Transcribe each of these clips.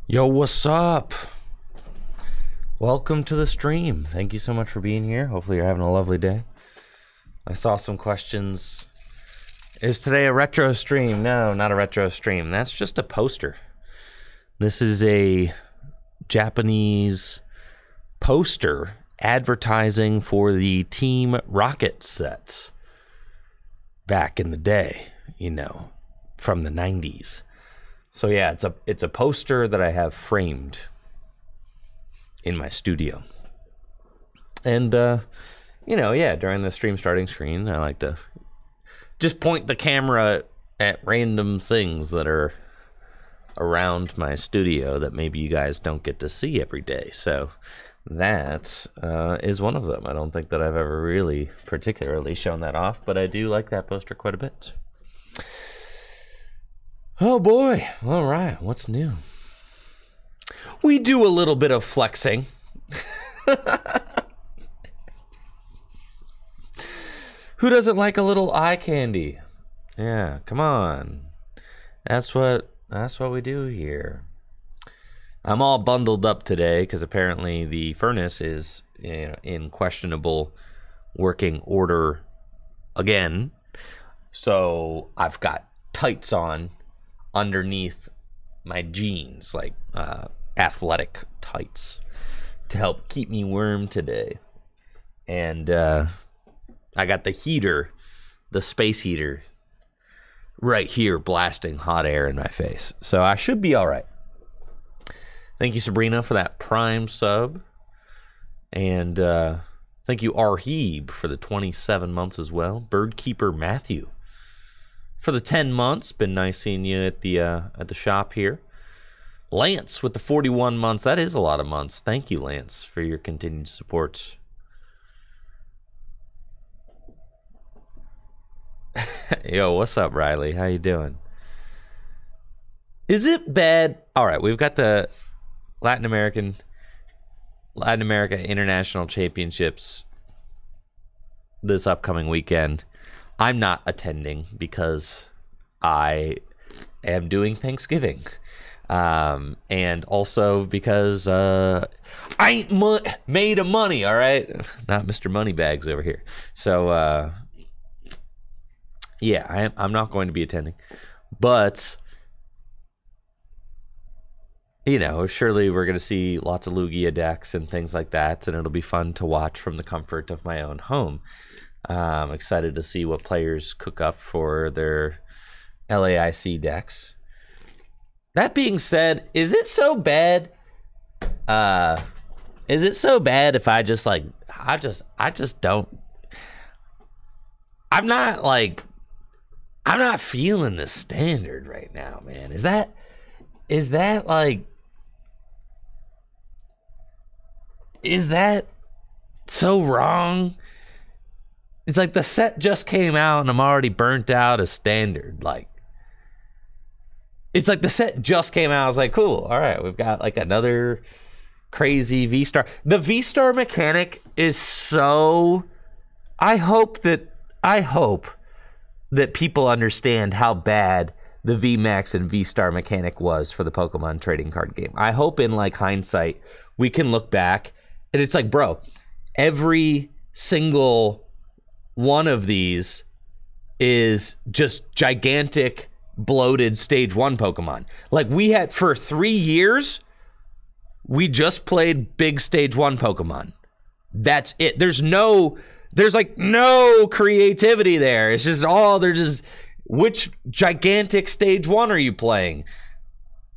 Yo, what's up? Welcome to the stream. Thank you so much for being here. Hopefully you're having a lovely day. I saw some questions. Is today a retro stream? No, not a retro stream. That's just a poster. This is a Japanese poster advertising for the Team Rocket sets back in the day, from the 90s. So yeah, it's a poster that I have framed in my studio. And during the stream starting screen, I like to just point the camera at random things that are around my studio that maybe you guys don't get to see every day. So that is one of them. I don't think that I've ever really particularly shown that off, but I do like that poster quite a bit. Oh boy. All right. What's new? We do a little bit of flexing. Who doesn't like a little eye candy? Yeah, come on. That's what we do here. I'm all bundled up today because apparently the furnace is in questionable working order again. So I've got tights on underneath my jeans, like athletic tights, to help keep me warm today. And I got the heater, the space heater, right here blasting hot air in my face. So I should be all right. Thank you, Sabrina, for that Prime sub. And thank you, Arheeb, for the 27 months as well. Birdkeeper Matthew for the 10 months. Been nice seeing you at the shop here. Lance with the 41 months. That is a lot of months. Thank you, Lance, for your continued support. Yo, what's up, Riley? How you doing? Is it bad? All right, we've got the Latin America International Championships this upcoming weekend. I'm not attending because I am doing Thanksgiving. And also because I ain't made of money, all right? Not Mr. Moneybags over here. So, yeah, I'm not going to be attending. But, surely we're going to see lots of Lugia decks and things like that, and it'll be fun to watch from the comfort of my own home. I'm excited to see what players cook up for their LAIC decks. That being said, is it so bad? Is it so bad if I just don't? I'm not feeling the standard right now, man. Is that so wrong? It's like the set just came out and I'm already burnt out as standard. It's like the set just came out. I was like, cool. All right, we've got another crazy V-Star. The V-Star mechanic is so... I hope that people understand how bad the VMAX and V-Star mechanic was for the Pokemon trading card game. I hope in hindsight we can look back and it's bro, every single one of these is just gigantic bloated stage 1 Pokemon. We had for 3 years we just played big stage 1 Pokemon. That's it. There's no creativity there. It's just which gigantic stage 1 are you playing?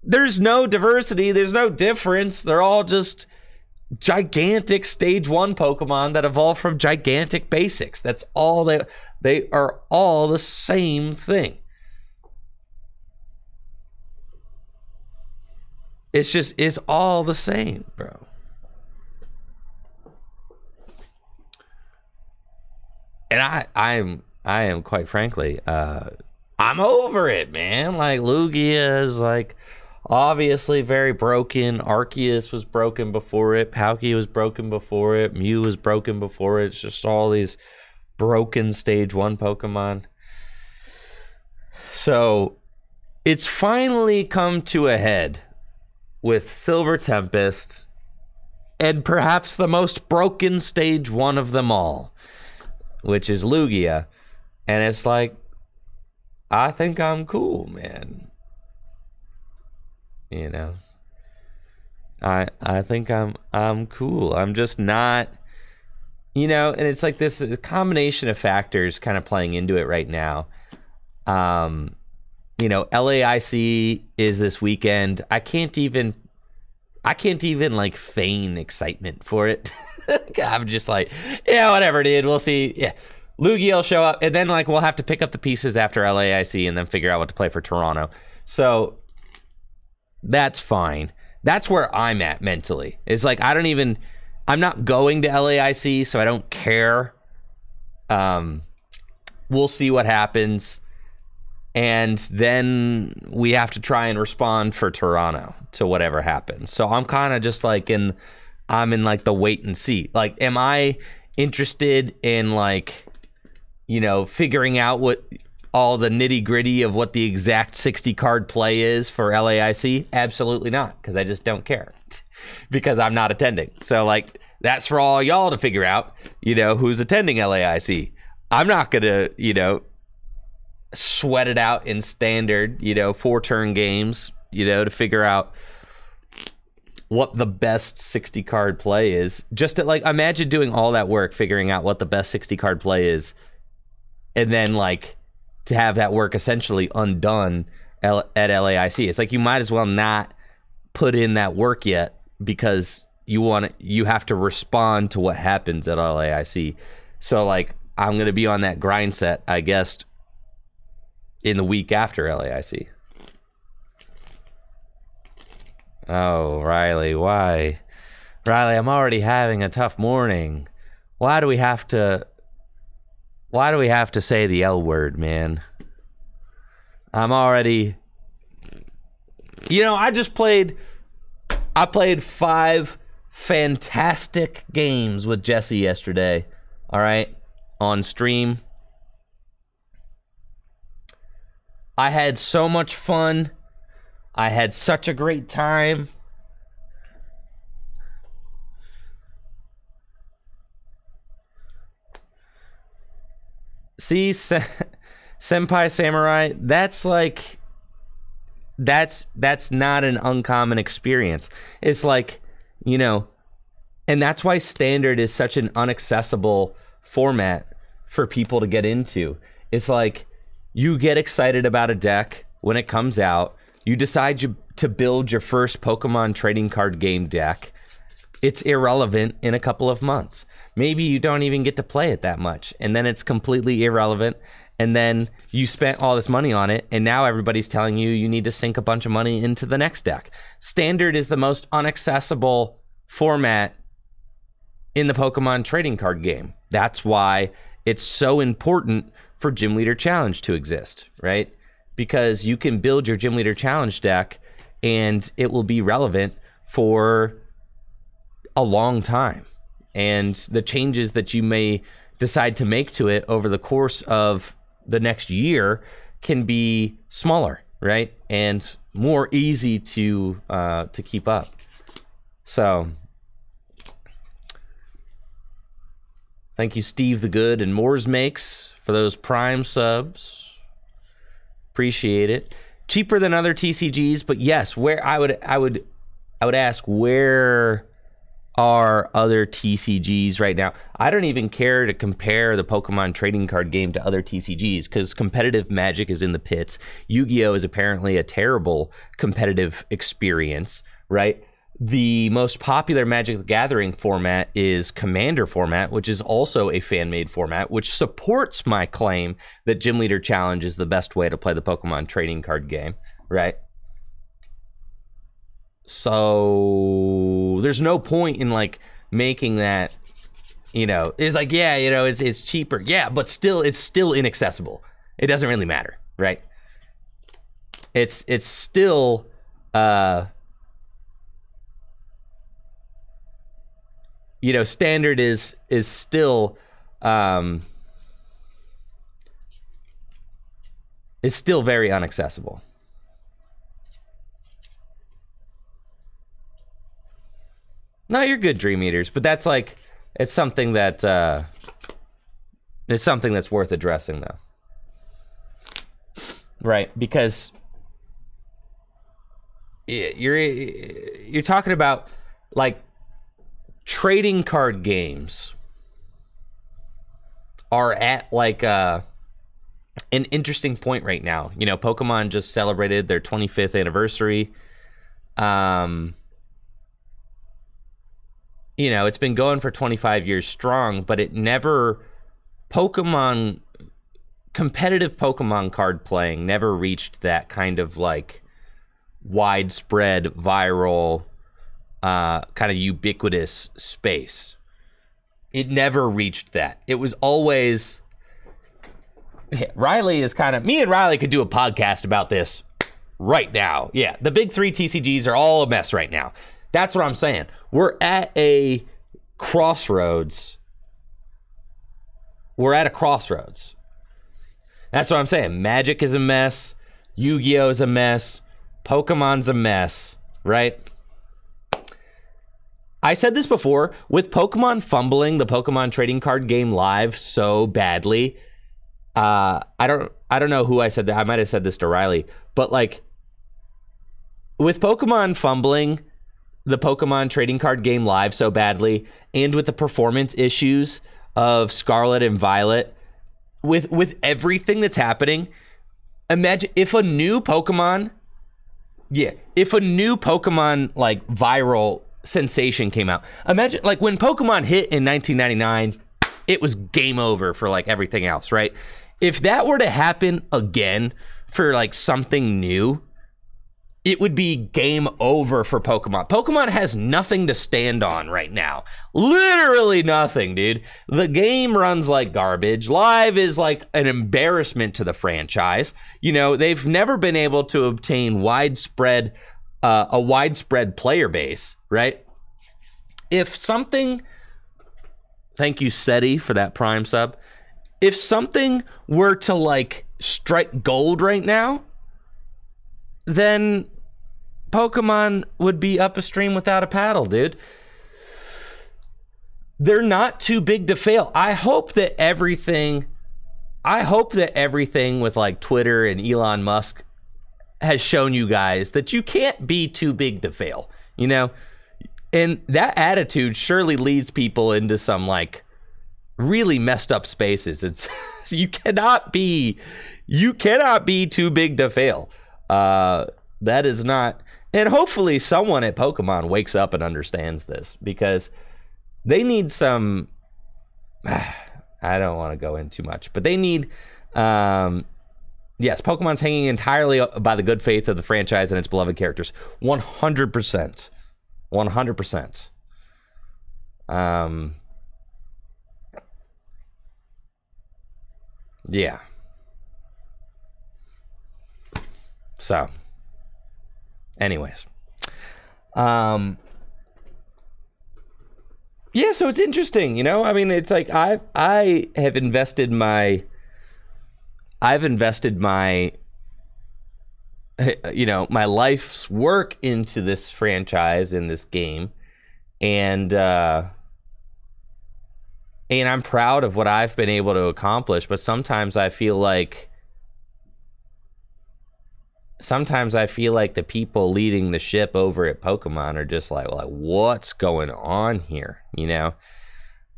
There's no diversity, there's no difference. They're all just gigantic stage 1 Pokemon that evolve from gigantic basics. That's all they are, all the same thing. It's all the same, bro. And I am quite frankly, I'm over it, man. Lugia is obviously very broken. Arceus was broken before it. Palkia was broken before it. Mew was broken before it. It's just all these broken stage 1 Pokemon. So it's finally come to a head with Silver Tempest and perhaps the most broken stage one of them all, which is Lugia. And it's like, I think I'm cool, man. You know, I think I'm cool. I'm just not, you know, and it's like this combination of factors kind of playing into it right now. You know, LAIC is this weekend. I can't even like feign excitement for it. I'm just like, yeah, whatever, dude. We'll see. Yeah. Lugia will show up, and then like we'll have to pick up the pieces after LAIC and then figure out what to play for Toronto. So that's fine. That's where I'm at mentally. It's like I'm not going to LAIC, so I don't care. We'll see what happens. And then we have to try and respond for Toronto to whatever happens. So I'm kind of just like I'm in like the wait and see. Like, am I interested in like, you know, figuring out what all the nitty gritty of what the exact 60 card play is for LAIC? Absolutely not, because I just don't care because I'm not attending. So like, that's for all y'all to figure out, you know, who's attending LAIC. I'm not going to, you know, sweat it out in standard, you know, 4-turn games, you know, to figure out what the best 60 card play is. Just to like, imagine doing all that work, figuring out what the best 60 card play is, and then like to have that work essentially undone at LAIC. It's like you might as well not put in that work yet because you have to respond to what happens at LAIC. So like I'm gonna be on that grind set, I guess, in the week after LAIC. Oh, Riley, why? Riley, I'm already having a tough morning. Why do we have to say the L word, man? I'm already, you know, I played 5 fantastic games with Jesse yesterday, all right, on stream. I had so much fun. I had such a great time. See, Senpai Samurai, that's like, that's not an uncommon experience. It's like, you know, and that's why standard is such an inaccessible format for people to get into. It's like, you get excited about a deck when it comes out. You decide to build your first Pokemon trading card game deck. It's irrelevant in a couple of months. Maybe you don't even get to play it that much, and then it's completely irrelevant. And then you spent all this money on it, and now everybody's telling you you need to sink a bunch of money into the next deck. Standard is the most inaccessible format in the Pokemon trading card game. That's why it's so important for Gym Leader Challenge to exist, right? Because you can build your Gym Leader Challenge deck and it will be relevant for a long time. And the changes that you may decide to make to it over the course of the next year can be smaller, right? And more easy to keep up. So thank you, Steve the Good and Moore's Makes, for those Prime subs. Appreciate it. Cheaper than other TCGs, but yes, where I would ask, where are other TCGs right now? I don't even care to compare the Pokemon trading card game to other TCGs because competitive Magic is in the pits. Yu-Gi-Oh! Is apparently a terrible competitive experience, right? The most popular Magic the Gathering format is Commander format, which is also a fan-made format, which supports my claim that Gym Leader Challenge is the best way to play the Pokemon trading card game, right? So there's no point in like making that, you know, it's like, yeah, you know, it's cheaper. Yeah, but still, it's still inaccessible. It doesn't really matter, right? It's still, you know, standard is still very inaccessible. No, you're good, Dream Eaters, but that's like, it's something that it's something that's worth addressing, though. Right, because you're talking about like trading card games are at like an interesting point right now. You know, Pokemon just celebrated their 25th anniversary. You know, it's been going for 25 years strong, but it never, competitive Pokemon card playing never reached that kind of like widespread, viral, kind of ubiquitous space. It never reached that. It was always, Riley is kind of, me and Riley could do a podcast about this right now. Yeah, the big three TCGs are all a mess right now. That's what I'm saying. We're at a crossroads. We're at a crossroads. That's what I'm saying. Magic is a mess. Yu-Gi-Oh is a mess. Pokemon's a mess, right? I said this before, with Pokemon fumbling the Pokemon trading card game live so badly. I don't know who I said that. I might have said this to Riley, but like with Pokemon fumbling the Pokemon trading card game live so badly, and with the performance issues of Scarlet and Violet, with everything that's happening, imagine if a new Pokemon like viral sensation came out. Imagine like when Pokemon hit in 1999, it was game over for like everything else, right? If that were to happen again for like something new, it would be game over for Pokemon. Pokemon has nothing to stand on right now. Literally nothing, dude. The game runs like garbage. Live is like an embarrassment to the franchise. You know, they've never been able to obtain a widespread player base, right? If something, thank you, SETI, for that Prime sub. If something were to like strike gold right now, then Pokemon would be up a stream without a paddle, dude. They're not too big to fail. I hope that everything with like Twitter and Elon Musk has shown you guys that you can't be too big to fail, you know? And that attitude surely leads people into some like really messed up spaces. It's you cannot be too big to fail. That is not, and hopefully someone at Pokemon wakes up and understands this, because they need some, I don't want to go in too much, but they need, yes, Pokemon's hanging entirely by the good faith of the franchise and its beloved characters. 100%. 100%. Yeah. So, anyways. Yeah, so it's interesting, you know? I mean, it's like I've invested my you know, my life's work into this franchise, in this game, and I'm proud of what I've been able to accomplish, but sometimes I feel like the people leading the ship over at Pokemon are just like what's going on here, you know?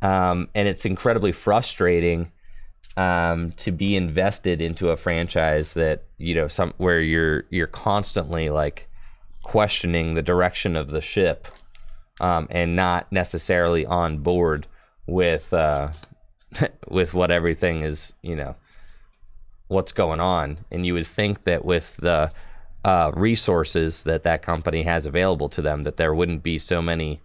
And it's incredibly frustrating to be invested into a franchise that, you know, where you're constantly like questioning the direction of the ship, and not necessarily on board with what everything is, you know, what's going on. And you would think that with the resources that company has available to them, that there wouldn't be so many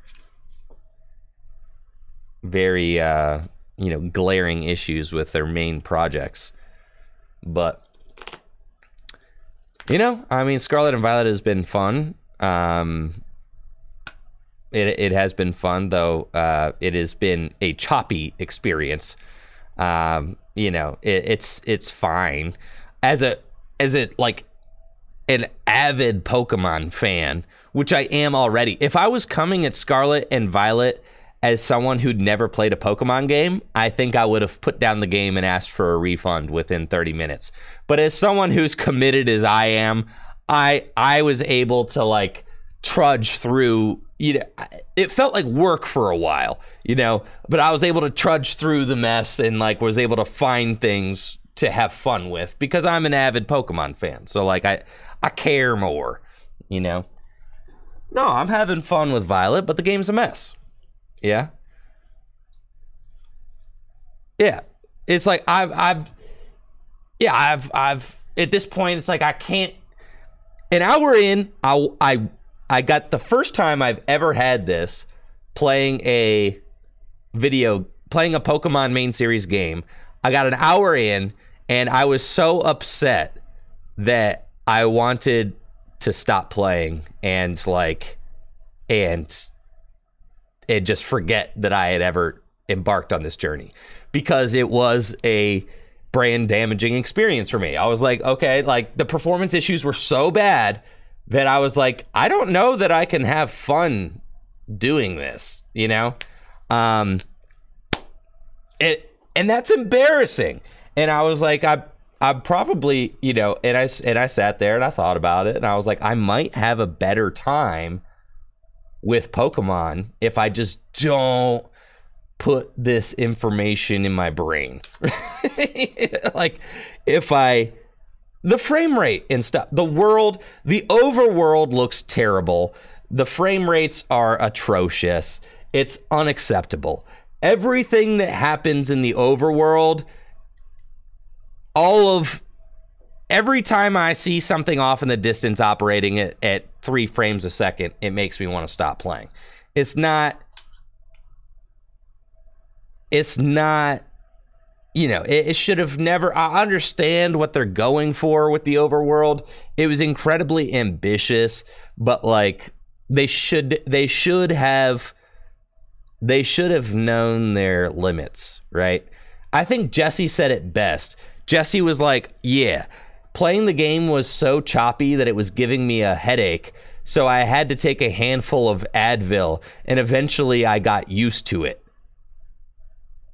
very you know, glaring issues with their main projects. But, you know, I mean, Scarlet and Violet has been fun. It has been fun, though. It has been a choppy experience. You know, it's fine as it like an avid Pokemon fan, which I am already. If I was coming at Scarlet and Violet as someone who'd never played a Pokemon game, I think I would have put down the game and asked for a refund within 30 minutes. But as someone who's committed as I am, I was able to like trudge through, you know, it felt like work for a while, you know, but I was able to trudge through the mess and like was able to find things to have fun with because I'm an avid Pokemon fan. So like I care more, you know. No, I'm having fun with Violet, but the game's a mess. Yeah. Yeah. It's like I've at this point it's like I can't. An hour in, I got the first time I've ever had this playing a Pokemon main series game. I got an hour in and I was so upset that I wanted to stop playing and just forget that I had ever embarked on this journey because it was a brand damaging experience for me. I was like, okay, like the performance issues were so bad that I was like, I don't know that I can have fun doing this, you know? And that's embarrassing. And I was like, I probably, you know, and I sat there and I thought about it and I was like, I might have a better time with Pokemon if I just don't put this information in my brain. Like the frame rate and stuff, the overworld looks terrible. The frame rates are atrocious. It's unacceptable. Everything that happens in the overworld, every time I see something off in the distance operating at 3 frames a second, it makes me want to stop playing. It's not, you know, it should have never. I understand what they're going for with the overworld. It was incredibly ambitious, but like they should have known their limits, right? I think Jesse said it best. Jesse was like, yeah, playing the game was so choppy that it was giving me a headache, so I had to take a handful of Advil, and eventually I got used to it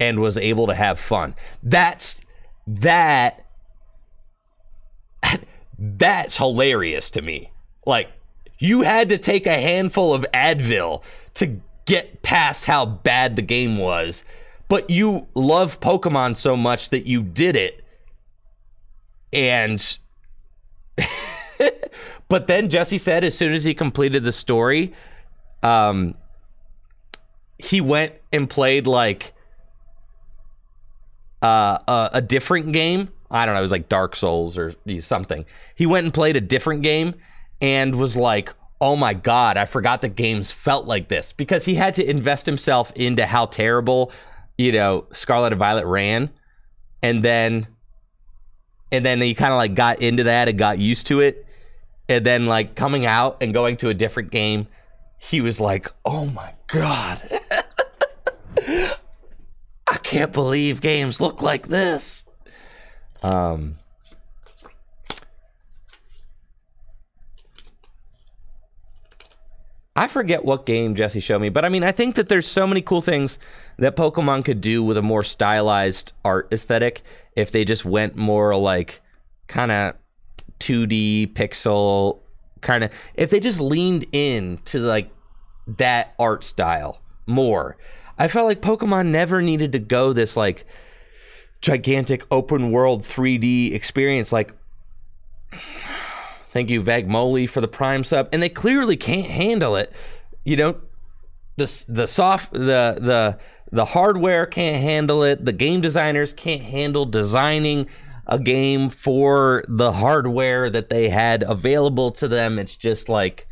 and was able to have fun. That's hilarious to me. Like, you had to take a handful of Advil to get past how bad the game was, but you love Pokemon so much that you did it. And but then Jesse said as soon as he completed the story, he went and played like a different game. I don't know, it was like Dark Souls or something. He went and played a different game and was like, oh my God, I forgot that games felt like this, because he had to invest himself into how terrible, you know, Scarlet and Violet ran. And then he kind of like got into that and got used to it. And then like coming out and going to a different game, he was like, oh my God. I can't believe games look like this. I forget what game Jesse showed me, but I mean, I think that there's so many cool things that Pokemon could do with a more stylized art aesthetic if they just went more like kind of 2D pixel kind of, if they just leaned into like that art style more. I felt like Pokemon never needed to go this like gigantic open world 3D experience. Like, thank you, Vagmoli, for the Prime sub. And they clearly can't handle it. You know, the hardware can't handle it. The game designers can't handle designing a game for the hardware that they had available to them. It's just like,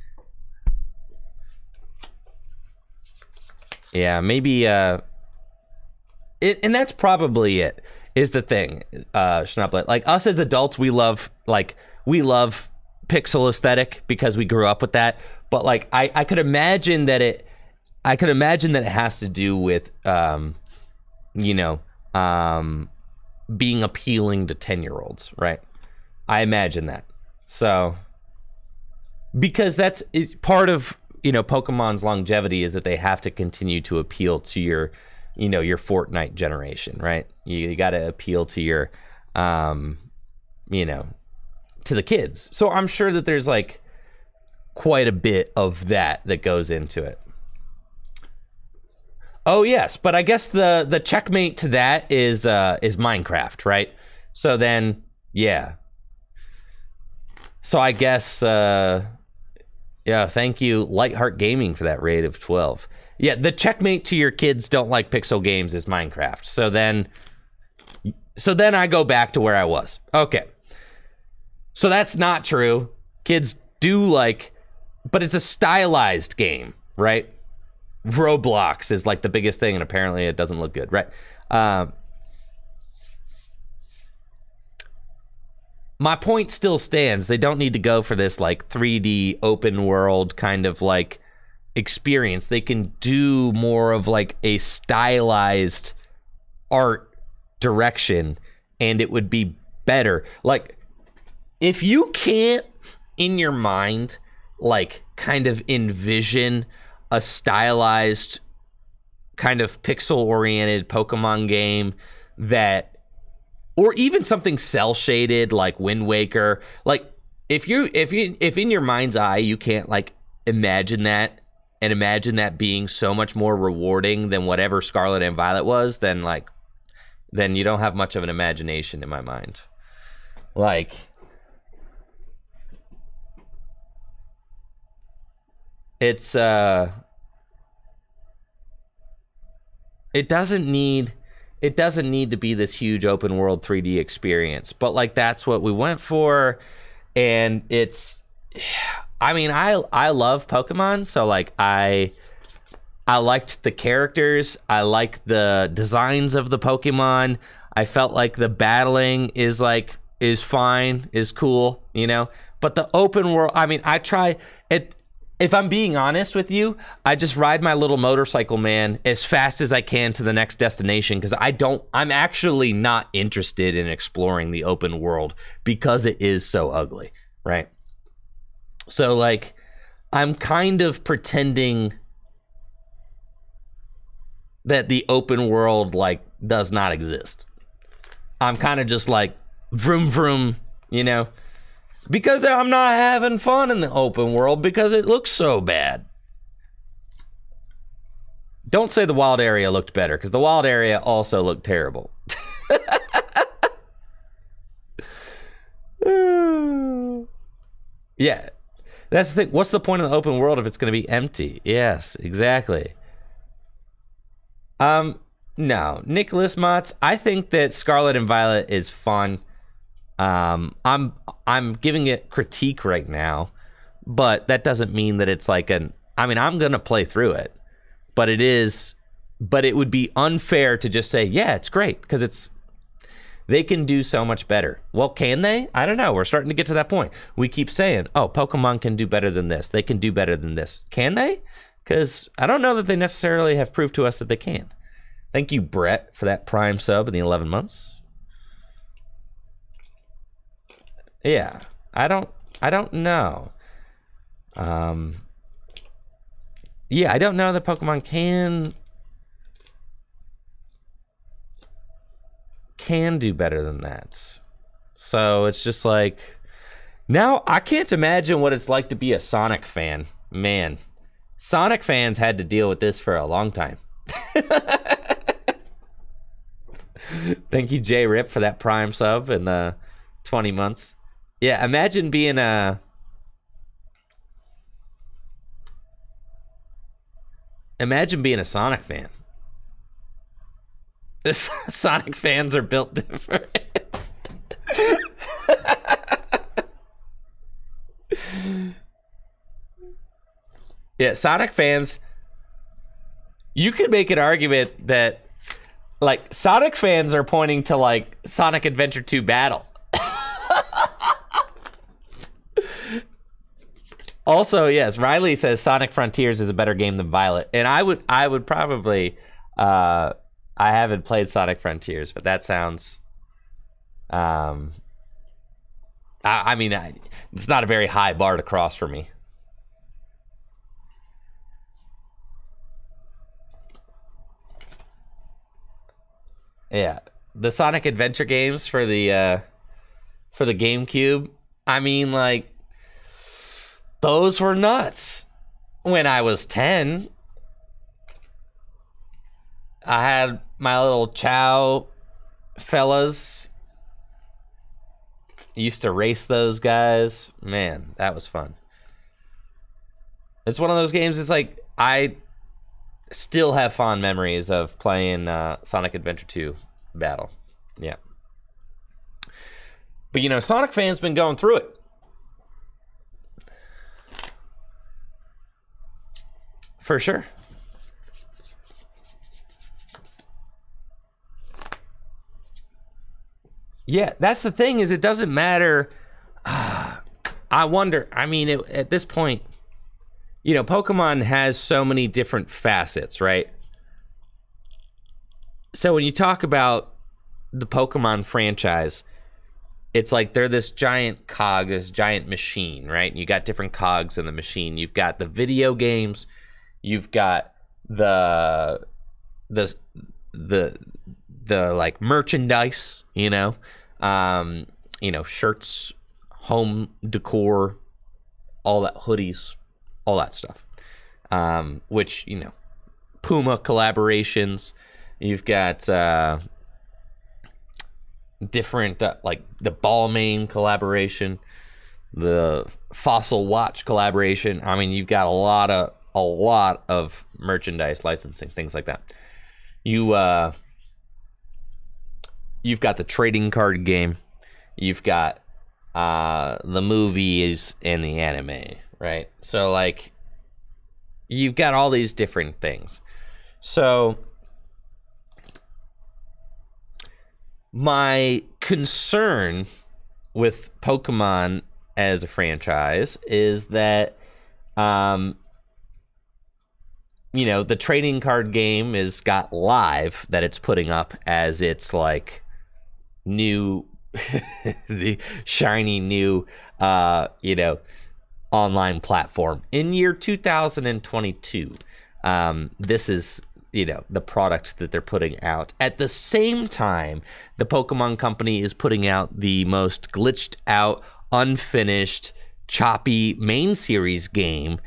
yeah, maybe, and that's probably it, is the thing, Schnupplet. Like, us as adults, we love pixel aesthetic because we grew up with that. But like, I could imagine that it has to do with, you know, being appealing to 10-year-olds, right? I imagine that. So, because that's part of, you know, Pokemon's longevity is that they have to continue to appeal to your, you know, your Fortnite generation, right? You got to appeal to your, you know, to the kids. So I'm sure that there's like quite a bit of that goes into it. Oh yes, but I guess the checkmate to that is Minecraft, right? So then, yeah. So I guess, yeah, thank you, Lightheart Gaming, for that raid of 12. Yeah, the checkmate to your kids don't like pixel games is Minecraft. So then I go back to where I was. Okay. So that's not true. Kids do like, but it's a stylized game, right? Roblox is like the biggest thing, and apparently it doesn't look good, right? My point still stands. They don't need to go for this like 3D open world kind of like experience. They can do more of like a stylized art direction, and it would be better. Like, if you can't in your mind like kind of envision a stylized kind of pixel oriented Pokemon game that, or even something cell shaded like Wind Waker, like if in your mind's eye you can't like imagine that and imagine that being so much more rewarding than whatever Scarlet and Violet was, then you don't have much of an imagination in my mind. Like, it's it doesn't need to be this huge open world 3D experience, but like that's what we went for. And it's, I mean, I love Pokemon, so like I liked the characters, I like the designs of the Pokemon. I felt like the battling is fine, is cool, you know. But the open world, I mean, I try it. If I'm being honest with you, I just ride my little motorcycle man as fast as I can to the next destination, because I'm actually not interested in exploring the open world because it is so ugly, right? So like, I'm kind of pretending that the open world like does not exist. I'm kind of just like vroom vroom, you know? Because I'm not having fun in the open world because it looks so bad. Don't say the wild area looked better, because the wild area also looked terrible. Yeah, that's the thing. What's the point of the open world if it's going to be empty? Yes, exactly. No, Nicholas Motz, I think that Scarlet and Violet is fun. I'm giving it critique right now, but that doesn't mean that it's like I mean, I'm gonna play through it, but it would be unfair to just say, yeah, it's great, because they can do so much better. Well, can they? I don't know. We're starting to get to that point. We keep saying, oh, Pokemon can do better than this. They can do better than this. Can they? Because I don't know that they necessarily have proved to us that they can. Thank you, Brett, for that Prime sub in the 11 months. Yeah, I don't know. Yeah, I don't know that Pokemon can do better than that. So it's just like, now I can't imagine what it's like to be a Sonic fan. Man, Sonic fans had to deal with this for a long time. Thank you, J Rip, for that Prime sub in the 20 months. Yeah, imagine being a Sonic fan. Sonic fans are built different. Yeah, Sonic fans, you could make an argument that like Sonic fans are pointing to like Sonic Adventure 2 Battle. Also, yes, Riley says Sonic Frontiers is a better game than Violet, and I would probably, I haven't played Sonic Frontiers, but that sounds, I mean, it's not a very high bar to cross for me. Yeah, the Sonic Adventure games for the GameCube. I mean, like, those were nuts. When I was 10, I had my little Chow fellas. Used to race those guys. Man, that was fun. It's one of those games, it's like, I still have fond memories of playing Sonic Adventure 2 Battle. Yeah. But, you know, Sonic fans been going through it. For sure. Yeah, that's the thing, is it doesn't matter. I wonder, I mean, at this point, you know, Pokemon has so many different facets, right? So when you talk about the Pokemon franchise, it's like they're this giant cog, this giant machine, right? And you got different cogs in the machine. You've got the video games, you've got the like merchandise, you know, shirts, home decor, all that, hoodies, all that stuff. Which, you know, Puma collaborations. You've got different like the Balmain collaboration, the Fossil Watch collaboration. I mean, you've got a lot of merchandise, licensing, things like that. You've got the trading card game. You've got the movies and the anime, right? So, like, you've got all these different things. So, my concern with Pokemon as a franchise is that, you know, the trading card game is got Live that it's putting up as its, like, new, the shiny new, you know, online platform in year 2022. This is, you know, the products that they're putting out. At the same time, the Pokemon Company is putting out the most glitched out, unfinished, choppy main series game.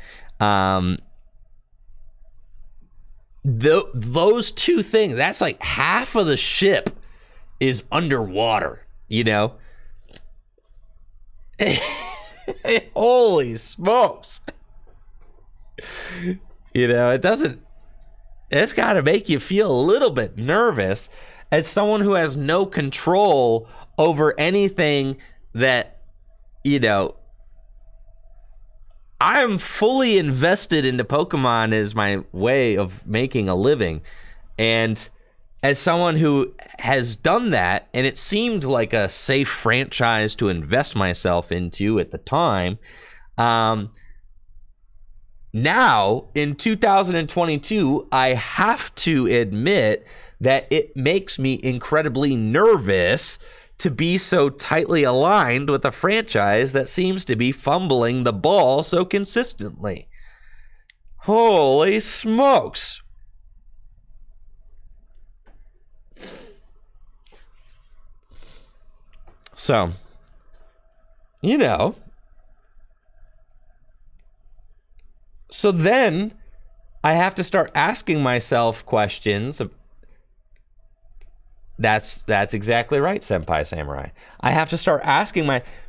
Those two things, that's like half of the ship is underwater, you know? Holy smokes. You know, it's got to make you feel a little bit nervous as someone who has no control over anything that, you know, I'm fully invested into Pokemon as my way of making a living. And as someone who has done that, and it seemed like a safe franchise to invest myself into at the time, now, in 2022, I have to admit that it makes me incredibly nervous to be so tightly aligned with a franchise that seems to be fumbling the ball so consistently. Holy smokes. So, you know, so then I have to start asking myself questions. That's exactly right, Senpai Samurai. I have to start asking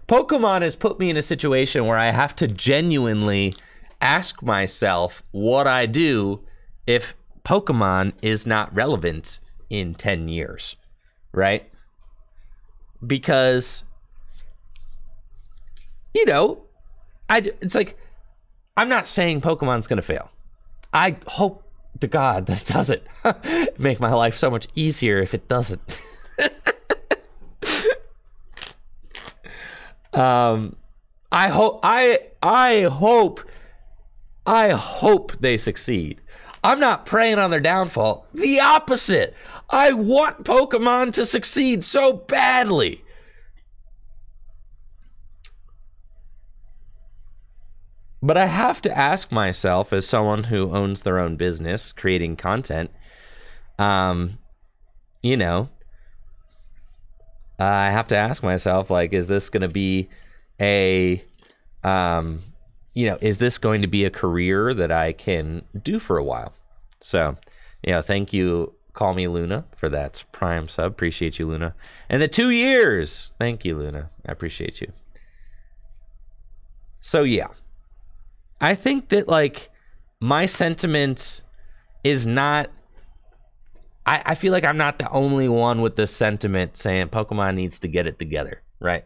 Pokemon has put me in a situation where I have to genuinely ask myself what I do if Pokemon is not relevant in 10 years, right? Because, you know, it's like, I'm not saying Pokemon's going to fail. I hope to God that it doesn't. Make my life so much easier if it doesn't. I hope they succeed. I'm not praying on their downfall. The opposite. I want Pokemon to succeed so badly. But I have to ask myself, as someone who owns their own business, creating content, you know, I have to ask myself, like, is this going to be a, is this going to be a career that I can do for a while? So, thank you, Call Me Luna, for that Prime sub. Appreciate you, Luna. And the 2 years. Thank you, Luna. I appreciate you. So, yeah. I think that, like, my sentiment is not... I feel like I'm not the only one with this sentiment saying Pokemon needs to get it together, right?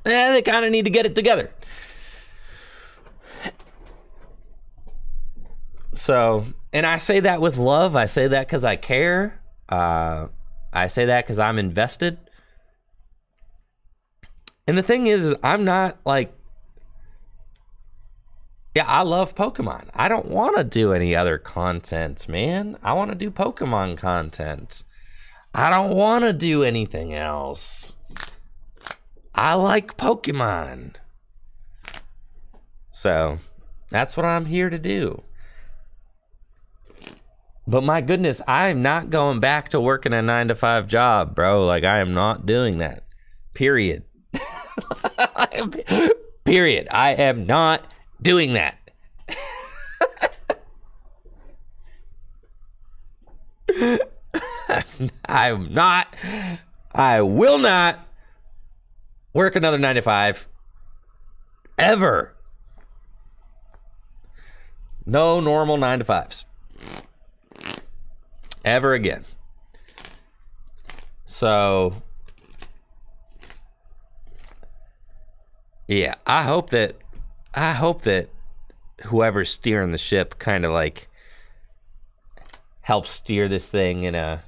They kind of need to get it together. So, and I say that with love. I say that because I care. I say that because I'm invested. And the thing is I'm not like... Yeah, I love Pokemon. I don't want to do any other content, man. I want to do Pokemon content. I don't want to do anything else. I like Pokemon. So, that's what I'm here to do. But my goodness, I'm not going back to working a 9-to-5 job, bro. Like, I am not doing that. Period. Period. I am not doing that. I'm not. I will not work another 9-to-5 ever. No normal 9-to-5s ever again. So yeah, I hope that whoever's steering the ship kind of like helps steer this thing in a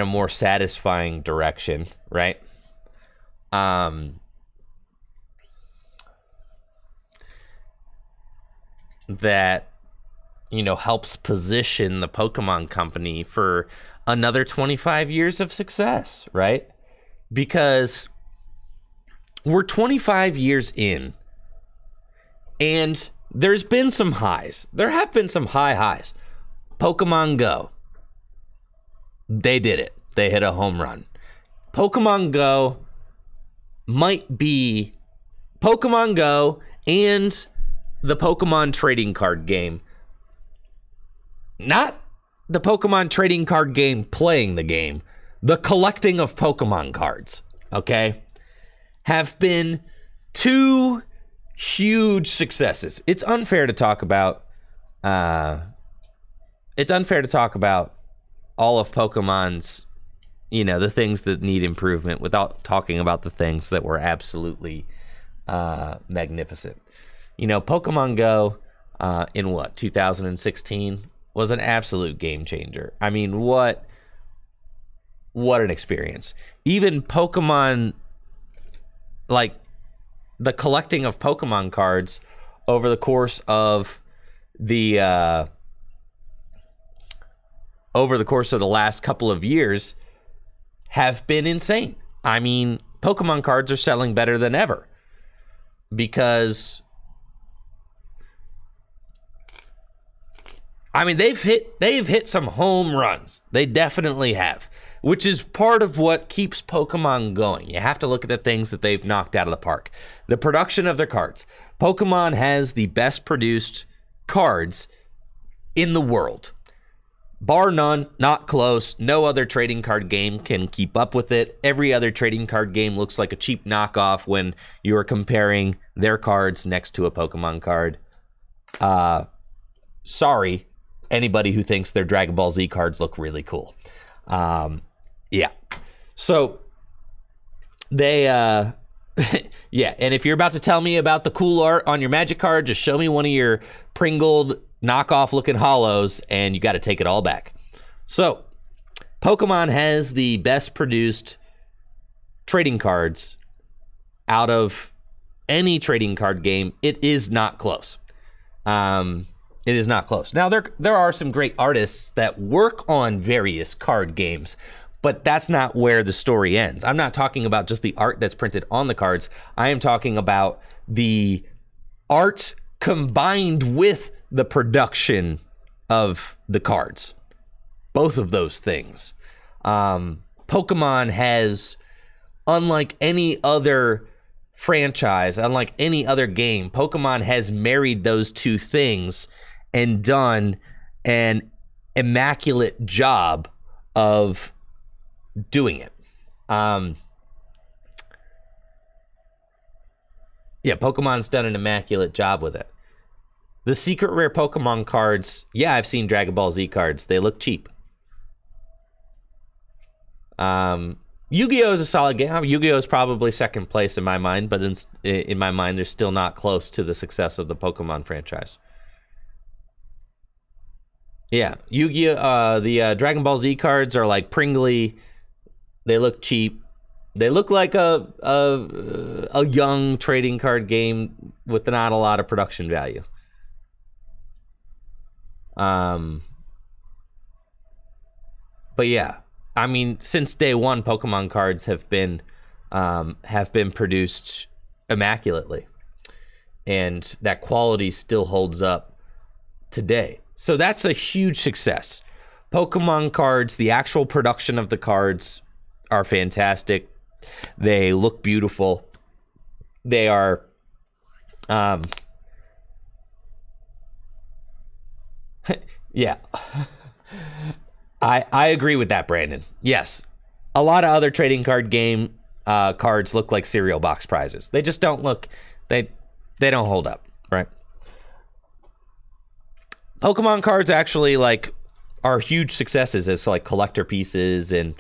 more satisfying direction, right? That helps position the Pokemon Company for another 25 years of success, right? Because we're 25 years in, and there's been some highs. There have been some high highs. Pokemon Go. They did it. They hit a home run. Pokemon Go might be Pokemon Go and the Pokemon trading card game. Not the Pokemon trading card game playing the game. The collecting of Pokemon cards, okay, have been two huge successes. It's unfair to talk about all of Pokemon's, the things that need improvement without talking about the things that were absolutely magnificent. Pokemon Go in 2016 was an absolute game changer. I mean, what an experience. Even Pokemon, like the collecting of Pokemon cards over the course of the last couple of years have been insane. I mean, Pokemon cards are selling better than ever because they've hit some home runs. They definitely have, which is part of what keeps Pokemon going. You have to look at the things that they've knocked out of the park. The production of their cards. Pokemon has the best produced cards in the world. Bar none, not close. No other trading card game can keep up with it. Every other trading card game looks like a cheap knockoff when you are comparing their cards next to a Pokemon card. Sorry, anybody who thinks their Dragon Ball Z cards look really cool. Yeah. So they, yeah. And if you're about to tell me about the cool art on your Magic card, just show me one of your Pringled knockoff looking hollows and you got to take it all back. So Pokemon has the best produced trading cards out of any trading card game. It is not close. It is not close. Now, there are some great artists that work on various card games, but that's not where the story ends. I'm not talking about just the art that's printed on the cards. I am talking about the art combined with the production of the cards. Both of those things. Pokemon has, unlike any other franchise, unlike any other game, Pokemon has married those two things and done an immaculate job of doing it. Yeah, Pokemon's done an immaculate job with it. The secret rare Pokemon cards, yeah, I've seen Dragon Ball Z cards. They look cheap. Yu-Gi-Oh! Is a solid game. Yu-Gi-Oh! Is probably second place in my mind, but in my mind, they're still not close to the success of the Pokemon franchise. Yeah, Yu-Gi-Oh! The Dragon Ball Z cards are like pringly. They look cheap. They look like a young trading card game with not a lot of production value. But yeah, I mean, since day one, Pokemon cards have been produced immaculately, and that quality still holds up today. So that's a huge success. Pokemon cards, the actual production of the cards are fantastic. They look beautiful. They are, yeah. I agree with that, Brandon. Yes, a lot of other trading card game cards look like cereal box prizes. They just don't look. They don't hold up, right? Pokemon cards actually like are huge successes as like collector pieces and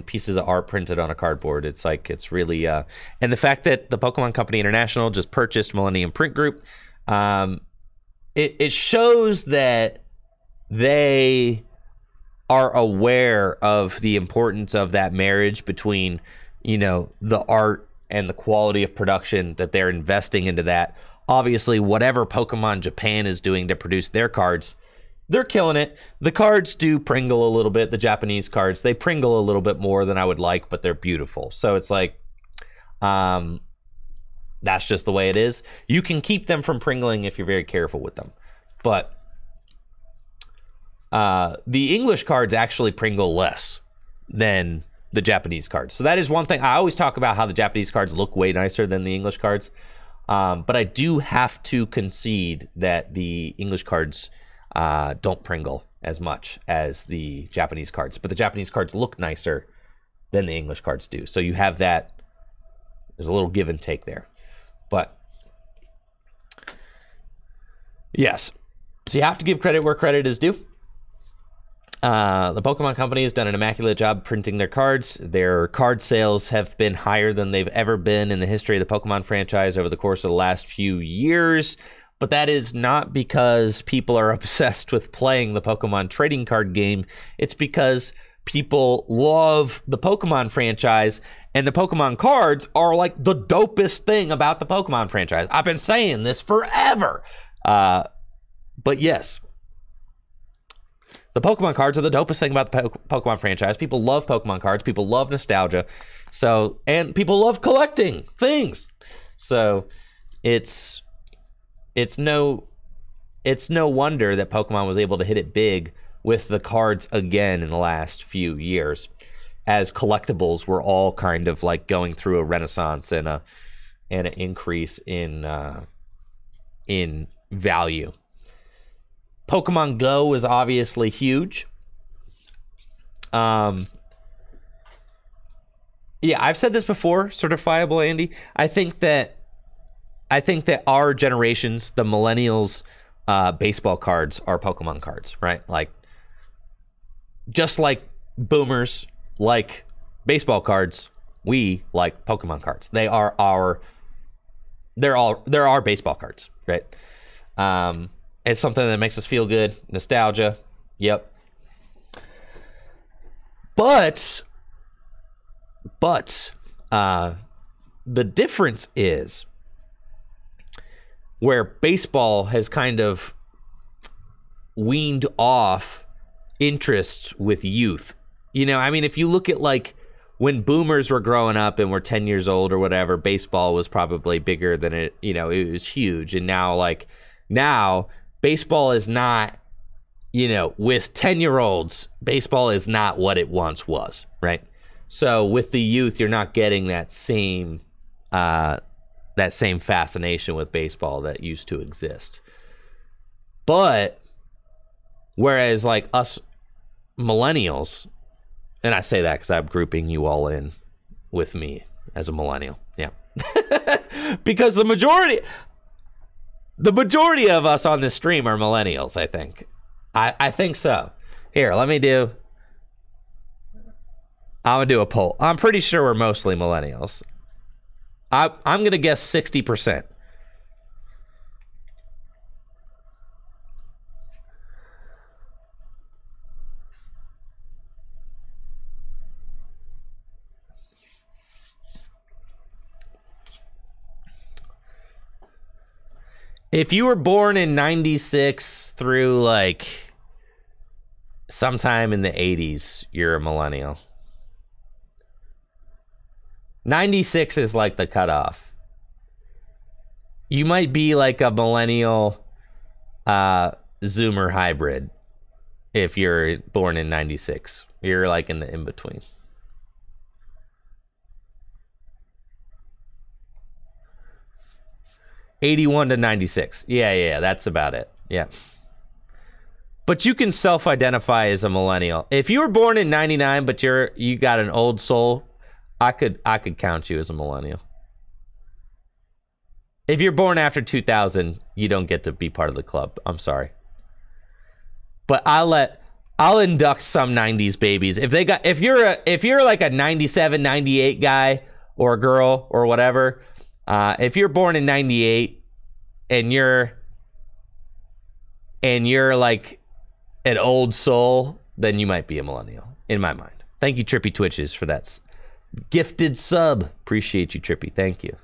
pieces of art printed on a cardboard. It's like, it's really and the fact that the Pokemon Company International just purchased Millennium Print Group, it shows that they are aware of the importance of that marriage between, you know, the art and the quality of production that they're investing into that. Obviously, whatever Pokemon Japan is doing to produce their cards, they're killing it. The cards do pringle a little bit. The Japanese cards, they pringle a little bit more than I would like, but they're beautiful. So it's like, that's just the way it is. You can keep them from pringling if you're very careful with them. But the English cards actually pringle less than the Japanese cards. So that is one thing. I always talk about how the Japanese cards look way nicer than the English cards. But I do have to concede that the English cards don't pringle as much as the Japanese cards. But the Japanese cards look nicer than the English cards do. So you have that. There's a little give and take there. But yes. So you have to give credit where credit is due. The Pokemon Company has done an immaculate job printing their cards. Their card sales have been higher than they've ever been in the history of the Pokemon franchise over the course of the last few years. But that is not because people are obsessed with playing the Pokemon trading card game. It's because people love the Pokemon franchise, and the Pokemon cards are like the dopest thing about the Pokemon franchise. I've been saying this forever. But yes, the Pokemon cards are the dopest thing about the Pokemon franchise. People love Pokemon cards. People love nostalgia. So, and people love collecting things. So it's no wonder that Pokemon was able to hit it big with the cards again in the last few years, as collectibles were all kind of like going through a renaissance and an increase in value. Pokemon Go is obviously huge. Yeah, I've said this before, certifiable Andy. I think that our generations, the millennials, baseball cards are Pokemon cards, right? Like, just like boomers like baseball cards, we like Pokemon cards. They're our baseball cards, right? It's something that makes us feel good. Nostalgia. Yep. But the difference is where baseball has kind of weaned off interest with youth. You know, I mean, if you look at like when boomers were growing up and were 10 years old or whatever, baseball was probably bigger than it, you know, it was huge. And now baseball is not, you know, with 10-year-olds, baseball is not what it once was, right? So with the youth, you're not getting that same fascination with baseball that used to exist. But whereas like us millennials, and I say that because I'm grouping you all in with me as a millennial, yeah, because the majority of us on this stream are millennials. I think. I think so. Here, I'm gonna do a poll. I'm pretty sure we're mostly millennials. I'm gonna guess 60%. If you were born in 96 through like sometime in the 80s, you're a millennial. 96 is like the cutoff. You might be like a millennial Zoomer hybrid if you're born in 96. You're like in the in-between. '81 to 96. Yeah, that's about it. Yeah. But you can self-identify as a millennial. If you were born in 99, but you got an old soul, I could count you as a millennial. If you're born after 2000, you don't get to be part of the club. I'm sorry. But I'll induct some 90s babies. If you're like a 97, 98 guy or girl or whatever, if you're born in 98 and you're like an old soul, then you might be a millennial in my mind. Thank you, Trippy Twitches, for that gifted sub. Appreciate you, Trippy. Thank you.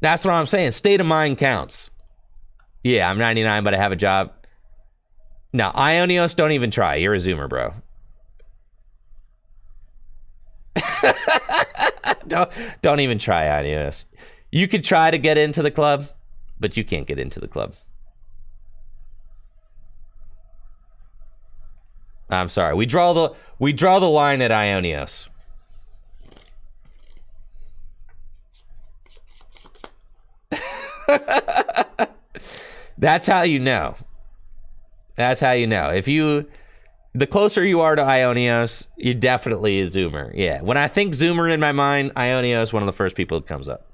That's what I'm saying. State of mind counts. Yeah, I'm 99, but I have a job. No, Ionios, don't even try. You're a Zoomer, bro. Don't even try, Ionios. You could try to get into the club, but you can't get into the club. I'm sorry. We draw the line at Ionios. That's how you know. That's how you know. The closer you are to Ionios, you're definitely a Zoomer. Yeah. When I think Zoomer in my mind, Ionios, one of the first people that comes up.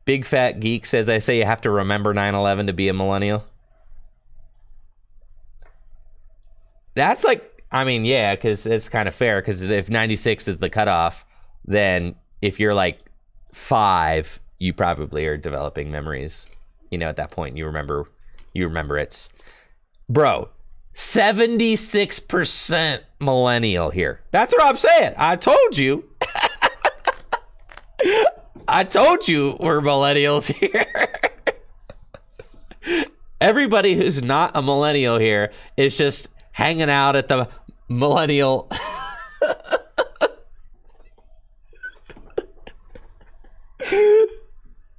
Big Fat Geek says, I say you have to remember 9/11 to be a millennial. That's like, I mean, yeah, because it's kind of fair, because if 96 is the cutoff, then if you're like 5, you probably are developing memories. You know, at that point, you remember it. Bro, 76% millennial here. That's what I'm saying. I told you. I told you we're millennials here. Everybody who's not a millennial here is just hanging out at the millennial.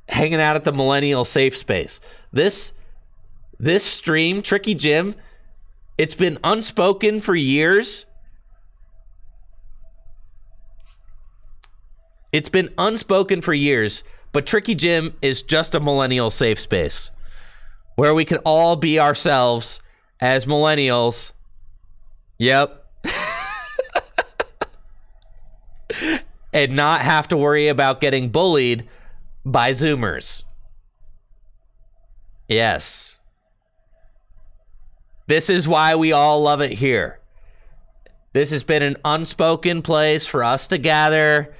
Hanging out at the millennial safe space. This stream, Tricky Jim, it's been unspoken for years. It's been unspoken for years, but Tricky Jim is just a millennial safe space where we can all be ourselves as millennials. Yep. And not have to worry about getting bullied by Zoomers. Yes. This is why we all love it here. This has been an unspoken place for us to gather,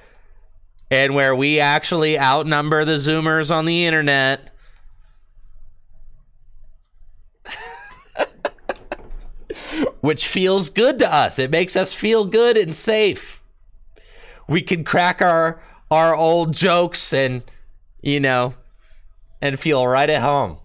and where we actually outnumber the Zoomers on the internet. Which feels good to us. It makes us feel good and safe. We can crack our old jokes and, you know, and feel right at home.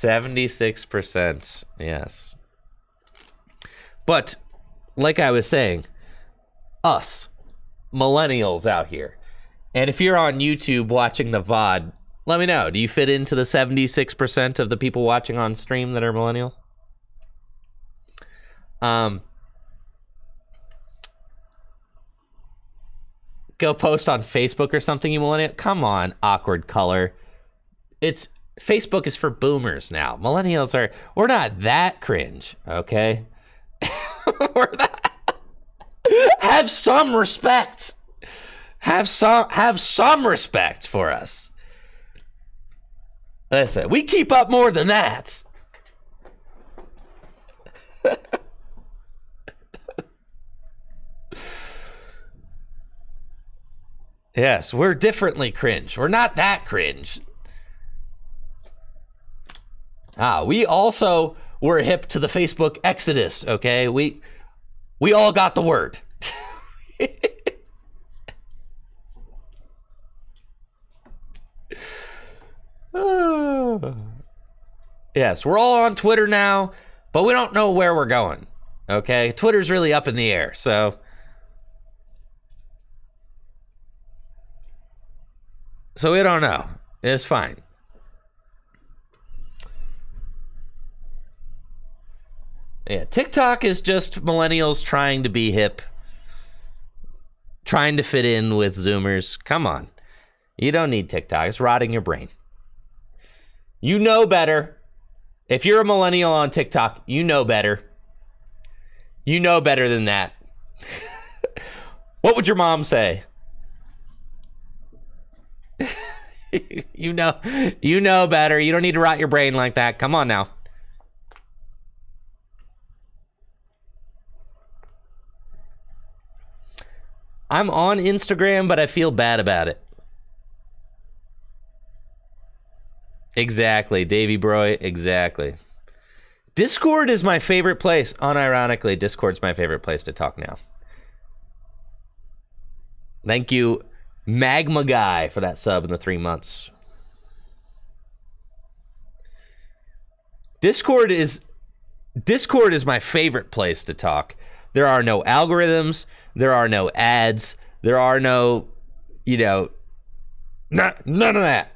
76%. Yes. But like I was saying, us millennials out here. And if you're on YouTube watching the VOD, let me know. Do you fit into the 76% of the people watching on stream that are millennials? Go post on Facebook or something, you millennial. Come on, awkward color. Facebook is for boomers now. Millennials we're not that cringe, okay? We're not. Have some respect. Have some respect for us. Listen, we keep up more than that. Yes, we're differently cringe. We're not that cringe. We also were hip to the Facebook exodus, okay? We all got the word. Yes, we're all on Twitter now, but we don't know where we're going, okay? Twitter's really up in the air, so we don't know. It's fine. Yeah, TikTok is just millennials trying to be hip, trying to fit in with Zoomers. Come on. You don't need TikTok. It's rotting your brain. You know better. If you're a millennial on TikTok, you know better. You know better than that. What would your mom say? You know better. You don't need to rot your brain like that. Come on now. I'm on Instagram, but I feel bad about it. Exactly, Davey Broy, exactly. Discord is my favorite place. Unironically, Discord's my favorite place to talk now. Thank you, Magma Guy, for that sub in the 3 months. Discord is my favorite place to talk. There are no algorithms. There are no ads. There are no, none of that.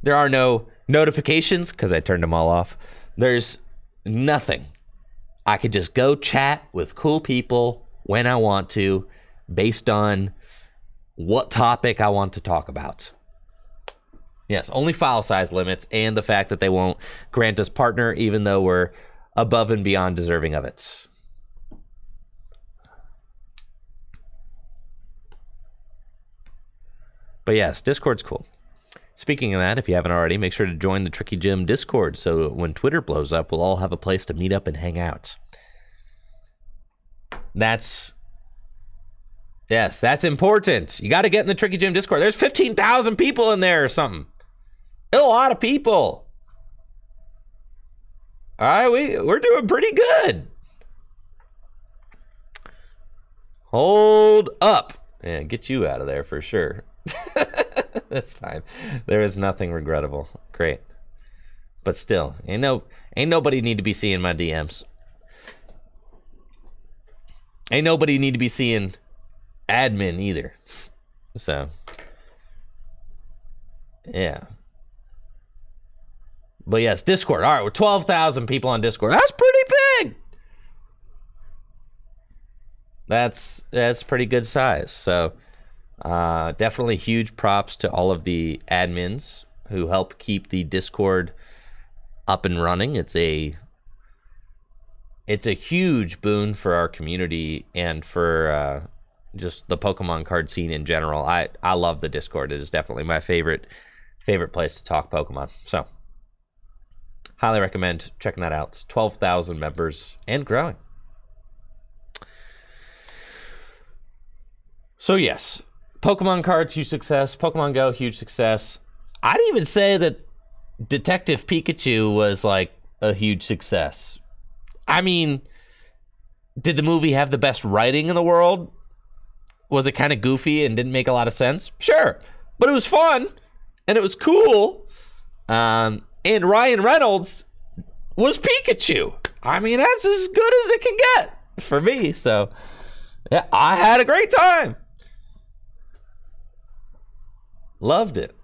There are no notifications because I turned them all off. There's nothing. I could just go chat with cool people when I want to, based on what topic I want to talk about. Yes, only file size limits and the fact that they won't grant us partner even though we're above and beyond deserving of it. But yes, Discord's cool. Speaking of that, if you haven't already, make sure to join the Tricky Gym Discord so when Twitter blows up, we'll all have a place to meet up and hang out. That's important. You got to get in the Tricky Gym Discord. There's 15,000 people in there or something. A lot of people. All right, we're doing pretty good. Hold up. Yeah, get you out of there for sure. That's fine. There is nothing regrettable. Great. But still, ain't nobody need to be seeing my DMs. Ain't nobody need to be seeing admin either. So, yeah. But yes, Discord. All right, we're 12,000 people on Discord. That's pretty big. That's pretty good size. So, definitely huge props to all of the admins who help keep the Discord up and running. It's a huge boon for our community and for just the Pokemon card scene in general. I love the Discord. It is definitely my favorite place to talk Pokemon. So, highly recommend checking that out. It's 12,000 members and growing. So yes, Pokemon cards, huge success. Pokemon Go, huge success. I'd even say that Detective Pikachu was like a huge success. I mean, did the movie have the best writing in the world? Was it kind of goofy and didn't make a lot of sense? Sure, but it was fun and it was cool. And Ryan Reynolds was Pikachu. I mean, that's as good as it can get for me. So, yeah, I had a great time. Loved it.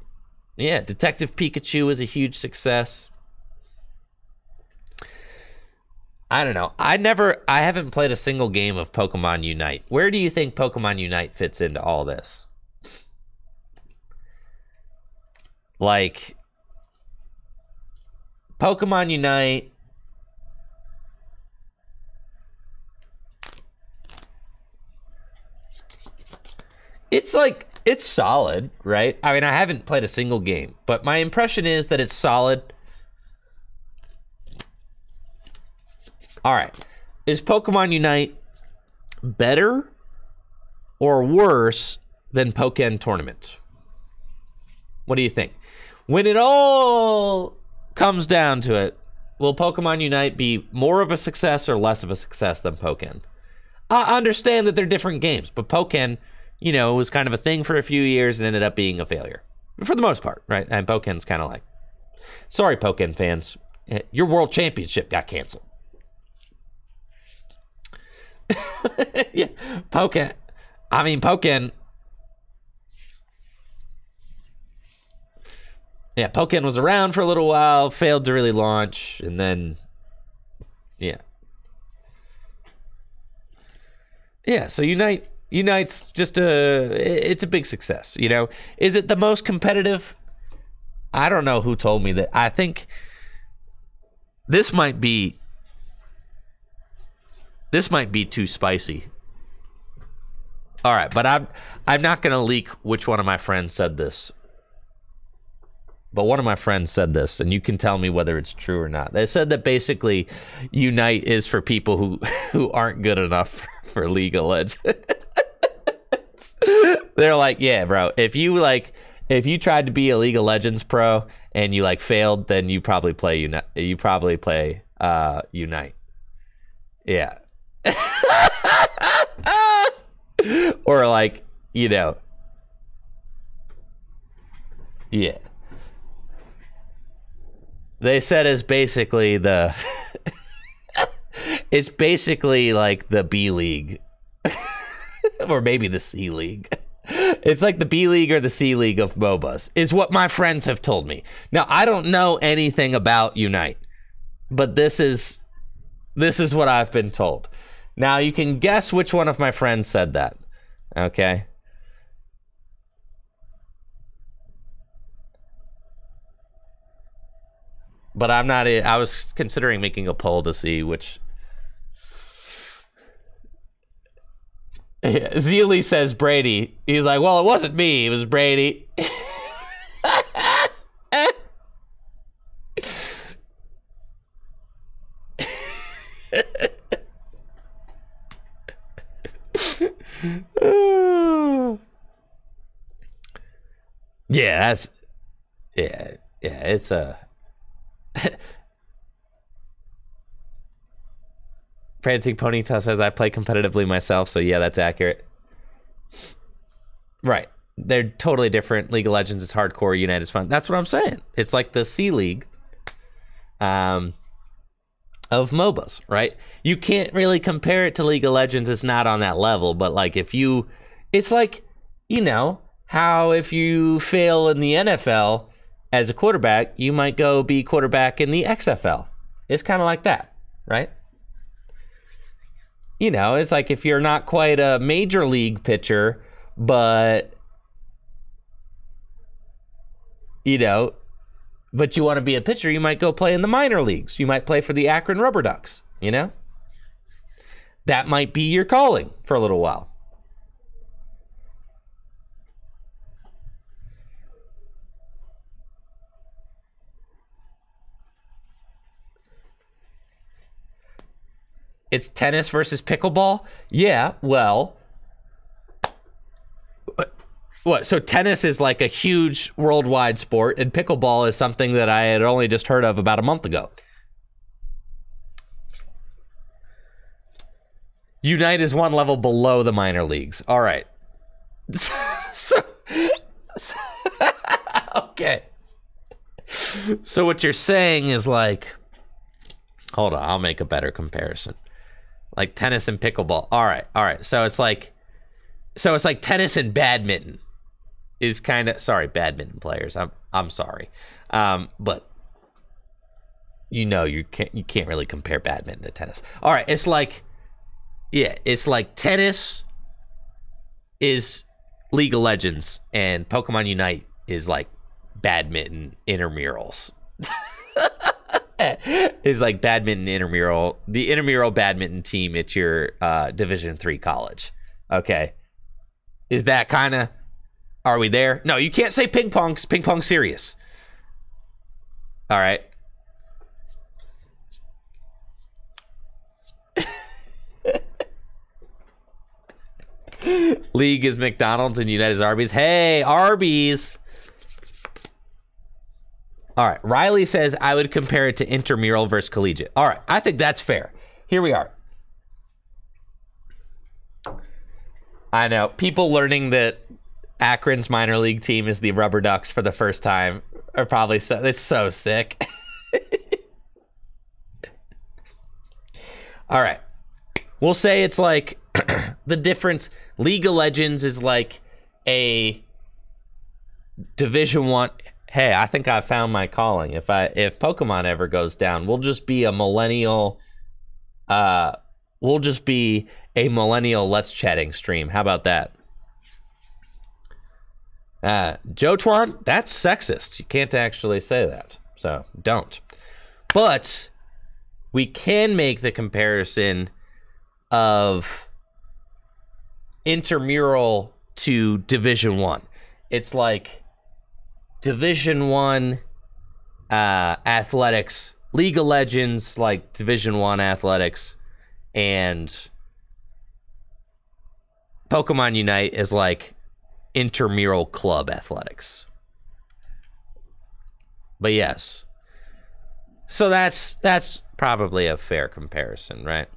Yeah, Detective Pikachu was a huge success. I don't know. I haven't played a single game of Pokemon Unite. Where do you think Pokemon Unite fits into all this? Like, Pokemon Unite. It's like, it's solid, right? I mean, I haven't played a single game, but my impression is that it's solid. All right. Is Pokemon Unite better or worse than Pokken Tournament? What do you think? When it all comes down to it, will Pokemon Unite be more of a success or less of a success than Pokken? I understand that they're different games, but Pokken, you know, was kind of a thing for a few years and ended up being a failure. For the most part, right? And Pokken's kind of like, sorry, Pokken fans, your world championship got canceled. Yeah, Pokken. I mean, Pokken. Yeah, Pokken was around for a little while, failed to really launch, and then, yeah. Yeah, so Unite's just it's a big success, you know? Is it the most competitive? I don't know who told me that. I think this might be too spicy. All right, but I'm not going to leak which one of my friends said this. But one of my friends said this, and you can tell me whether it's true or not. They said that basically Unite is for people who aren't good enough for League of Legends. They're like, yeah, bro, if you tried to be a League of Legends pro and you like failed, then you probably play Unite. Unite. Yeah. Or like, you know. Yeah. They said it's basically it's basically like the B League. Or maybe the C League. It's like the B League or the C League of MOBAs, is what my friends have told me. Now, I don't know anything about Unite, but this is what I've been told. Now, you can guess which one of my friends said that, okay? But I was considering making a poll to see which. Yeah, Zeely says Brady. He's like, well, it wasn't me, it was Brady. Yeah, it's a Prancing Ponytail says I play competitively myself, so yeah, that's accurate. Right. They're totally different. League of Legends is hardcore, Unite is fun. That's what I'm saying. It's like the C League of MOBAs, right? You can't really compare it to League of Legends. It's not on that level, but like it's like, you know, how if you fail in the NFL as a quarterback, you might go be quarterback in the XFL. It's kind of like that, right? You know, it's like if you're not quite a major league pitcher, but, you know, but you want to be a pitcher, you might go play in the minor leagues. You might play for the Akron Rubber Ducks, you know? That might be your calling for a little while. It's tennis versus pickleball? Yeah, well, what? So tennis is like a huge worldwide sport, and pickleball is something that I had only just heard of about a month ago. Unite is one level below the minor leagues. All right. Okay. So what you're saying is like, Hold on, I'll make a better comparison. Like tennis and pickleball. All right. So it's like tennis and badminton is kind of, sorry, badminton players. I'm sorry. But you can't really compare badminton to tennis. All right, it's like tennis is League of Legends and Pokemon Unite is like badminton intramurals. Is like badminton intramural, the intramural badminton team at your Division III college. Okay, is that kind of? Are we there? No, you can't say ping pong. Ping pong's serious. All right. League is McDonald's and Unite is Arby's. Hey, Arby's. All right, Riley says, I would compare it to intramural versus collegiate. All right, I think that's fair. Here we are. I know, people learning that Akron's minor league team is the Rubber Ducks for the first time are probably it's so sick. All right, we'll say it's like the difference. League of Legends is like a Division I. Hey, I think I found my calling. If Pokemon ever goes down, we'll just be a millennial. We'll just be a millennial Let's Chatting stream. How about that? Joe Twan, that's sexist. You can't actually say that, so don't. But we can make the comparison of intramural to Division I. It's like Division I athletics, League of Legends, like Division I athletics, and Pokemon Unite is like intramural club athletics. But yes. So that's probably a fair comparison, right?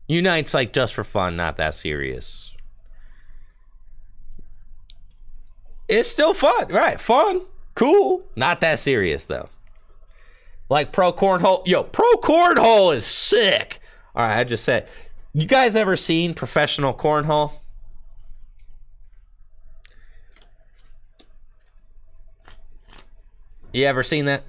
Unite's like just for fun, not that serious. It's still fun, right? Fun, cool, not that serious though. Like pro cornhole, yo, pro cornhole is sick. All right, I just said, you guys ever seen professional cornhole? You ever seen that?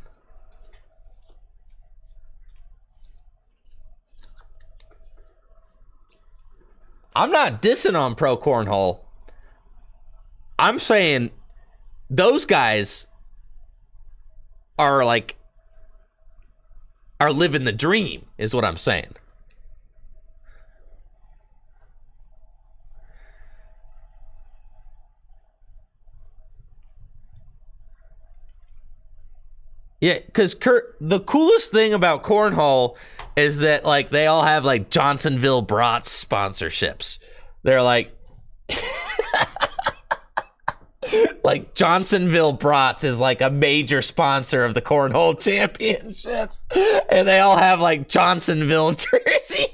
I'm not dissing on pro cornhole. I'm saying those guys are living the dream, is what I'm saying. Yeah, because the coolest thing about cornhole is that like they all have like Johnsonville Brats sponsorships. They're like like Johnsonville Brats is like a major sponsor of the cornhole championships, and they all have like Johnsonville jerseys.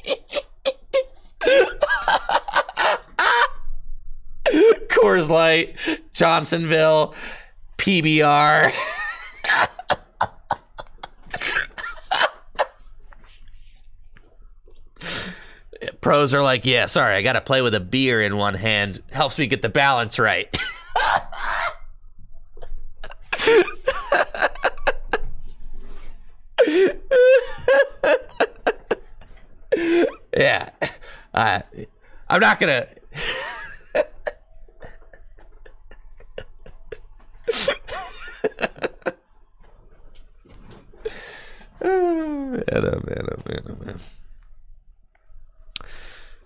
Coors Light, Johnsonville, PBR. Pros are like, yeah, sorry, I gotta play with a beer in one hand. Helps me get the balance right. Yeah. I'm not gonna... man.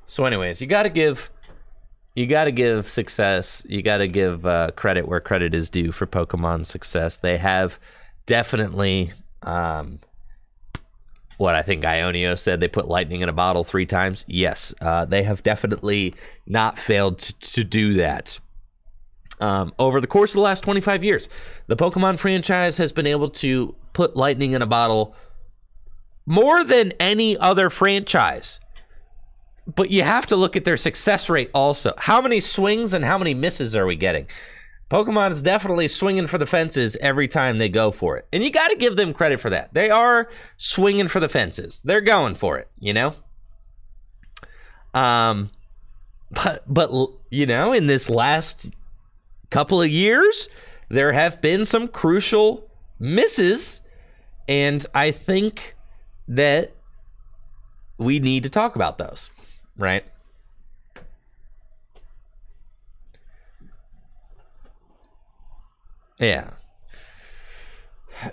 So anyways, you gotta give success, you gotta give credit where credit is due for Pokemon's success. They have definitely what I think Ionio said, they put lightning in a bottle 3 times. Yes, they have definitely not failed to do that. Over the course of the last 25 years, the Pokemon franchise has been able to put lightning in a bottle more than any other franchise. But you have to look at their success rate also. How many swings and how many misses are we getting? Pokemon is definitely swinging for the fences every time they go for it. And you got to give them credit for that. They are swinging for the fences. They're going for it, you know? But you know, in this last couple of years, there have been some crucial misses, and I think that we need to talk about those, right? Yeah,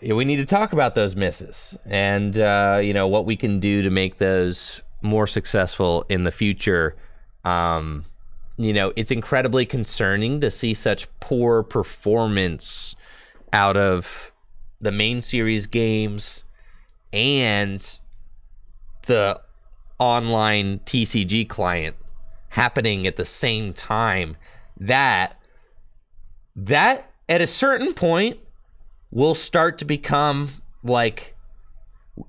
we need to talk about those misses and, you know, what we can do to make those more successful in the future. You know, it's incredibly concerning to see such poor performance out of the main series games and the online TCG client happening at the same time. That at a certain point will start to become like,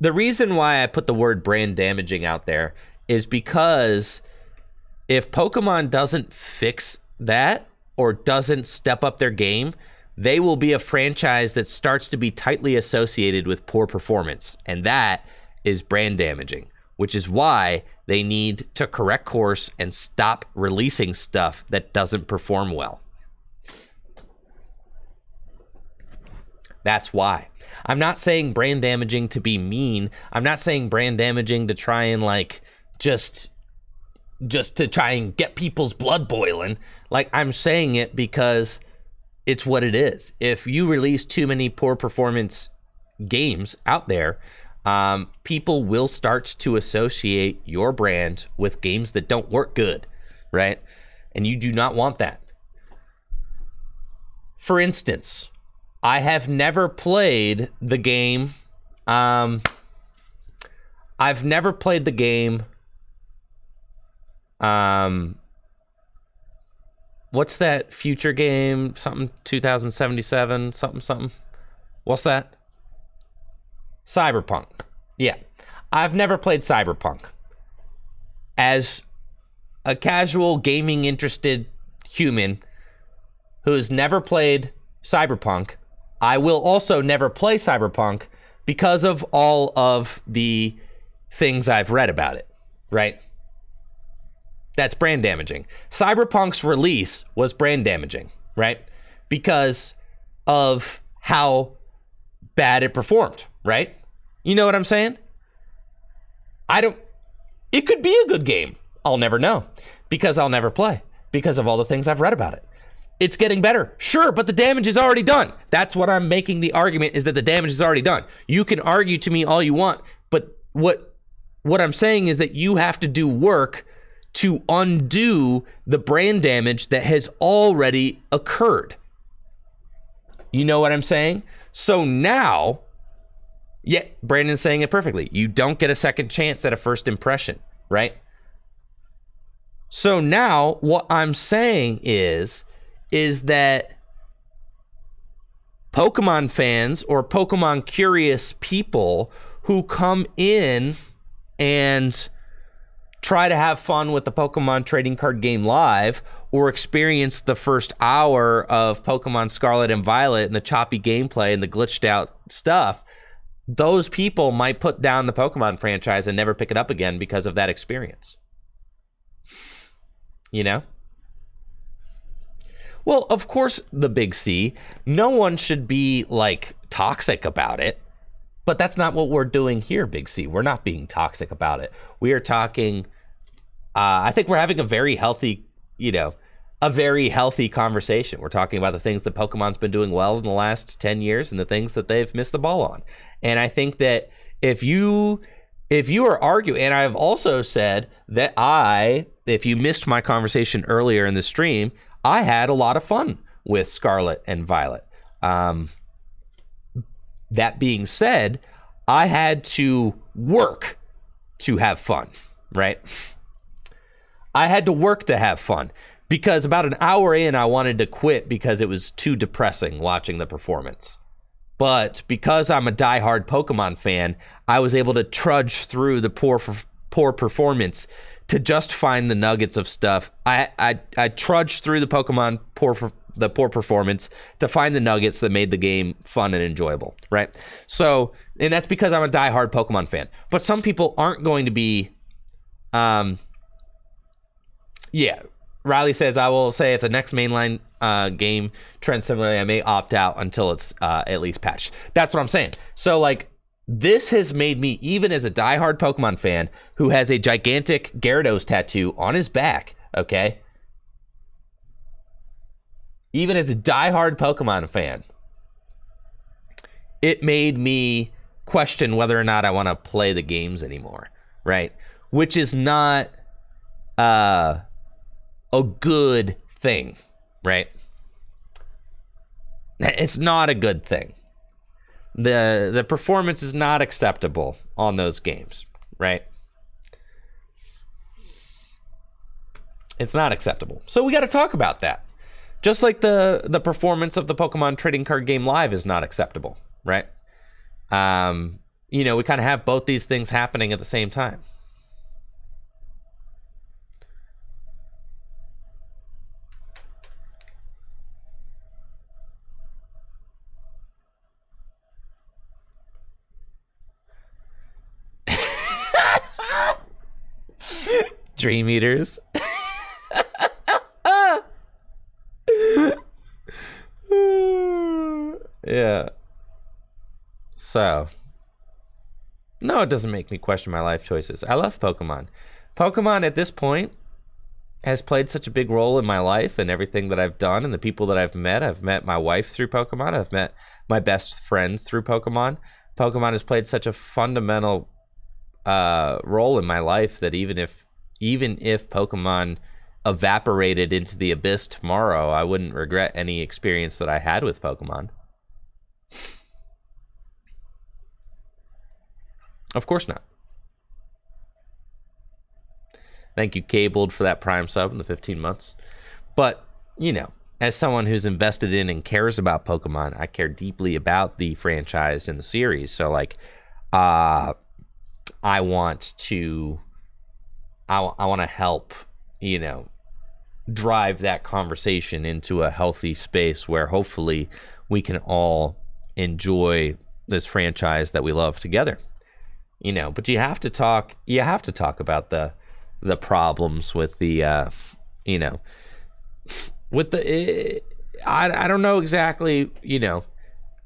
the reason why I put the word brand damaging out there is because if Pokemon doesn't fix that or doesn't step up their game, they will be a franchise that starts to be tightly associated with poor performance. And that is brand damaging, which is why they need to correct course and stop releasing stuff that doesn't perform well. That's why. I'm not saying brand damaging to be mean. I'm not saying brand damaging to try and like just to try and get people's blood boiling. Like, I'm saying it because it's what it is. If you release too many poor performance games out there, people will start to associate your brand with games that don't work good, right? And you do not want that. For instance, I have never played the game. I've never played the game. What's that future game? Something 2077, something. What's that? Cyberpunk. Yeah. I've never played Cyberpunk. As a casual gaming interested human who has never played Cyberpunk, I will also never play Cyberpunk because of all of the things I've read about it, right? That's brand damaging. Cyberpunk's release was brand damaging, right? Because of how bad it performed, right? You know what I'm saying? It could be a good game. I'll never know because I'll never play because of all the things I've read about it. It's getting better. Sure, but the damage is already done. That's what I'm making the argument, is that the damage is already done. You can argue to me all you want, but what I'm saying is that you have to do work to undo the brand damage that has already occurred. You know what I'm saying? So now, yeah, Brandon's saying it perfectly. You don't get a second chance at a first impression, right? So now what I'm saying is that Pokemon fans or Pokemon curious people who come in and try to have fun with the Pokemon trading card game live, or experience the first hour of Pokemon Scarlet and Violet and the choppy gameplay and the glitched out stuff, those people might put down the Pokemon franchise and never pick it up again because of that experience. You know? Well, of course, the big C, no one should be like toxic about it, but that's not what we're doing here, big C. We're not being toxic about it. We are talking, I think we're having a very healthy, conversation. We're talking about the things that Pokemon's been doing well in the last 10 years and the things that they've missed the ball on. And I think that if you are arguing, and I've also said that if you missed my conversation earlier in the stream, I had a lot of fun with Scarlet and Violet. That being said, I had to work to have fun, right? I had to work to have fun because about an hour in, I wanted to quit because it was too depressing watching the performance. But because I'm a diehard Pokemon fan, I was able to trudge through the poor performance to just find the nuggets of stuff. I trudged through the Pokemon the poor performance to find the nuggets that made the game fun and enjoyable, right? So, and that's because I'm a diehard Pokemon fan. But some people aren't going to be, yeah. Riley says, I will say if the next mainline game trends similarly, I may opt out until it's at least patched. That's what I'm saying. So, like, this has made me, even as a diehard Pokemon fan who has a gigantic Gyarados tattoo on his back, okay? Even as a diehard Pokemon fan, it made me question whether or not I want to play the games anymore, right? Which is not a good thing, right? It's not a good thing. The performance is not acceptable on those games, right? It's not acceptable. So we got to talk about that. Just like the performance of the Pokemon trading card game live is not acceptable, right? You know, we kind of have both these things happening at the same time. Dream Eaters. Yeah. So, no, it doesn't make me question my life choices. I love Pokemon. Pokemon at this point has played such a big role in my life and everything that I've done and the people that I've met. I've met my wife through Pokemon. I've met my best friends through Pokemon. Pokemon has played such a fundamental role in my life that even if Pokemon evaporated into the abyss tomorrow, I wouldn't regret any experience that I had with Pokemon. Of course not. Thank you, Cabled, for that Prime sub in the 15 months. But, you know, as someone who's invested in and cares about Pokemon, I care deeply about the franchise and the series. So, like, I want to help, you know, drive that conversation into a healthy space where hopefully we can all enjoy this franchise that we love together. You know, but you have to talk about the problems with the you know, with the I don't know exactly, you know,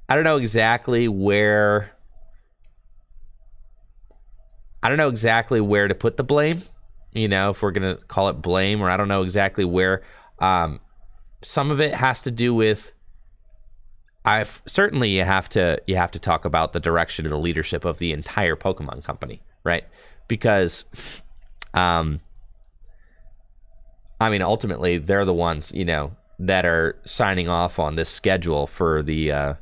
I don't know exactly where to put the blame, you know, if we're going to call it blame, or I don't know exactly where. Some of it has to do with, certainly you have to talk about the direction and the leadership of the entire Pokemon company, right? Because, I mean, ultimately they're the ones, you know, that are signing off on this schedule for the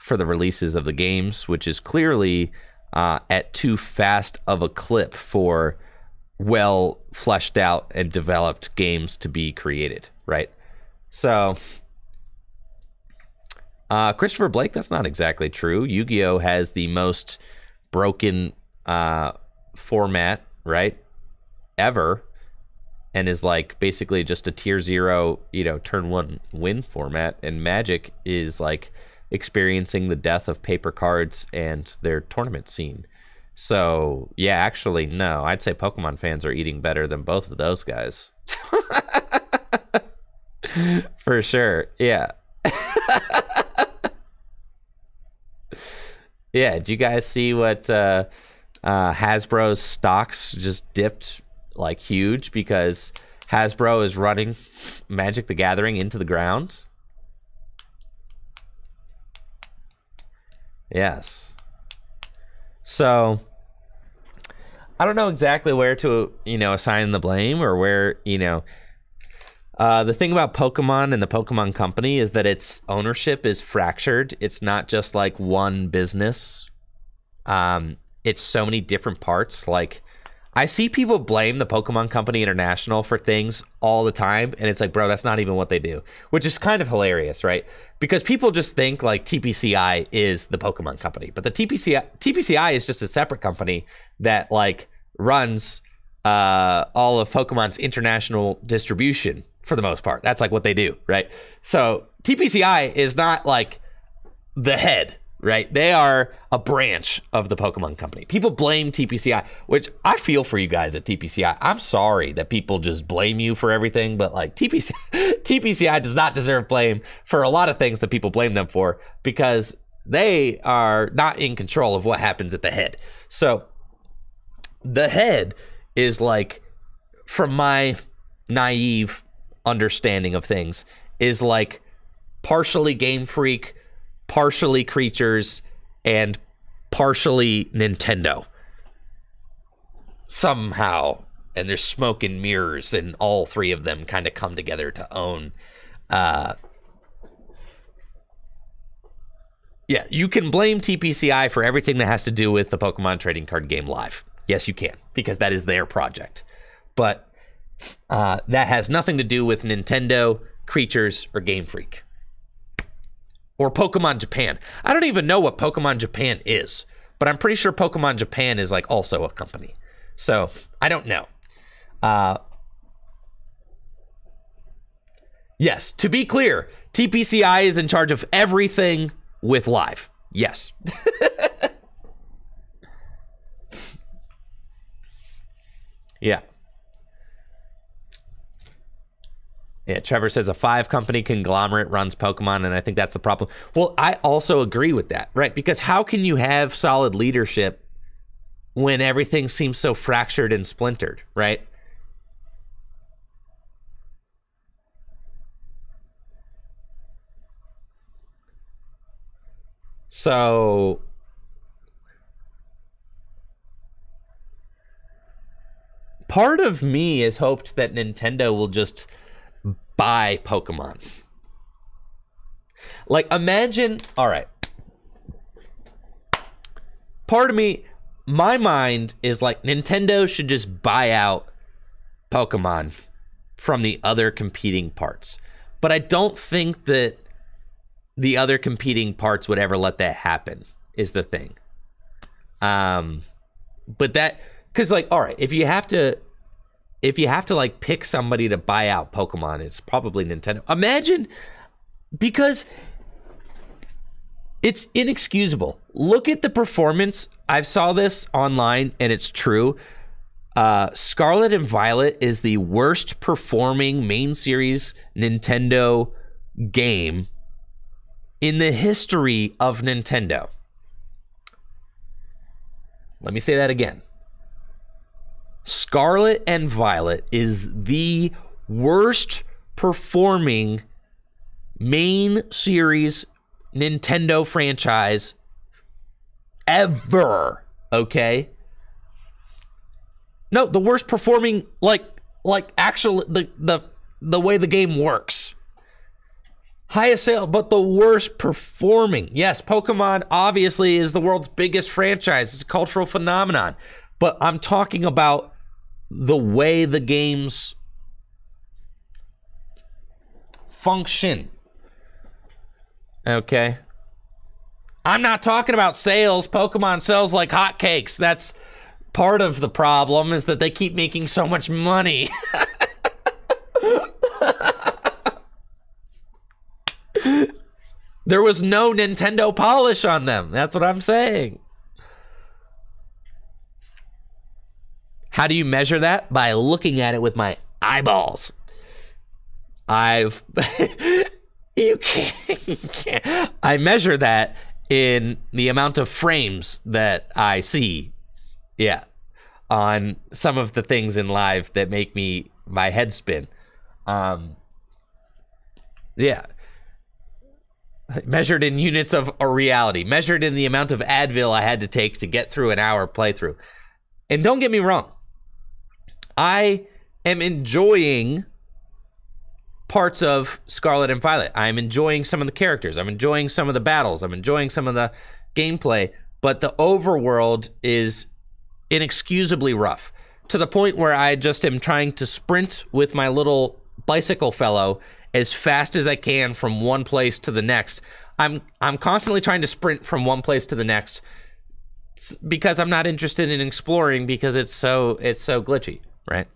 releases of the games, which is clearly at too fast of a clip for well fleshed out and developed games to be created, right? So, Christopher Blake, that's not exactly true. Yu-Gi-Oh has the most broken format, right, ever, and is like basically just a tier 0, you know, turn 1 win format, and Magic is like experiencing the death of paper cards and their tournament scene. So, yeah, actually, no, I'd say Pokemon fans are eating better than both of those guys. For sure, yeah. Yeah, did you guys see what Hasbro's stocks just dipped like huge because Hasbro is running Magic the Gathering into the ground? Yes. So, I don't know exactly where to, you know, assign the blame, or where, you know, the thing about Pokemon and the Pokemon Company is that its ownership is fractured. It's not just like one business. It's so many different parts. Like, I see people blame the Pokemon Company International for things all the time, and it's like, bro, that's not even what they do, which is kind of hilarious, right? Because people just think like TPCI is the Pokemon Company, but the TPCI is just a separate company that like runs all of Pokemon's international distribution, for the most part. That's like what they do, right? So TPCI is not like the head, right? They are a branch of the Pokemon Company. People blame TPCI, which I feel for you guys at TPCI. I'm sorry that people just blame you for everything, but like TPCI does not deserve blame for a lot of things that people blame them for, because they are not in control of what happens at the head. So the head is like, from my naive understanding of things, is like partially Game Freak, partially Creatures, and partially Nintendo. Somehow. And there's smoke and mirrors, and all three of them kind of come together to own. Yeah, you can blame TPCI for everything that has to do with the Pokemon trading card game Live. Yes, you can, because that is their project. But that has nothing to do with Nintendo, Creatures, or Game Freak. Or Pokemon Japan. I don't even know what Pokemon Japan is, but I'm pretty sure Pokemon Japan is like also a company. So, I don't know. Yes, to be clear, TPCI is in charge of everything with Live. Yes. Yeah. Yeah, Trevor says a 5-company conglomerate runs Pokemon, and I think that's the problem. Well, I also agree with that, right? Because how can you have solid leadership when everything seems so fractured and splintered, right? So part of me has hoped that Nintendo will just buy Pokemon. Like, imagine, all right. Part of me, my mind is like, Nintendo should just buy out Pokemon from the other competing parts. But I don't think that the other competing parts would ever let that happen, is the thing. But that, because like, all right, if you have to like pick somebody to buy out Pokemon, it's probably Nintendo. Imagine, because it's inexcusable. Look at the performance. I saw this online, and it's true. Scarlet and Violet is the worst performing main series Nintendo game in the history of Nintendo. Let me say that again. Scarlet and Violet is the worst performing main series Nintendo franchise ever, okay? No, the worst performing, like actual, the way the game works. Highest sale, but the worst performing. Yes, Pokemon obviously is the world's biggest franchise. It's a cultural phenomenon. But I'm talking about the way the games function. Okay? I'm not talking about sales. Pokemon sells like hotcakes. That's part of the problem, is that they keep making so much money. There was no Nintendo polish on them. That's what I'm saying. How do you measure that? By looking at it with my eyeballs. You can't. I measure that in the amount of frames that I see. Yeah. On some of the things in Live that make my head spin. Yeah. Measured in units of a reality. Measured in the amount of Advil I had to take to get through an hour playthrough. And don't get me wrong. I am enjoying parts of Scarlet and Violet. I'm enjoying some of the characters. I'm enjoying some of the battles. I'm enjoying some of the gameplay. But the overworld is inexcusably rough, to the point where I just am trying to sprint with my little bicycle fellow as fast as I can from one place to the next. I'm constantly trying to sprint from one place to the next because I'm not interested in exploring, because it's so glitchy, right?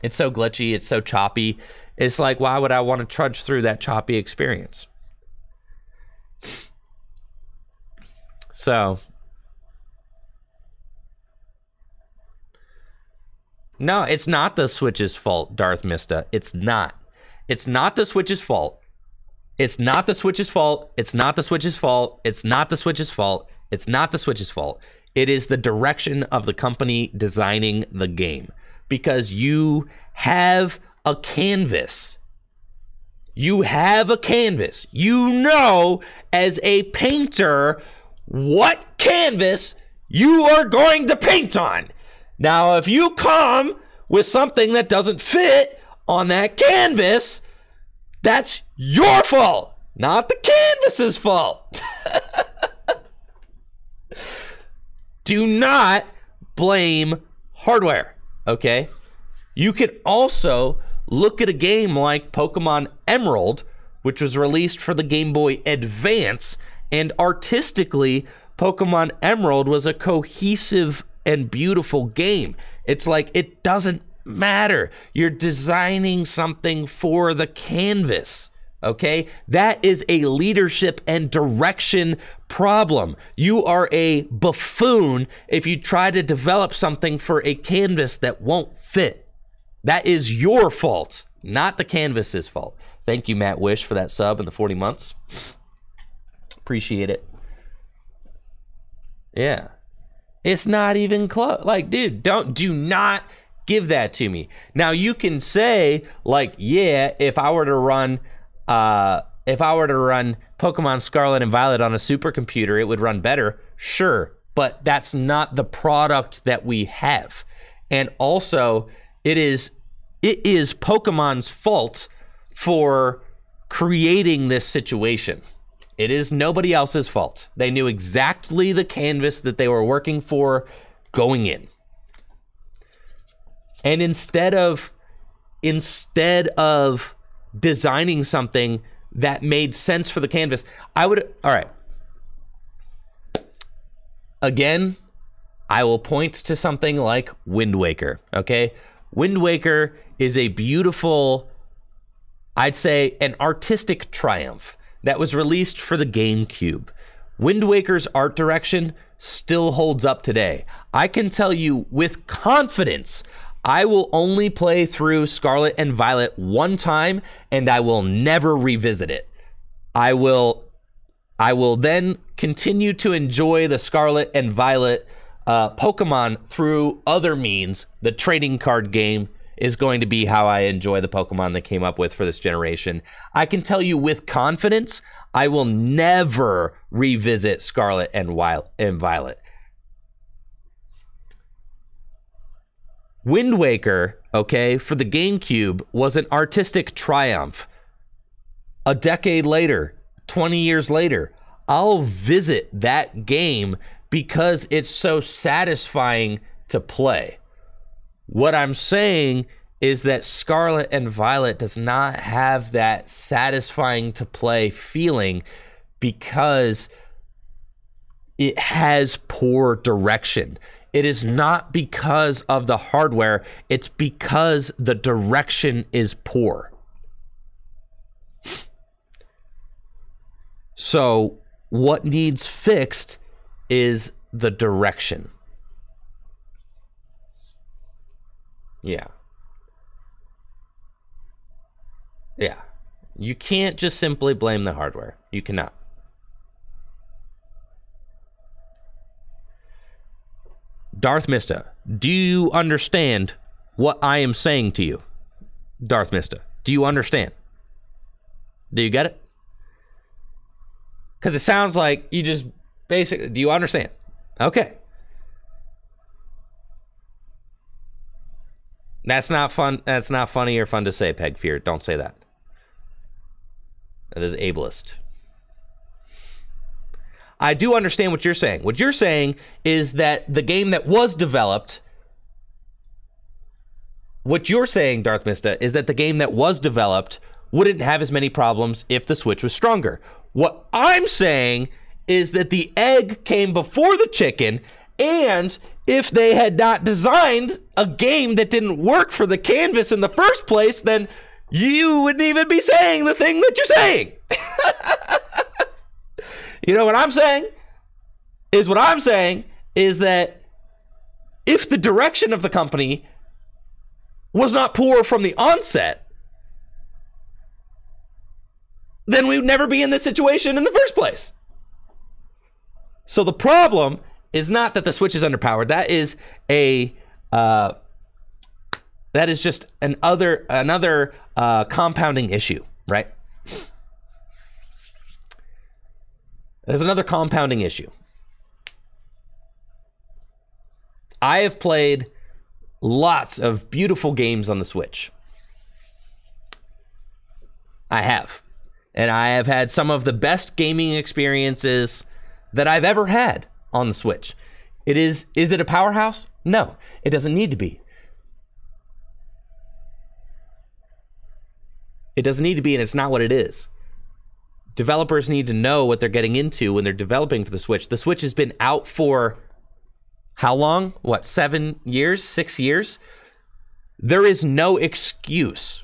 It's so glitchy. It's so choppy. It's like, why would I want to trudge through that choppy experience? So, no, it's not the Switch's fault, Darth Mista. It's not. It's not the Switch's fault. It's not the Switch's fault. It's not the Switch's fault. It's not the Switch's fault. It's not the Switch's fault. It is the direction of the company designing the game. Because you have a canvas. You have a canvas. You know, as a painter, what canvas you are going to paint on. Now, if you come with something that doesn't fit on that canvas, that's your fault, not the canvas's fault. Do not blame hardware, okay? You could also look at a game like Pokemon Emerald, which was released for the Game Boy Advance, and artistically, Pokemon Emerald was a cohesive and beautiful game. It's like, it doesn't matter. You're designing something for the canvas, okay? That is a leadership and direction problem. You are a buffoon if you try to develop something for a canvas that won't fit. That is your fault, not the canvas's fault. Thank you, Matt Wish, for that sub and the 40 months. Appreciate it. Yeah. It's not even close. Like, dude, do not give that to me. Now, you can say, like, yeah, if I were to run Pokemon Scarlet and Violet on a supercomputer, it would run better. Sure, but that's not the product that we have. And also, it is Pokemon's fault for creating this situation. It is nobody else's fault. They knew exactly the canvas that they were working for going in. And instead of designing something that made sense for the canvas, all right. Again, I will point to something like Wind Waker, okay? Wind Waker is a beautiful, I'd say, an artistic triumph that was released for the GameCube. Wind Waker's art direction still holds up today. I can tell you with confidence, I will only play through Scarlet and Violet one time, and I will never revisit it. I will then continue to enjoy the Scarlet and Violet Pokemon through other means. The trading card game is going to be how I enjoy the Pokemon they came up with for this generation. I can tell you with confidence, I will never revisit Scarlet and Violet. Wind Waker, okay, for the GameCube was an artistic triumph. A decade later, 20 years later, I'll visit that game because it's so satisfying to play. What I'm saying is that Scarlet and Violet does not have that satisfying to play feeling because it has poor direction. It is not because of the hardware, it's because the direction is poor. So what needs fixed is the direction. Yeah. Yeah. You can't just simply blame the hardware. You cannot. Darth Mista, do you understand what I am saying to you? Darth Mista, do you understand? Do you get it? Because it sounds like you just basically, do you understand? Okay. That's not fun. That's not funny or fun to say, Peg Fear. Don't say that. That is ableist. I do understand what you're saying. What you're saying is that the game that was developed, what you're saying, Darth Mista, is that the game that was developed wouldn't have as many problems if the Switch was stronger. What I'm saying is that the egg came before the chicken, and if they had not designed a game that didn't work for the canvas in the first place, then you wouldn't even be saying the thing that you're saying. You know what I'm saying? What I'm saying is that if the direction of the company was not poor from the onset, then we would never be in this situation in the first place. So the problem is not that the Switch is underpowered. That is just another compounding issue, right? There's another compounding issue. I have played lots of beautiful games on the Switch. I have. And I have had some of the best gaming experiences that I've ever had on the Switch. Is it a powerhouse? No, it doesn't need to be. It doesn't need to be, and it's not what it is. Developers need to know what they're getting into when they're developing for the Switch. The Switch has been out for how long? What, 7 years? 6 years? There is no excuse.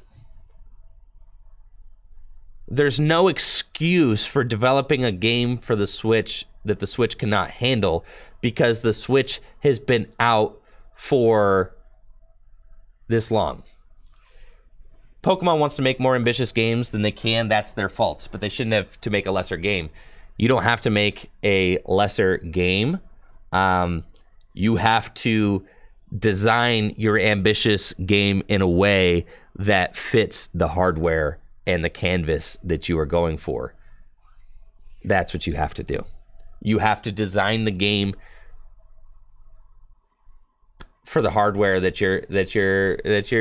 There's no excuse for developing a game for the Switch that the Switch cannot handle, because the Switch has been out for this long. Pokemon wants to make more ambitious games than they can. That's their fault, but they shouldn't have to make a lesser game. You don't have to make a lesser game. You have to design your ambitious game in a way that fits the hardware and the canvas that you are going for. That's what you have to do. You have to design the game for the hardware that you're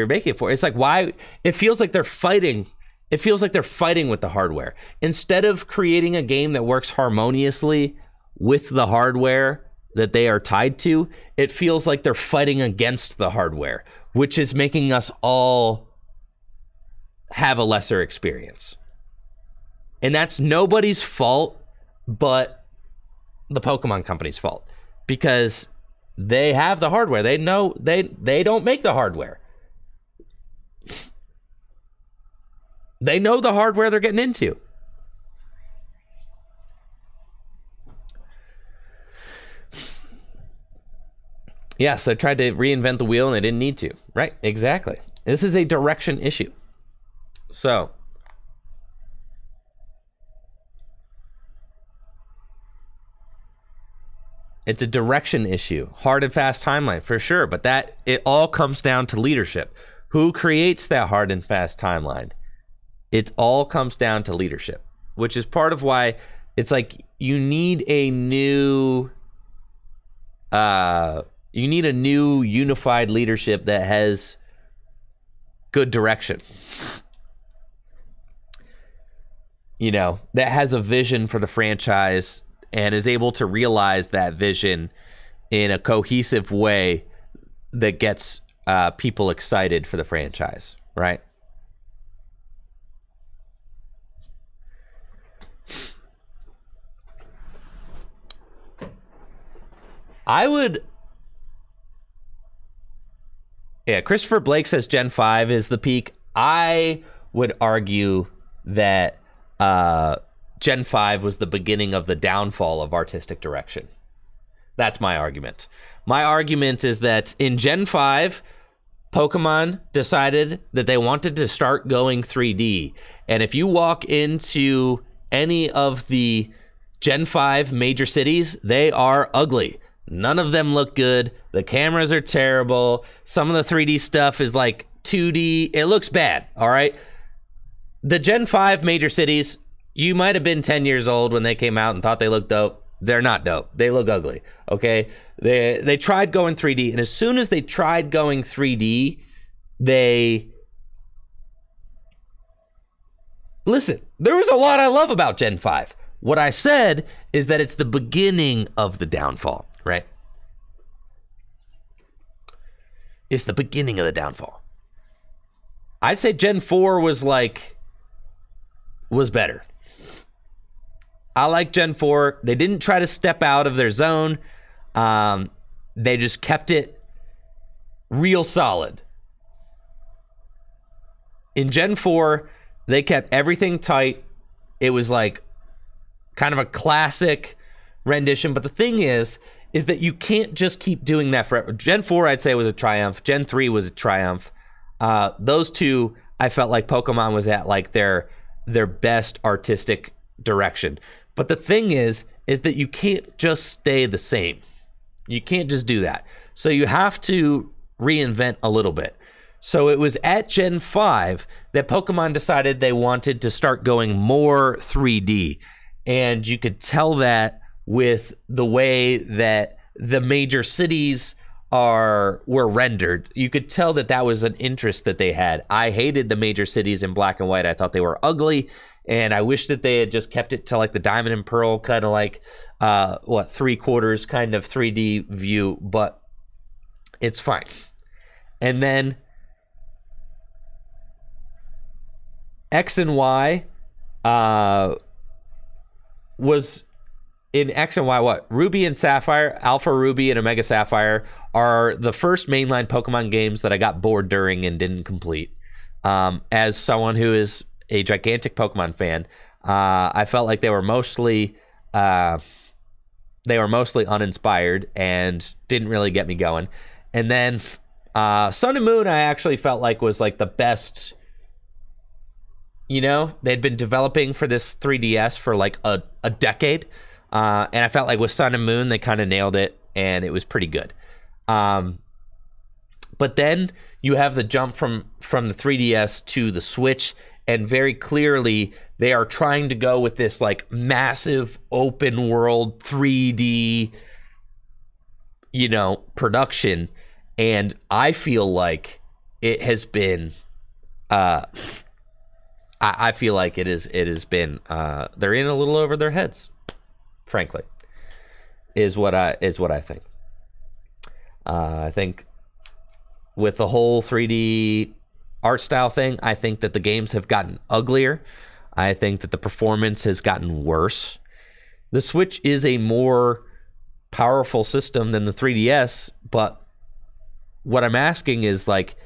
making it for. It's like, why it feels like they're fighting. It feels like they're fighting with the hardware. Instead of creating a game that works harmoniously with the hardware that they are tied to, it feels like they're fighting against the hardware, which is making us all have a lesser experience. And that's nobody's fault but the Pokemon company's fault, because they have the hardware. They know they don't make the hardware. They know the hardware they're getting into. Yes, they tried to reinvent the wheel and they didn't need to. Right, exactly. This is a direction issue. So, it's a direction issue. Hard and fast timeline, for sure. But that, it all comes down to leadership. Who creates that hard and fast timeline? It all comes down to leadership, which is part of why it's like you need a new unified leadership that has good direction. You know, that has a vision for the franchise and is able to realize that vision in a cohesive way that gets people excited for the franchise, right? Yeah, Christopher Blake says Gen 5 is the peak. I would argue that Gen 5 was the beginning of the downfall of artistic direction. That's my argument. My argument is that in Gen 5, Pokemon decided that they wanted to start going 3D. And if you walk into any of the Gen 5 major cities, they are ugly. None of them look good. The cameras are terrible. Some of the 3D stuff is like 2D. It looks bad, all right? The Gen 5 major cities, you might have been 10 years old when they came out and thought they looked dope. They're not dope. They look ugly, okay? They tried going 3D, and as soon as they tried going 3D, Listen, there was a lot I love about Gen 5. What I said is that it's the beginning of the downfall, right? It's the beginning of the downfall. I'd say Gen 4 was better. I like Gen 4. They didn't try to step out of their zone. They just kept it real solid. In Gen 4, they kept everything tight. It was like kind of a classic rendition. But the thing is that you can't just keep doing that forever. Gen 4, I'd say, was a triumph. Gen 3 was a triumph. Those two, I felt like Pokemon was at like their best artistic direction. But the thing is that you can't just stay the same. You can't just do that. So you have to reinvent a little bit. So it was at Gen 5 that Pokemon decided they wanted to start going more 3D. And you could tell that with the way that the major cities were rendered. You could tell that that was an interest that they had. I hated the major cities in black and white. I thought they were ugly, and I wish that they had just kept it to like the Diamond and Pearl kind of like 3/4 kind of 3D view, but it's fine. And then X and Y was in X and Y, what? Ruby and Sapphire, Alpha Ruby and Omega Sapphire are the first mainline Pokemon games that I got bored during and didn't complete. As someone who is a gigantic Pokemon fan, I felt like they were mostly uninspired and didn't really get me going. And then Sun and Moon, I actually felt like was like the best. You know, they'd been developing for this 3DS for like a decade. And I felt like with Sun and Moon, they kind of nailed it, and it was pretty good. But then you have the jump from the 3DS to the Switch, and very clearly they are trying to go with this like massive open world 3D, you know, production. And I feel like it has been, I feel like it has been, they're in a little over their heads, frankly, is what I think. I think with the whole 3D art style thing, I think that the games have gotten uglier. I think that the performance has gotten worse. The Switch is a more powerful system than the 3DS, but what I'm asking is like,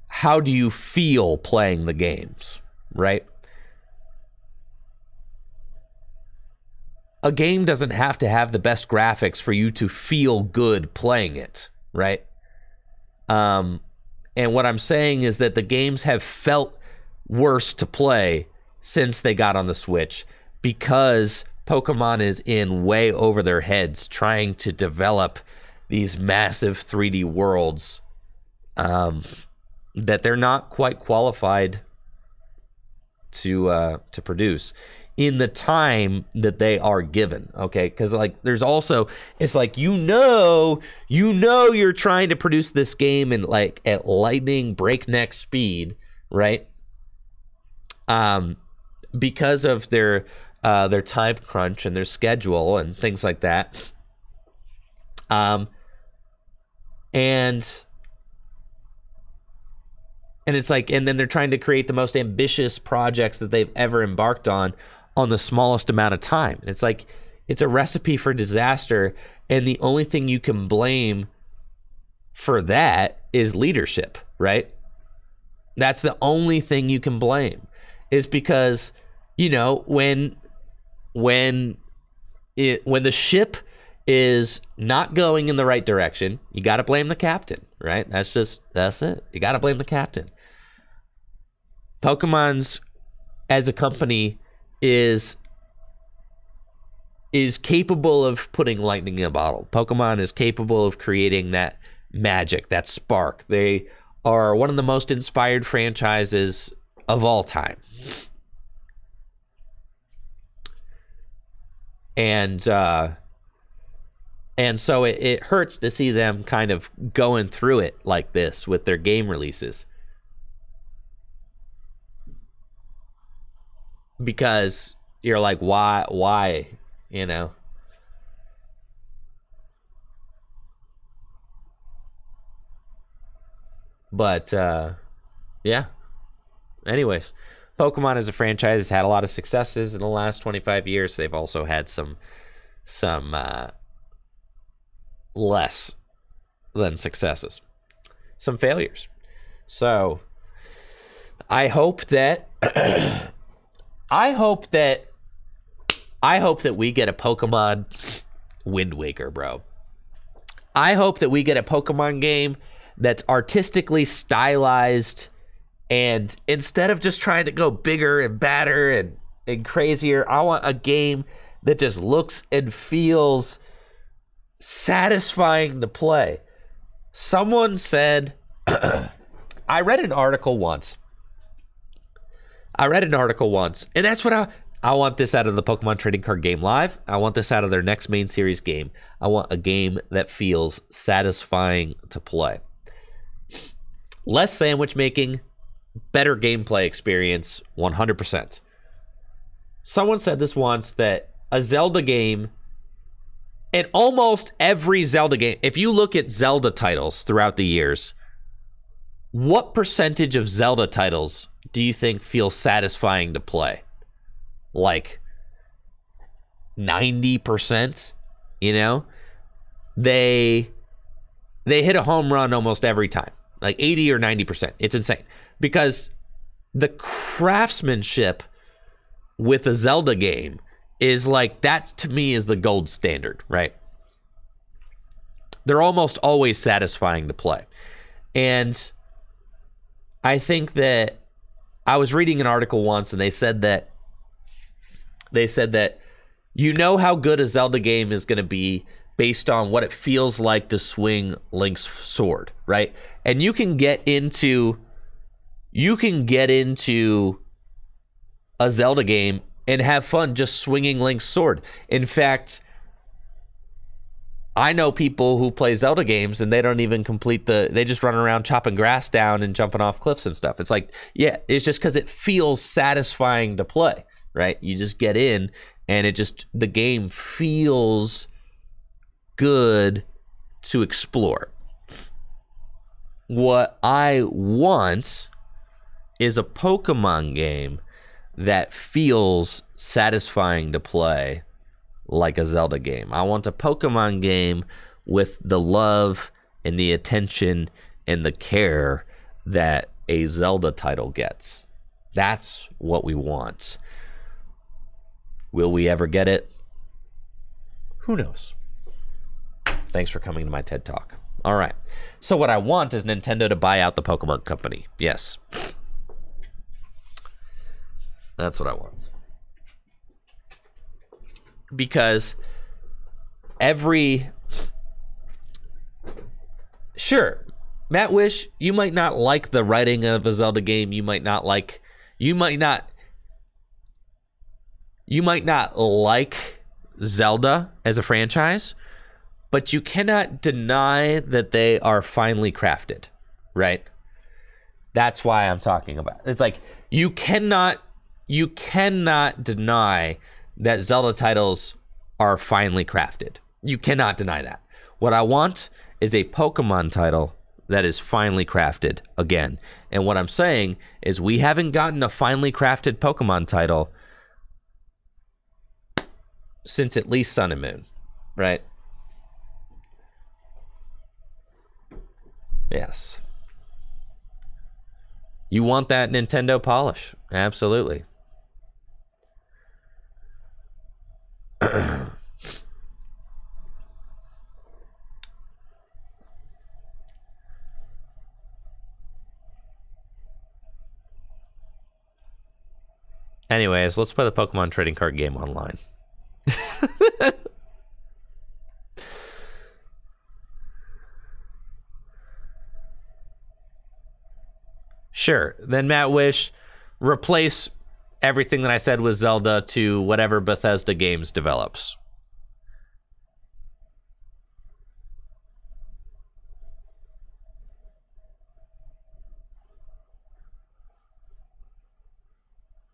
how do you feel playing the games, right? A game doesn't have to have the best graphics for you to feel good playing it, right? And what I'm saying is that the games have felt worse to play since they got on the Switch because Pokemon is in way over their heads trying to develop these massive 3D worlds that they're not quite qualified to produce in the time that they are given, okay? Because like there's also, it's like you know you're trying to produce this game in like at lightning breakneck speed, right? Because of their time crunch and their schedule and things like that. And it's like, and then they're trying to create the most ambitious projects that they've ever embarked on the smallest amount of time. It's like, it's a recipe for disaster. And the only thing you can blame for that is leadership, right? That's the only thing you can blame, is because, you know, when the ship is not going in the right direction, you got to blame the captain, right? That's it. You got to blame the captain. Pokemon's as a company is capable of putting lightning in a bottle. Pokemon is capable of creating that magic, that spark. They are one of the most inspired franchises of all time. And so it hurts to see them kind of going through it like this with their game releases. Because you're like, why, you know? But, yeah. Anyways, Pokemon as a franchise has had a lot of successes in the last 25 years. They've also had some less than successes. Some failures. So I hope that I hope that we get a Pokemon Wind Waker, bro. I hope that we get a Pokemon game that's artistically stylized, and instead of just trying to go bigger and badder and crazier, I want a game that just looks and feels satisfying to play. Someone said, I read an article once, and that's what I want this out of the Pokemon Trading Card Game Live. I want this out of their next main series game. I want a game that feels satisfying to play. Less sandwich making, better gameplay experience, 100%. Someone said this once, that a Zelda game, and almost every Zelda game, if you look at Zelda titles throughout the years, what percentage of Zelda titles do you think feel satisfying to play? Like 90%, you know? They hit a home run almost every time. Like 80 or 90%. It's insane. Because the craftsmanship with a Zelda game is like, that to me is the gold standard, right? They're almost always satisfying to play. And I think that I was reading an article once, and they said that you know how good a Zelda game is going to be based on what it feels like to swing Link's sword, right? And you can get into a Zelda game and have fun just swinging Link's sword. In fact, I know people who play Zelda games and they don't even complete they just run around chopping grass down and jumping off cliffs and stuff. It's like, yeah, it's just because it feels satisfying to play, right? You just get in and the game feels good to explore. What I want is a Pokemon game that feels satisfying to play like a Zelda game. I want a Pokemon game with the love and the attention and the care that a Zelda title gets. That's what we want. Will we ever get it? Who knows? Thanks for coming to my TED Talk. All right. So what I want is Nintendo to buy out the Pokemon Company. Yes. That's what I want. Because sure, Matt Wish, you might not like the writing of a Zelda game. You might not like Zelda as a franchise, but you cannot deny that they are finely crafted, right? That's why I'm talking about it. It's like you cannot deny that Zelda titles are finely crafted. You cannot deny that. What I want is a Pokemon title that is finely crafted again. And what I'm saying is we haven't gotten a finely crafted Pokemon title since at least Sun and Moon, right? Yes. You want that Nintendo polish. Absolutely. Anyways, let's play the Pokemon trading card game online. Sure. Then Matt Wish, replace everything that I said with Zelda to whatever Bethesda Games develops.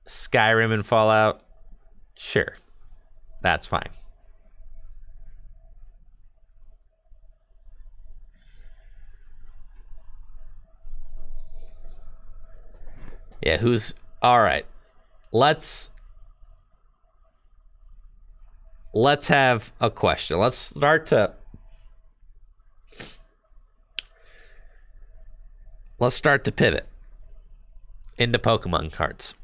Skyrim and Fallout? Sure. That's fine. Yeah, who's... All right. Let's have a question. Let's start to let's start to pivot into Pokemon cards.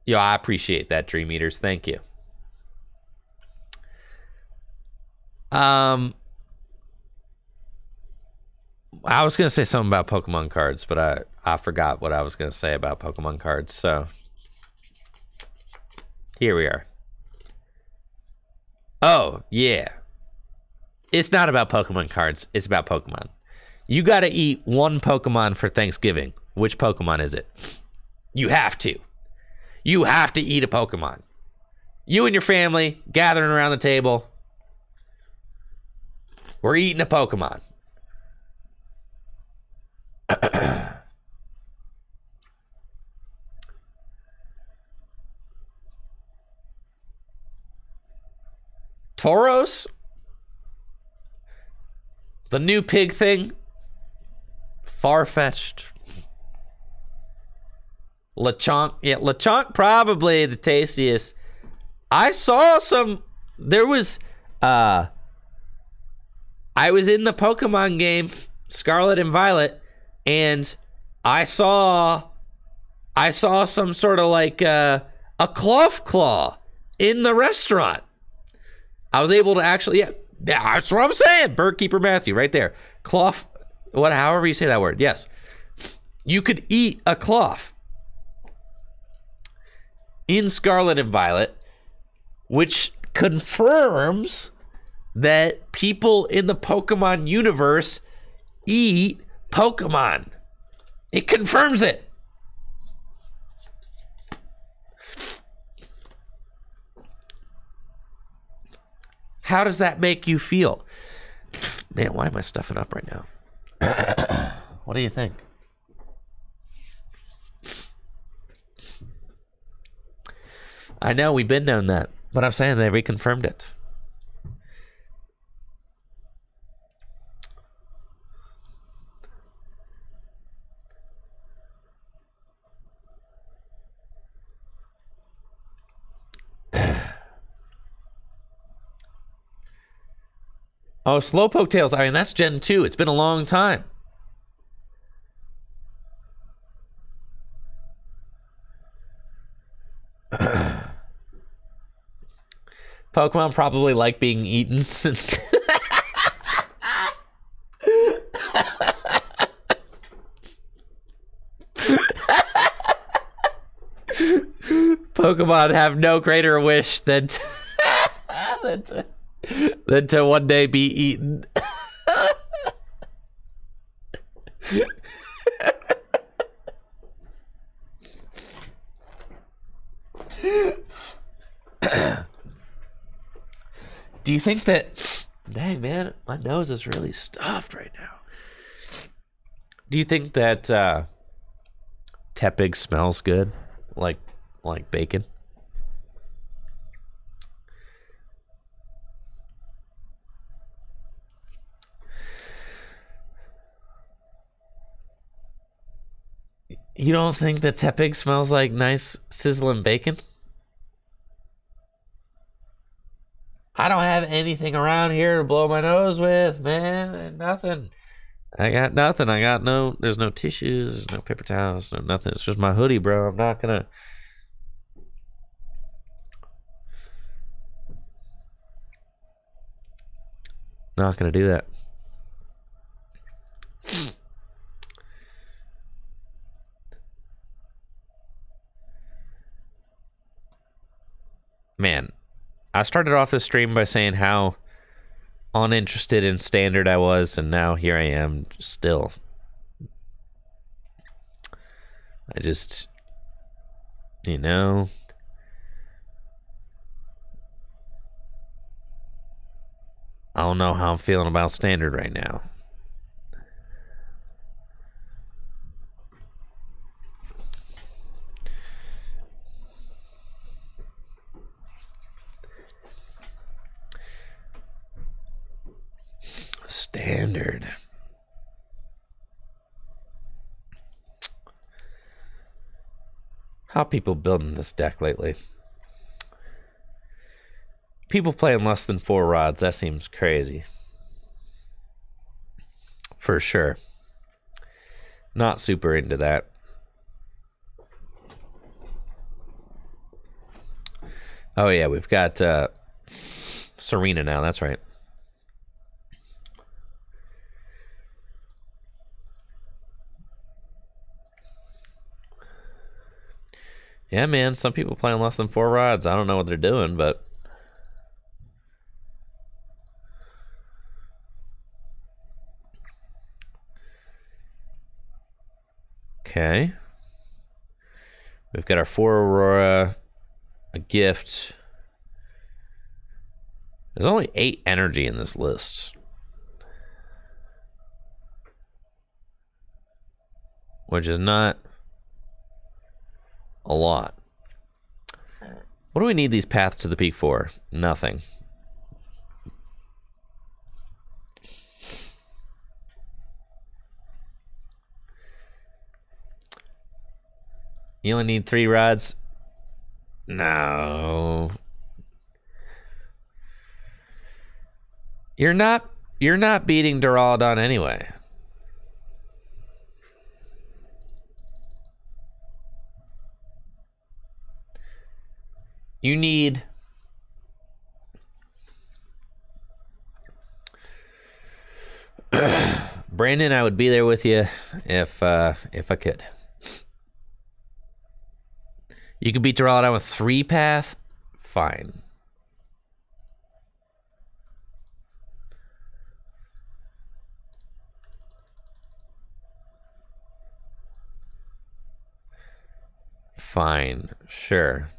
Yo, I appreciate that, Dream Eaters. Thank you. I was going to say something about Pokemon cards, but I forgot what I was going to say about Pokemon cards. So here we are. Oh, yeah. It's not about Pokemon cards. It's about Pokemon. You got to eat one Pokemon for Thanksgiving. Which Pokemon is it? You have to. You have to eat a Pokemon. You and your family gathering around the table. We're eating a Pokemon. Tauros? The new pig thing? Far-fetched. Lechonk? Yeah, Lechonk probably the tastiest. I saw some... There was... I was in the Pokemon game, Scarlet and Violet, and I saw some sort of like a Claw in the restaurant. I was able to actually, yeah, that's what I'm saying. Birdkeeper Matthew, right there. Cloth, however you say that word. Yes, you could eat a cloth in Scarlet and Violet, which confirms that people in the Pokemon universe eat Pokemon. It confirms it. How does that make you feel? Man, why am I stuffing up right now? What do you think? I know we've been known that, but I'm saying they reconfirmed it. Oh, Slowpoke Tails. I mean, that's Gen 2. It's been a long time. Pokemon probably like being eaten since... Pokemon have no greater wish than to one day be eaten. Do you think that... Dang, man, my nose is really stuffed right now. Do you think that Tepig smells good? Like bacon? You don't think that Tepig smells like nice sizzling bacon? I don't have anything around here to blow my nose with, man. Nothing. I got nothing. There's no tissues, there's no paper towels, no nothing. It's just my hoodie, bro. I'm not gonna... Not gonna do that. Man, I started off this stream by saying how uninterested in standard I was, and now here I am still. I just, you know, I don't know how I'm feeling about standard right now. Standard. How people building this deck lately? People playing less than 4 rods. That seems crazy. for sure. Not super into that. Oh yeah, we've got Serena now, that's right. Yeah, man, some people playing less than 4 rods. I don't know what they're doing, but... Okay. We've got our 4 Aurora, a gift. There's only 8 energy in this list. Which is not a lot. What do we need these paths to the peak for? Nothing. You only need 3 rods? No. You're not beating Duraludon anyway. You need Brandon, I would be there with you if I could. You could beat Duraludon with 3 path? Fine. Fine, sure.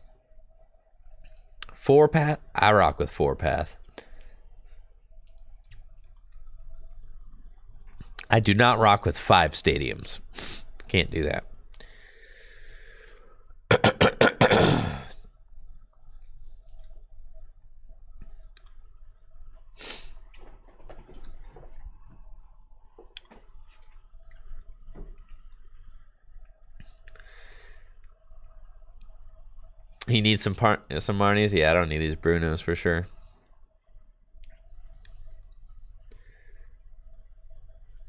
4 path? I rock with 4 path. I do not rock with 5 stadiums. Can't do that. He needs some Marnies. Yeah, I don't need these Brunos for sure.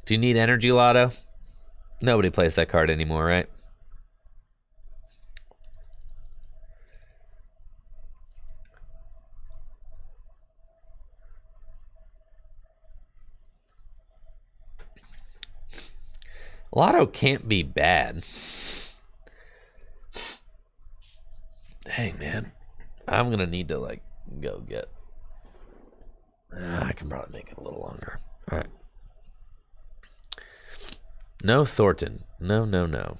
Do you need Energy Lotto? Nobody plays that card anymore, right? Lotto can't be bad. Dang, man. I'm going to need to, like, go get... I can probably make it a little longer. All right. No Thornton. No, no, no.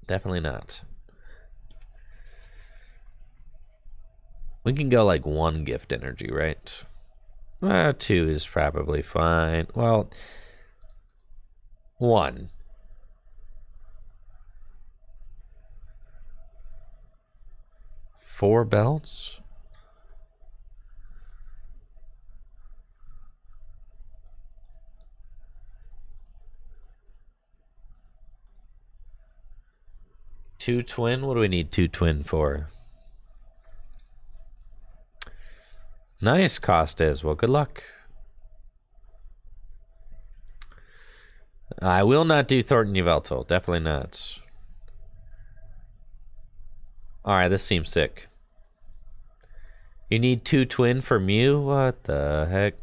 Definitely not. We can go, like, 1 gift energy, right? 2 is probably fine. Well, 1. Four belts? Two twin? What do we need 2 twin for? Nice cost is. Well, good luck. I will not do Thornton Yveltal. Definitely not. Alright, this seems sick. You need 2 twin for Mew? What the heck?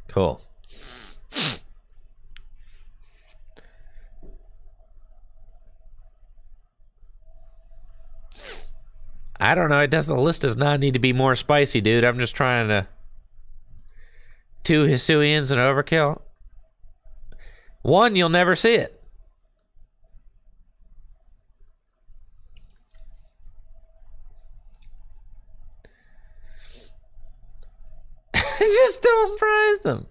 Cool. I don't know. The list does not need to be more spicy, dude. I'm just trying to... 2 Hisuians and overkill. 1, you'll never see it. Just don't prize them.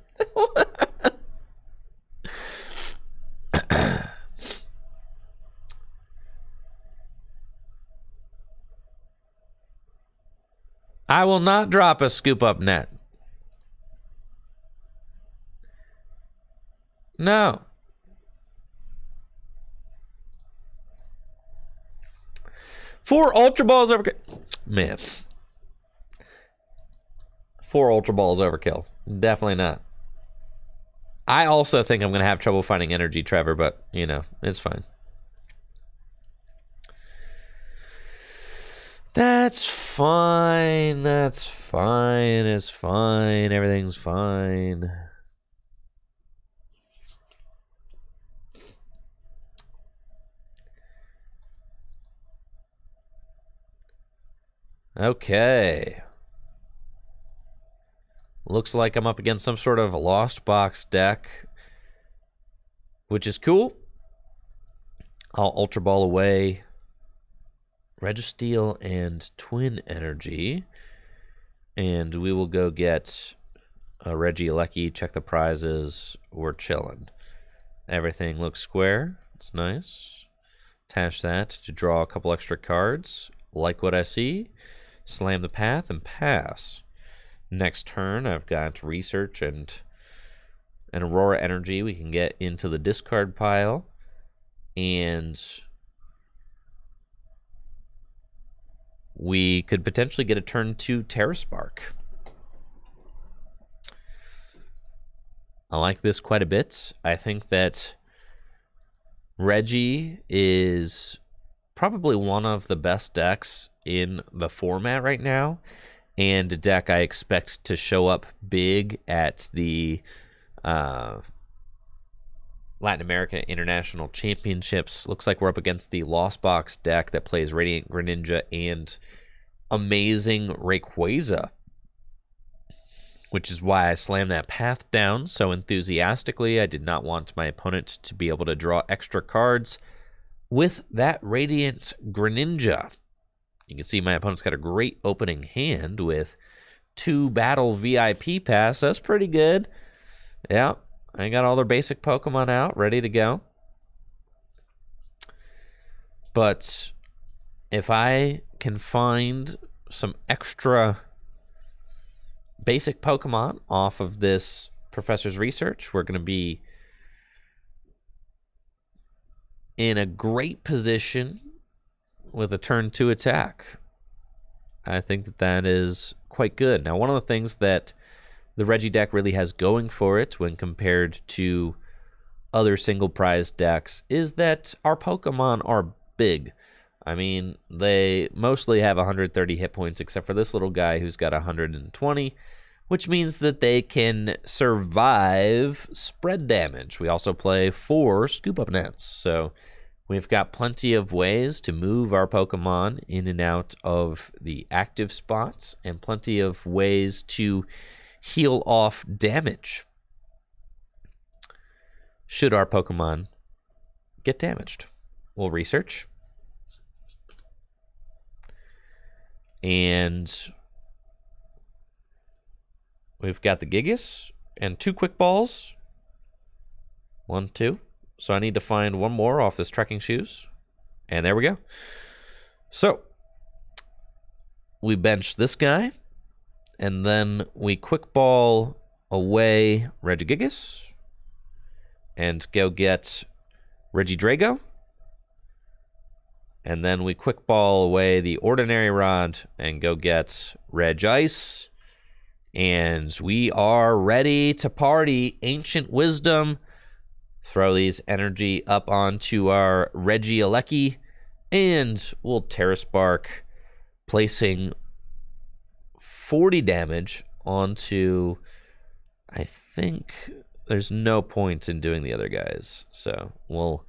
I will not drop a scoop up net. No. 4 Ultra Balls overkill. Man. 4 Ultra Balls overkill. Definitely not. I also think I'm going to have trouble finding energy, Trevor, but, you know, it's fine. That's fine. That's fine. It's fine. Everything's fine. Okay. Looks like I'm up against some sort of Lost Box deck, which is cool. I'll Ultra Ball away Registeel and Twin Energy, and we will go get a Regi Lecky, check the prizes. We're chilling. Everything looks square. It's nice. Attach that to draw a couple extra cards. Like what I see. Slam the path and pass. Next turn, I've got Research and an Aurora Energy. We can get into the discard pile. And we could potentially get a turn 2 Terra Spark. I like this quite a bit. I think that Regi is probably one of the best decks in the format right now, and a deck I expect to show up big at the Latin America International Championships. Looks like we're up against the Lost Box deck that plays Radiant Greninja and Amazing Rayquaza, which is why I slammed that path down so enthusiastically. I did not want my opponent to be able to draw extra cards with that Radiant Greninja. You can see my opponent's got a great opening hand with 2 Battle VIP Pass. That's pretty good. Yeah, I got all their basic Pokemon out, ready to go. But if I can find some extra basic Pokemon off of this Professor's Research, we're going to be in a great position with a turn 2 attack. I think that that is quite good. Now, one of the things that the Regi deck really has going for it when compared to other single prize decks is that our Pokemon are big. I mean, they mostly have 130 hit points except for this little guy who's got 120, which means that they can survive spread damage. We also play 4 scoop up nets, so we've got plenty of ways to move our Pokemon in and out of the active spots, and plenty of ways to heal off damage should our Pokemon get damaged. We'll research. And we've got the Gigas and 2 Quick Balls. 1, 2. So I need to find one more off this Trekking Shoes. And there we go. So we bench this guy. And then we Quick Ball away Regigigas. And go get Regidrago. And then we Quick Ball away the Ordinary Rod and go get Regice. And we are ready to party. Ancient Wisdom. Throw these energy up onto our Regi Lecky. And we'll Terra Spark, placing 40 damage onto, I think there's no point in doing the other guys. So we'll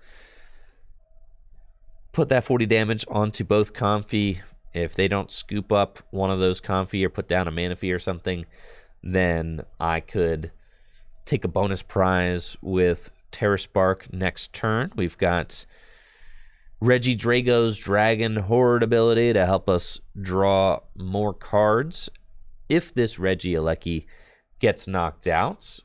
put that 40 damage onto both Comfey. If they don't scoop up one of those Comfey or put down a Manaphy or something, then I could take a bonus prize with Terra Spark next turn. We've got Regidrago's Dragon Horde ability to help us draw more cards if this Regi Lecky gets knocked out.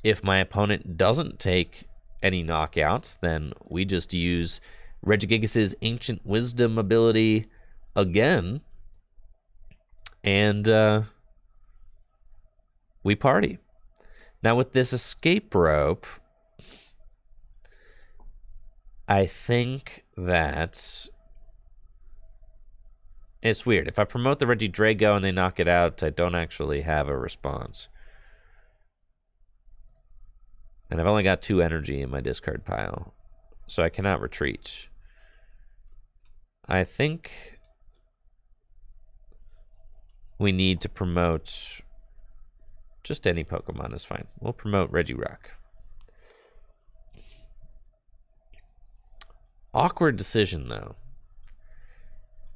If my opponent doesn't take any knockouts, then we just use Regigigas' Ancient Wisdom ability again, and we party. Now with this Escape Rope, I think that It's weird. If I promote the Regi Drago and they knock it out, I don't actually have a response. And I've only got 2 energy in my discard pile, so I cannot retreat. I think we need to promote just any Pokemon is fine. We'll promote Regirock. Awkward decision, though,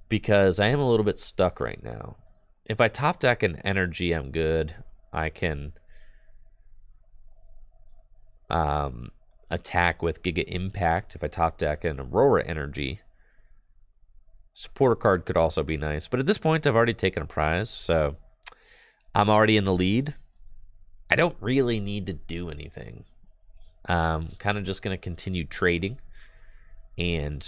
because I am a little bit stuck right now. If I top deck an energy, I'm good. I can attack with Giga Impact if I top deck an Aurora energy. Supporter card could also be nice, but at this point I've already taken a prize, so I'm already in the lead. I don't really need to do anything. Kind of just going to continue trading, and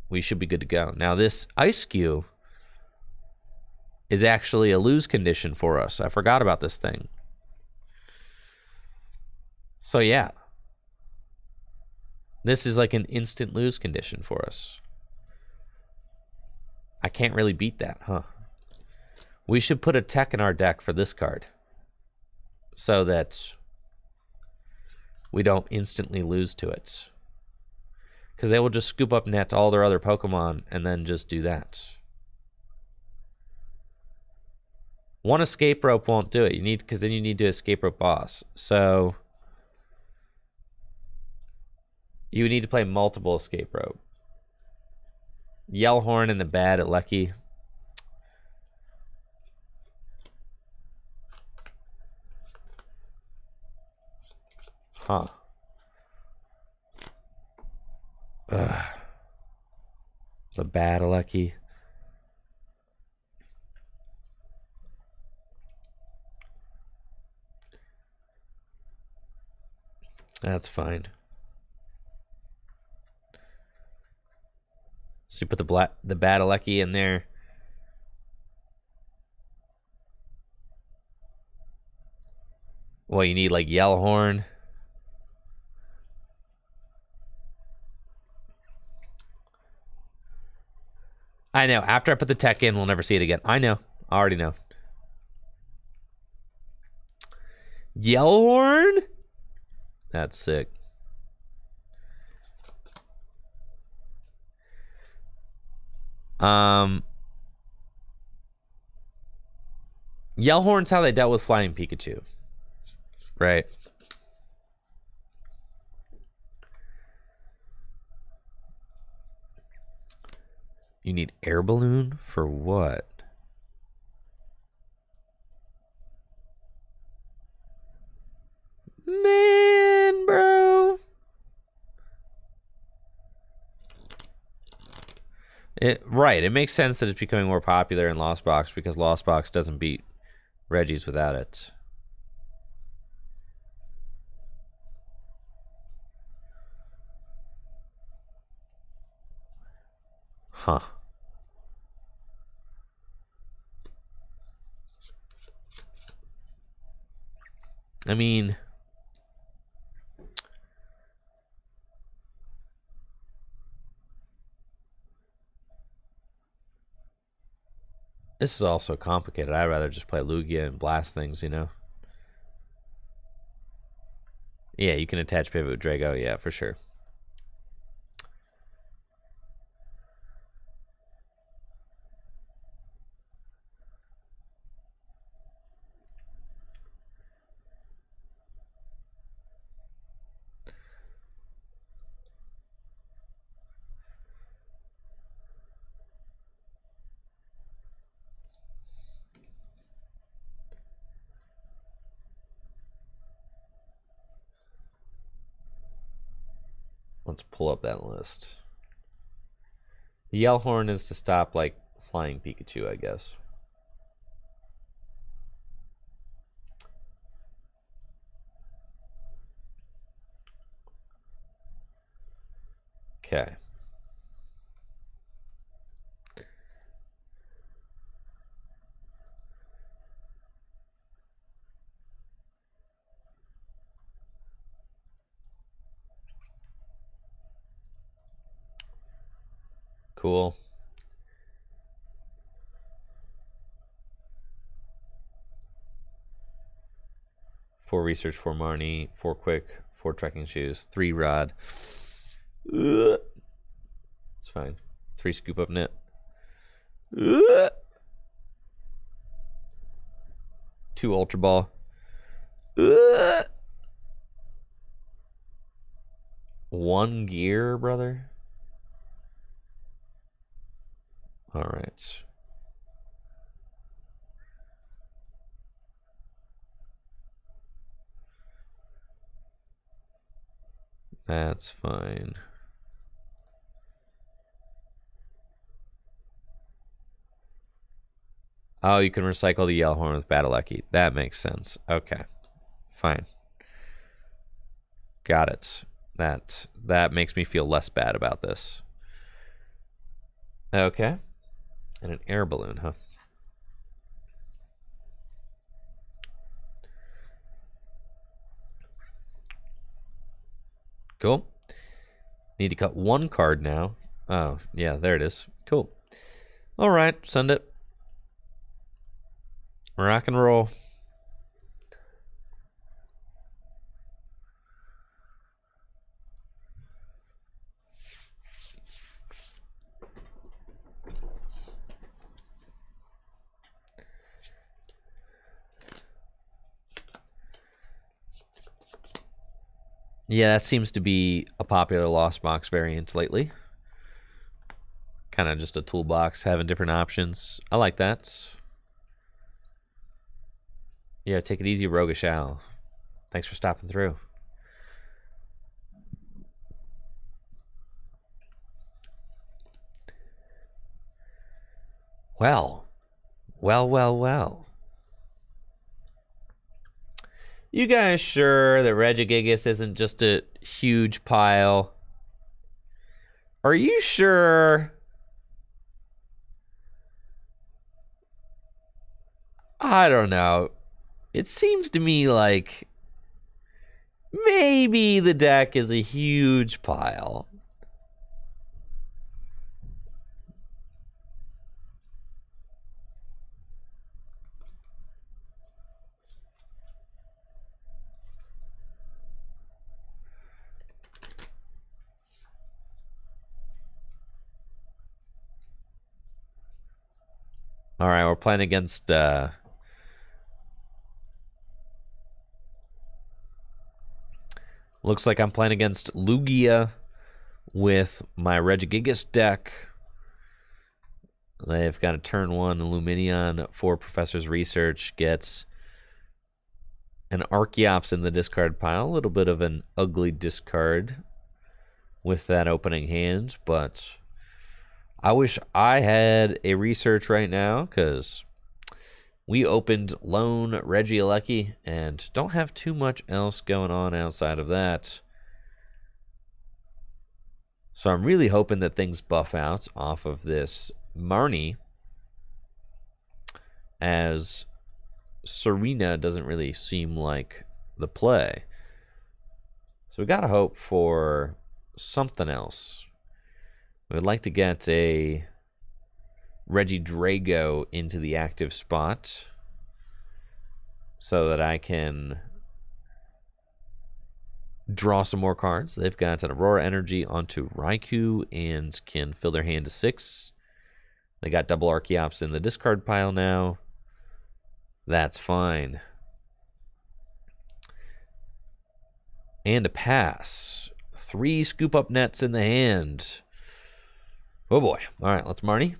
we should be good to go. Now this Ice Cube is actually a lose condition for us. I forgot about this thing. So yeah, this is like an instant lose condition for us. I can't really beat that, huh? We should put a tech in our deck for this card so that we don't instantly lose to it. Because they will just scoop up net all their other Pokemon and then just do that. One escape rope won't do it. Because then you need to escape rope boss. So you need to play multiple escape rope. Yellhorn and the bad at Lucky. Huh. Ugh. The bad Lucky. That's fine. So you put the bad Lucky in there. Well, you need like Yellhorn. I know. After I put the tech in, we'll never see it again. I know. I already know. Yellhorn? That's sick. Yellhorn's how they dealt with Flying Pikachu. Right. You need air balloon for what? Man, bro. Right. It makes sense that it's becoming more popular in Lost Box because Lost Box doesn't beat Regi's without it. Huh. I mean, this is also complicated. I'd rather just play Lugia and blast things, you know? Yeah, you can attach pivot with Drago. Yeah, for sure. Let's pull up that list. The Yellhorn is to stop, like, Flying Pikachu, I guess. Okay. Cool. 4 research, 4 Marnie, 4 quick, 4 trekking shoes, 3 rod. It's fine. 3 scoop up net. 2 ultra ball. 1 gear, brother. All right. That's fine. Oh, you can recycle the yellow horn with Battle Lucky. That makes sense. Okay. Fine. Got it. That makes me feel less bad about this. Okay. And an air balloon, huh? Cool. Need to cut 1 card now. Oh, yeah, there it is. Cool. All right, send it. Rock and roll. Yeah, that seems to be a popular Lost Box variant lately. Kind of just a toolbox, having different options. I like that. Yeah, take it easy, Roguish Owl. Thanks for stopping through. Well. You guys sure that Regigigas isn't just a huge pile? Are you sure? I don't know. It seems to me like maybe the deck is a huge pile. All right, we're playing against looks like I'm playing against Lugia with my Regigigas deck. They've got a turn 1 Luminion for Professor's Research. Gets an Archeops in the discard pile. A little bit of an ugly discard with that opening hand, but I wish I had a research right now because we opened Lone Regieleki and don't have too much else going on outside of that. So I'm really hoping that things buff out off of this Marnie, as Serena doesn't really seem like the play. So we got to hope for something else. We'd like to get a Regidrago into the active spot so that I can draw some more cards. They've got an Aurora Energy onto Raikou and can fill their hand to 6. They got double Archeops in the discard pile now. That's fine. And a pass. 3 scoop up nets in the hand. Oh boy. All right, let's Marnie.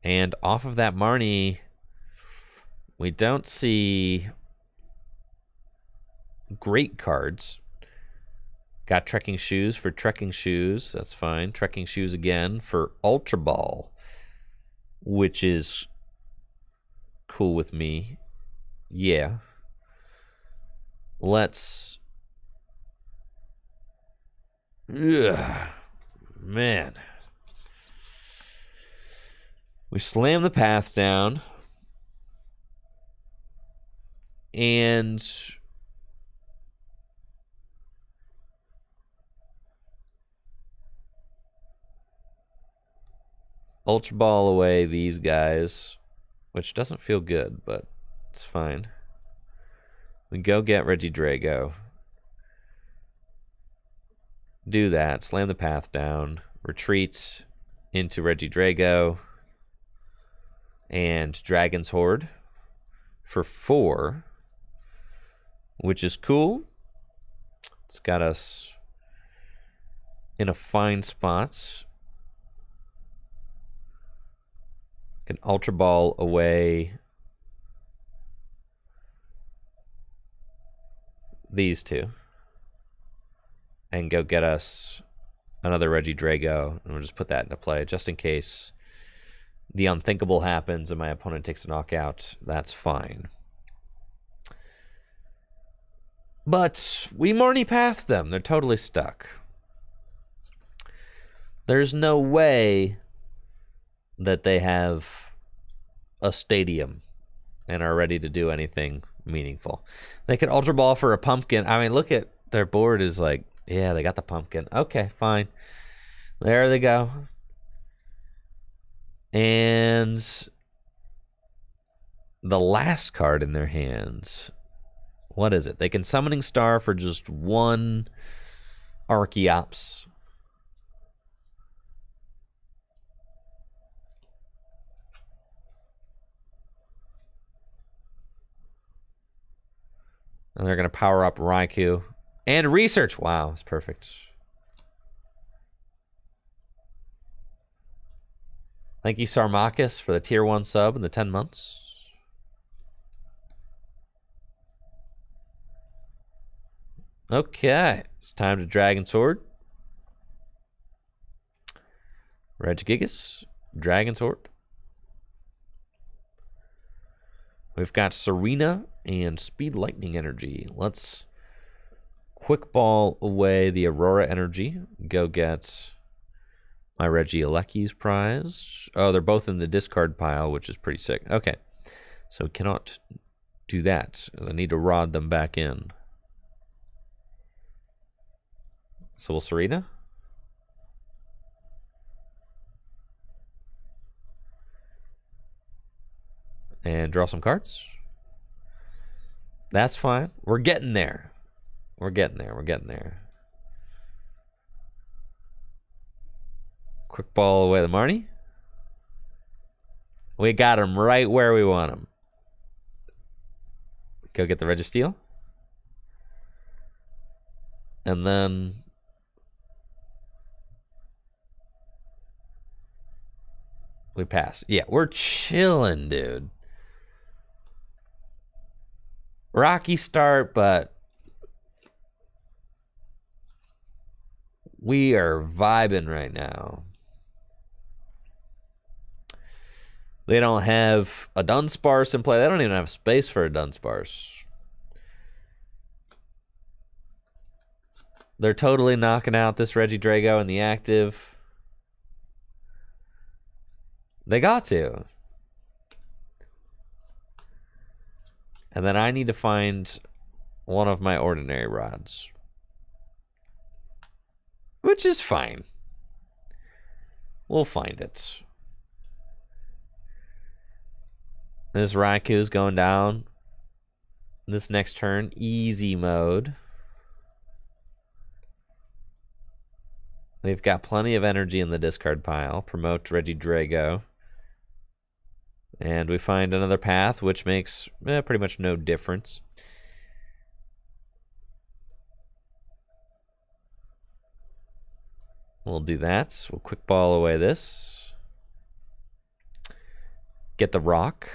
And off of that Marnie, we don't see great cards. Got Trekking Shoes for Trekking Shoes. That's fine. Trekking Shoes again for Ultra Ball, which is cool with me. Yeah. Let's... Ugh. Man. We slam the path down. And Ultra Ball away these guys. which doesn't feel good, but it's fine. We go get Regi Drago. Do that. Slam the path down. Retreats into Regi Drago. And Dragon's Horde for 4, which is cool. It's got us in a fine spot. Can Ultra Ball away these 2 and go get us another Regi Drago, and we'll just put that into play just in case the unthinkable happens and my opponent takes a knockout. That's fine. But we Marnie pathed them. They're totally stuck. There's no way that they have a stadium and are ready to do anything meaningful. They could Ultra Ball for a pumpkin. I mean, look at their board is like, yeah, they got the pumpkin. Okay, fine. There they go. And the last card in their hands, what is it? They can Summoning Star for just 1 Archeops. And they're going to power up Raikou. And Research. Wow, that's perfect. Thank you, Sarmakis, for the tier 1 sub and the 10 months. Okay, it's time to Dragon Sword. Regigigas, Dragon Sword. We've got Serena and Speed Lightning Energy. Let's Quick Ball away the Aurora Energy. Go get my Regieleki's prize. Oh, they're both in the discard pile, which is pretty sick. Okay, so cannot do that, as I need to rod them back in. So will Serena. And draw some cards. That's fine. We're getting there. We're getting there. We're getting there. Quick Ball away the Marnie. We got him right where we want him. Go get the Registeel. And then we pass. Yeah, we're chilling, dude. Rocky start, but we are vibing right now. They don't have a Dunsparce in play. They don't even have space for a Dunsparce. They're totally knocking out this Regi Drago in the active. They got to. And then I need to find one of my ordinary rods. Which is fine. We'll find it. This Raikou's going down. This next turn, easy mode. We've got plenty of energy in the discard pile. Promote Regi Drago. And we find another path, which makes pretty much no difference. We'll do that. We'll Quick Ball away this. Get the rock.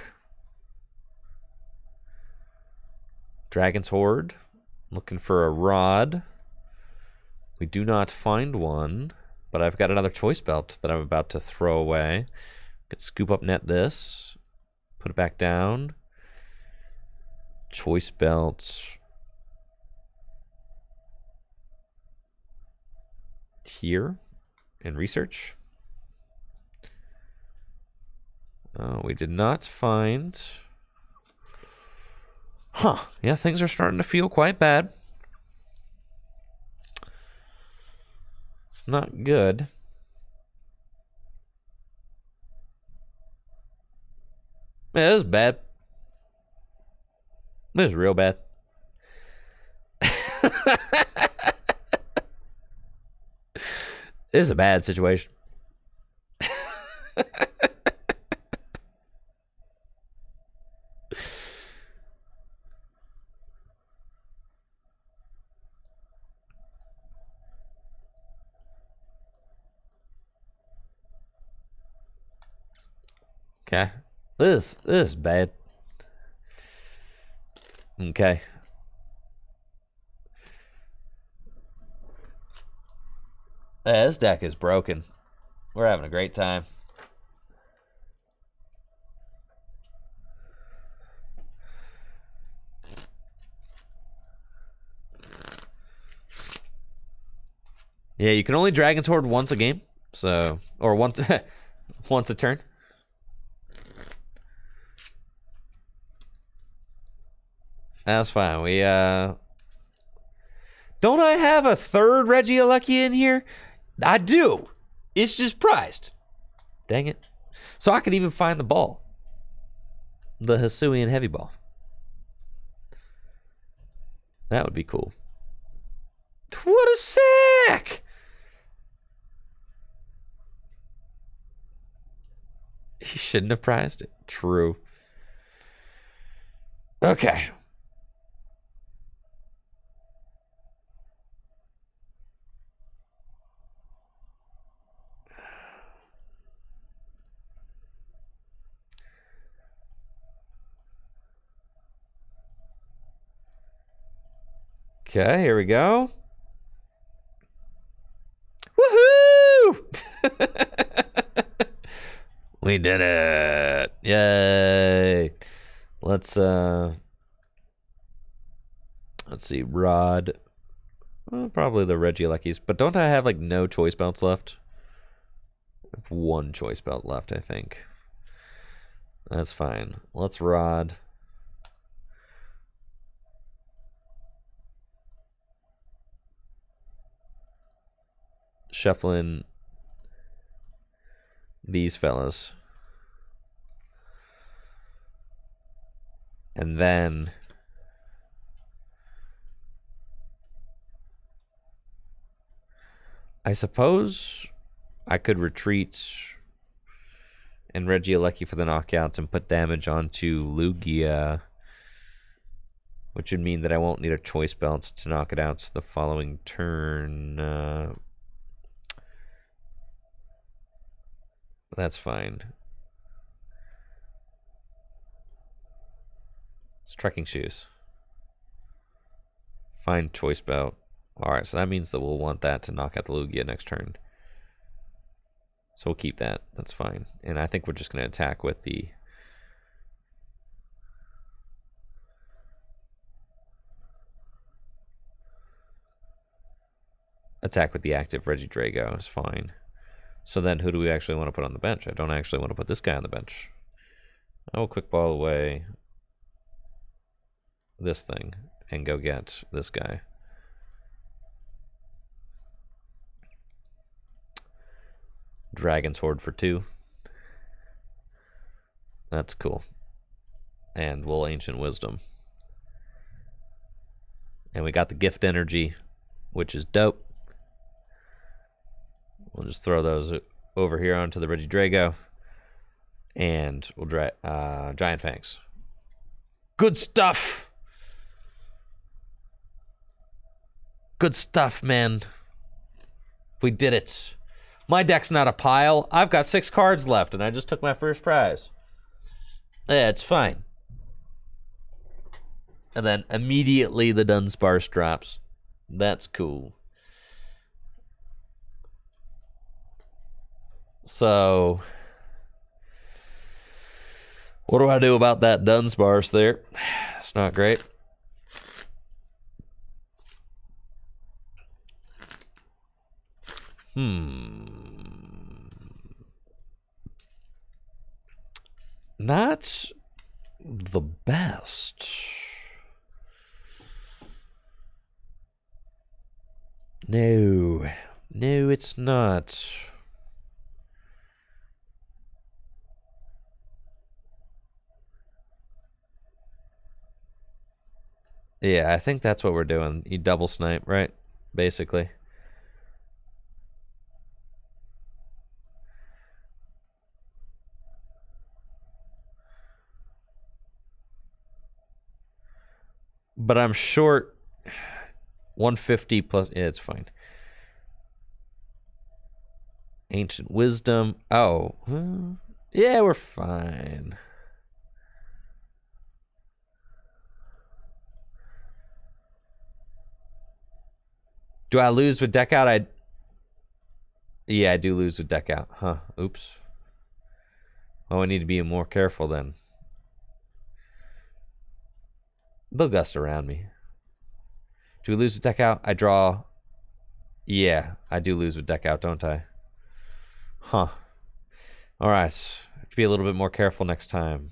Dragon's Horde. Looking for a rod. We do not find one, but I've got another Choice Belt that I'm about to throw away. Could scoop up net this. Put it back down. Choice Belt. Here. And Research. We did not find... Huh. Yeah, things are starting to feel quite bad. It's not good. Man, this is bad. This is real bad. This is a bad situation. Okay. This is bad. Okay. Yeah, this deck is broken. We're having a great time. Yeah, you can only Dragon's Horde once a game. So, or once once a turn. That's fine. We don't I have a third Regi in here? I do. It's just prized. Dang it. So I could even find the ball. The Hisuian heavy ball. That would be cool. What a sack! He shouldn't have prized it. True. Okay. Okay, here we go. Woohoo! We did it. Yay. Let's see, Rod. Well, probably the Regielekis, but don't I have like no choice belts left? I have one choice belt left, I think. That's fine. Let's Rod. Shuffling these fellas. And then I suppose I could retreat and Regieleki for the knockouts and put damage onto Lugia, which would mean that I won't need a choice belt to knock it out the following turn. That's fine. It's trekking shoes. Find choice belt. Alright, so that means that we'll want that to knock out the Lugia next turn. So we'll keep that. That's fine. And I think we're just going to attack with the... Attack with the active Regidrago is fine. So then who do we actually want to put on the bench? I don't actually want to put this guy on the bench. I will quick ball away this thing and go get this guy. Dragon's Horde for 2. That's cool. And we'll Ancient Wisdom. And we got the Gift Energy, which is dope. We'll just throw those over here onto the Regidrago. And we'll Giant Fangs. Good stuff! Good stuff, man. We did it. My deck's not a pile. I've got 6 cards left, and I just took my first prize. Yeah, it's fine. And then immediately the Dunsparce drops. That's cool. So, what do I do about that Dunsparce there? It's not great. Not the best. No. No, it's not. Yeah, I think that's what we're doing. You double snipe, right? Basically. But I'm short 150 plus. Yeah, it's fine. Ancient wisdom. Oh. Yeah, we're fine. Do I lose with deck out? Yeah, I do lose with deck out. Huh. Oops. Oh, I need to be more careful then. They'll gust around me. Do we lose with deck out? I draw. Yeah, I do lose with deck out, don't I? Huh. All right. Be a little bit more careful next time.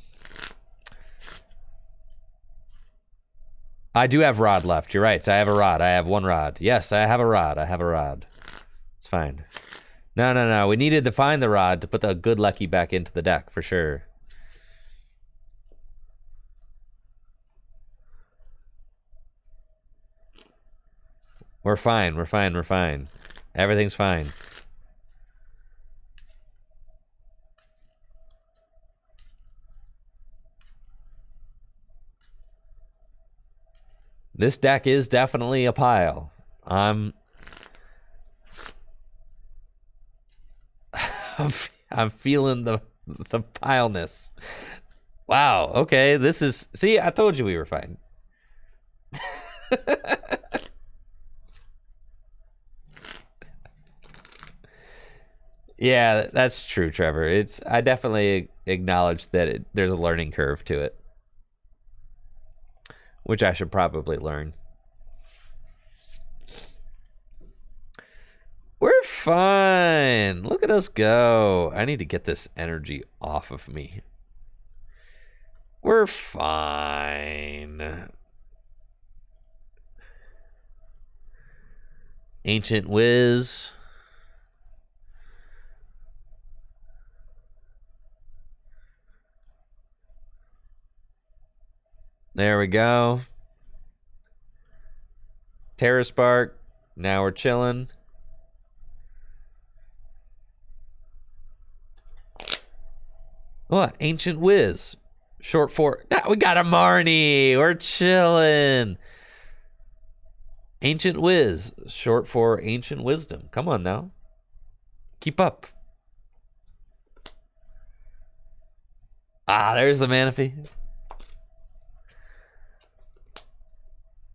I do have rod left. You're right. I have a rod. I have one rod. Yes, I have a rod. I have a rod. It's fine. No. We needed to find the rod to put the good lucky back into the deck for sure. We're fine. We're fine. We're fine. Everything's fine. This deck is definitely a pile. I'm feeling the pileness. Wow. Okay. This is. See, I told you we were fine. Yeah, that's true, Trevor. I definitely acknowledge that there's a learning curve to it, which I should probably learn. We're fine. Look at us go. I need to get this energy off of me. We're fine. Ancient Whiz. There we go. Terra Spark. Now we're chilling. What? Ancient Whiz. Short for. Ah, we got a Marnie. We're chilling. Ancient Whiz. Short for Ancient Wisdom. Come on now. Keep up. Ah, there's the Manaphy.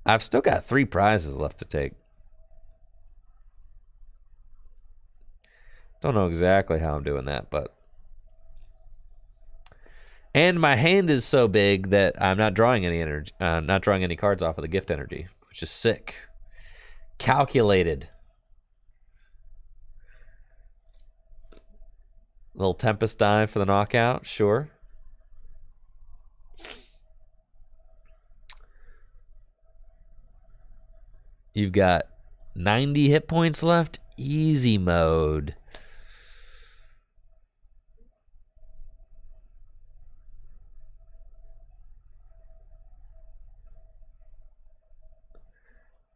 I've still got 3 prizes left to take. Don't know exactly how I'm doing that, but... And my hand is so big that I'm not drawing any energy, not drawing any cards off of the gift energy, which is sick. Calculated. Little Tempest dive for the knockout, sure. You've got 90 hit points left. Easy mode.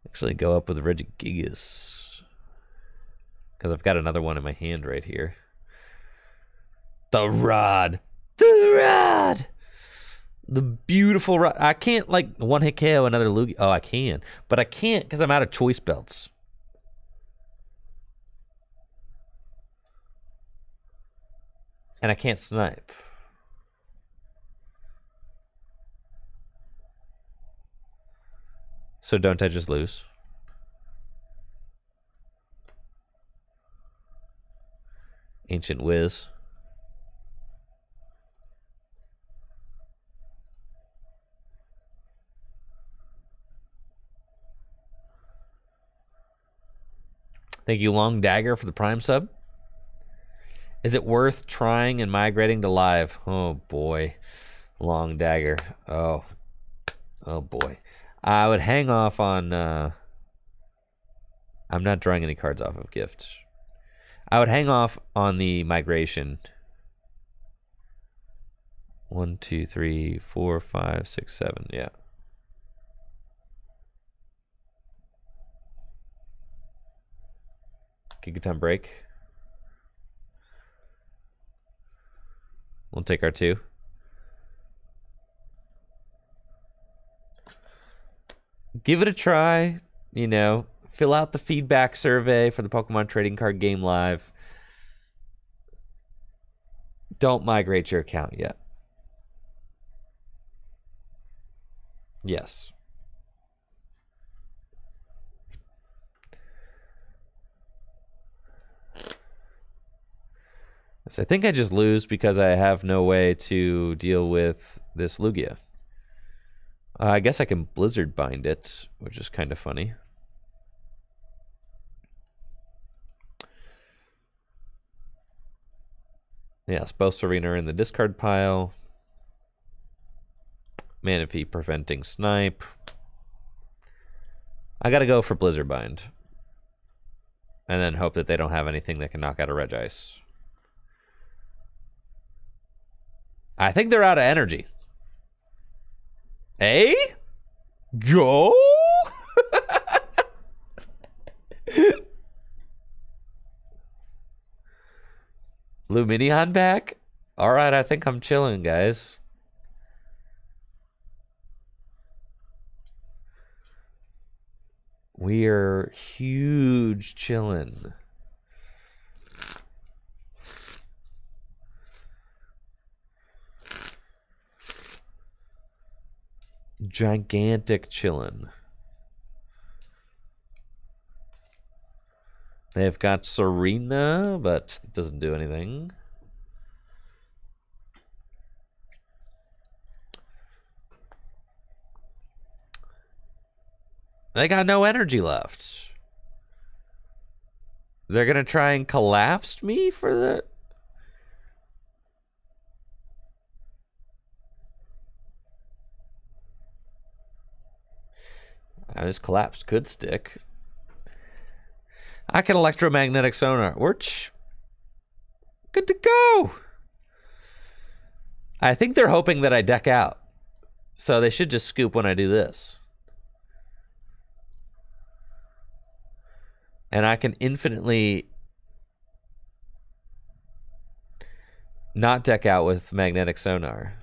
Actually go up with Regi because I've got another one in my hand right here. The rod. The rod. The beautiful rod. I can't like one hit KO another Lugia. Oh, I can. But I can't because I'm out of choice belts. And I can't snipe. So don't I just lose? Ancient Whiz. Thank you, Long Dagger, for the Prime sub. Is it worth trying and migrating to live? Oh, boy. Long Dagger. Oh. Oh, boy. I would hang off on... I'm not drawing any cards off of gift. I would hang off on the migration. 1, 2, 3, 4, 5, 6, 7. Yeah. Giga time break. We'll take our 2. Give it a try. You know, fill out the feedback survey for the Pokemon Trading Card Game Live. Don't migrate your account yet. Yes. So I think I just lose because I have no way to deal with this Lugia. I guess I can Blizzard Bind it, which is kind of funny. Yes, both Serena are in the discard pile. Manaphy preventing Snipe. I gotta go for Blizzard Bind. And then hope that they don't have anything that can knock out a Regice. I think they're out of energy. Hey? Go? Luminion back? Alright, I think I'm chilling, guys. We are huge chilling. Gigantic chillin'. They've got Serena, but it doesn't do anything. They got no energy left. They're gonna try and collapse me for the... This collapse could stick. I can electromagnetic sonar. We're good to go. I think they're hoping that I deck out. So they should just scoop when I do this. And I can infinitely not deck out with magnetic sonar.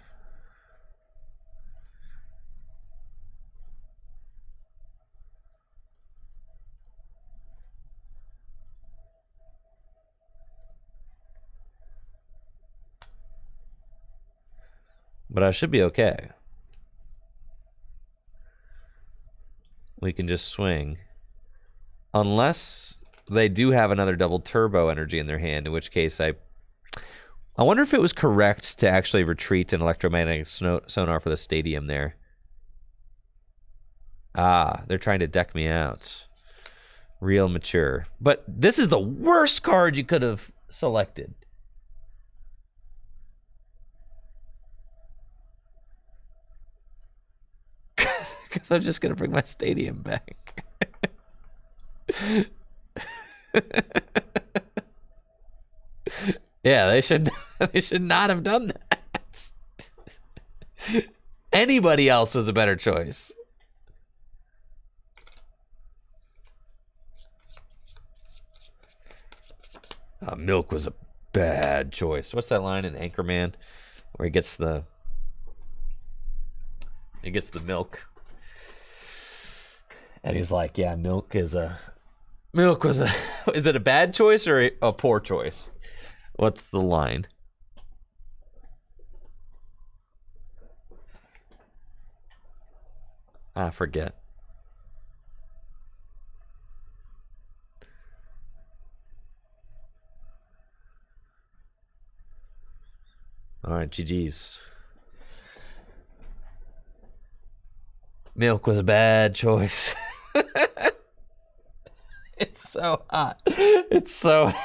But I should be okay. We can just swing. Unless they do have another double turbo energy in their hand, in which case I wonder if it was correct to actually retreat an electromagnetic sonar for the stadium there. Ah, they're trying to deck me out. Real mature. But this is the worst card you could have selected. Because I'm just going to bring my stadium back. Yeah, they should not have done that. Anybody else was a better choice. Milk was a bad choice. What's that line in Anchorman where he gets the milk? And he's like, yeah, milk was a is it a bad choice or a poor choice? What's the line? I forget. All right, GG's. Milk was a bad choice. It's so hot. It's so hot.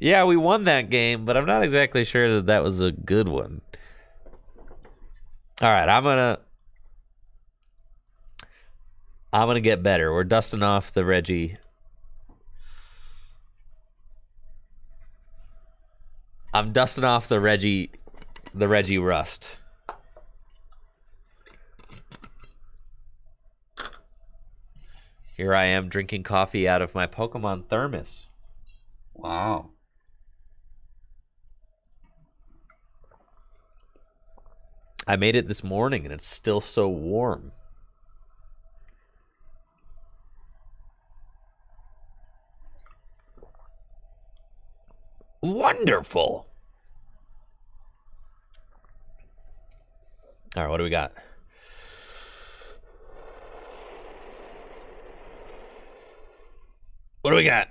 Yeah, we won that game, but I'm not exactly sure that that was a good one. All right, I'm gonna get better. We're dusting off the Regi. I'm dusting off the Regi rust. Here I am drinking coffee out of my Pokemon thermos. Wow. I made it this morning and it's still so warm. Wonderful. All right, what do we got? What do we got?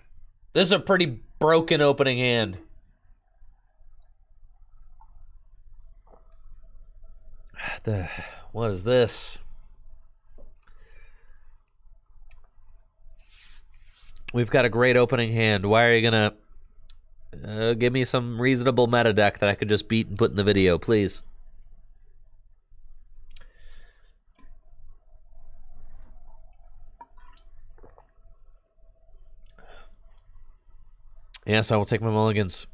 This is a pretty broken opening hand. What is this? We've got a great opening hand. Why are you gonna give me some reasonable meta deck that I could just beat and put in the video, please? Yes, I will take my mulligans.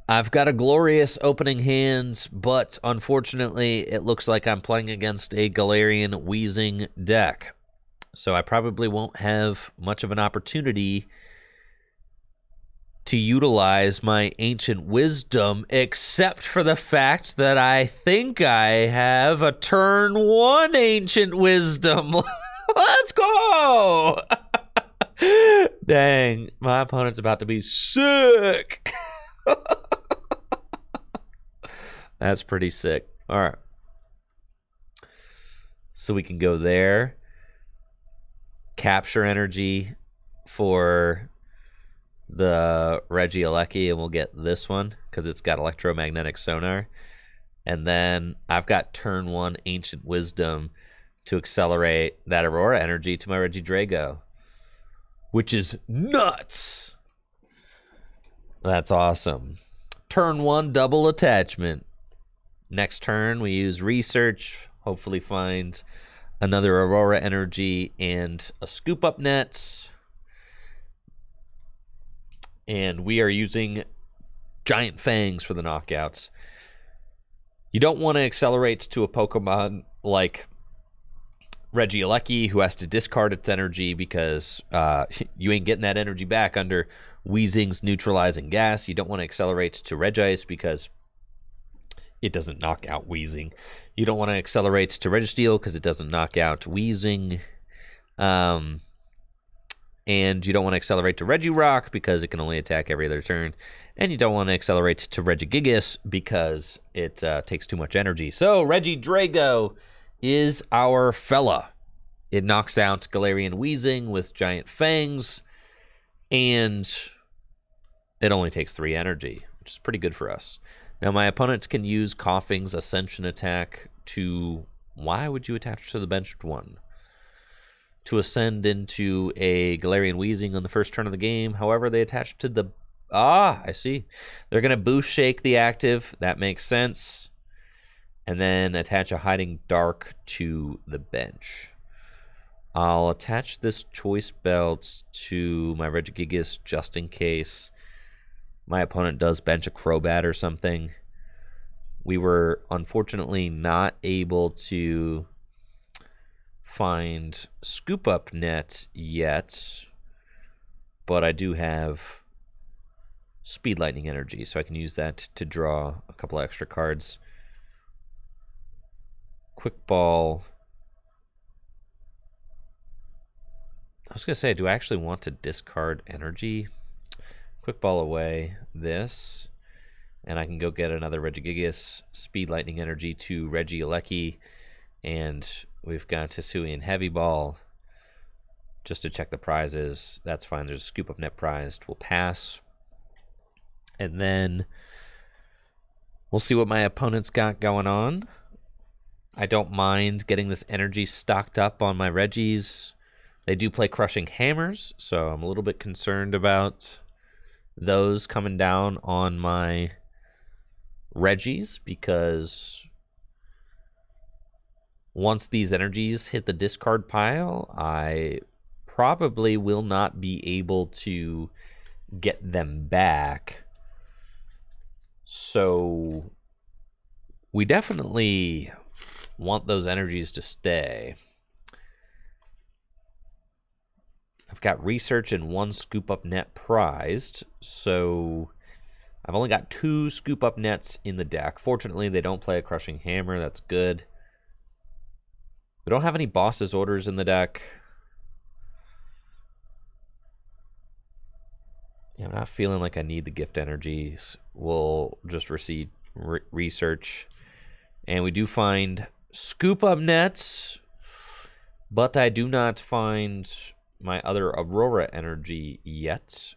I've got a glorious opening hand, but unfortunately, it looks like I'm playing against a Galarian Wheezing deck. So I probably won't have much of an opportunity to utilize my Ancient Wisdom, except for the fact that I think I have a turn 1 Ancient Wisdom. Let's go! Dang, my opponent's about to be sick. That's pretty sick. All right. So we can go there. Capture energy for the Regi Alecki, and we'll get this one because it's got electromagnetic sonar. And then I've got turn 1 Ancient Wisdom to accelerate that Aurora energy to my Regi Drago, which is nuts. That's awesome. Turn 1 double attachment. Next turn, we use research, hopefully find another Aurora energy and a scoop up net. And we are using Giant Fangs for the knockouts. You don't want to accelerate to a Pokemon like Regi Alecki, who has to discard its energy because you ain't getting that energy back under Weezing's neutralizing gas. You don't want to accelerate to Regice because it doesn't knock out Weezing. You don't want to accelerate to Registeel because it doesn't knock out Weezing. And you don't want to accelerate to Regirock because it can only attack every other turn. And you don't want to accelerate to Regigigas because it takes too much energy. So Regi Drago is our fella. It knocks out Galarian Weezing with Giant Fangs. And it only takes 3 energy, which is pretty good for us. Now, my opponent can use Coughing's Ascension attack to... Why would you attach to the benched one? To ascend into a Galarian Weezing on the first turn of the game. However, they attach to the... Ah, I see. They're going to Boost Shake the active. That makes sense. And then attach a Hiding Dark to the bench. I'll attach this Choice Belt to my Regigigas just in case my opponent does bench a Crobat or something. We were unfortunately not able to find Scoop Up Net yet, but I do have Speed Lightning Energy, so I can use that to draw a couple of extra cards. Quick Ball. I was going to say, do I actually want to discard energy? Quick Ball away this, and I can go get another Regigigas Speed Lightning Energy to Regi Alecki, and we've got Hisuian Heavy Ball just to check the prizes. That's fine. There's a Scoop Up Net prized. We'll pass, and then we'll see what my opponent's got going on. I don't mind getting this energy stocked up on my Regis. They do play Crushing Hammers, so I'm a little bit concerned about those coming down on my Regis, because once these energies hit the discard pile, I probably will not be able to get them back. So we definitely want those energies to stay. I've got research and 1 scoop up net prized, so I've only got 2 scoop up nets in the deck. Fortunately, they don't play a crushing hammer. That's good. We don't have any boss's orders in the deck. Yeah, I'm not feeling like I need the gift energies. We'll just receive research. And we do find scoop up nets, but I do not find my other Aurora energy yet.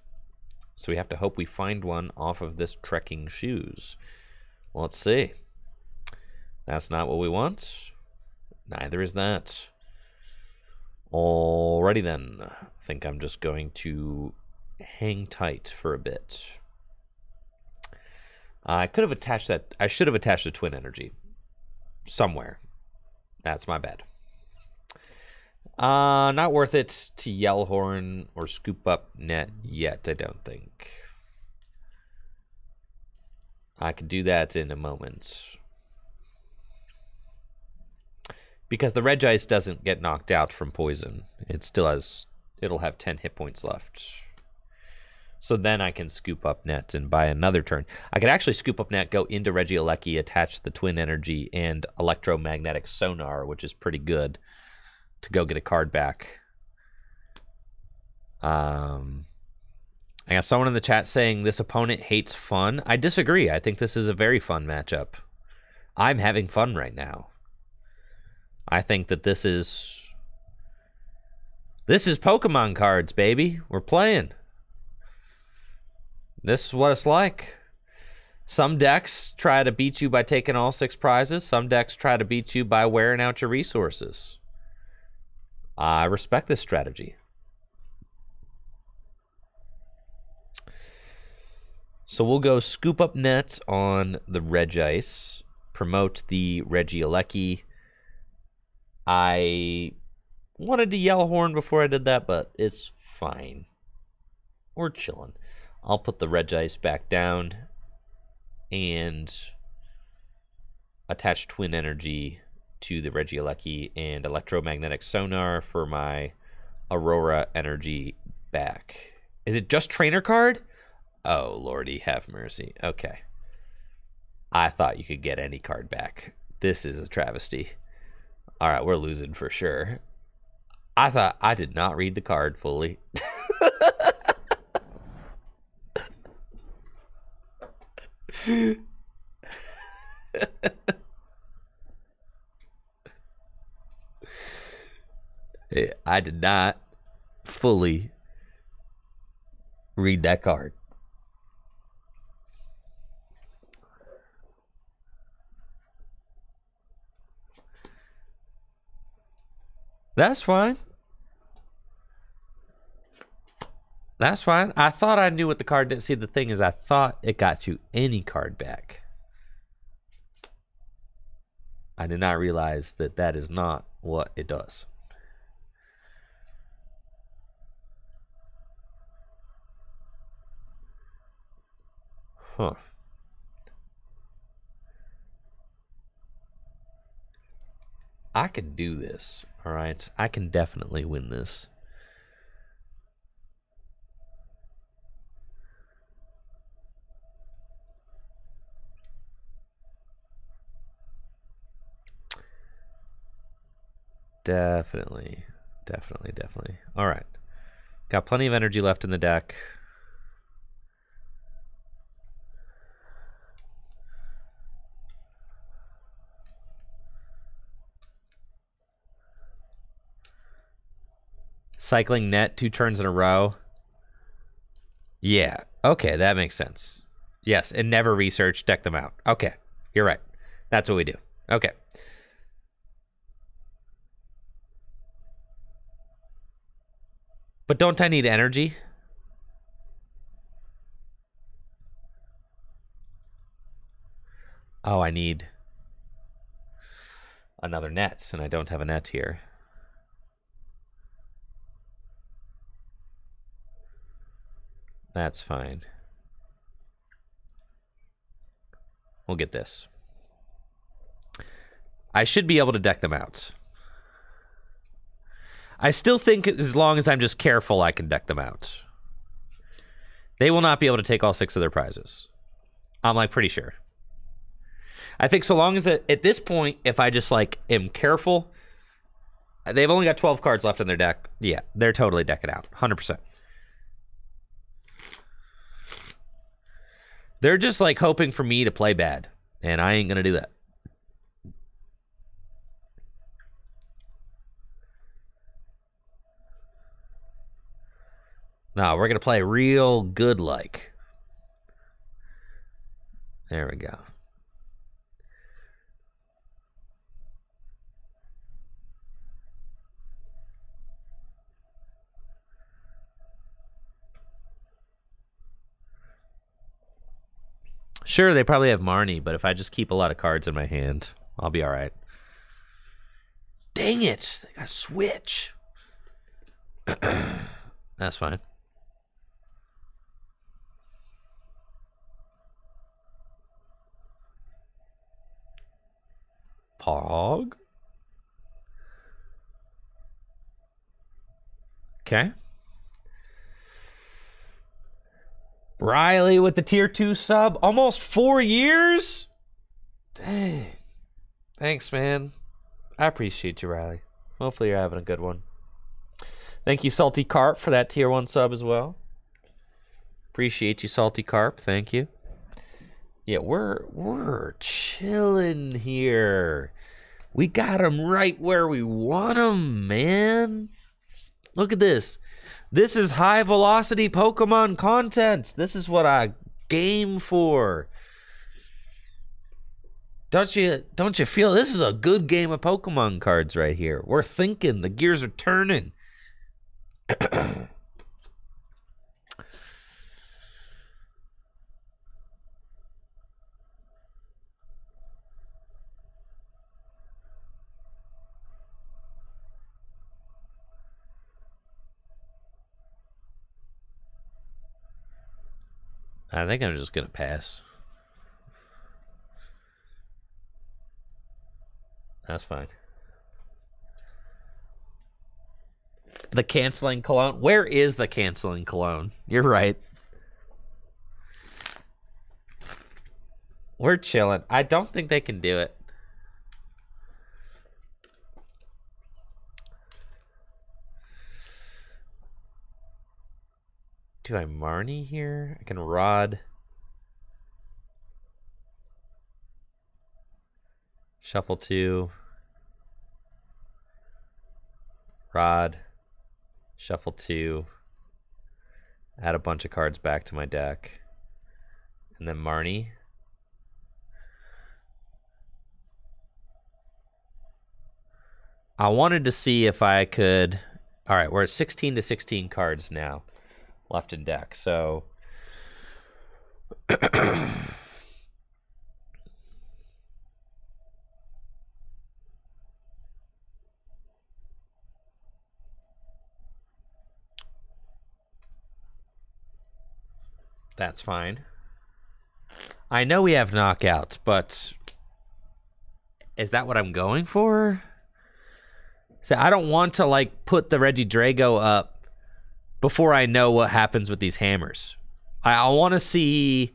So we have to hope we find one off of this trekking shoes. Let's see. That's not what we want. Neither is that. Alrighty then. I think I'm just going to hang tight for a bit. I could have attached that. I should have attached the twin energy somewhere. That's my bad. Not worth it to yell horn or scoop up net yet, I don't think. I could do that in a moment. Because the Regi doesn't get knocked out from poison. It still has, it'll have 10 hit points left. So then I can scoop up net and buy another turn. I could actually scoop up net, go into Regi, attach the twin energy and electromagnetic sonar, which is pretty good, to go get a card back. I got someone in the chat saying this opponent hates fun. I disagree. I think this is a very fun matchup. I'm having fun right now. I think that this is Pokemon cards, baby. We're playing. This is what it's like. Some decks try to beat you by taking all 6 prizes. Some decks try to beat you by wearing out your resources. I respect this strategy. So we'll go scoop up net on the Regice, promote the Regi. I wanted to yell horn before I did that, but it's fine. We're chilling. I'll put the Regice back down and attach twin energy to the Regi and electromagnetic sonar for my Aurora energy back. Is it just trainer card? Oh, Lordy, have mercy. Okay. I thought you could get any card back. This is a travesty. All right, we're losing for sure. I thought I did not read the card fully. I did not fully read that card. That's fine. That's fine. I thought I knew what the card did. See, the thing is, I thought it got you any card back. I did not realize that that is not what it does. Huh. I can do this, all right? I can definitely win this. Definitely. All right. Got plenty of energy left in the deck. Cycling net 2 turns in a row. Yeah. Okay, that makes sense. Yes, and never research, deck them out. Okay, you're right. That's what we do. Okay. But don't I need energy? Oh, I need another net, and I don't have a net here. That's fine. We'll get this. I should be able to deck them out. I still think as long as I'm just careful, I can deck them out. They will not be able to take all 6 of their prizes. I'm like pretty sure. I think so long as at this point, if I just like am careful, they've only got 12 cards left in their deck. Yeah, they're totally decking out, 100%. They're just like hoping for me to play bad, and I ain't gonna do that. No, we're gonna play real good like. There we go. Sure, they probably have Marnie, but if I just keep a lot of cards in my hand, I'll be all right. Dang it! They got switch. That's fine. Pog. Okay. Riley with the tier 2 sub. Almost 4 years? Dang. Thanks, man. I appreciate you, Riley. Hopefully you're having a good one. Thank you, Salty Carp, for that tier 1 sub as well. Appreciate you, Salty Carp. Thank you. Yeah, we're chilling here. We got them right where we want them, man. Look at this. This is high velocity Pokemon content. This is what I game for. Don't you feel this is a good game of Pokemon cards right here? We're thinking, the gears are turning. I think I'm just gonna pass. That's fine. The canceling cologne. Where is the canceling cologne? You're right. We're chilling. I don't think they can do it. Do I Marnie here? I can Rod. Shuffle 2. Rod. Shuffle 2. Add a bunch of cards back to my deck. And then Marnie. I wanted to see if I could... Alright, we're at 16 to 16 cards now left in deck, so... That's fine. I know we have knockouts, but is that what I'm going for? So I don't want to like put the Regi Drago up before I know what happens with these hammers. I want to see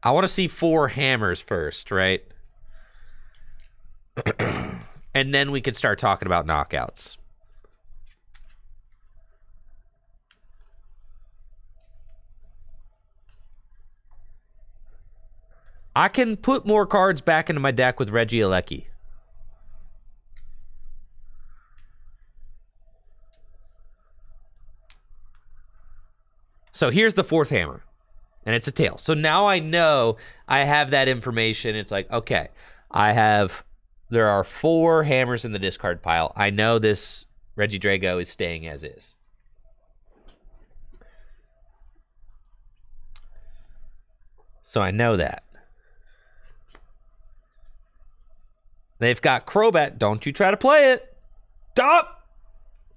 4 hammers first, right? And then we can start talking about knockouts. I can put more cards back into my deck with Regi Alecki. So here's the 4th hammer, and it's a tail. So now I know I have that information. It's like, okay, there are 4 hammers in the discard pile. I know this Regi Drago is staying as is. So I know that. They've got Crobat. Don't you try to play it. Stop.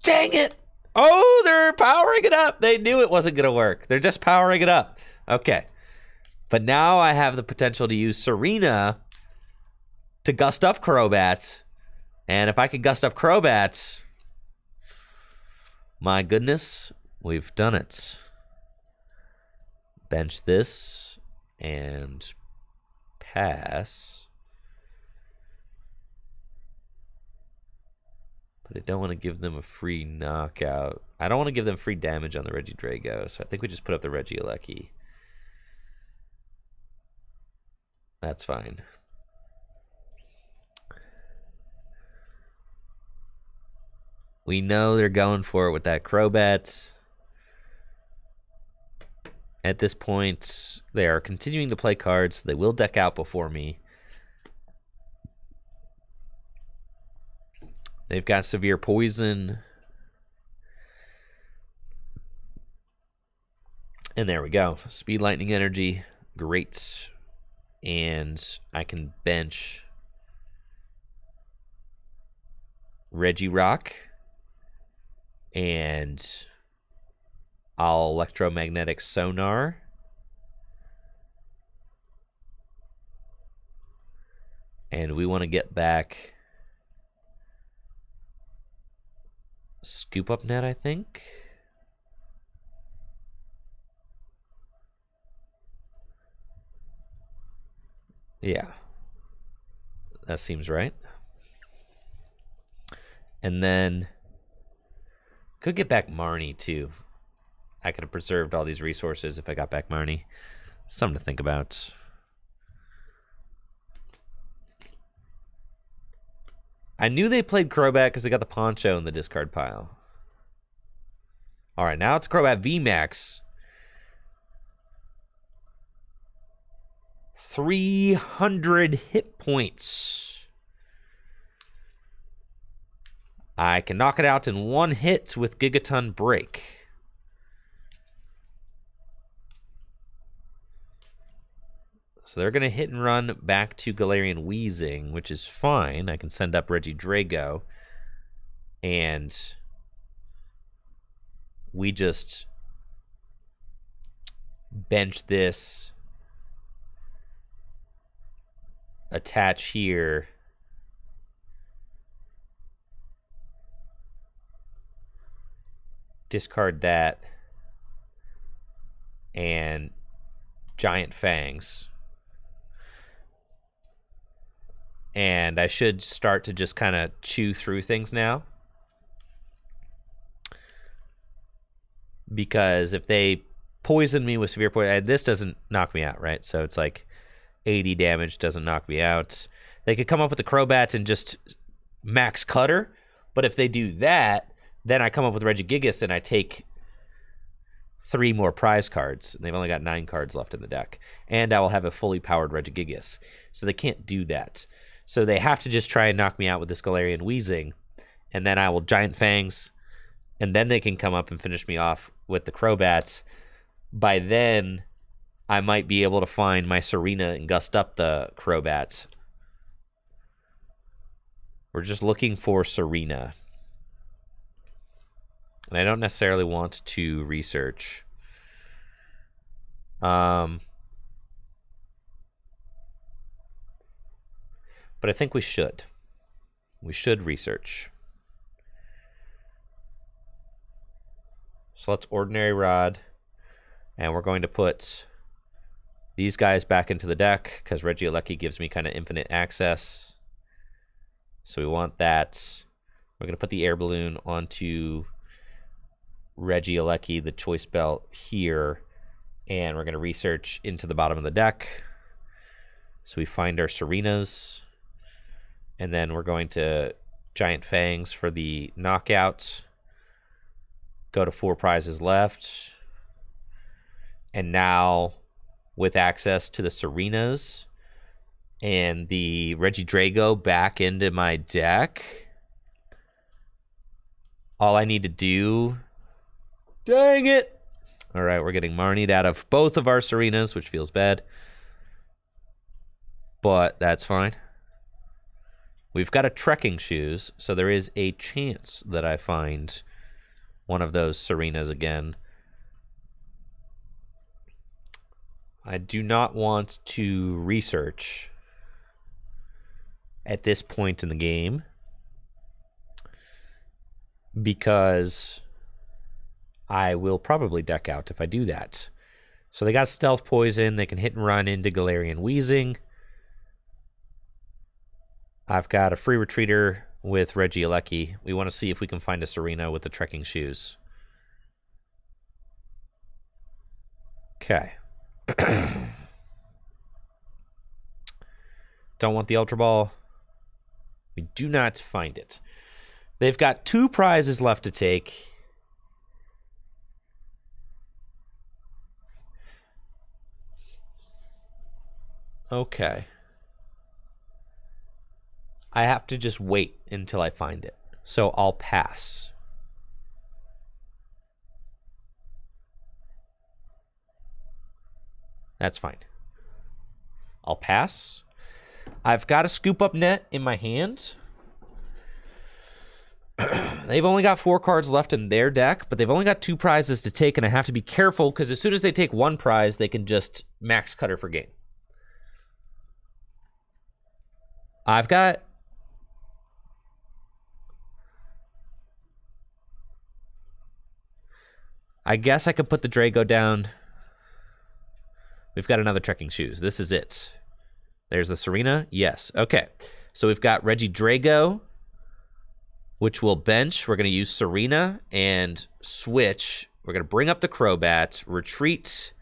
Dang it. Oh, they're powering it up. They knew it wasn't going to work. They're just powering it up. Okay. But now I have the potential to use Serena to gust up Crobat. And if I could gust up Crobat, my goodness, we've done it. Bench this and pass. But I don't want to give them a free knockout. I don't want to give them free damage on the Regi Drago, so I think we just put up the Regi Alecki. That's fine. We know they're going for it with that Crobat. At this point, they are continuing to play cards. They will deck out before me. They've got Severe Poison. And there we go. Speed Lightning Energy. Great. And I can bench Regirock. And I'll Electromagnetic Sonar. And we want to get back Scoop Up Net, I think. Yeah. That seems right. And then could get back Marnie too. I could have preserved all these resources if I got back Marnie. Something to think about. I knew they played Crobat because they got the Poncho in the discard pile. All right, now it's Crobat VMAX. 300 hit points. I can knock it out in one hit with Gigaton Break. So they're going to hit and run back to Galarian Weezing, which is fine. I can send up Regi Drago. And we just bench this, attach here, discard that, and Giant Fangs. And I should start to just kind of chew through things now. Because if they poison me with Severe Poison, this doesn't knock me out, right? So it's like 80 damage, doesn't knock me out. They could come up with the Crobats and just max Cutter. But if they do that, then I come up with Regigigas and I take 3 more prize cards. They've only got 9 cards left in the deck. And I will have a fully powered Regigigas. So they can't do that. So they have to just try and knock me out with this Galarian Weezing. And then I will Giant Fangs. And then they can come up and finish me off with the Crobats. By then, I might be able to find my Serena and gust up the Crobats. We're just looking for Serena. And I don't necessarily want to research. But I think we should. We should research. So let's Ordinary Rod. And we're going to put these guys back into the deck because Regi Alecki gives me kind of infinite access. So we want that. We're going to put the Air Balloon onto Regi Alecki, the Choice Belt here. And we're going to research into the bottom of the deck. So we find our Serenas. And then we're going to Giant Fangs for the knockout. Go to 4 prizes left. And now, with access to the Serenas and the Regi Drago back into my deck, all I need to do... Dang it! All right, we're getting Marnied out of both of our Serenas, which feels bad. But that's fine. We've got a Trekking Shoes, so there is a chance that I find one of those Serenas again. I do not want to research at this point in the game, because I will probably deck out if I do that. So they got Stealth Poison. They can hit and run into Galarian Wheezing. I've got a free retreater with Regieleki. We want to see if we can find a Serena with the trekking shoes. Okay. Don't want the Ultra Ball. We do not find it. They've got 2 prizes left to take. Okay. I have to just wait until I find it. So I'll pass. That's fine. I'll pass. I've got a scoop up net in my hand. They've only got 4 cards left in their deck, but they've only got 2 prizes to take, and I have to be careful because as soon as they take 1 prize, they can just max cutter for game. I've got... I guess I could put the Drago down. We've got another trekking shoes. This is it. There's the Serena. Yes. Okay. So we've got Regidrago, which will bench. We're going to use Serena and switch. We're going to bring up the Crobat, retreat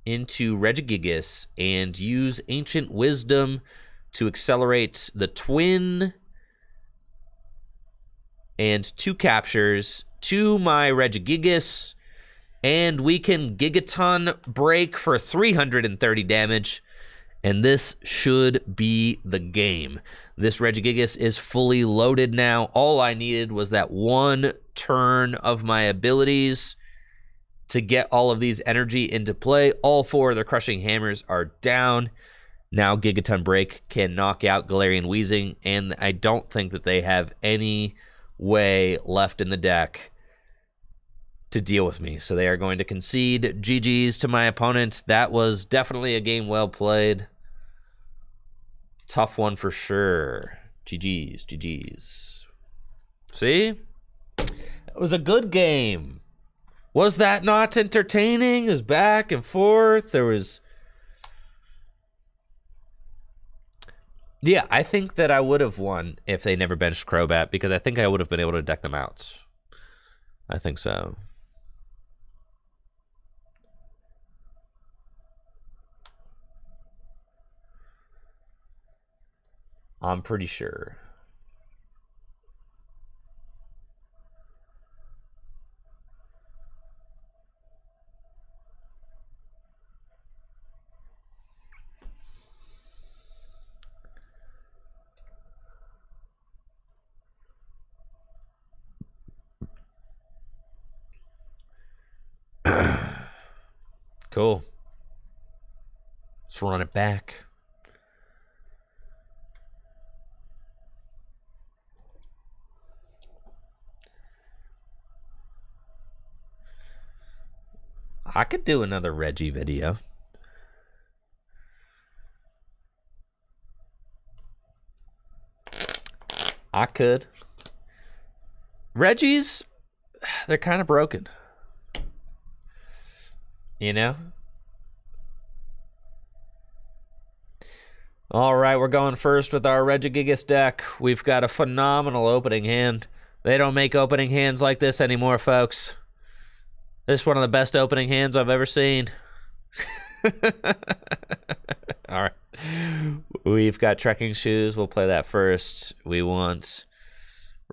into Regigigas, and use Ancient Wisdom to accelerate the twin and 2 captures to my Regigigas, and we can Gigaton break for 330 damage, and this should be the game. This Regigigas is fully loaded now. All I needed was that 1 turn of my abilities to get all of these energy into play. All 4 of their Crushing Hammers are down. Now Gigaton Break can knock out Galarian Wheezing, and I don't think that they have any way left in the deck to deal with me. So they are going to concede. GG's to my opponents. That was definitely a game well played. Tough one for sure. GG's, GG's. See? It was a good game. Was that not entertaining? It was back and forth. There was... Yeah, I think that I would have won if they never benched Crobat, because I think I would have been able to deck them out. I think so. I'm pretty sure. Cool. Let's run it back. I could do another Regi video. I could. Regis, they're kind of broken. You know? All right, we're going first with our Regigigas deck. We've got a phenomenal opening hand. They don't make opening hands like this anymore, folks. This is one of the best opening hands I've ever seen. All right. We've got trekking shoes. We'll play that first. We want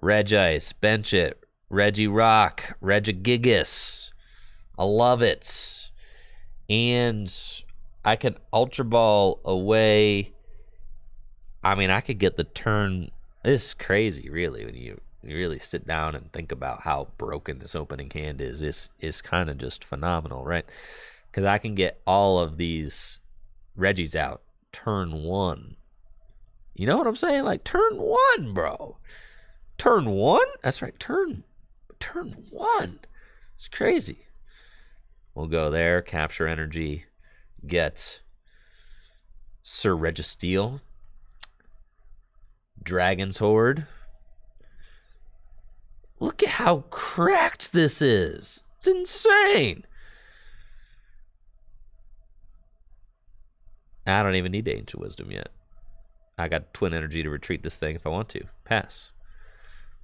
Regice, bench it, Regirock, Regigigas. I love it. And I can Ultra Ball away. I mean, I could get the turn. This is crazy, really, when you really sit down and think about how broken this opening hand is. This is kind of just phenomenal, right? Because I can get all of these Regis out turn 1. You know what I'm saying? Like, turn 1, bro. Turn 1? That's right, turn 1. It's crazy. We'll go there, capture energy, get Sir Registeel. Dragon's Horde. Look at how cracked this is. It's insane. I don't even need Ancient Wisdom yet. I got Twin Energy to retreat this thing if I want to. Pass.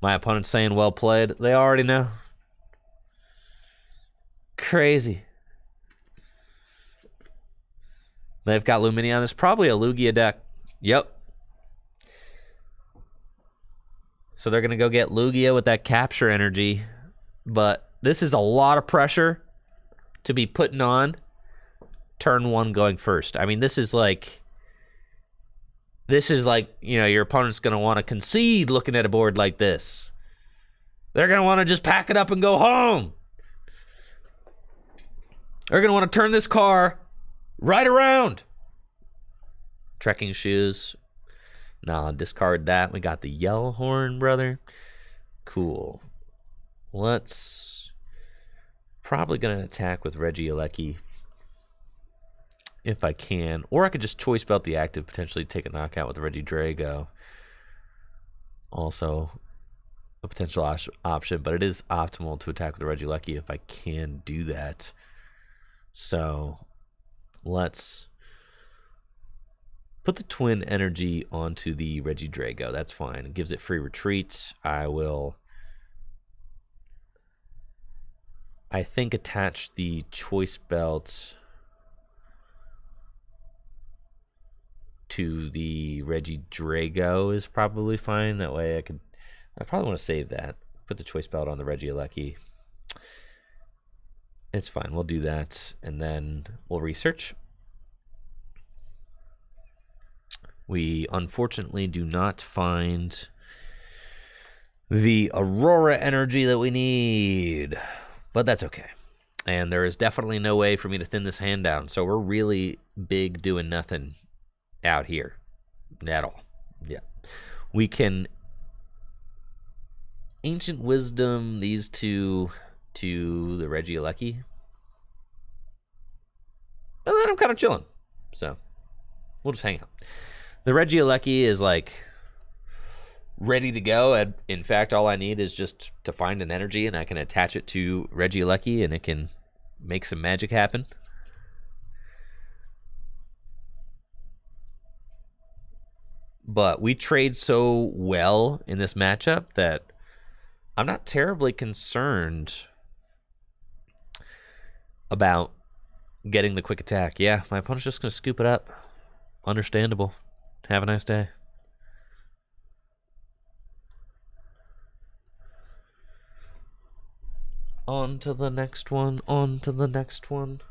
My opponent's saying well played. They already know. Crazy. They've got Lumini on this. Probably a Lugia deck. Yep. So they're going to go get Lugia with that capture energy. But this is a lot of pressure to be putting on turn one going first. I mean, this is like, you know, your opponent's going to want to concede looking at a board like this. They're going to want to just pack it up and go home. They're going to want to turn this car right around. Trekking shoes. Nah, discard that. We got the yellow horn, brother. Cool. Let's probably gonna attack with Regi Alecki if I can, or I could just choice belt the active, potentially take a knockout with Regi Drago. Also a potential option, but it is optimal to attack with Regi Alecki if I can do that. So let's put the Twin Energy onto the Regi Drago. That's fine. It gives it free retreat. I will, I think, attach the choice belt to the Regi Drago is probably fine. That way I probably want to save that. Put the choice belt on the Regi Alecki. It's fine. We'll do that, and then we'll research. We unfortunately do not find the Aurora energy that we need, but that's okay. And there is definitely no way for me to thin this hand down, so we're really big doing nothing out here at all. Yeah. We can Ancient Wisdom these two to the Regi Alecki, and then I'm kind of chilling, so we'll just hang out. The Regi Alecki is like ready to go, and in fact all I need is just to find an energy and I can attach it to Regi Alecki and it can make some magic happen. But we trade so well in this matchup that I'm not terribly concerned about getting the quick attack. Yeah, my opponent's just going to scoop it up. Understandable. Have a nice day. On to the next one. On to the next one.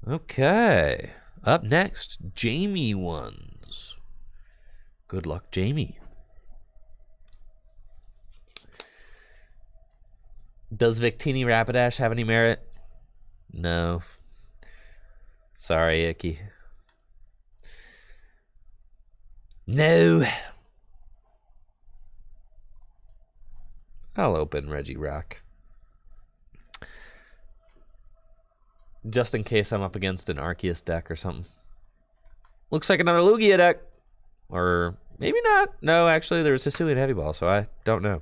Okay, up next, Jamie ones. Good luck, Jamie. Does Victini Rapidash have any merit? No. Sorry, Icky. No. I'll open Regirock. Just in case I'm up against an Arceus deck or something. Looks like another Lugia deck. Or maybe not. No, actually, there's Hisuian Heavy Ball, so I don't know.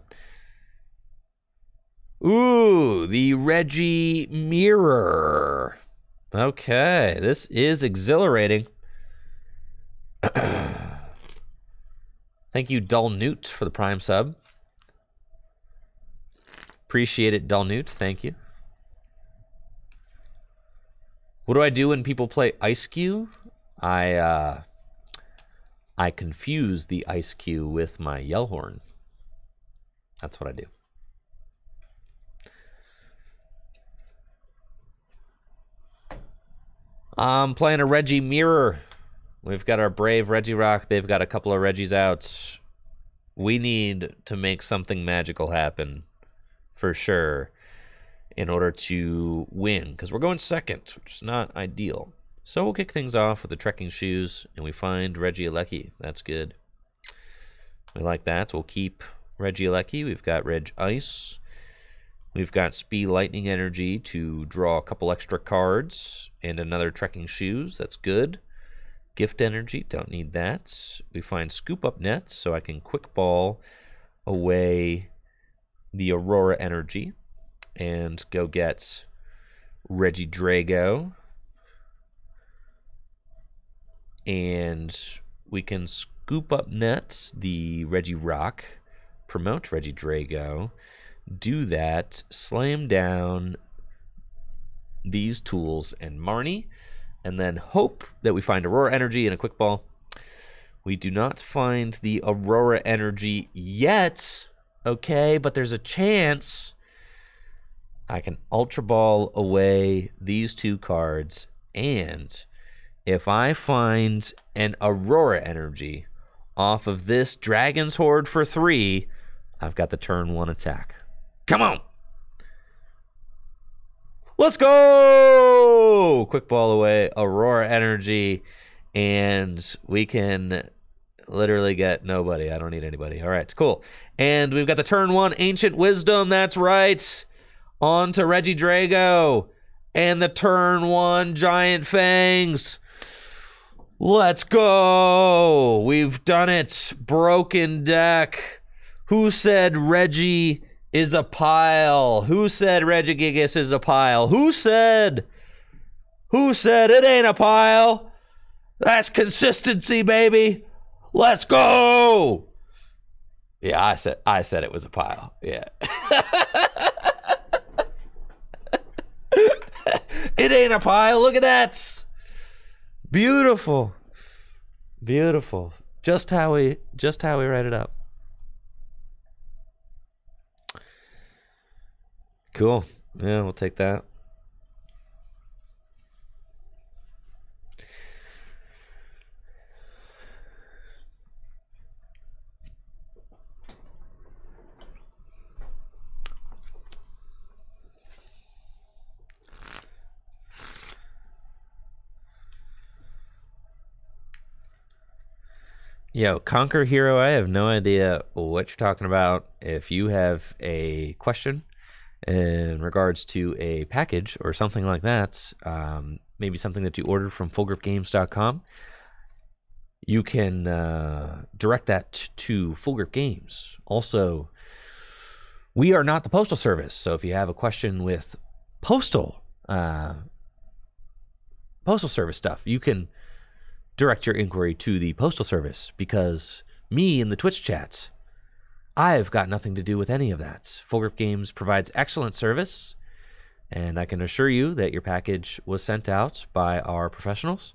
Ooh, the Regi Mirror. Okay, this is exhilarating. Thank you, Dull Newt, for the Prime sub. Appreciate it, Dull Newt. Thank you. What do I do when people play Ice Cube? I confuse the Ice Cube with my Yellhorn. That's what I do. I'm playing a Regi Mirror. We've got our Brave Regirock. They've got a couple of Regis out. We need to make something magical happen for sure in order to win, because we're going second, which is not ideal. So we'll kick things off with the trekking shoes, and we find Regi. That's good. We like that. We'll keep Regi. We've got Reg Ice. We've got Speed Lightning Energy to draw a couple extra cards and another trekking shoes. That's good. Gift Energy, don't need that. We find Scoop Up Nets, so I can quick ball away the Aurora Energy and go get Regi. And we can Scoop Up Net the Regirock, promote Regi. Do that, slam down these tools and Marnie, and then hope that we find Aurora Energy in a quick ball. We do not find the Aurora Energy yet, okay, but there's a chance I can Ultra Ball away these two cards, and if I find an Aurora Energy off of this Dragon's Horde for 3, I've got the turn 1 attack. Come on! Let's go! Quick ball away, Aurora Energy, and we can literally get nobody. I don't need anybody. All right, cool. And we've got the turn 1 Ancient Wisdom. That's right. On to Regi. And the turn 1 Giant Fangs. Let's go! We've done it. Broken deck. Who said Regi is a pile? Who said Regigigas is a pile? Who said it ain't a pile? That's consistency, baby. Let's go. Yeah, I said it was a pile. Yeah. It ain't a pile. Look at that. Beautiful. Beautiful. Just how we write it up. Cool. Yeah, we'll take that. Yo, Conquer Hero, I have no idea what you're talking about. If you have a question in regards to a package or something like that, maybe something that you ordered from fullgripgames.com, you can direct that to Full Grip Games. Also, we are not the Postal Service, so if you have a question with Postal Service stuff, you can direct your inquiry to the Postal Service, because me in the Twitch chats, I've got nothing to do with any of that. Full Grip Games provides excellent service, and I can assure you that your package was sent out by our professionals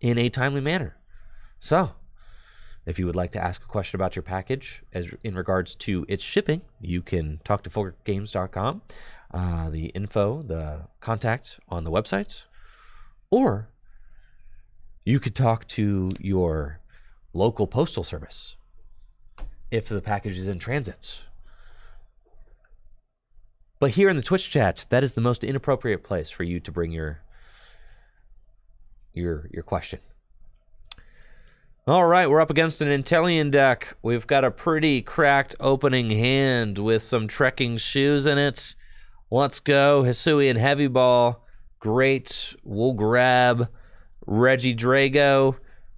in a timely manner. So, if you would like to ask a question about your package as in regards to its shipping, you can talk to fullgripgames.com, the info, the contact on the website, or you could talk to your local postal service if the package is in transit. But here in the Twitch chat, that is the most inappropriate place for you to bring your question. All right, we're up against an Intellion deck. We've got a pretty cracked opening hand with some trekking shoes in it. Let's go. Hisuian Heavy Ball. Great. We'll grab Regi.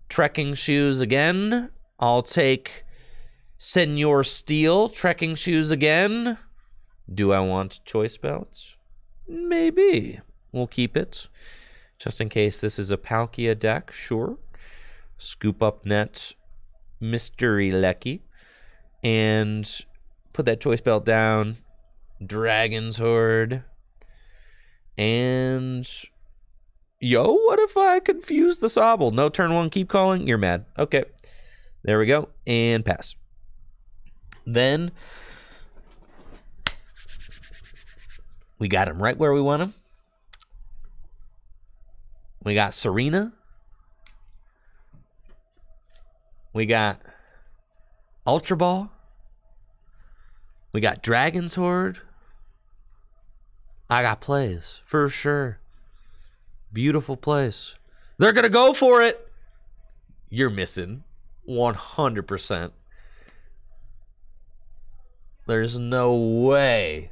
Trekking shoes again. I'll take Senor Steel. Trekking shoes again. Do I want choice belts? Maybe. We'll keep it. Just in case this is a Palkia deck, sure. Scoop Up Net Mystery Lecky. And put that choice belt down. Dragon's Horde. And yo, what if I confuse the Sobble? No turn 1, keep calling. You're mad. Okay. There we go. And pass. Then we got him right where we want him. We got Serena. We got Ultra Ball. We got Dragon's Horde. I got plays, for sure. Beautiful place. They're going to go for it. You're missing 100%. There's no way.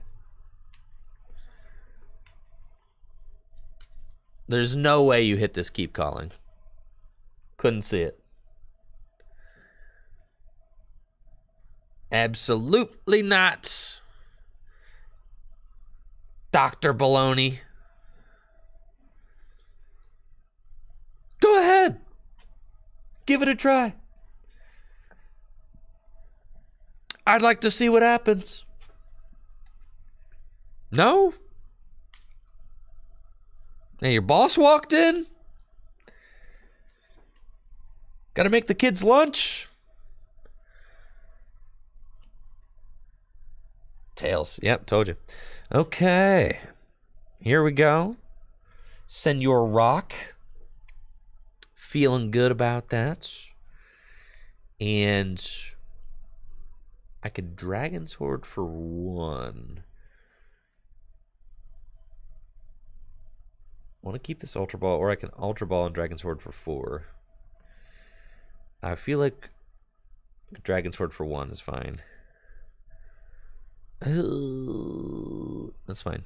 There's no way you hit this keep calling. Couldn't see it. Absolutely not. Dr. Baloney. Go ahead. Give it a try. I'd like to see what happens. No? Now your boss walked in? Gotta make the kids lunch? Tails. Yep, told you. Okay. Here we go. Senor Rock. Feeling good about that. And I could Dragon Sword for 1. I want to keep this Ultra Ball, or I can Ultra Ball and Dragon Sword for 4. I feel like Dragon Sword for 1 is fine. That's fine.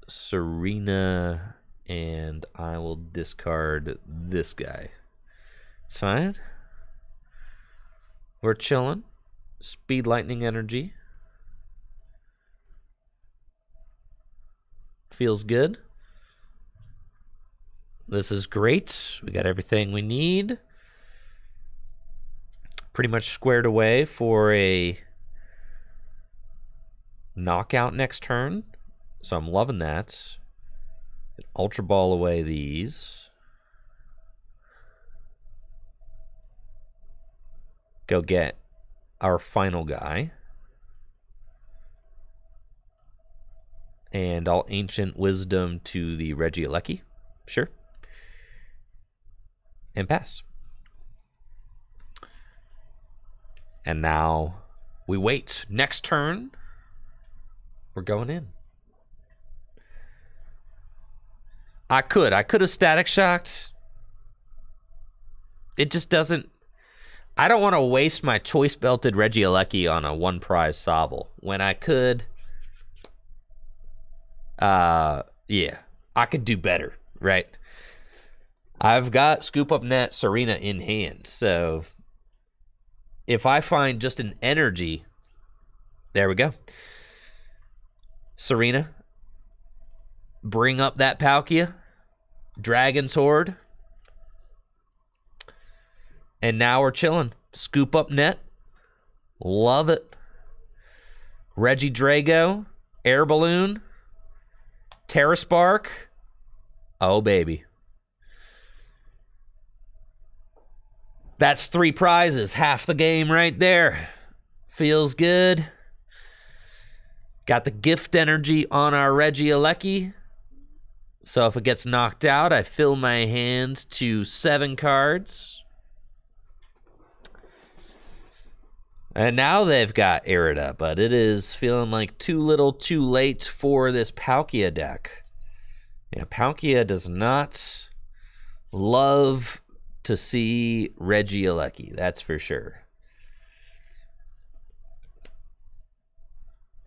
Serena, and I will discard this guy. It's fine. We're chilling. Speed Lightning Energy. Feels good. This is great. We got everything we need. Pretty much squared away for a knockout next turn. So I'm loving that. Ultra Ball away these. Go get our final guy. And I'll Ancient Wisdom to the Regi. Sure. And pass. And now we wait. Next turn, we're going in. I could have Static Shocked. It just doesn't. I don't want to waste my choice belted Regi on a 1 prize Sobble when I could. Yeah, I could do better, right? I've got Scoop Up Net Serena in hand, so if I find just an energy, there we go. Serena, bring up that Palkia, Dragon's Horde, and now we're chilling. Scoop Up Net, love it. Regi Drago, Air Balloon, Terra Spark, oh baby. That's 3 prizes, half the game right there. Feels good. Got the gift energy on our Regi. So if it gets knocked out, I fill my hands to 7 cards. And now they've got Irida, but it is feeling like too little too late for this Palkia deck. Yeah, Palkia does not love to see Regi, that's for sure.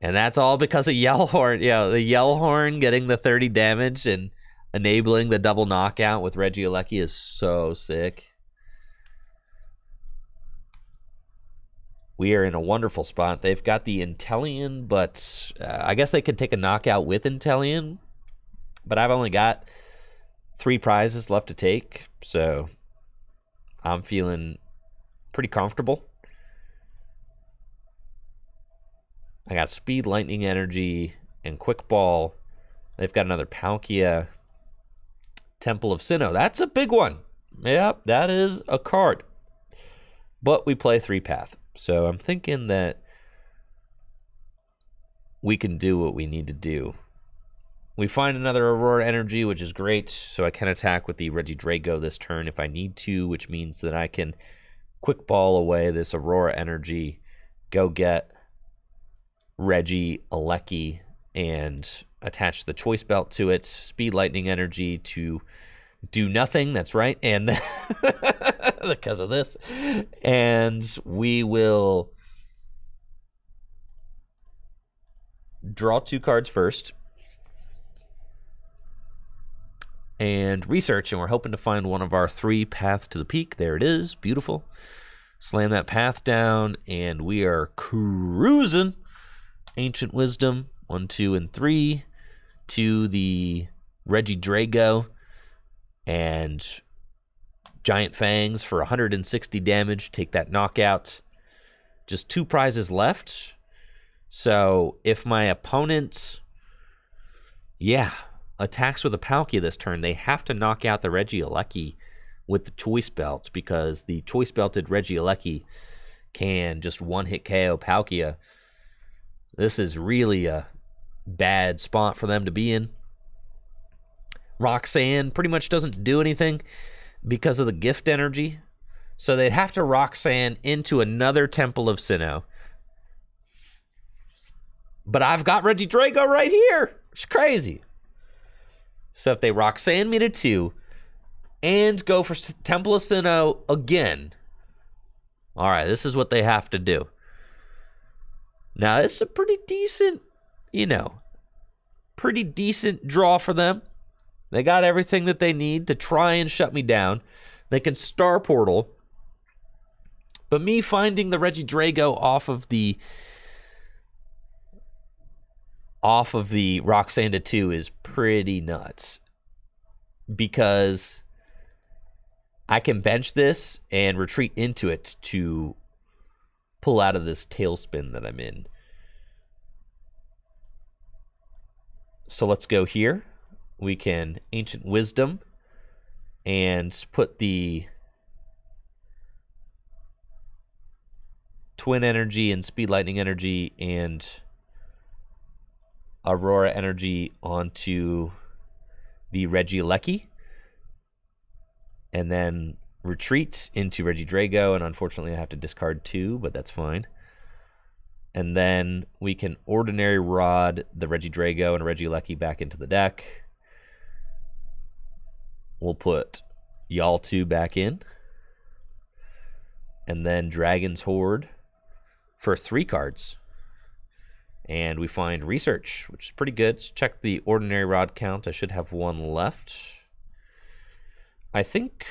And that's all because of Yellhorn. Yeah, the Yellhorn getting the 30 damage and enabling the double knockout with Regi is so sick. We are in a wonderful spot. They've got the Inteleon, but I guess they could take a knockout with Inteleon. But I've only got 3 prizes left to take, so I'm feeling pretty comfortable. I got Speed, Lightning Energy, and Quick Ball. They've got another Palkia. Temple of Sinnoh. That's a big one. Yep, that is a card. But we play 3-path. So I'm thinking that we can do what we need to do. We find another Aurora Energy, which is great. So I can attack with the Regi Drago this turn if I need to, which means that I can Quick Ball away this Aurora Energy, go get Regi, Alecki, and attach the choice belt to it. Speed lightning energy to do nothing. That's right. And then because of this. And we will draw 2 cards first. And research, and we're hoping to find one of our 3 path to the peak. There it is. Beautiful. Slam that path down, and we are cruising. Ancient Wisdom, 1, 2, and 3 to the Regi Drago, and Giant Fangs for 160 damage. Take that knockout. Just 2 prizes left. So if my opponent, attacks with a Palkia this turn, they have to knock out the Regieleki with the choice belts, because the choice belted Regieleki can just 1-hit KO Palkia. This is really a bad spot for them to be in. Roxanne pretty much doesn't do anything because of the gift energy. So they'd have to Roxanne into another Temple of Sinnoh. But I've got Regi Drago right here. It's crazy. So if they Roxanne me to 2 and go for Temple of Sinnoh again, all right, this is what they have to do. Now, this is a pretty decent, pretty decent draw for them. They got everything that they need to try and shut me down. They can Star Portal. But me finding the Regi Drago off of the Roxanne to 2 is pretty nuts, because I can bench this and retreat into it to pull out of this tailspin that I'm in. So let's go here. We can Ancient Wisdom and put the Twin Energy and Speed Lightning Energy and Aurora Energy onto the Regieleki, and then retreat into Regi Drago, and unfortunately I have to discard 2, but that's fine. And then we can Ordinary Rod the Regi Drago and Regieleki back into the deck. We'll put y'all 2 back in, and then Dragon's Horde for 3 cards. And we find Research, which is pretty good. Let's check the Ordinary Rod count. I should have 1 left. I think...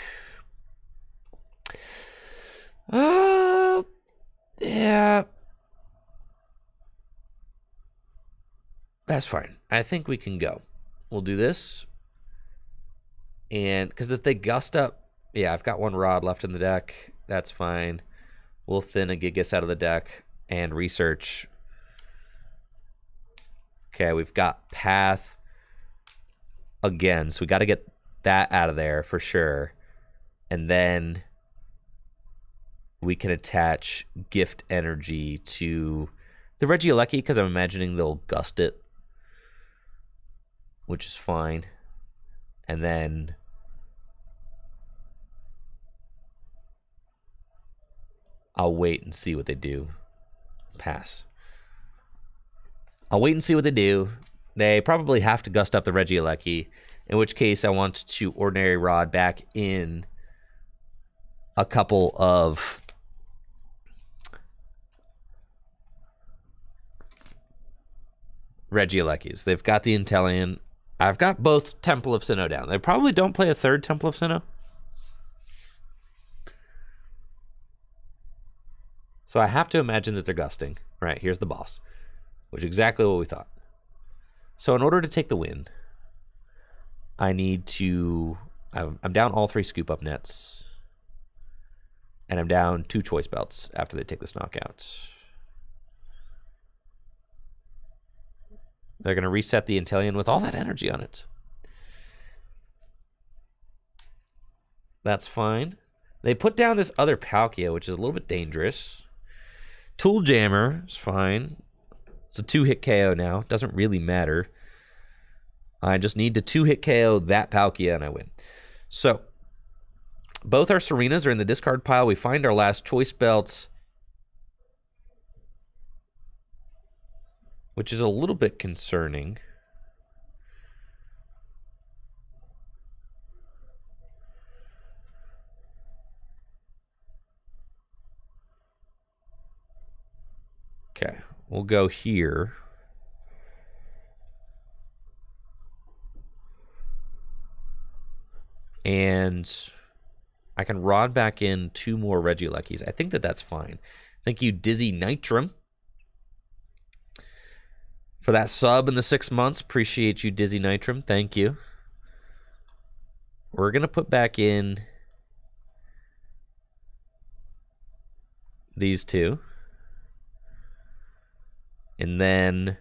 yeah. That's fine. I think we can go. We'll do this. And because if they gust up... yeah, I've got 1 Rod left in the deck. That's fine. We'll thin a Gigas out of the deck and Research. Okay, we've got Path again, so we got to get that out of there for sure. And then we can attach Gift Energy to the Regieleki, because I'm imagining they'll gust it, which is fine. And then I'll wait and see what they do. Pass. I'll wait and see what they do. They probably have to gust up the Regieleki, in which case I want to Ordinary Rod back in a couple of Regielekis. They've got the Inteleon. I've got both Temple of Sinnoh down. They probably don't play a 3rd Temple of Sinnoh. So I have to imagine that they're gusting. Right, here's the boss. Which is exactly what we thought. So in order to take the win, I need to... I'm down all 3 scoop up nets. And I'm down 2 choice belts after they take this knockout. They're going to reset the Inteleon with all that energy on it. That's fine. They put down this other Palkia, which is a little bit dangerous. Tool Jammer is fine. It's a 2-hit KO now. Doesn't really matter. I just need to 2-hit KO that Palkia and I win. So, both our Serenas are in the discard pile. We find our last choice belts. which is a little bit concerning. Okay, we'll go here. And I can rod back in 2 more Regileckies. I think that that's fine. Thank you, Dizzy Nitrum, for that sub in the 6 months. Appreciate you, Dizzy Nitrum. Thank you. We're going to put back in these 2. And then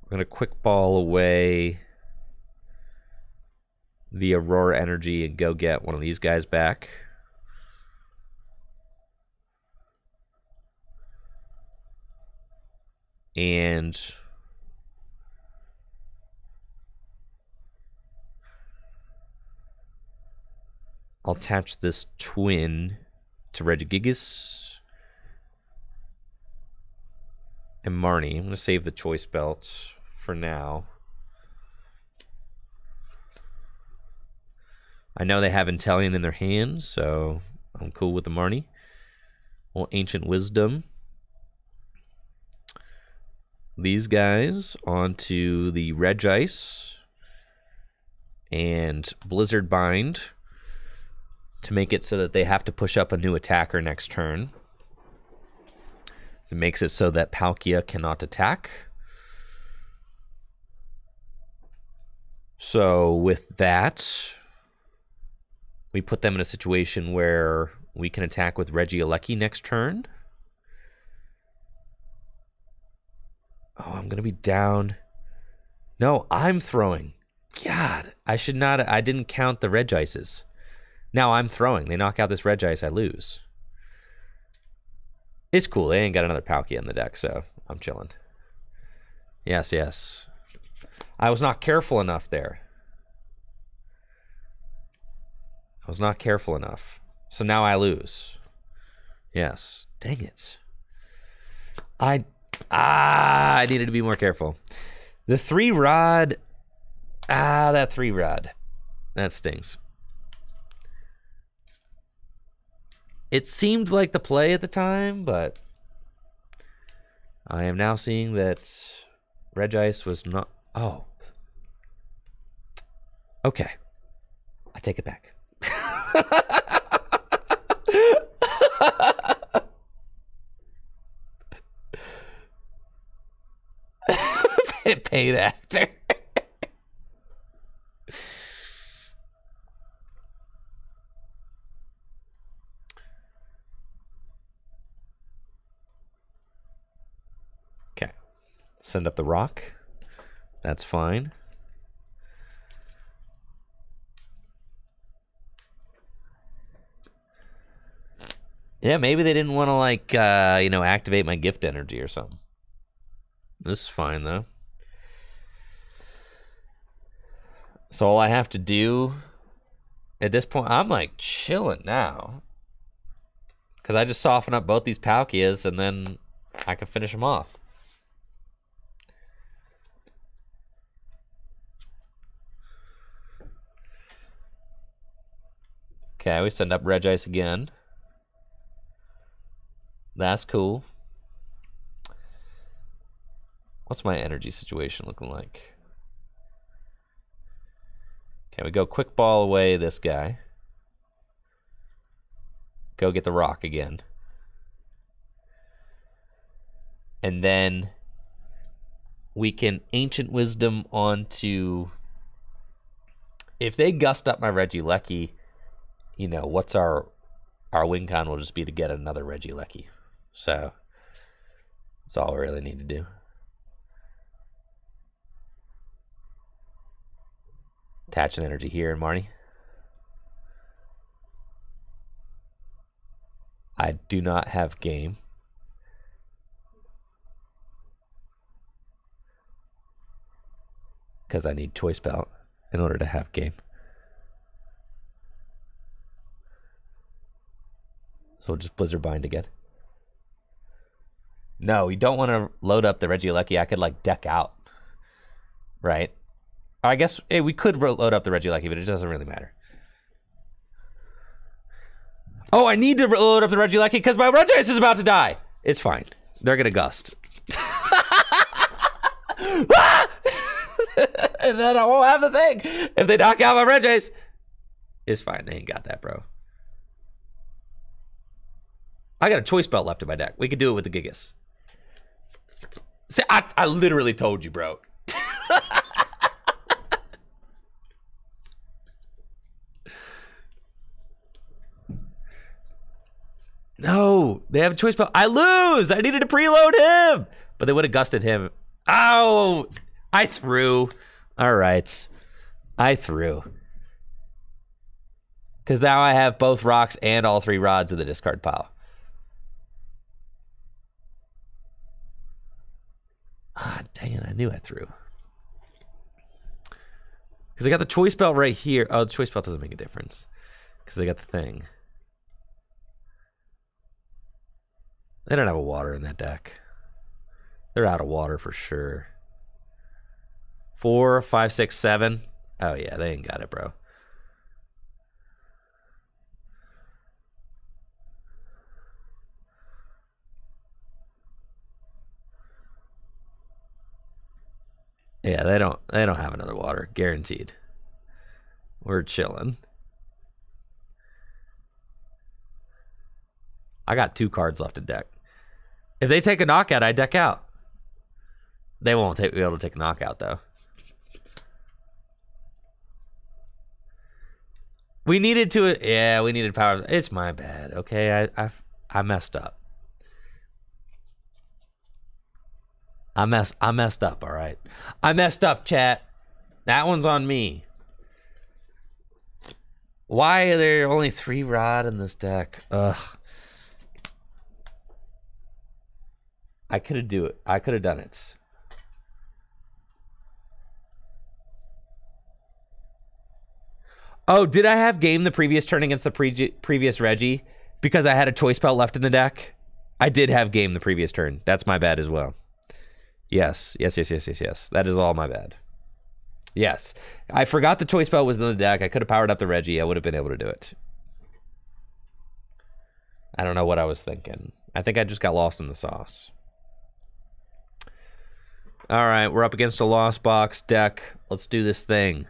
we're going to quick ball away the Aurora Energy and go get one of these guys back. And I'll attach this twin to Regigigas and Marnie. I'm going to save the choice belt for now. I know they have Inteleon in their hands, so I'm cool with the Marnie. Well, Ancient Wisdom. These guys onto the Regice and Blizzard Bind to make it so that they have to push up a new attacker next turn. It makes it so that Palkia cannot attack. So with that, we put them in a situation where we can attack with Regieleki next turn. Oh, I'm going to be down. No, I'm throwing. God, I should not. I didn't count the Regices. Now I'm throwing. They knock out this Regice, I lose. It's cool. They ain't got another Palkia in the deck, so I'm chilling. Yes, yes. I was not careful enough there. I was not careful enough. So now I lose. Yes. Dang it. I needed to be more careful. The 3-rod. That 3-rod. That stings. It seemed like the play at the time, but I am now seeing that Regice was not... Oh. Okay. I take it back. Paid actor. Okay. Send up the rock. That's fine. Yeah, maybe they didn't want to, like, activate my gift energy or something. This is fine, though. So all I have to do at this point, I'm, like, chilling now. Because I just soften up both these Palkias, and then I can finish them off. Okay, we send up Regice again. That's cool. What's my energy situation looking like? Okay, we go quick ball away this guy. Go get the rock again. And then we can Ancient Wisdom onto... If they gust up my Regieleki, you know, what's our win con will just be to get another Regieleki. So that's all we really need to do. Attach an energy here, Marnie. I do not have game. Because I need choice belt in order to have game. So we'll just Blizzard Bind again. No, you don't want to load up the Regieleki. I could, like, deck out. Right? I guess hey, we could load up the Regieleki, but it doesn't really matter. Oh, I need to load up the Regieleki because my Regice is about to die. It's fine. They're going to gust. And then I won't have the thing. If they knock out my Regice, it's fine. They ain't got that, bro. I got a choice belt left in my deck. We could do it with the Gigas. See, I literally told you, bro. No, they have a choice belt. I lose. I needed to preload him. But they would have gusted him. Oh, I threw. All right. I threw. Because now I have both rocks and all 3 rods in the discard pile. Ah, dang it. I knew I threw. Because I got the choice belt right here. Oh, the choice belt doesn't make a difference. Because they got the thing. They don't have a water in that deck. They're out of water for sure. 4, 5, 6, 7. Oh, yeah, they ain't got it, bro. Yeah, they don't have another water, guaranteed. We're chilling. I got 2 cards left in deck. If they take a knockout, I deck out. They won't be able to take a knockout, though. We needed to... Yeah, we needed power. It's my bad, okay? I messed up. I messed up, all right? I messed up, chat. That one's on me. Why are there only 3 rod in this deck? Ugh. I could have done it. Oh, did I have game the previous turn against the previous Regi? Because I had a choice belt left in the deck? I did have game the previous turn. That's my bad as well. Yes. That is all my bad. Yes. I forgot the choice belt was in the deck. I could have powered up the Regi. I would have been able to do it. I don't know what I was thinking. I think I just got lost in the sauce. All right, we're up against a Lost Box deck. Let's do this thing.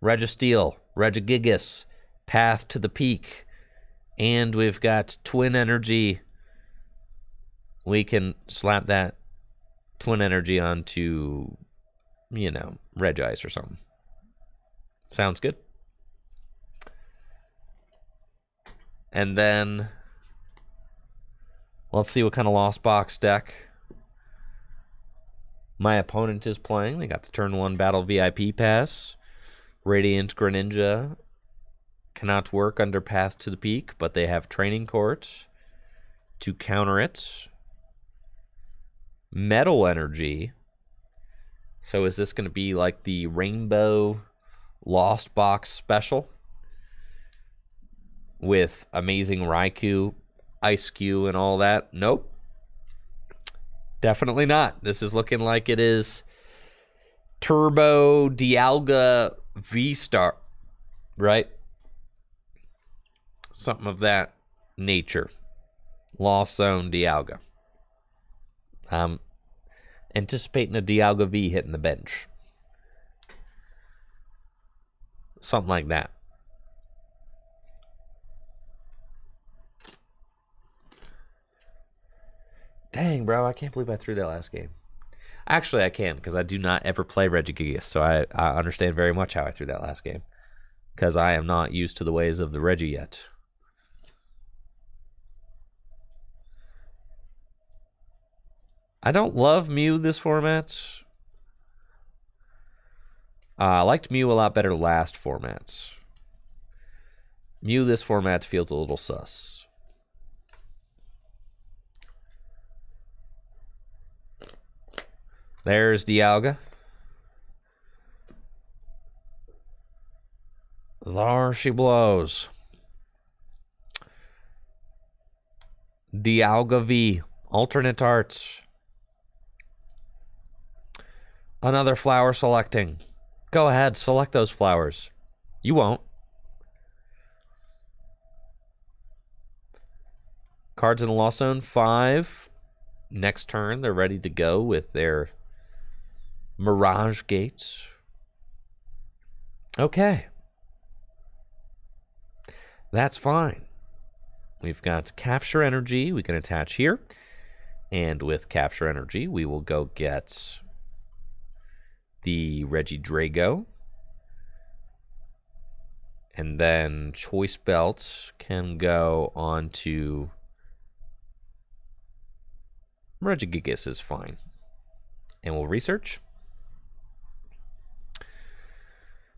Registeel, Regigigas, Path to the Peak. And we've got Twin Energy. We can slap that Twin Energy onto, you know, Regice or something. Sounds good. And then let's see what kind of Lost Box deck my opponent is playing. They got the turn 1 battle VIP pass. Radiant Greninja cannot work under Path to the Peak, but they have Training Court to counter it. Metal Energy. So is this going to be like the Rainbow Lost Box special? With Amazing Raikou, Ice Cube, and all that? Nope. Definitely not. This is looking like it is Turbo Dialga V-Star, right? Something of that nature. Lost Zone Dialga. I'm anticipating a Dialga V hitting the bench. Something like that. Dang, bro, I can't believe I threw that last game. Actually, I can, because I do not ever play Regigigas, so I understand very much how I threw that last game. Because I am not used to the ways of the Regi yet. I don't love Mew this format. I liked Mew a lot better last formats. Mew this format feels a little sus. There's Dialga. There she blows. Dialga V. Alternate art. Another flower selecting. Go ahead, select those flowers. You won't. Cards in the Lost Zone, 5. Next turn, they're ready to go with their Mirage Gates. Okay. That's fine. We've got Capture Energy we can attach here. And with Capture Energy, we will go get the Regi Drago. And then Choice Belt can go on to Regigigas is fine. And we'll research.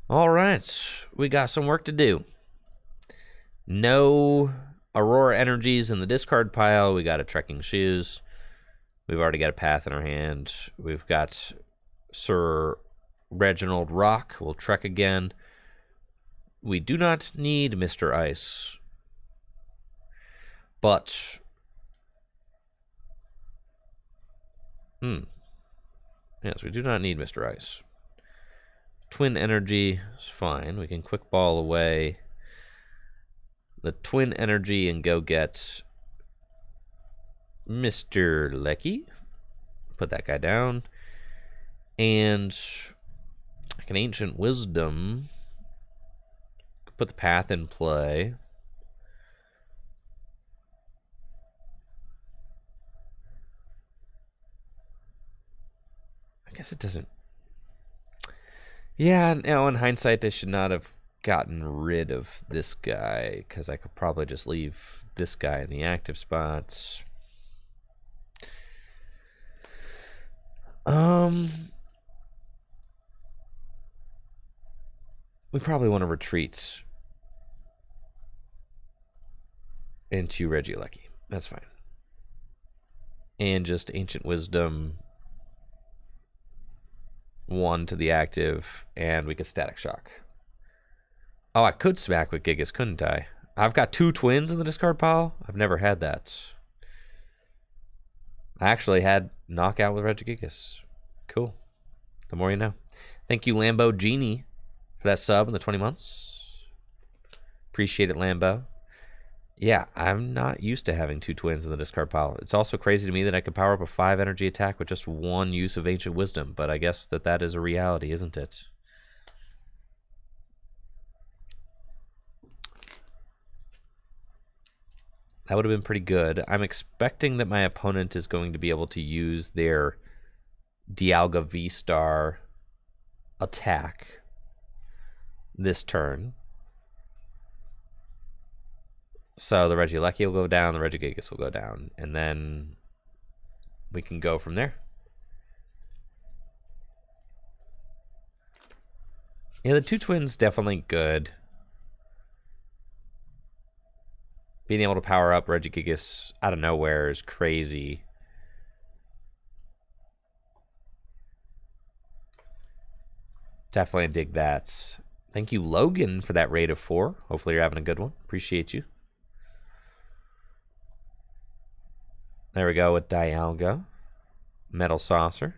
All right. We got some work to do. No Aurora Energies in the discard pile. We got a Trekking Shoes. We've already got a Path in our hand. We've got Sir Reginald Rock. We'll Trek again. We do not need Mr. Ice. But... yes, we do not need Mr. Ice. Twin Energy is fine. We can quick ball away the Twin Energy and go get Mr. Lecky. Put that guy down. And like an Ancient Wisdom. Put the Path in play. I guess it doesn't. Yeah, now in hindsight, I should not have gotten rid of this guy because I could probably just leave this guy in the active spots. We probably want to retreat into Regieleki. That's fine. And just Ancient Wisdom 1 to the active, and we could Static Shock. Oh, I could smack with Gigas, couldn't I? I've got 2 twins in the discard pile. I've never had that. I actually had knockout with Regigigas. Cool. The more you know. Thank you, Lambo Genie, for that sub in the 20 months. Appreciate it, Lambo. Yeah, I'm not used to having 2 twins in the discard pile. It's also crazy to me that I could power up a 5 energy attack with just 1 use of Ancient Wisdom, but I guess that is a reality, isn't it? That would have been pretty good. I'm expecting that my opponent is going to be able to use their Dialga V-Star attack this turn. So the Regieleki will go down, the Regigigas will go down, and then we can go from there. Yeah, the 2 twins definitely good. Being able to power up Regigigas out of nowhere is crazy. Definitely dig that. Thank you, Logan, for that raid of 4. Hopefully you're having a good one. Appreciate you. There we go with Dialga. Metal Saucer.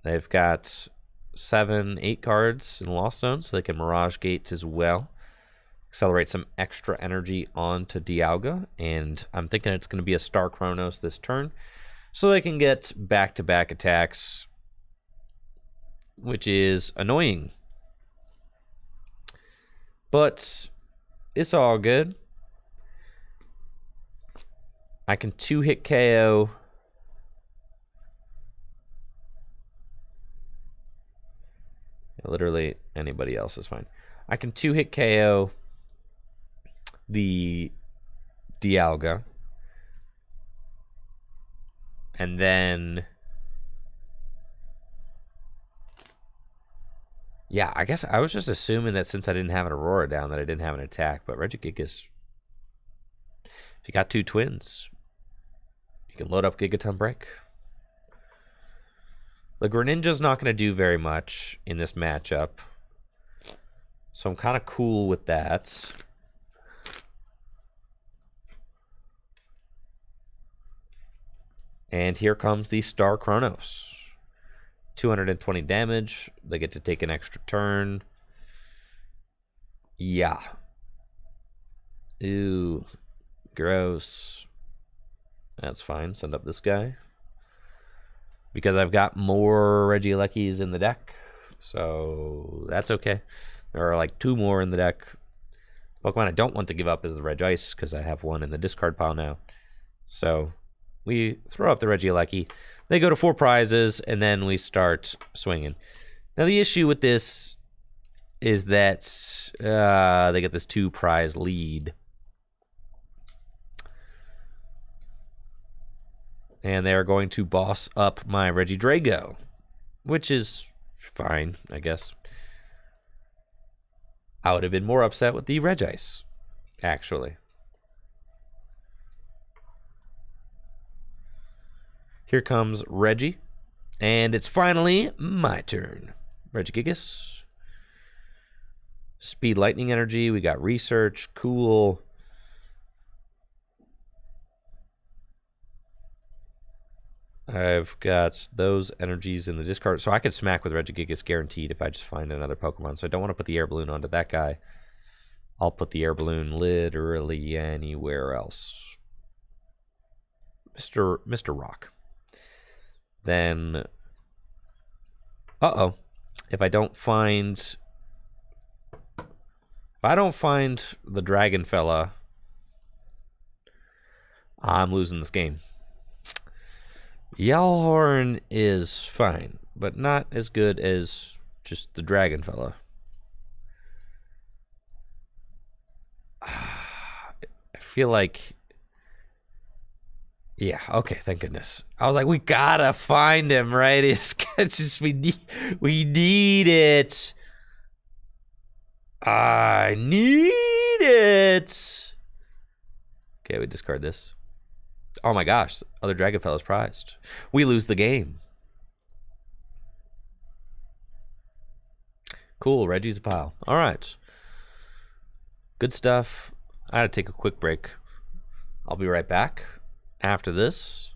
They've got 7, 8 cards in Lost Zone, so they can Mirage Gates as well. Accelerate some extra energy onto Dialga, and I'm thinking it's going to be a Star Chronos this turn, so they can get back-to-back attacks, which is annoying. But it's all good. I can 2-hit KO literally anybody else is fine. I can 2-hit KO the Dialga, and then yeah, I guess I was just assuming that since I didn't have an Aurora down that I didn't have an attack, but Regigigas, if you got 2 twins, you can load up Gigaton Break. The Greninja's not going to do very much in this matchup, so I'm kind of cool with that. And here comes the Star Chronos. 220 damage. They get to take an extra turn. Yeah. Ew. Gross. That's fine. Send up this guy. Because I've got more Regielekis in the deck. So that's okay. There are like 2 more in the deck. Pokemon I don't want to give up is the Regice, because I have 1 in the discard pile now. So we throw up the Regieleki. They go to 4 prizes, and then we start swinging. Now the issue with this is that they get this 2 prize lead. And they're going to boss up my Regidrago, which is fine, I guess. I would have been more upset with the Regice, actually. Here comes Regi, and it's finally my turn. Regigigas. Speed Lightning Energy, we got Research, cool. I've got those energies in the discard. So I could smack with Regigigas guaranteed if I just find another Pokemon. So I don't want to put the air balloon onto that guy. I'll put the air balloon literally anywhere else. Mr. Rock. Then, if I don't find the dragon fella, I'm losing this game. Yellhorn is fine, but not as good as just the dragon fella. I feel like, yeah, okay, thank goodness. I was like, we gotta find him, right? It's just we need it. I need it. Okay, we discard this. Oh my gosh, other dragon fella's prized. We lose the game. Cool, Regi's a pile. All right. Good stuff. I gotta take a quick break. I'll be right back after this.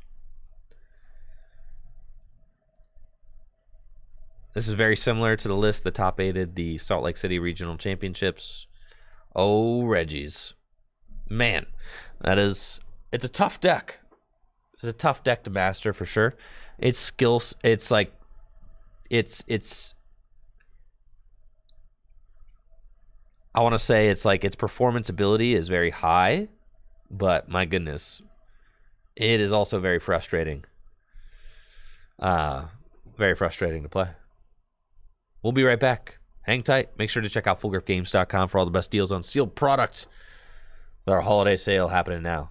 This is very similar to the list that top 8'd the Salt Lake City Regional Championships. Oh, Regi's. Man, it's a tough deck. It's a tough deck to master for sure. It's skills. It's like, I want to say it's like its performance ability is very high, but my goodness, it is also very frustrating. Very frustrating to play. We'll be right back. Hang tight. Make sure to check out fullgripgames.com for all the best deals on sealed product. Our holiday sale happening now.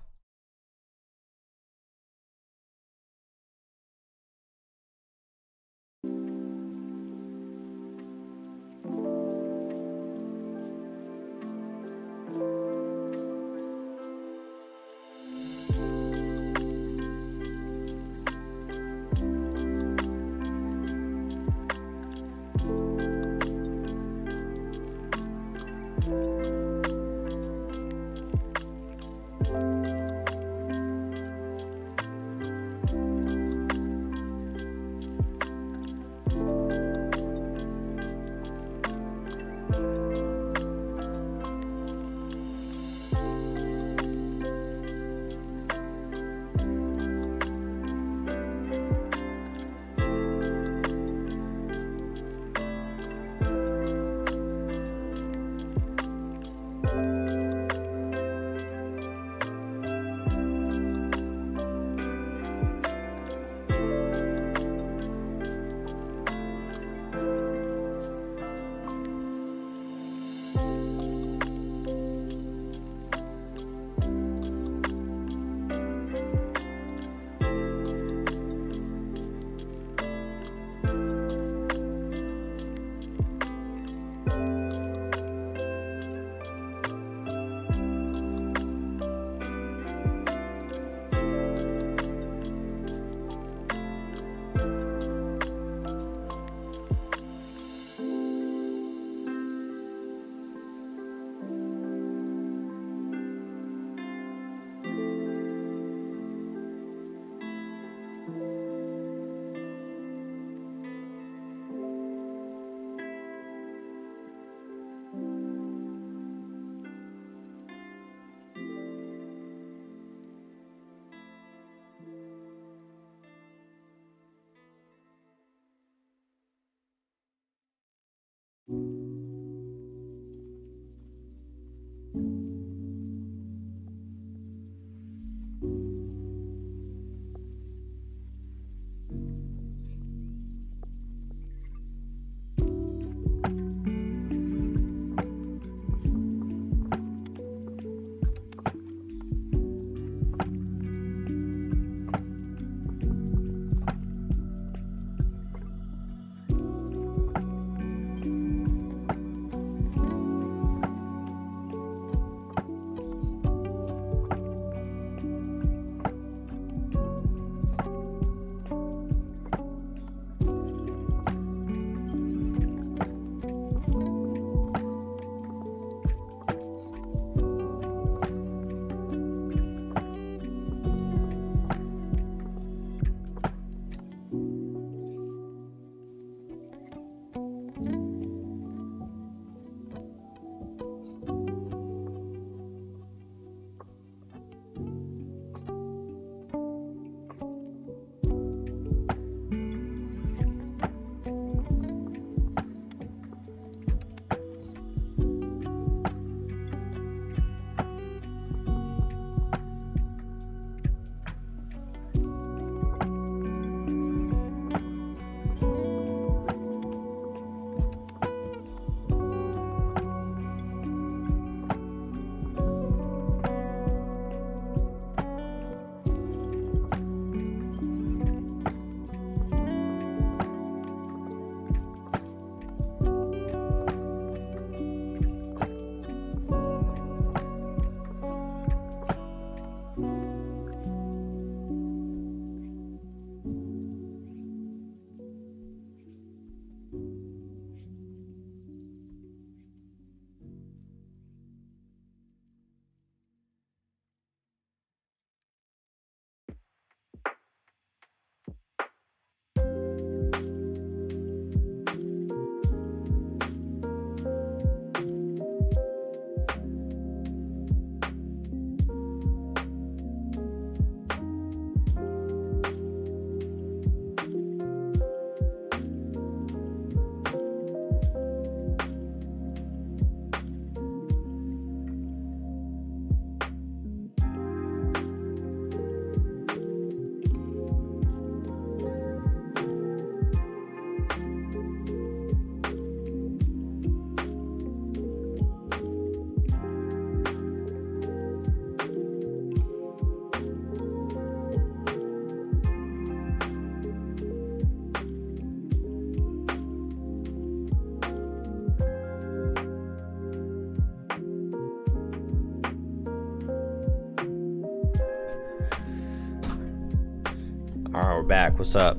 back. What's up?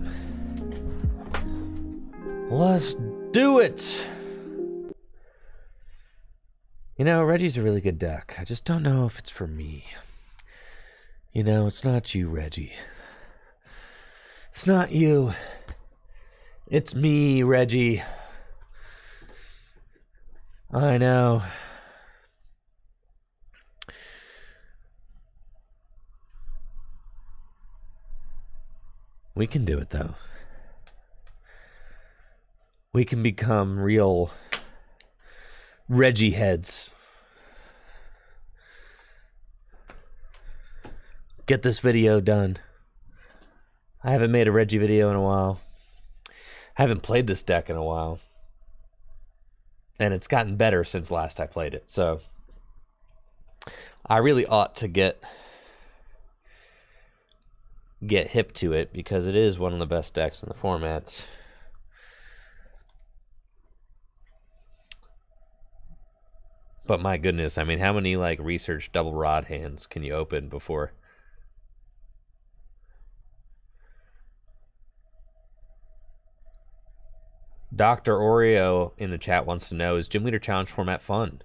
Let's do it! You know, Regi's a really good deck. I just don't know if it's for me. You know, it's not you, Regi. It's not you. It's me, Regi. I know. We can do it, though. We can become real Regi heads. Get this video done. I haven't made a Regi video in a while. I haven't played this deck in a while. And it's gotten better since last I played it. So I really ought to get hip to it because it is one of the best decks in the formats. But my goodness, I mean, how many like research double rod hands can you open before? Dr. Oreo in the chat wants to know, is Gym Leader Challenge format fun?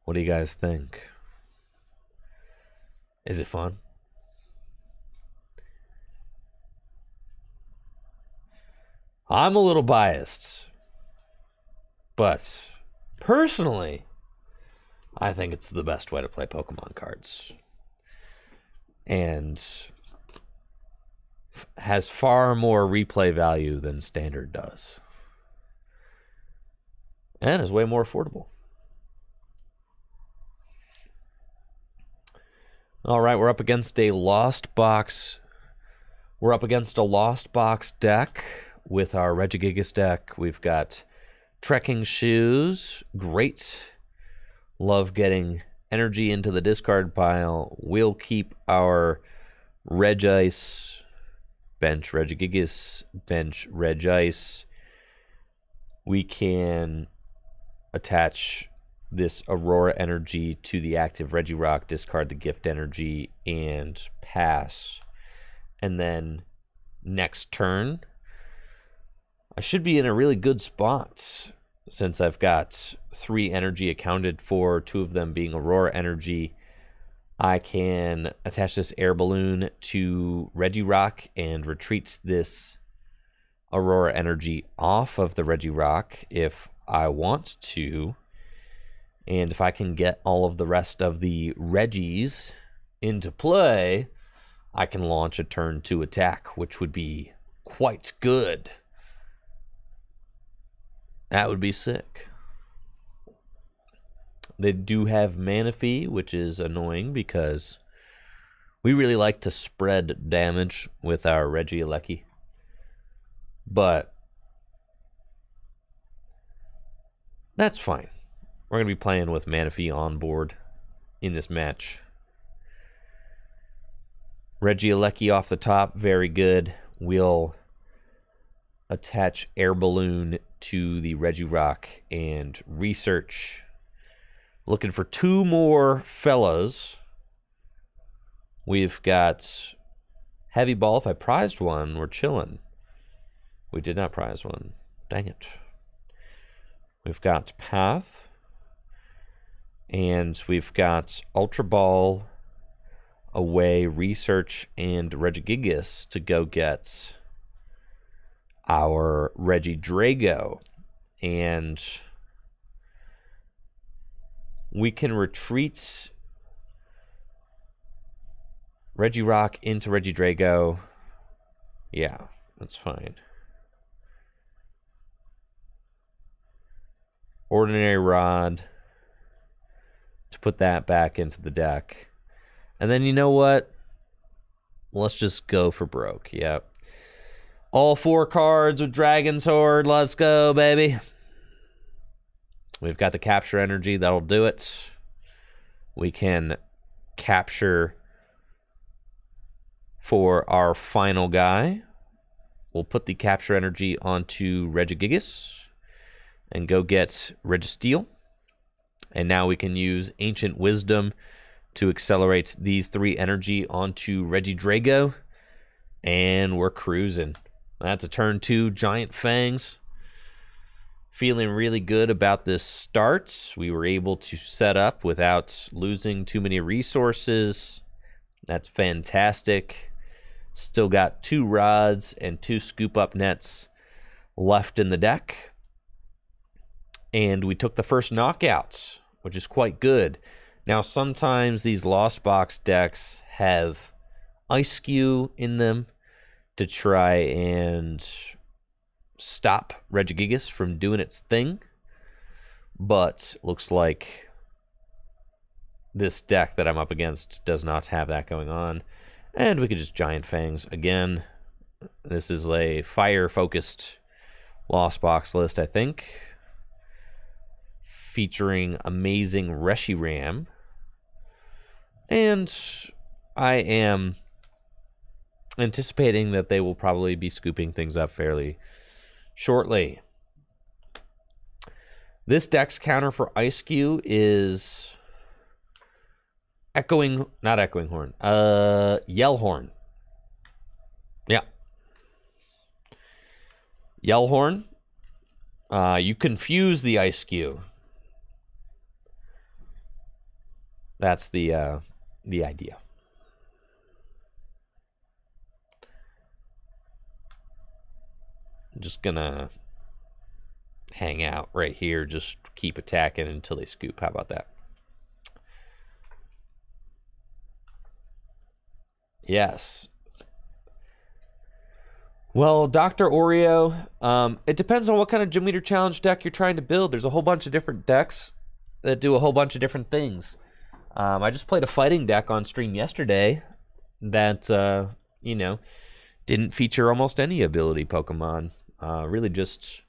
What do you guys think? Is it fun? I'm a little biased, but personally, I think it's the best way to play Pokemon cards. And has far more replay value than Standard does. And is way more affordable. All right, we're up against a Lost Box. We're up against a Lost Box deck with our Regigigas deck. We've got Trekking Shoes. Great. Love getting energy into the discard pile. We'll keep our Regice, bench Regigigas, bench Regice. We can attach this Aurora energy to the active Regirock, discard the gift energy, and pass. And then next turn, I should be in a really good spot since I've got 3 energy accounted for, 2 of them being Aurora energy. I can attach this air balloon to Regirock and retreat this Aurora energy off of the Regirock if I want to. And if I can get all of the rest of the Regis into play, I can launch a turn 2 attack, which would be quite good. That would be sick. They do have Manaphy, which is annoying because we really like to spread damage with our Regieleki. But that's fine. We're going to be playing with Manaphy on board in this match. Regieleki off the top, very good. We'll attach Air Balloon to the Regirock and research. Looking for 2 more fellas. We've got Heavy Ball. If I prized one, we're chilling. We did not prize one. Dang it. We've got Path. And we've got Ultra Ball, Away, Research, and Regigigas to go get our Regidrago. And we can retreat Regirock into Regidrago. Yeah, that's fine. Ordinary Rod to put that back into the deck. And then you know what? Let's just go for broke. Yep. All 4 cards with Dragon's Horde. Let's go, baby. We've got the capture energy. That'll do it. We can capture for our final guy. We'll put the capture energy onto Regigigas and go get Registeel. And now we can use Ancient Wisdom to accelerate these 3 energy onto Regidrago. And we're cruising. That's a turn 2 Giant Fangs. Feeling really good about this start. We were able to set up without losing too many resources. That's fantastic. Still got 2 rods and 2 scoop up nets left in the deck. And we took the first knockouts, which is quite good. Now, sometimes these Lost Box decks have Ice Skew in them to try and stop Regigigas from doing its thing. But looks like this deck that I'm up against does not have that going on. And we could just Giant Fangs again. This is a fire-focused Lost Box list, I think. Featuring amazing Reshiram. And I am anticipating that they will probably be scooping things up fairly shortly. This deck's counter for Ice Skew is not Echoing Horn, Yell Horn. Yeah. Yell Horn. You confuse the Ice Skew. That's the idea. I'm just gonna hang out right here, just keep attacking until they scoop. How about that? Yes. Well, Dr. Oreo, it depends on what kind of Gym Leader Challenge deck you're trying to build. There's a whole bunch of different decks that do a whole bunch of different things. I just played a fighting deck on stream yesterday that, you know, didn't feature almost any ability Pokemon. Really just,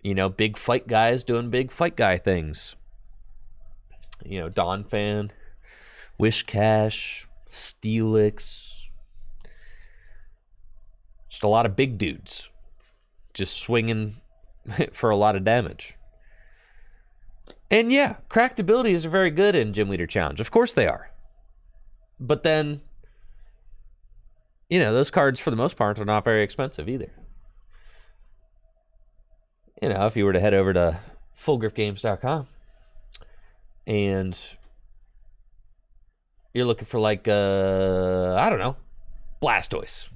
you know, big fight guys doing big fight guy things. You know, Donphan, Wishcash, Steelix. Just a lot of big dudes. Just swinging for a lot of damage. And yeah, cracked abilities are very good in Gym Leader Challenge. Of course they are. But then, you know, those cards for the most part are not very expensive either. You know, if you were to head over to fullgripgames.com and you're looking for like, I don't know, Blastoise.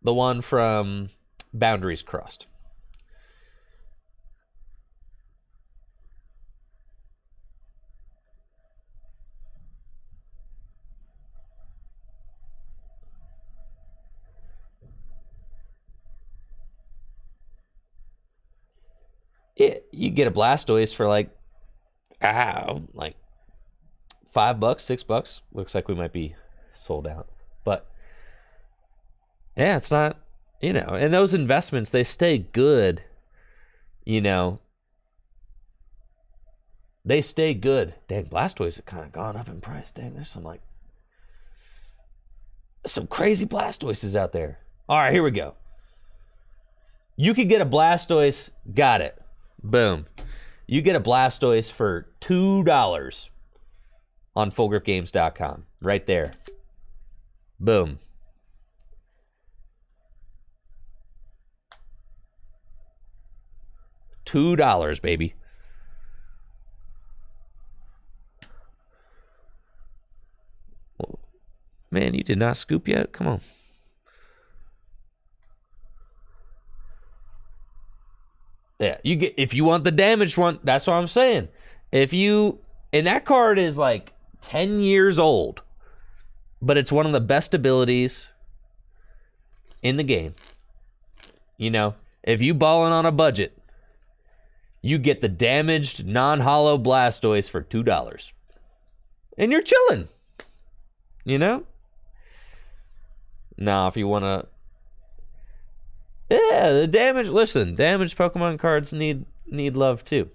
The one from Boundaries Crossed. You get a Blastoise for like $5, $6. Looks like we might be sold out. But yeah, it's not, you know, and those investments, they stay good, you know. They stay good. Dang, Blastoise have kind of gone up in price. Dang, there's some crazy Blastoises out there. All right, here we go. You could get a Blastoise, got it. Boom. You get a Blastoise for $2 on fullgripgames.com. Right there. Boom. $2, baby. Man, you did not scoop yet? Come on. Yeah, you get, if you want the damaged one, that's what I'm saying. If you, and that card is like 10 years old, but it's one of the best abilities in the game. You know, if you ballin' on a budget, you get the damaged non-hollow Blastoise for $2. And you're chilling. You know? Now, if you want to, yeah, the damage. Listen, damaged Pokemon cards need love too.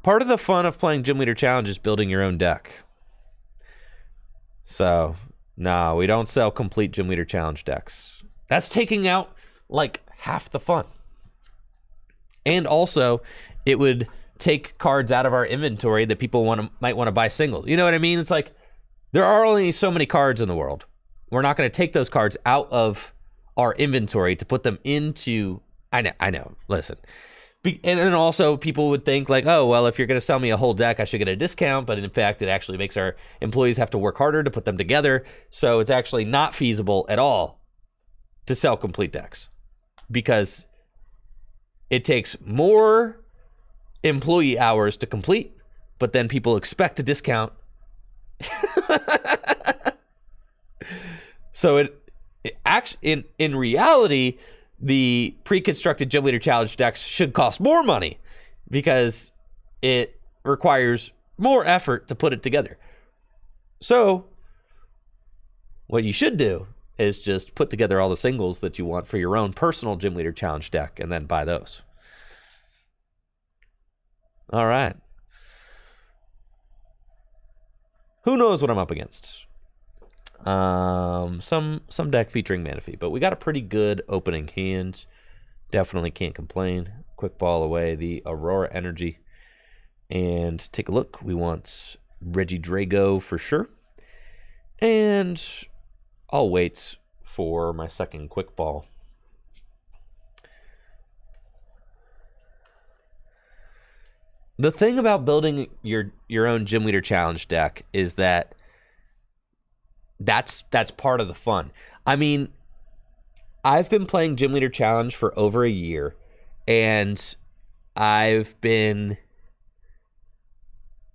Part of the fun of playing Gym Leader Challenge is building your own deck. So, no, we don't sell complete Gym Leader Challenge decks. That's taking out like half the fun. And also, it would take cards out of our inventory that people might want to buy singles. You know what I mean? It's like, there are only so many cards in the world. We're not going to take those cards out of our inventory to put them into... I know. Listen. And then also people would think like, oh, well, if you're going to sell me a whole deck, I should get a discount. But in fact, it actually makes our employees have to work harder to put them together. So it's actually not feasible at all to sell complete decks because it takes more employee hours to complete, but then people expect a discount. So it actually, in reality, the pre-constructed Gym Leader Challenge decks should cost more money because it requires more effort to put it together. So what you should do is just put together all the singles that you want for your own personal Gym Leader Challenge deck and then buy those. All right. Who knows what I'm up against? Some deck featuring Manaphy, but we got a pretty good opening hand. Definitely can't complain. Quick ball away the Aurora Energy. And take a look. We want Regi Drago for sure. And I'll wait for my second quick ball. The thing about building your own Gym Leader Challenge deck is that that's part of the fun. I mean, I've been playing Gym Leader Challenge for over a year, and I've been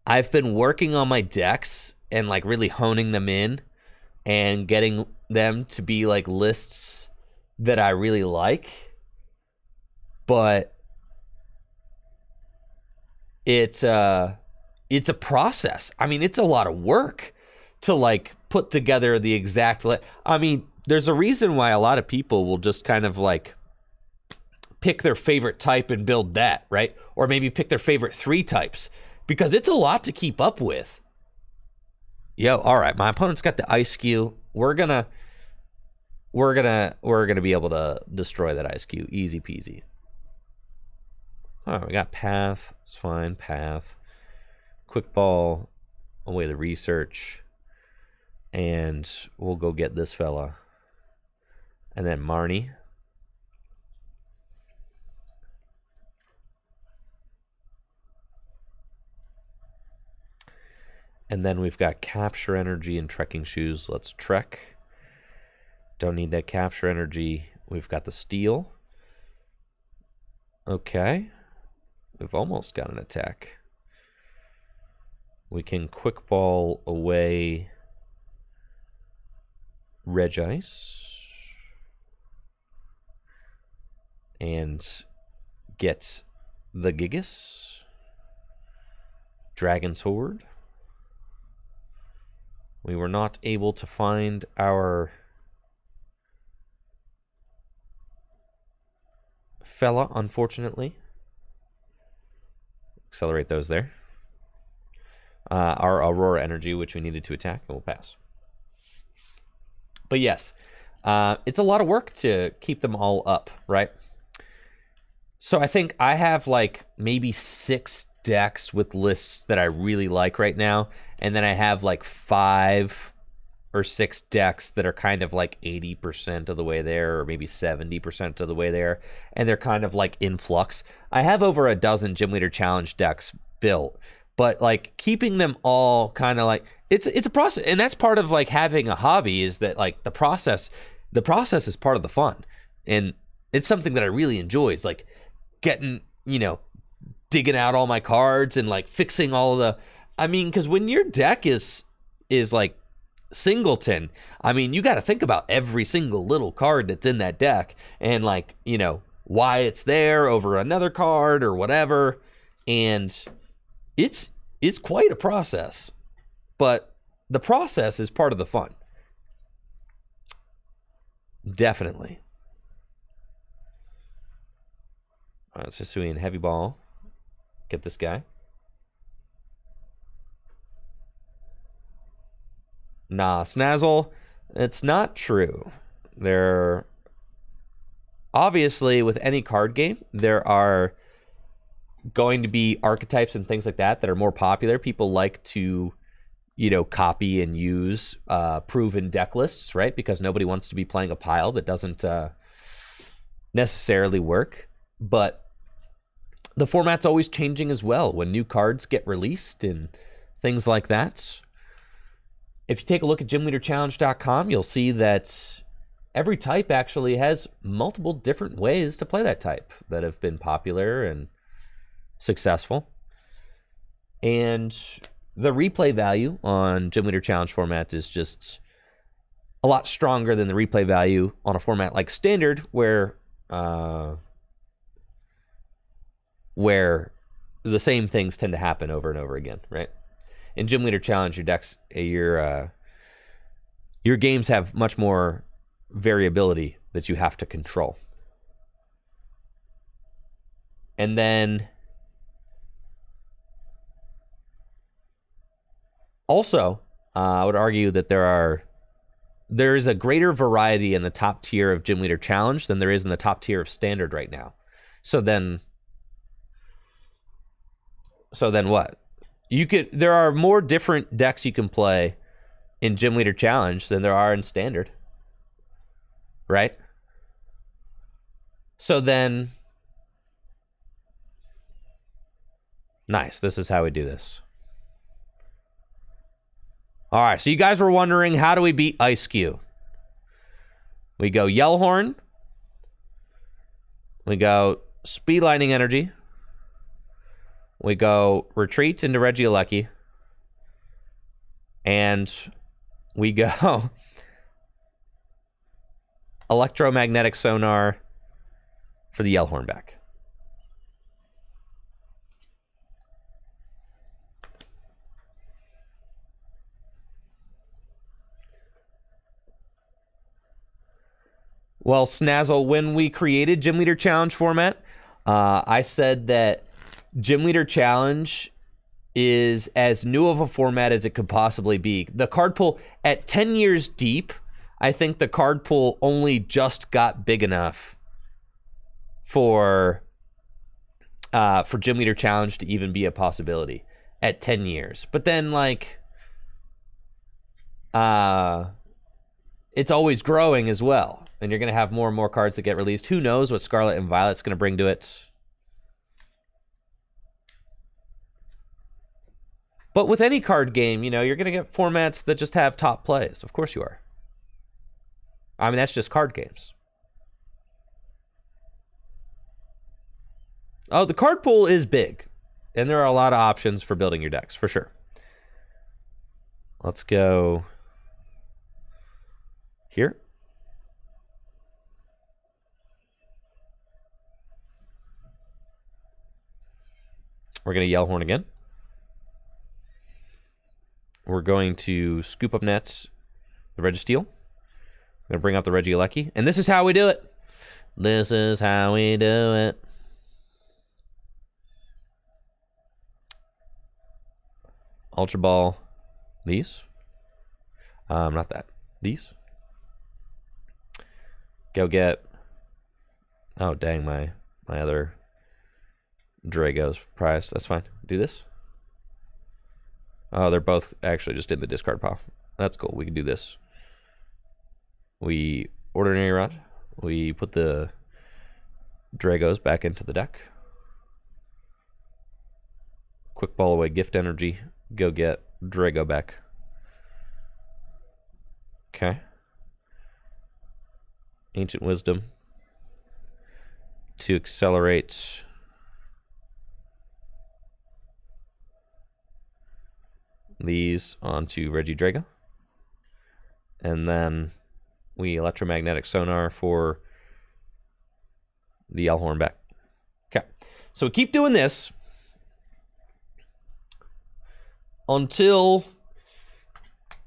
working on my decks and like really honing them in and getting them to be like lists that I really like. But it's a process. I mean, it's a lot of work to like put together the exact I mean, there's a reason why a lot of people will just kind of like pick their favorite type and build that, right? Or maybe pick their favorite 3 types because it's a lot to keep up with. Yo, all right, my opponent's got the ice cue. We're gonna be able to destroy that ice cue, easy peasy. All right, we got path. It's fine, path. Quick ball, away the research. And we'll go get this fella. And then Marnie. And then we've got Capture Energy and Trekking Shoes. Let's trek. Don't need that Capture Energy. We've got the Steel. Okay. We've almost got an attack. We can quick ball away Regi and get the Gigas. Dragon's Horde. We were not able to find our fella, unfortunately. Accelerate those there. Our Aurora Energy, which we needed to attack, and we'll pass. But yes, it's a lot of work to keep them all up, right? So I think I have like maybe 6 decks with lists that I really like right now. And then I have like 5 or 6 decks that are kind of like 80% of the way there, or maybe 70% of the way there. And they're kind of like in flux. I have over a dozen Gym Leader Challenge decks built, but like keeping them all kind of like, it's a process. And that's part of like having a hobby, is that like the process is part of the fun. And it's something that I really enjoy, is like getting, you know, digging out all my cards and like fixing all the, I mean, because when your deck is like singleton, I mean, you got to think about every single little card that's in that deck and like, you know, why it's there over another card or whatever. And it's quite a process, but the process is part of the fun. Definitely. All right, Sisuian heavy ball. Get this guy. Nah, Snazzle, it's not true. There, obviously, with any card game, there are going to be archetypes and things like that are more popular. People like to, you know, copy and use proven deck lists, right? Because nobody wants to be playing a pile that doesn't necessarily work. But the format's always changing as well when new cards get released and things like that. If you take a look at gymleaderchallenge.com, you'll see that every type actually has multiple different ways to play that type that have been popular and successful. And the replay value on Gym Leader Challenge format is just a lot stronger than the replay value on a format like Standard, where the same things tend to happen over and over again, right? In Gym Leader Challenge, your decks, your games have much more variability that you have to control. And then also, I would argue that there is a greater variety in the top tier of Gym Leader Challenge than there is in the top tier of Standard right now. So then what? There are more different decks you can play in Gym Leader Challenge than there are in Standard. Right? So then, nice. This is how we do this. All right, so you guys were wondering, how do we beat Ice Cube? We go Yellhorn. We go Speed Lightning Energy. We go Retreat into Regi. And we go Electromagnetic Sonar for the Yellhorn back. Well, Snazzle, when we created Gym Leader Challenge format, I said that Gym Leader Challenge is as new of a format as it could possibly be. The card pool at 10 years deep, I think the card pool only just got big enough for Gym Leader Challenge to even be a possibility at 10 years. But then, like, it's always growing as well. And you're going to have more and more cards that get released. Who knows what Scarlet and Violet's going to bring to it. But with any card game, you know, you're going to get formats that just have top plays. Of course you are. I mean, that's just card games. Oh, the card pool is big. And there are a lot of options for building your decks, for sure. Let's go here. We're going to Yellhorn again. We're going to scoop up nets, the Registeel. We're going to bring up the Regi. And this is how we do it. This is how we do it. Ultra Ball. These. Not that. These. Go get... Oh, dang, my other Drago's prized. That's fine. Do this. Oh, they're both actually just in the discard pile. That's cool. We can do this. We Ordinary Rod. We put the Dragos back into the deck. Quick Ball away Gift Energy. Go get Drago back. Okay. Ancient Wisdom. To accelerate... these onto Regi Drago. And then we Electromagnetic Sonar for the Yellhorn back. Okay. So we keep doing this until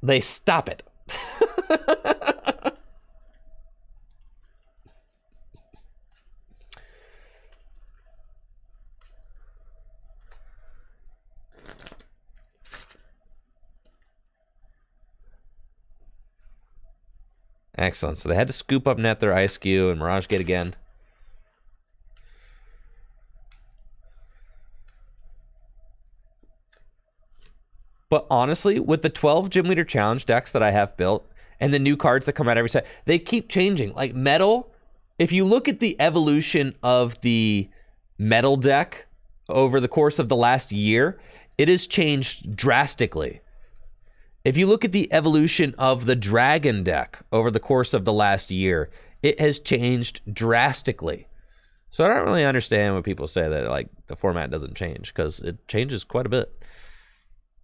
they stop it. Excellent. So they had to scoop up net their Ice-Q and Mirage Gate again. But honestly, with the 12 Gym Leader Challenge decks that I have built and the new cards that come out every set, they keep changing. Like Metal, if you look at the evolution of the Metal deck over the course of the last year, it has changed drastically. If you look at the evolution of the Dragon deck over the course of the last year, it has changed drastically. So I don't really understand when people say that like the format doesn't change, because it changes quite a bit.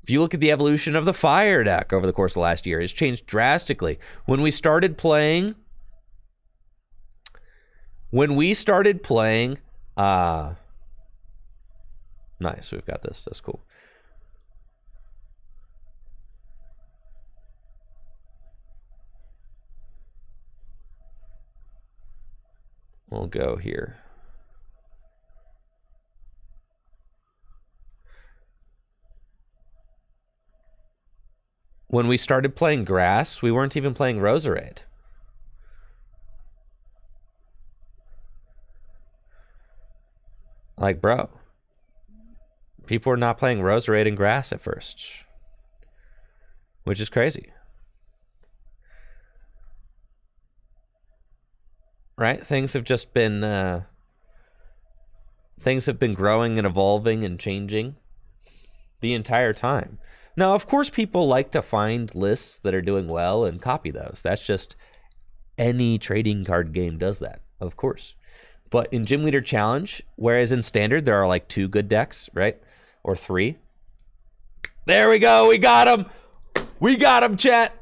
If you look at the evolution of the Fire deck over the course of the last year, it's changed drastically. When we started playing, nice, we've got this. That's cool. We'll go here. When we started playing Grass, we weren't even playing Roserade. Like, bro, people were not playing Roserade and Grass at first, which is crazy. Right? Things have just been growing and evolving and changing the entire time. Now, of course, people like to find lists that are doing well and copy those. That's just any trading card game does that, of course. But in Gym Leader Challenge, whereas in Standard there are like 2 good decks, right? Or 3. There we go. We got him. We got him, chat.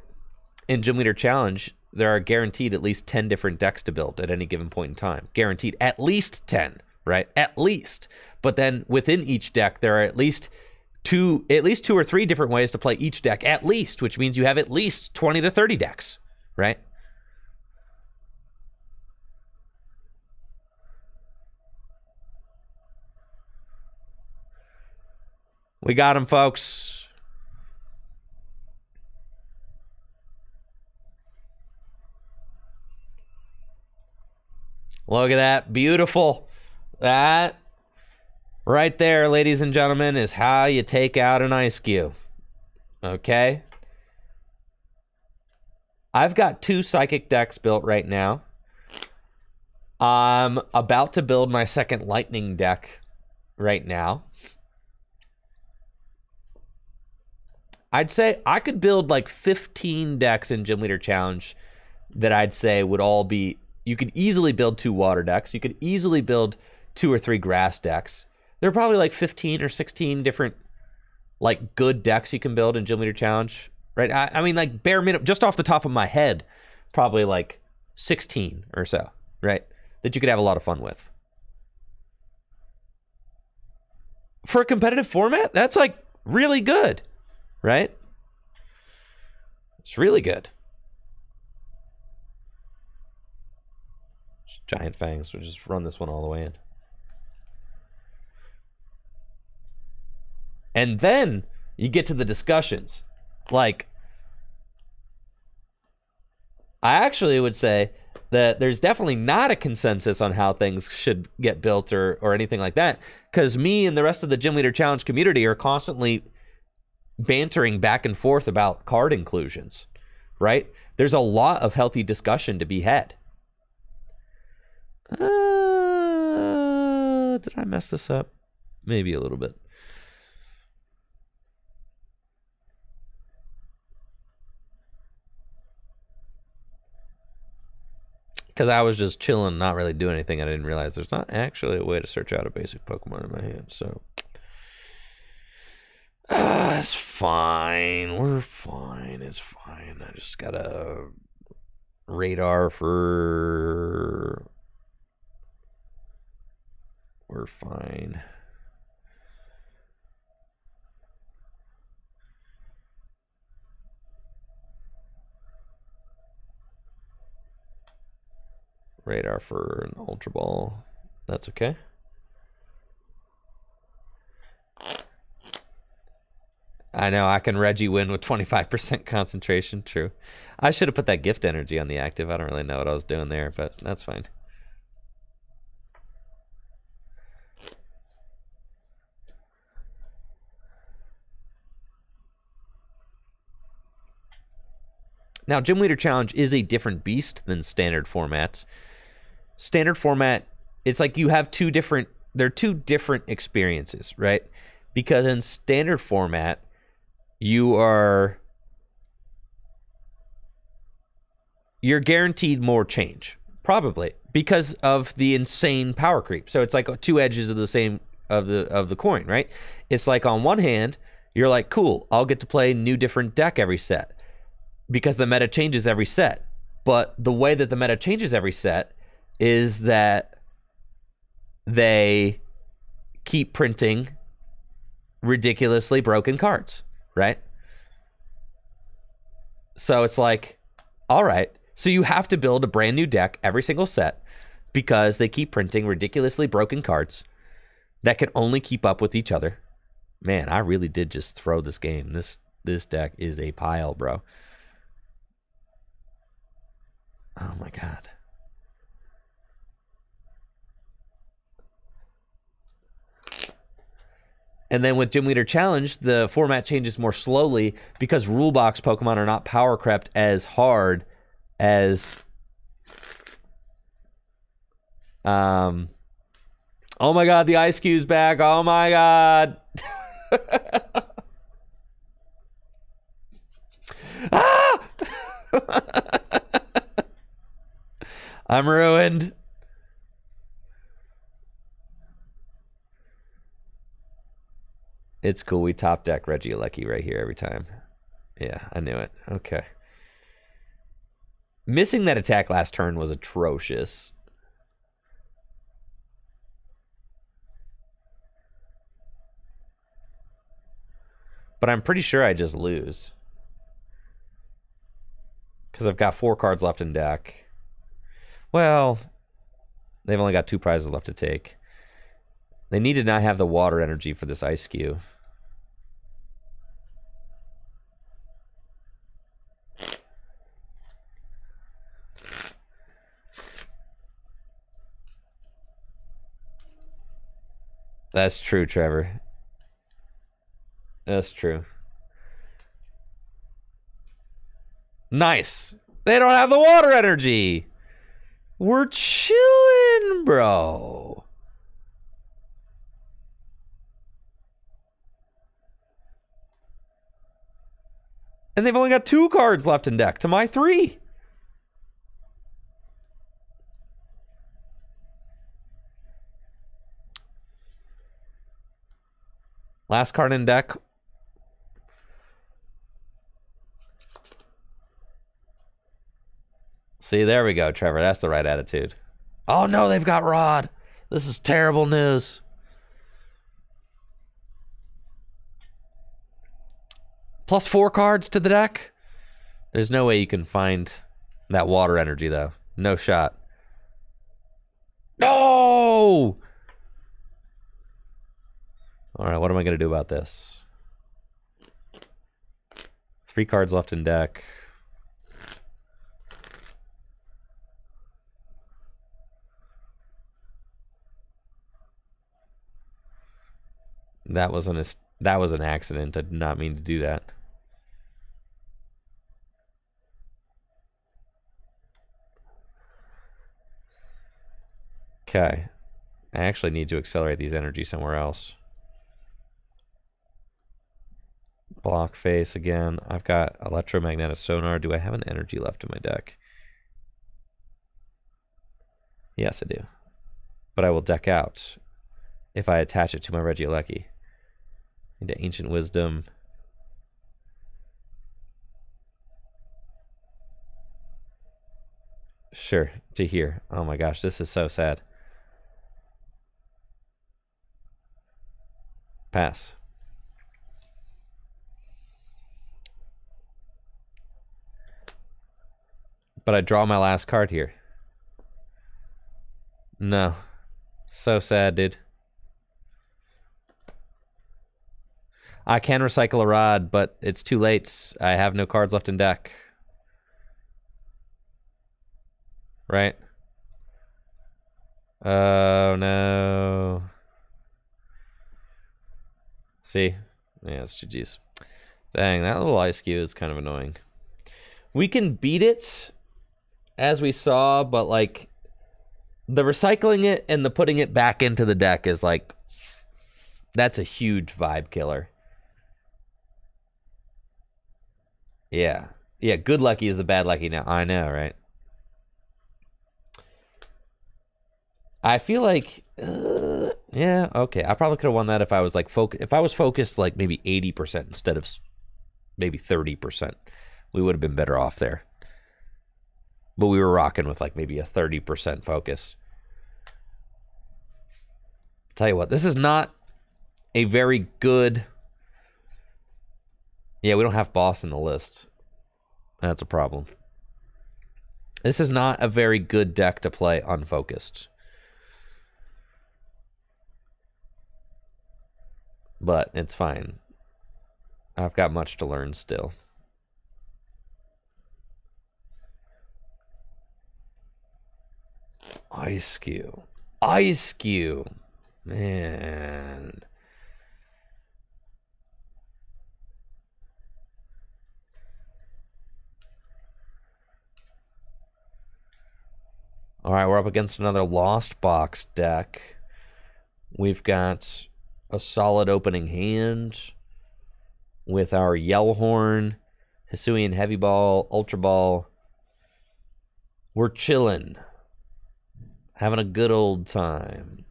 In Gym Leader Challenge, there are guaranteed at least 10 different decks to build at any given point in time. Guaranteed at least 10, right? At least. But then within each deck, there are at least two or three different ways to play each deck, at least, which means you have at least 20 to 30 decks, right? We got him, folks. Look at that. Beautiful. That right there, ladies and gentlemen, is how you take out an ice cube. Okay? I've got 2 Psychic decks built right now. I'm about to build my second Lightning deck right now. I'd say I could build like 15 decks in Gym Leader Challenge that I'd say would all be... You could easily build 2 Water decks. You could easily build 2 or 3 Grass decks. There are probably like 15 or 16 different like good decks you can build in Gym Leader Challenge, right? I mean, like bare minimum, just off the top of my head, probably like 16 or so, right? That you could have a lot of fun with. For a competitive format, that's like really good, right? It's really good. Giant Fangs, we'll just run this one all the way in. And then you get to the discussions. Like, I actually would say that there's definitely not a consensus on how things should get built or anything like that, because me and the rest of the Gym Leader Challenge community are constantly bantering back and forth about card inclusions, right? There's a lot of healthy discussion to be had. Did I mess this up? Maybe a little bit. Because I was just chilling, not really doing anything. I didn't realize there's not actually a way to search out a basic Pokemon in my hand. So, it's fine. We're fine. It's fine. I just got a radar for... We're fine. Radar for an Ultra Ball. That's okay. I know, I can Regi win with 25% concentration. True. I should have put that gift energy on the active. I don't really know what I was doing there, but that's fine. Now, Gym Leader Challenge is a different beast than standard format. Standard format, it's like you have they're two different experiences, right? Because in standard format, you're guaranteed more change, probably, because of the insane power creep. So it's like two edges of the same of the coin, right? It's like on one hand, you're like, cool, I'll get to play new different deck every set because the meta changes every set. But the way that the meta changes every set is that they keep printing ridiculously broken cards, right? So it's like, all right, so you have to build a brand new deck every single set because they keep printing ridiculously broken cards that can only keep up with each other. Man, I really did just throw this game. This deck is a pile, bro. Oh my god. And then with Gym Leader Challenge, the format changes more slowly because rulebox Pokemon are not power crept as hard as oh my god, the Ice Cube's back. Oh my god. Ah! I'm ruined. It's cool. We top deck Regi Lucky right here every time. Yeah, I knew it. Okay. Missing that attack last turn was atrocious. But I'm pretty sure I just lose. Because I've got 4 cards left in deck. Well, they've only got 2 prizes left to take. They need to not have the water energy for this Ice Cube. That's true, Trevor. That's true. Nice. They don't have the water energy. We're chilling, bro. And they've only got 2 cards left in deck to my 3. Last card in deck. See, there we go, Trevor. That's the right attitude. Oh, no, they've got Rod. This is terrible news. Plus 4 cards to the deck. There's no way you can find that water energy, though. No shot. No! All right, what am I going to do about this? 3 cards left in deck. That was an accident. I did not mean to do that. Okay. I actually need to accelerate these energies somewhere else. Block face again. I've got electromagnetic sonar. Do I have an energy left in my deck? Yes, I do. But I will deck out if I attach it to my Regieleki. Into Ancient Wisdom. Sure, to here. Oh my gosh, this is so sad. Pass. But I draw my last card here. No. So sad, dude. I can recycle a rod, but it's too late. I have no cards left in deck. Right? Oh, no. See? Yeah, it's GG's. Dang, that little Ice Cube is kind of annoying. We can beat it, as we saw, but like the recycling it and the putting it back into the deck is like, that's a huge vibe killer. Yeah. Yeah, good lucky is the bad lucky now. I know, right? I feel like, yeah, okay. I probably could have won that if I was like if I was focused like maybe 80% instead of maybe 30%. We would have been better off there. But we were rocking with like maybe a 30% focus. Tell you what, this is not a very good... Yeah, we don't have boss in the list. That's a problem. This is not a very good deck to play unfocused. But it's fine. I've got much to learn still. Ice Cube. Ice Cube. Man. All right, we're up against another Lost Box deck. We've got a solid opening hand with our Yellhorn, Hisuian Heavy Ball, Ultra Ball. We're chilling. Having a good old time.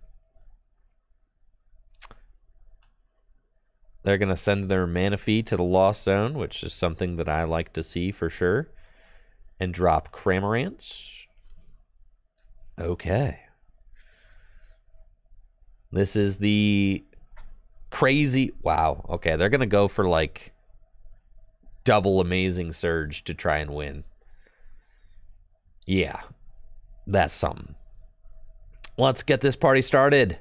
They're going to send their Manaphy to the Lost Zone, which is something that I like to see for sure. And drop Cramorants. Okay. This is the crazy... Wow. Okay, they're going to go for like double Amazing Surge to try and win. Yeah. That's something. Let's get this party started.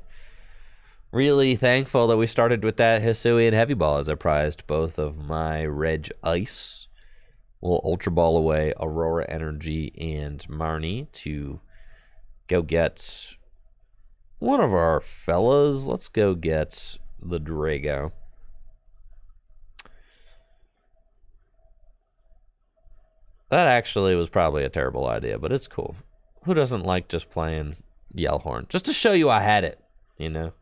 Really thankful that we started with that Hisuian Heavy Ball as I prized both of my Reg Ice. We'll Ultra Ball away Aurora Energy and Marnie to go get one of our fellas. Let's go get the Drago. That actually was probably a terrible idea, but it's cool. Who doesn't like just playing Yellhorn? Just to show you I had it, you know?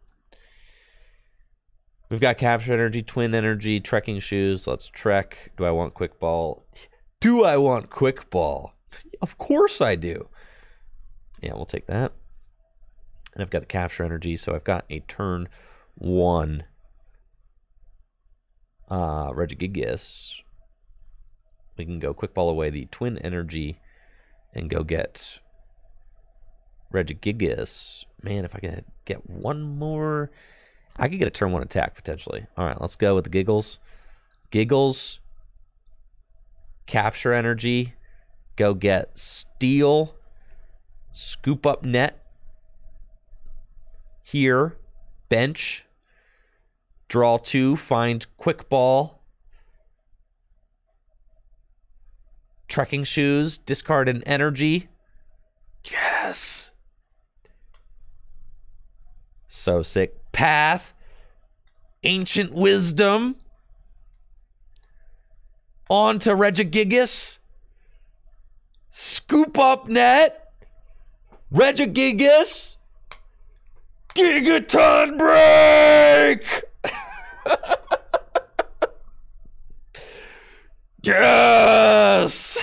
We've got Capture Energy, Twin Energy, Trekking Shoes. Let's trek. Do I want Quick Ball? Do I want Quick Ball? Of course I do. Yeah, we'll take that. And I've got the Capture Energy, so I've got a turn 1 Regigigas. We can go Quick Ball away the Twin Energy and go get Regigigas. Man, if I could get one more... I could get a turn 1 attack, potentially. All right, let's go with the Giggles. Giggles. Capture Energy. Go get Steel. Scoop up Net. Here. Bench. Draw 2. Find Quick Ball. Trekking Shoes. Discard an Energy. Yes! So sick. Path. Ancient Wisdom. On to Regigigas. Scoop up Net. Regigigas. Gigaton Break. Yes.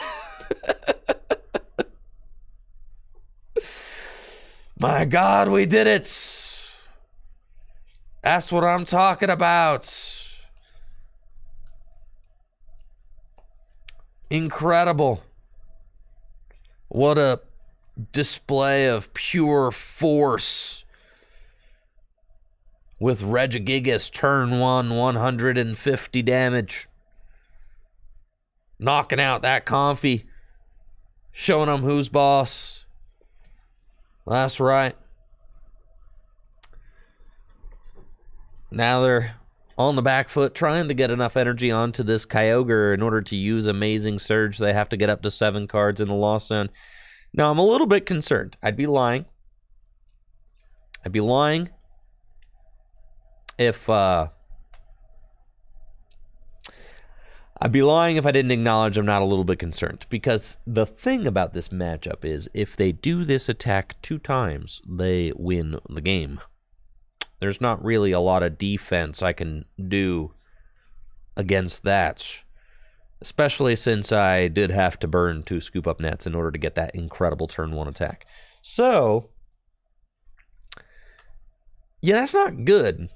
My God, we did it. That's what I'm talking about. Incredible. What a display of pure force. With Regigigas, turn 1, 150 damage. Knocking out that Comfy. Showing them who's boss. That's right. Now they're on the back foot trying to get enough energy onto this Kyogre in order to use Amazing Surge. They have to get up to 7 cards in the Lost Zone. Now, I'm a little bit concerned. I'd be lying. if I'd be lying if I didn't acknowledge I'm not a little bit concerned, because the thing about this matchup is if they do this attack 2 times, they win the game. There's not really a lot of defense I can do against that, especially since I did have to burn 2 scoop up nets in order to get that incredible turn 1 attack. So, yeah, that's not good.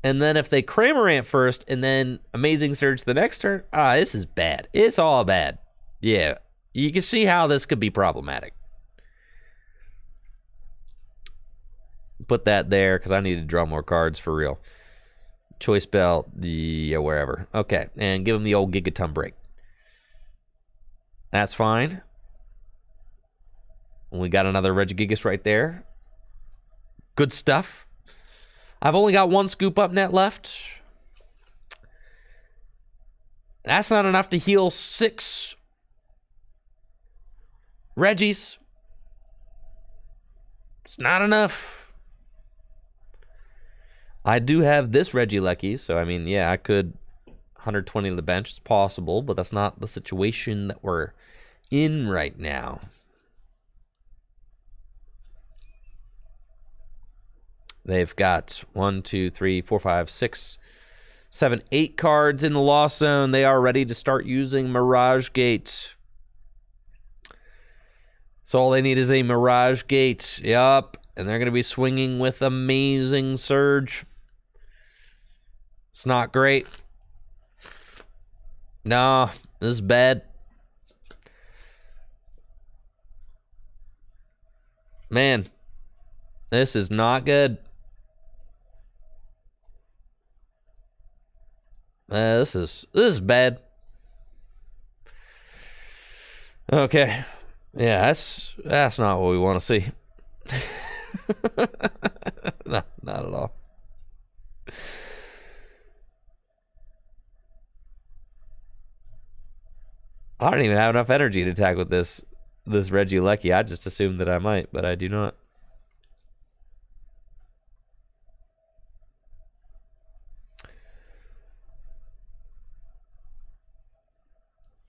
And then if they Cramorant first and then Amazing Surge the next turn, this is bad. It's all bad. Yeah, you can see how this could be problematic. Put that there because I need to draw more cards for real. Choice Belt, yeah, wherever. Okay, and give him the old Gigaton break. That's fine. We got another Regigigas right there. Good stuff. I've only got 1 scoop up net left. That's not enough to heal 6 Regis. It's not enough. I do have this Regieleki, so I mean, yeah, I could 120 to the bench. It's possible, but that's not the situation that we're in right now. They've got 1, 2, 3, 4, 5, 6, 7, 8 cards in the Lost Zone. They are ready to start using Mirage Gate. So all they need is a Mirage Gate. Yup. And they're going to be swinging with Amazing Surge. It's not great. No, this is bad. Man, this is not good. This is bad. Okay. Yeah, that's not what we want to see. No, not at all. I don't even have enough energy to attack with this Regieleki. I just assumed that I might, but I do not.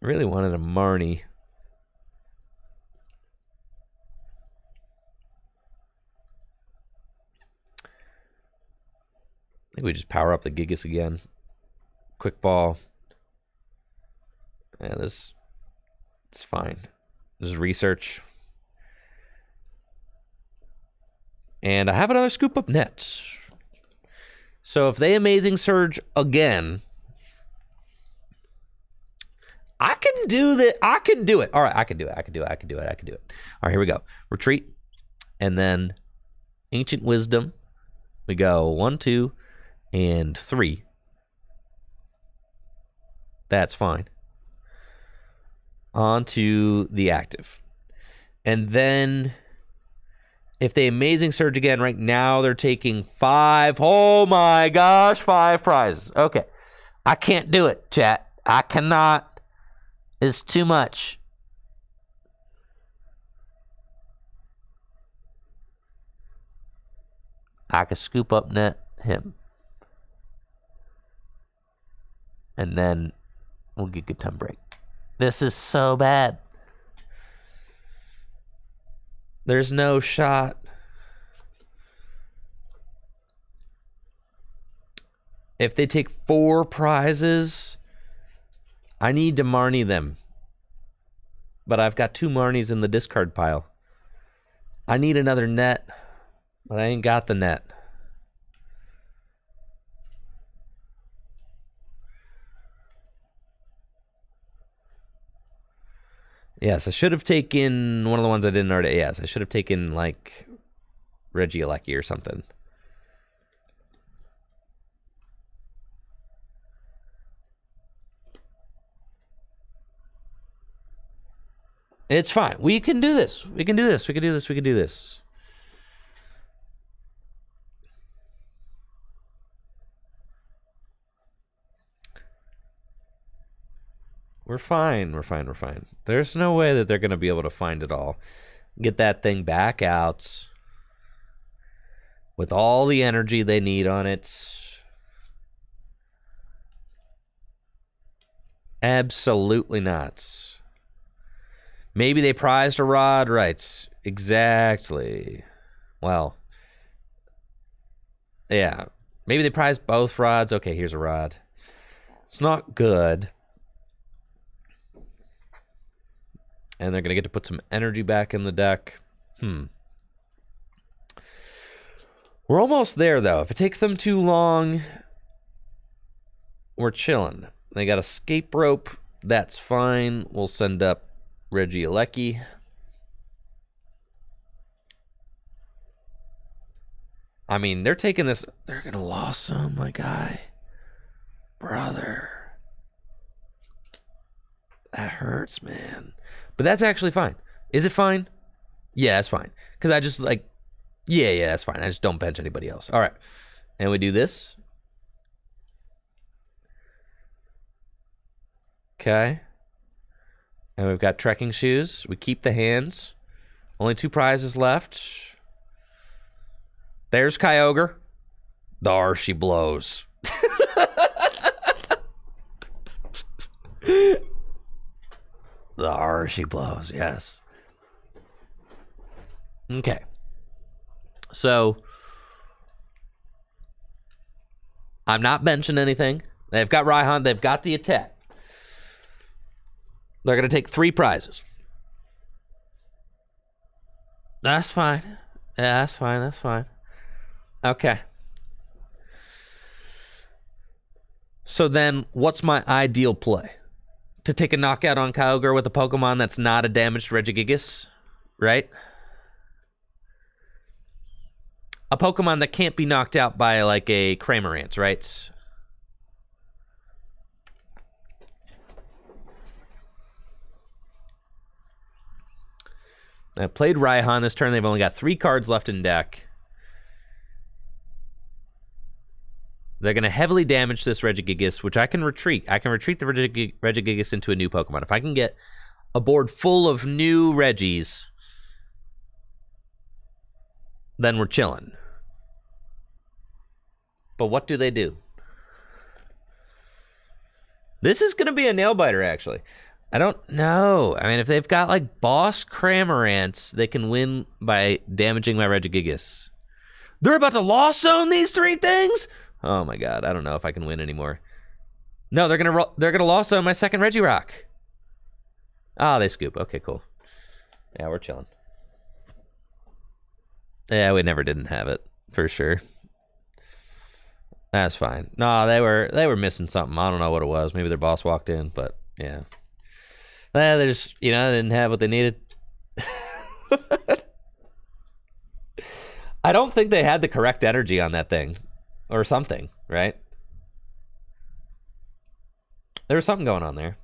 Really wanted a Marnie. I think we just power up the Gigas again. Quick Ball. Yeah, it's fine. There's research. And I have another scoop up net. So if they Amazing Surge again, I can do that. I can do it. All right, I can do it. I can do it. I can do it. I can do it. All right, here we go. Retreat. And then Ancient Wisdom. We go 1, 2, and 3. That's fine. On to the active. And then if they Amazing Surge again, right now they're taking 5. Oh my gosh, 5 prizes. Okay. I can't do it, chat. I cannot. It's too much. I could scoop up net him. And then we'll get Gigaton break. This is so bad. There's no shot. If they take 4 prizes, I need to Marnie them. But I've got 2 Marnies in the discard pile. I need another net, but I ain't got the net. Yes, I should have taken one of the ones I didn't already. Yes, I should have taken, like, Regieleki or something. It's fine. We can do this. We can do this. We can do this. We can do this. We're fine. We're fine. We're fine. There's no way that they're going to be able to find it all. Get that thing back out with all the energy they need on it. Absolutely not. Maybe they prized a rod, right? Exactly. Well, yeah. Maybe they prized both rods. Okay, here's a rod. It's not good. And they're going to get to put some energy back in the deck. We're almost there, though. If it takes them too long, we're chilling. They got escape rope. That's fine. We'll send up Regi. I mean, they're taking this. They're going to loss him, my guy. Brother. That hurts, man. But that's actually fine. Is it fine? Yeah, it's fine. Because I just like, yeah, that's fine. I just don't bench anybody else. All right. And we do this. Okay. And we've got trekking shoes. We keep the hands. Only 2 prizes left. There's Kyogre. There she blows. There she blows, yes. Okay. So, I'm not benching anything. They've got Raihan. They've got the attack. They're going to take 3 prizes. That's fine. Yeah, that's fine. That's fine. Okay. So then, what's my ideal play? To take a knockout on Kyogre with a Pokemon that's not a damaged Regigigas, right? A Pokemon that can't be knocked out by, like, a Cramorant, right? I played Raihan this turn. They've only got 3 cards left in deck. They're going to heavily damage this Regigigas, which I can retreat. I can retreat the Regigigas into a new Pokemon. If I can get a board full of new Regis, then we're chilling. But what do they do? This is going to be a nail-biter, actually. I don't know. I mean, if they've got, like, Boss Cramorants, they can win by damaging my Regigigas. They're about to Lost Zone these 3 things? Oh my god, I don't know if I can win anymore. No, they're gonna Lost Zone my second Regirock. Ah, they scoop. Okay, cool. Yeah, we're chilling. Yeah, we never didn't have it for sure. That's fine. No, they were missing something. I don't know what it was. Maybe their boss walked in, but yeah. They just, you know, they didn't have what they needed. I don't think they had the correct energy on that thing. Or something, right? There was something going on there.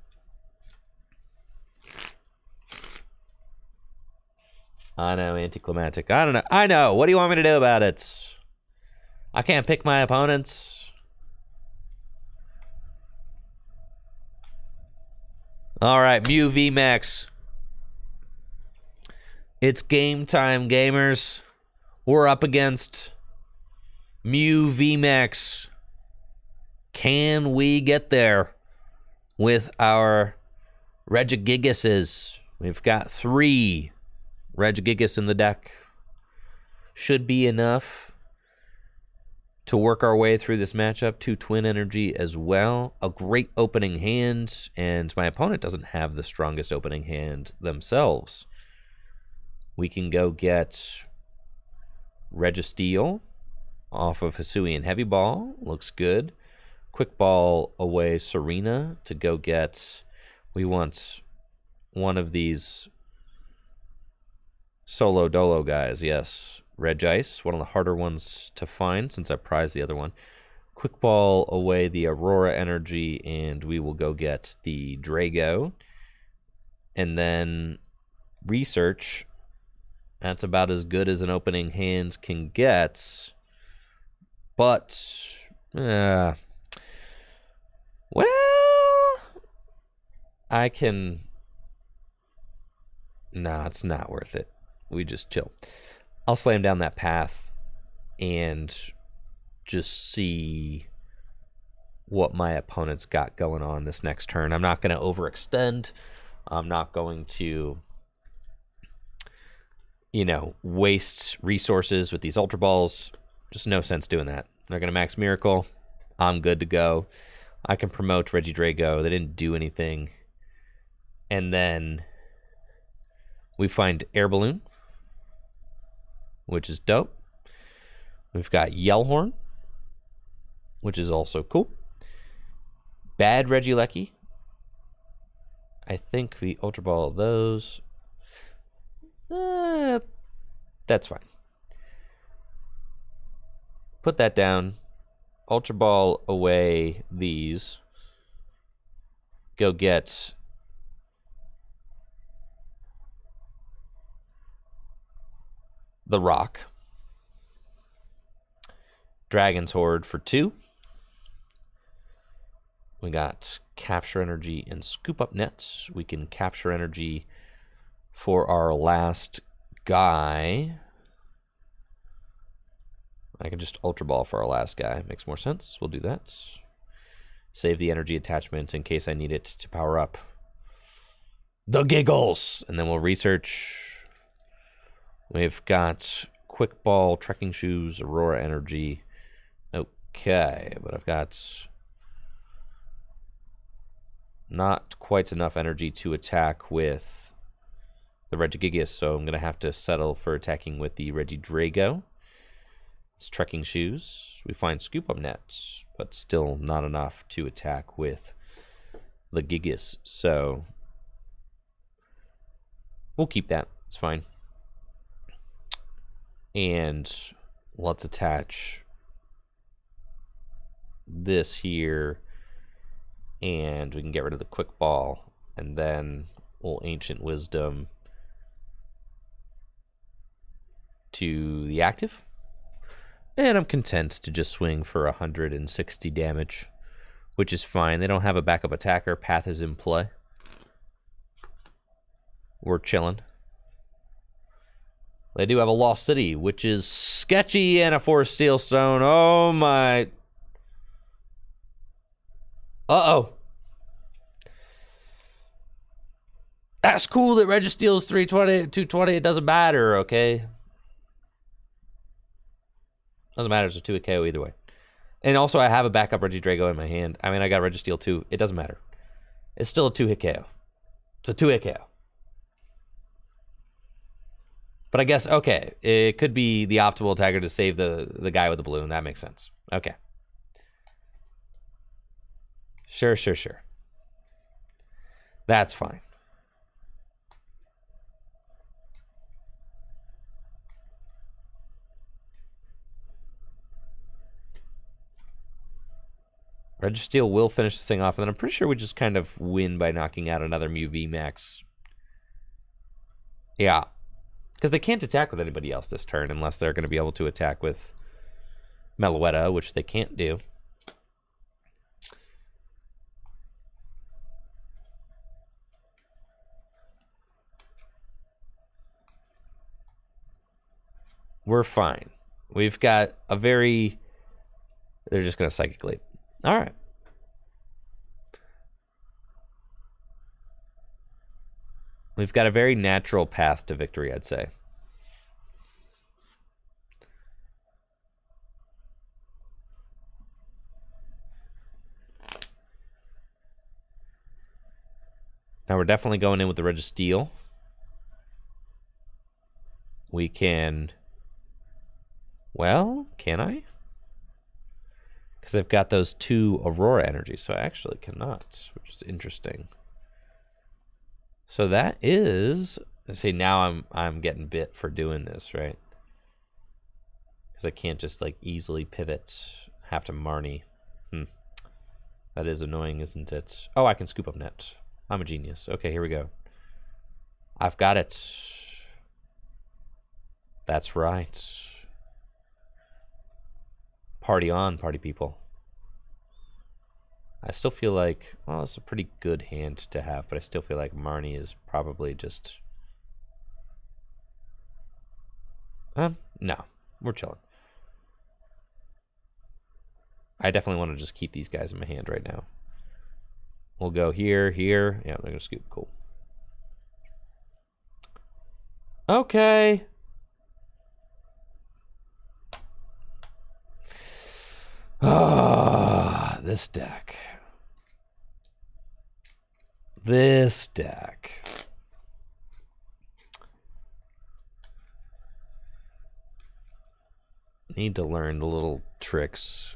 I know, anticlimactic. I don't know. I know. What do you want me to do about it? I can't pick my opponents. All right, Mew VMAX. It's game time, gamers. We're up against Mew VMAX. Can we get there with our Regigigases? We've got 3 Regigigas in the deck. Should be enough to work our way through this matchup. 2 Twin Energy as well. A great opening hand, and my opponent doesn't have the strongest opening hand themselves. We can go get Registeel off of Hisuian Heavy Ball. Looks good. Quick Ball away Serena to go get... We want one of these Solo Dolo guys. Yes. Regice, one of the harder ones to find since I prized the other one. Quick Ball away the Aurora Energy, and we will go get the Drago. And then Research. That's about as good as an opening hand can get. But, well, I can... Nah, it's not worth it. We just chill. I'll slam down that path and just see what my opponent's got going on this next turn. I'm not going to overextend. I'm not going to, you know, waste resources with these Ultra Balls. Just no sense doing that. They're going to max Miracle. I'm good to go. I can promote Regi Drago. They didn't do anything. And then we find Air Balloon, which is dope. We've got Yellhorn, which is also cool. Bad Regieleki. I think we Ultra Ball those. That's fine. Put that down. Ultra Ball away these. Go get the Rock. Dragon's Horde for 2. We got Capture Energy and Scoop Up Nets. We can Capture Energy for our last guy. I can just Ultra Ball for our last guy. Makes more sense. We'll do that. Save the energy attachment in case I need it to power up the Giggles. And then we'll research. We've got Quick Ball, Trekking Shoes, Aurora Energy. Okay, but I've got not quite enough energy to attack with the Regigigas, so I'm going to have to settle for attacking with the Regi Drago. It's Trekking Shoes. We find Scoop Up Nets, but still not enough to attack with the Gigas, so we'll keep that. It's fine. And let's attach this here, and we can get rid of the Quick Ball, and then we'll Ancient Wisdom to the active. And I'm content to just swing for 160 damage, which is fine. They don't have a backup attacker. Path is in play. We're chilling. They do have a Lost City, which is sketchy, and a Forest Steel Stone. Oh my. Uh-oh. That's cool that Registeel's 320, 220. It doesn't matter, okay? Doesn't matter. It's a 2-hit KO either way. And also, I have a backup Regi Drago in my hand. I mean, I got Registeel too. It doesn't matter. It's still a 2-hit KO. It's a 2-hit KO. But I guess, okay, it could be the optimal attacker to save the guy with the balloon. That makes sense. Okay. Sure. That's fine. Registeel will finish this thing off, and then I'm pretty sure we just kind of win by knocking out another Mew VMAX. Yeah. Because they can't attack with anybody else this turn unless they're going to be able to attack with Meloetta, which they can't do. We're fine. We've got a very... They're just going to Psychic Leap. All right. We've got a very natural path to victory, I'd say. Now we're definitely going in with the Registeel. We can... Well, can I? Because I've got those 2 Aurora energies, so I actually cannot, which is interesting. So that is... See, now I'm getting bit for doing this, right? Because I can't just, like, easily pivot. Have to Marnie. That is annoying, isn't it? Oh, I can Scoop Up Net. I'm a genius. Okay, here we go. I've got it. That's right. Party on, party people. I still feel like, well, it's a pretty good hand to have, but I still feel like Marnie is probably just... No, we're chilling. I definitely want to just keep these guys in my hand right now. We'll go here, here. Yeah, they're going to scoop. Cool. Okay. Ah, this deck. This deck. Need to learn the little tricks.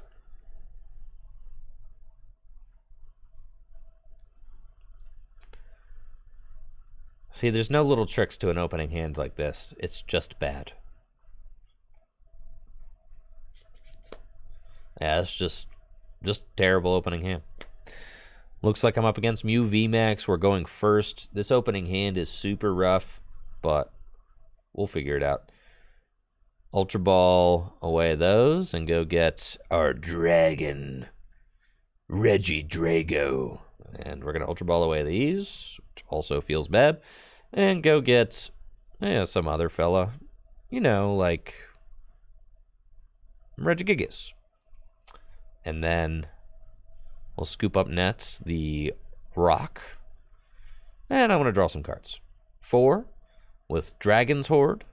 See, there's no little tricks to an opening hand like this. It's just bad. Yeah, it's just terrible opening hand. Looks like I'm up against Mew VMAX. We're going first. This opening hand is super rough, but we'll figure it out. Ultra Ball away those and go get our dragon, Regi Drago. And we're going to Ultra Ball away these, which also feels bad. And go get some other fella. You know, like Regigigas. And then we'll scoop up nets the rock. And I want to draw some cards. 4 with Dragon's Horde.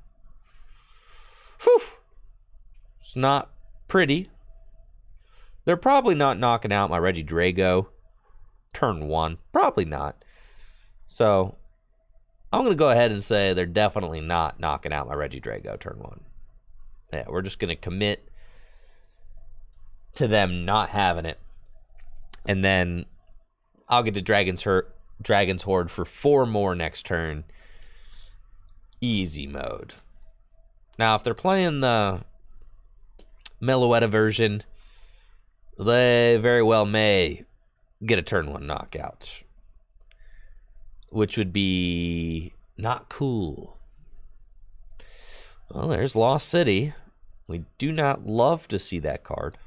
Whew. It's not pretty. They're probably not knocking out my Regi Drago turn 1. Probably not. So I'm going to go ahead and say they're definitely not knocking out my Regi Drago turn 1. Yeah, we're just going to commit to them not having it. And then I'll get to Dragon's Horde for 4 more next turn. Easy mode. Now, if they're playing the Meloetta version, they very well may get a turn 1 knockout, which would be not cool. Well, there's Lost City. We do not love to see that card,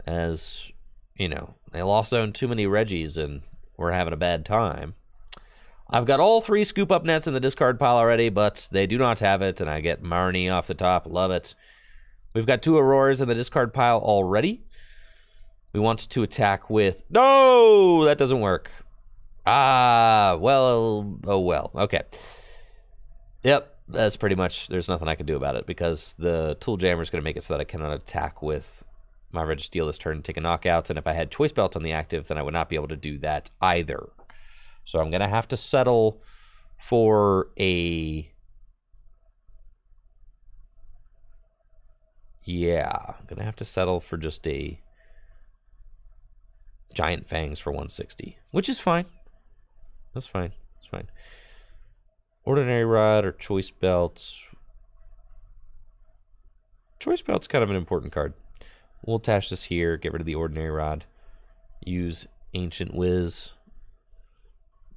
as, you know, they lost on too many Regis and we're having a bad time. I've got all 3 scoop up nets in the discard pile already, but they do not have it, and I get Marnie off the top. Love it. We've got 2 Auroras in the discard pile already. We want to attack with... No! That doesn't work. Ah, well, oh well. Okay. Yep, that's pretty much... There's nothing I can do about it, because the Tool Jammer is going to make it so that I cannot attack with my Registeel this turn and take a knockout, and if I had Choice Belt on the active, then I would not be able to do that either. So I'm going to have to settle for a... Yeah, I'm going to have to settle for just a Giant Fangs for 160, which is fine. That's fine. That's fine. Ordinary Rod or Choice Belts. Choice Belt's kind of an important card. We'll attach this here, get rid of the Ordinary Rod. Use Ancient Wiz.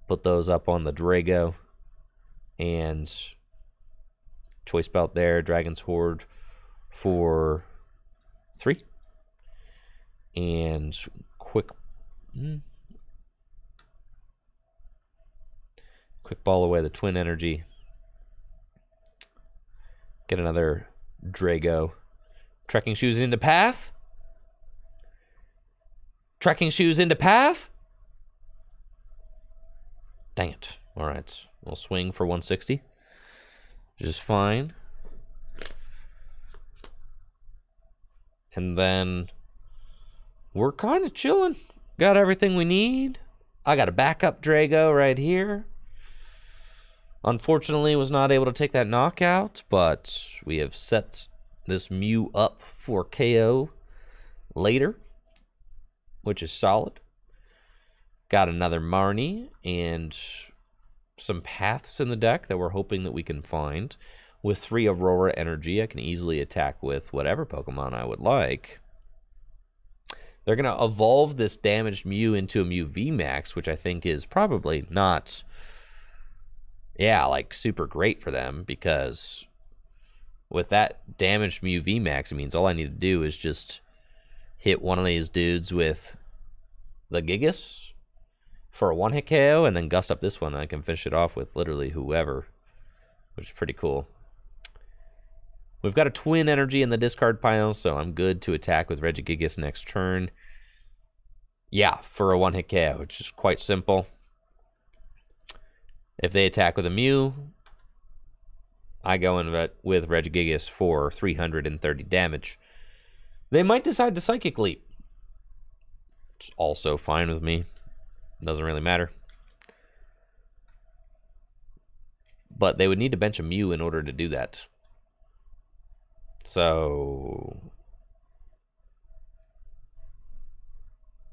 Put those up on the Drago. And Choice Belt there, Dragon's Horde for 3. And quick ball away the Twin Energy. Get another Drago. Trekking Shoes into Path. Trekking Shoes into Path. Dang it. All right. We'll swing for 160. Which is fine. And then we're kind of chilling. Got everything we need. I got a backup Drago right here. Unfortunately, was not able to take that knockout, but we have set this Mew up for KO later, which is solid. Got another Marnie and some paths in the deck that we're hoping that we can find. With 3 Aurora Energy, I can easily attack with whatever Pokemon I would like. They're going to evolve this damaged Mew into a Mew VMAX, which I think is probably not, yeah, like super great for them, because with that damaged Mew VMAX, it means all I need to do is just hit one of these dudes with the Gigas for a 1-hit KO, and then gust up this one, and I can finish it off with literally whoever, which is pretty cool. We've got a twin energy in the discard pile, so I'm good to attack with Regigigas next turn. Yeah, for a one-hit KO, which is quite simple. If they attack with a Mew, I go in with Regigigas for 330 damage. They might decide to Psychic Leap. It's also fine with me. Doesn't really matter. But they would need to bench a Mew in order to do that. So,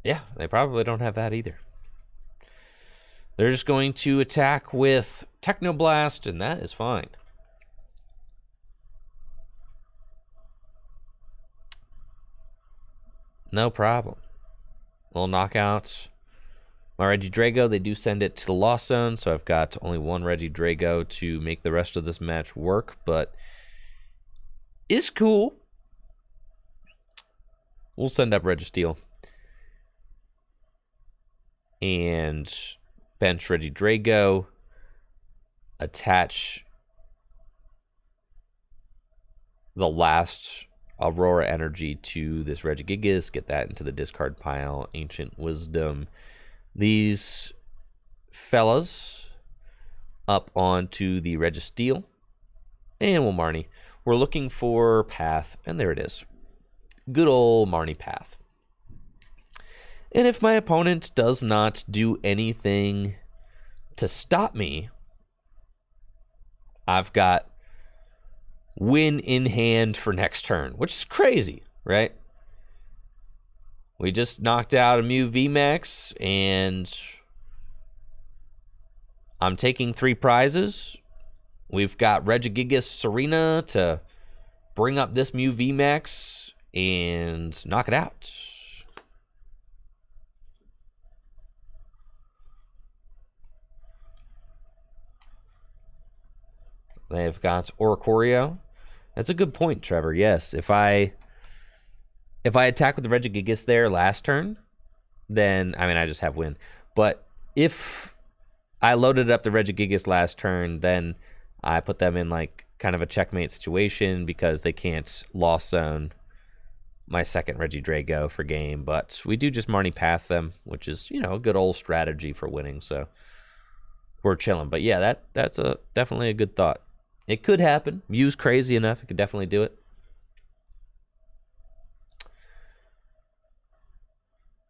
yeah, they probably don't have that either. They're just going to attack with Technoblast, and that is fine. No problem. We'll knock out my Regidrago. They do send it to the Lost Zone, so I've got only one Regidrago to make the rest of this match work, but it's cool. We'll send up Registeel and bench Regidrago, attach the last Aurora energy to this Regigigas, get that into the discard pile. Ancient Wisdom these fellas up onto the Registeel, and we'll Marnie. We're looking for Path, and there it is. Good old Marnie Path. And if my opponent does not do anything to stop me, I've got win in hand for next turn, which is crazy, right? We just knocked out a Mew VMAX, and I'm taking 3 prizes. We've got Regigigas Serena to bring up this Mew VMAX and knock it out. They've got Oricorio. That's a good point, Trevor. Yes, if I attack with the Regigigas there last turn, then, I mean, I just have win. But if I loaded up the Regigigas last turn, then I put them in, like, kind of a checkmate situation because they can't Lost Zone my second Regidrago for game. But we do just Marnie Path them, which is, you know, a good old strategy for winning. So we're chilling. But yeah, that's definitely a good thought. It could happen. Mew's crazy enough. It could definitely do it.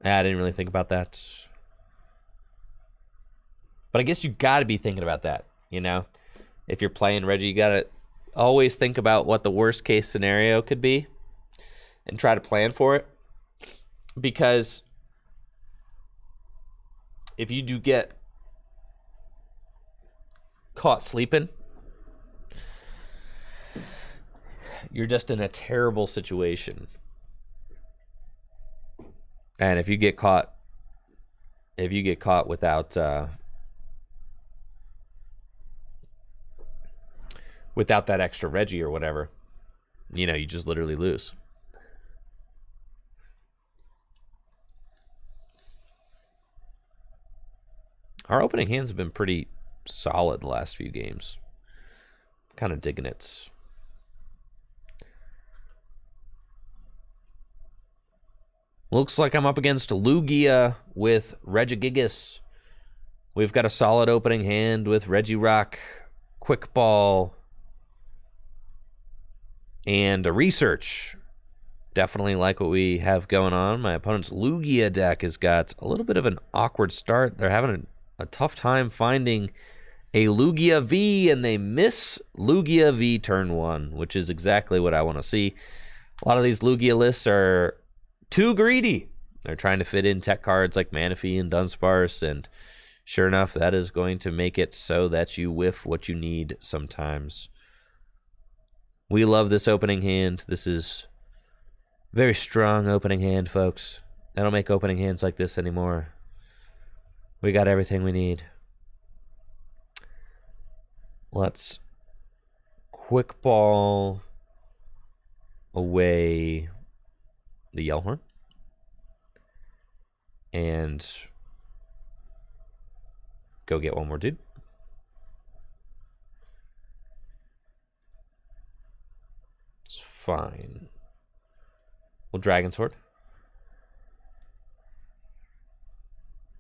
I didn't really think about that. But I guess you got to be thinking about that, you know? If you're playing Regi, you got to always think about what the worst case scenario could be and try to plan for it. Because if you do get caught sleeping, you're just in a terrible situation. And if you get caught without that extra Regi or whatever, you know, you just literally lose. Our opening hands have been pretty solid the last few games. Kind of digging it. Looks like I'm up against Lugia with Regigigas. We've got a solid opening hand with Regirock, Quick Ball, and a Research. Definitely like what we have going on. My opponent's Lugia deck has got a little bit of an awkward start. They're having a tough time finding a Lugia V, and they miss Lugia V turn 1, which is exactly what I want to see. A lot of these Lugia lists are too greedy. They're trying to fit in tech cards like Manaphy and Dunsparce, and sure enough, that is going to make it so that you whiff what you need sometimes. We love this opening hand. This is very strong opening hand, folks. I don't make opening hands like this anymore. We got everything we need. Let's Quick Ball away the Yellhorn and go get one more dude. fine. We'll Dragon Sword.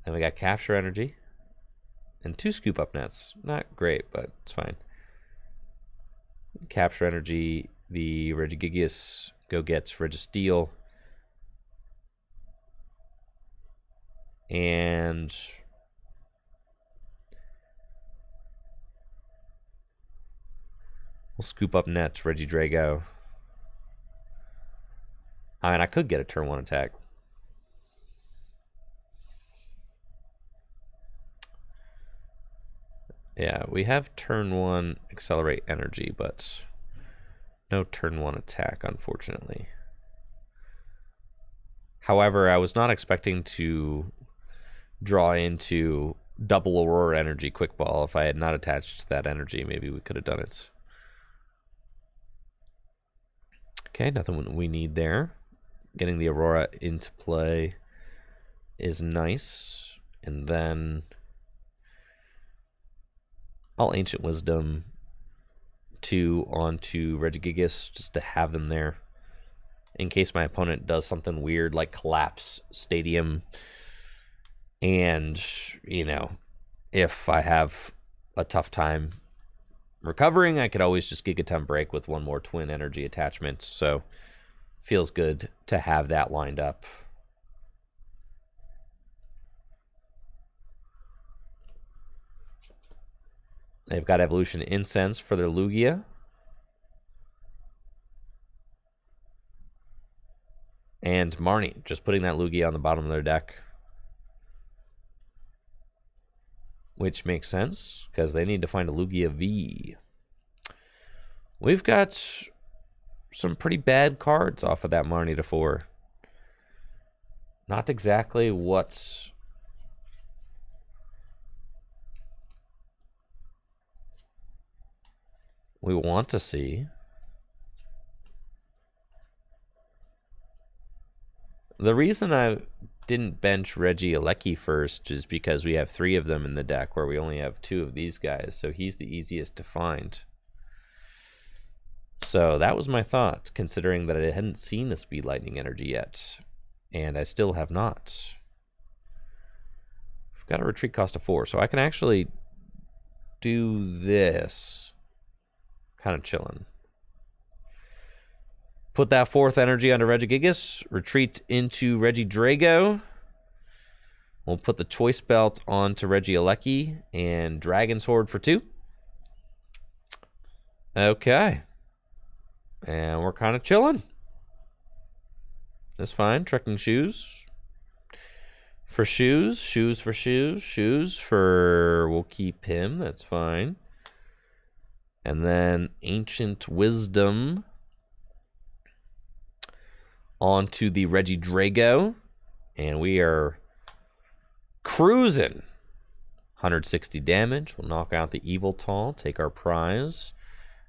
Then we got Capture Energy. And 2 Scoop Up Nets. Not great, but it's fine. Capture Energy. The Regigigas go gets Registeel. And we'll Scoop Up Net, Regidrago. I mean, I could get a turn 1 attack. Yeah, we have turn 1 Accelerate Energy, but no turn 1 attack, unfortunately. However, I was not expecting to draw into double Aurora Energy Quick Ball. If I had not attached that energy, maybe we could have done it. Okay, nothing we need there. Getting the Aurora into play is nice. And then I'll Ancient Wisdom 2 onto Regigigas just to have them there in case my opponent does something weird like collapse Stadium. And, you know, if I have a tough time recovering, I could always just Gigaton Break with 1 more Twin Energy attachment. So feels good to have that lined up. They've got Evolution Incense for their Lugia. And Marnie, just putting that Lugia on the bottom of their deck. Which makes sense, because they need to find a Lugia V. We've got some pretty bad cards off of that Marnie to 4. Not exactly what we want to see. The reason I didn't bench Regi Alecki first is because we have 3 of them in the deck where we only have 2 of these guys, so he's the easiest to find. So that was my thought, considering that I hadn't seen a Speed Lightning Energy yet, and I still have not. I've got a retreat cost of 4, so I can actually do this. Kind of chilling. Put that 4th energy onto Regigigas. Retreat into Regidrago. We'll put the Choice Belt onto Regi Alecki and Dragon Sword for 2. Okay. And we're kind of chilling. That's fine. Trekking Shoes. For shoes. Shoes for shoes. Shoes for... We'll keep him. That's fine. And then Ancient Wisdom onto the Regidrago. And we are cruising. 160 damage. We'll knock out the Evil Tall. Take our prize.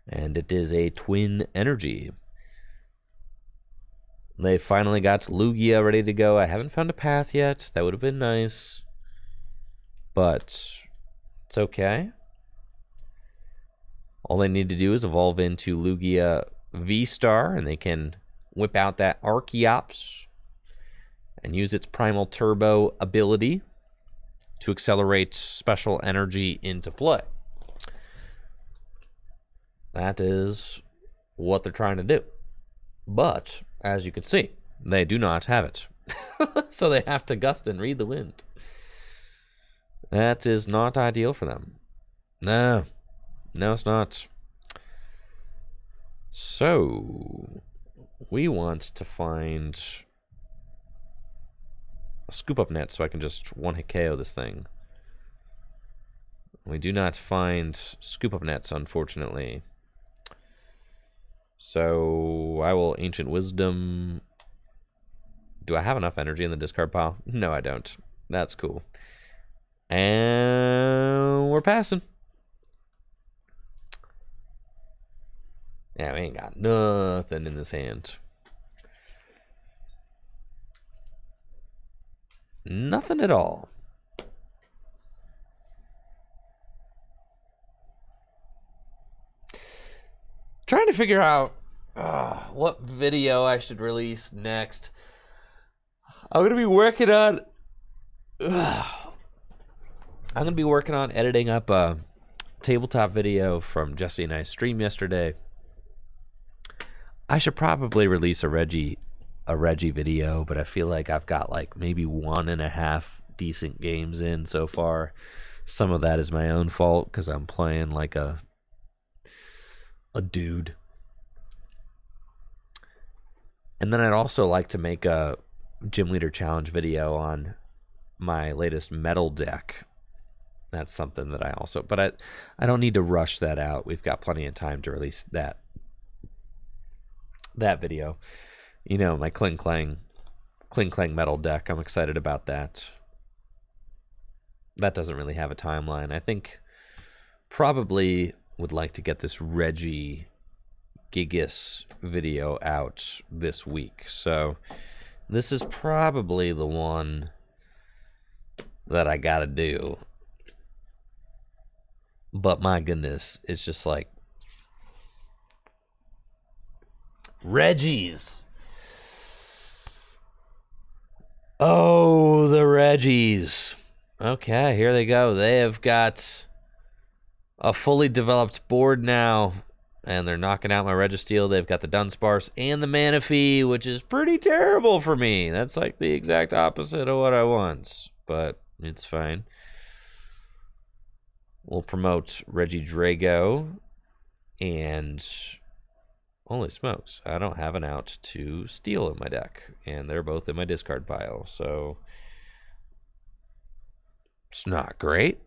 And it is a Twin Energy. They finally got Lugia ready to go. I haven't found a path yet. That would have been nice. But it's okay. All they need to do is evolve into Lugia V-Star, and they can whip out that Archeops and use its Primal Turbo ability to accelerate special energy into play. That is what they're trying to do. But, as you can see, they do not have it. So they have to gust and read the wind. That is not ideal for them. No. No, it's not. So, we want to find a Scoop Up Net so I can just one-hit KO this thing. We do not find Scoop Up Nets, unfortunately. So, I will Ancient Wisdom. Do I have enough energy in the discard pile? No, I don't. That's cool. And we're passing. Yeah, we ain't got nothing in this hand. Nothing at all. Trying to figure out What video I should release next? I'm gonna be working on. I'm gonna be working on editing up a tabletop video from Jesse and I's stream yesterday. I should probably release a Regi video, but I feel like I've got like maybe 1.5 decent games in so far. Some of that is my own fault because I'm playing like a dude. And then I'd also like to make a Gym Leader Challenge video on my latest metal deck. That's something that I also, but I don't need to rush that out. We've got plenty of time to release that video. You know, my Kling Clang metal deck. I'm excited about that. That doesn't really have a timeline. I think probably would like to get this Regi Gigas video out this week. So this is probably the one that I gotta do. But my goodness, it's just like Regis. Oh, the Regis. Okay, here they go. They have got a fully developed board now, and they're knocking out my Registeel. They've got the Dunsparce and the Manaphy, which is pretty terrible for me. That's like the exact opposite of what I want, but it's fine. We'll promote Regidrago, and holy smokes, I don't have an out to steal in my deck, and they're both in my discard pile, so it's not great,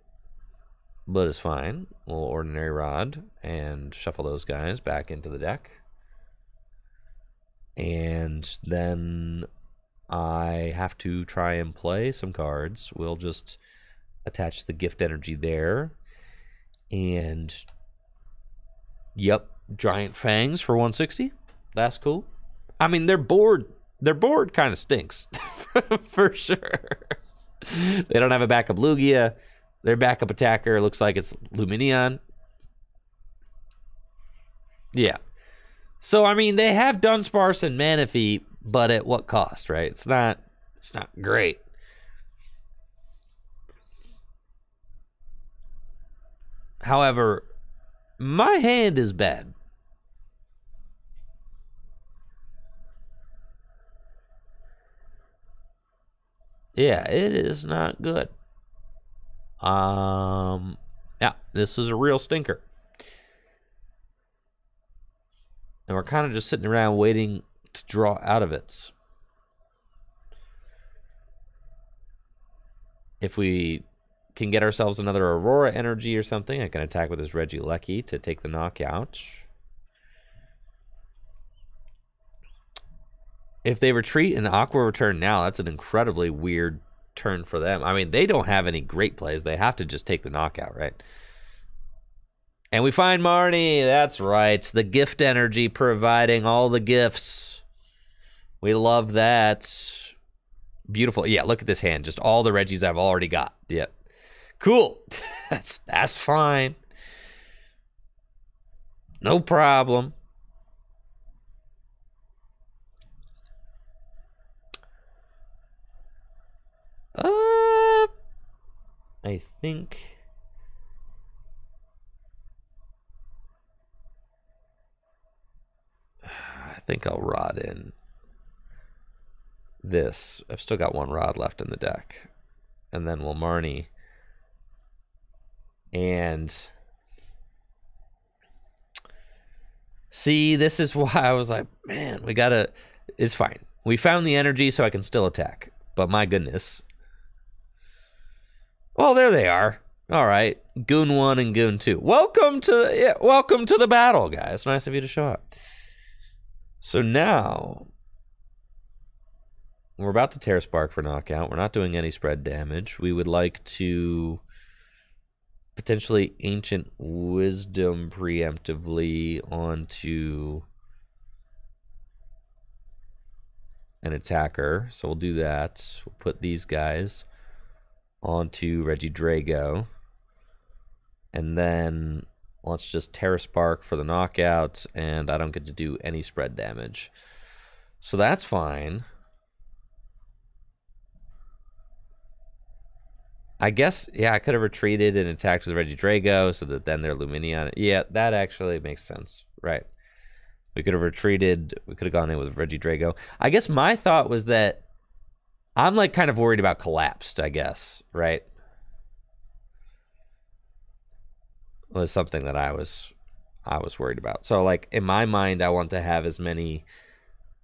but it's fine. We'll Ordinary Rod and shuffle those guys back into the deck, and then I have to try and play some cards. We'll just attach the gift energy there, and yep, Giant Fangs for 160. That's cool. I mean, their board kind of stinks for sure. They don't have a backup Lugia. Their backup attacker looks like it's Lumineon. Yeah. So I mean, they have Dunsparce and Manaphy, but at what cost, right? It's not great. However, my hand is bad. Yeah, it is not good. Yeah, this is a real stinker. And we're kind of just sitting around waiting to draw out of it. If we can get ourselves another Aurora energy or something, I can attack with this Regieleki to take the knockout. If they retreat and Aqua return now, that's an incredibly weird turn for them. I mean, they don't have any great plays. They have to just take the knockout, right? And we find Marnie. That's right. The gift energy providing all the gifts. We love that. Beautiful. Yeah, look at this hand. Just all the Regis I've already got. Yep. Cool. That's fine. No problem. I think I'll rod in this. I've still got one rod left in the deck. And then we'll Marnie. And see, this is why I was like, man, we gotta, it's fine. We found the energy so I can still attack. But my goodness. Well, there they are. All right. Goon 1 and Goon 2. Welcome to the battle, guys. Nice of you to show up. So now we're about to Terra Spark for knockout. We're not doing any spread damage. We would like to potentially Ancient Wisdom preemptively onto an attacker. So we'll do that. We'll put these guys onto Regidrago. And then Let's just Terra Spark for the knockouts, and I don't get to do any spread damage. So that's fine. I guess, yeah, I could have retreated and attacked with Regi Drago so that then they're Lumineon. Yeah, that actually makes sense. Right. We could have retreated. We could have gone in with Regi Drago. I guess my thought was that I'm like kind of worried about collapsed, I guess, right? Was something that I was worried about. So like in my mind, I want to have as many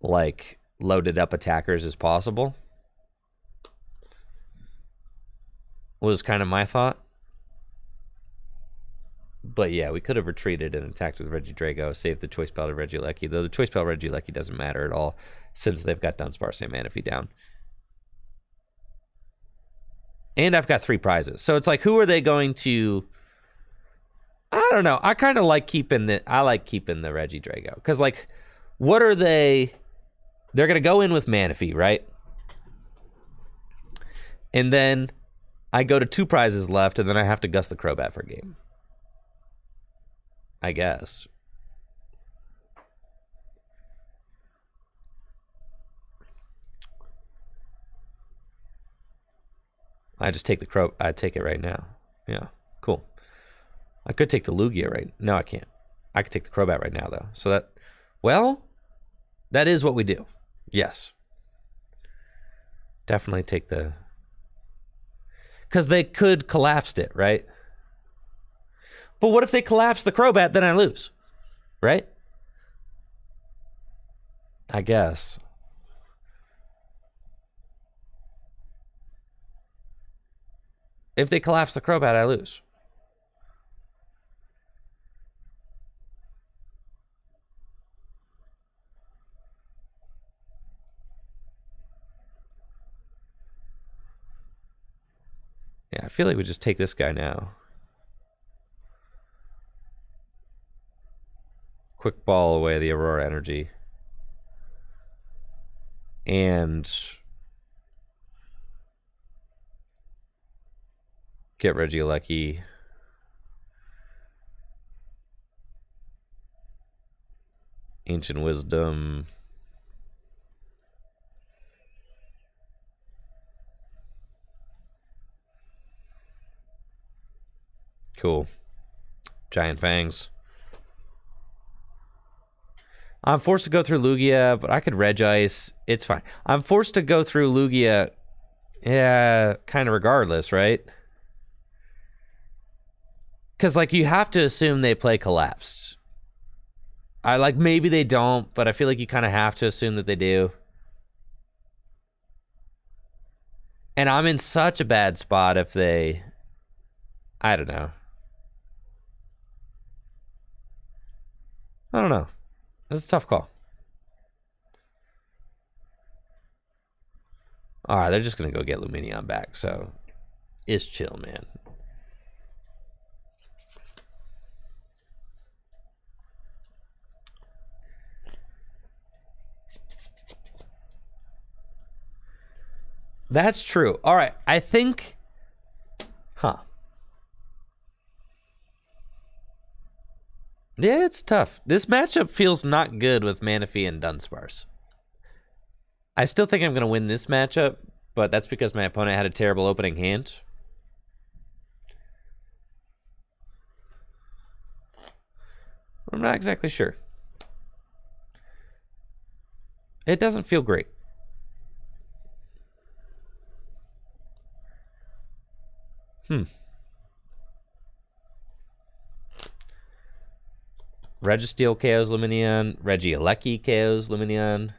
like loaded up attackers as possible. Was kind of my thought. But yeah, we could have retreated and attacked with Regi Drago, saved the Choice Belt of Regieleki, though the Choice Belt Regieleki doesn't matter at all since they've got Dunsparce and Manaphy down. And I've got 3 prizes. So it's like, who are they going to... I don't know. I kind of like keeping the... I like keeping the Regi Drago. Because, like, what are they... They're going to go in with Manaphy, right? And then I go to 2 prizes left, and then I have to Gus the Crobat for a game. I guess. I just take the Crow. I take it right now. Yeah, cool. I could take the Lugia right. No, I can't. I could take the Crobat right now, though. So that, well, that is what we do. Yes. Definitely take the... Because they could collapse it, right? But what if they collapse the Crobat, then I lose, right? I guess. If they collapse the Crobat, I lose. Yeah, I feel like we just take this guy now. Quick ball away the Aurora Energy. And get Regieleki. Ancient Wisdom. Cool. Giant Fangs. I'm forced to go through Lugia, but I could Regice. It's fine. I'm forced to go through Lugia, yeah, kind of regardless, right? Because, like, you have to assume they play Collapsed. Maybe they don't, but I feel like you kind of have to assume that they do. And I'm in such a bad spot if they... I don't know. I don't know. It's a tough call. All right, they're just going to go get Lumineon back, so it's chill, man. That's true. All right, I think... Huh. Yeah, it's tough. This matchup feels not good with Manaphy and Dunsparce. I still think I'm going to win this matchup, but that's because my opponent had a terrible opening hand. I'm not exactly sure. It doesn't feel great. Registeel KOs Lumineon. Regieleki KOs Lumineon.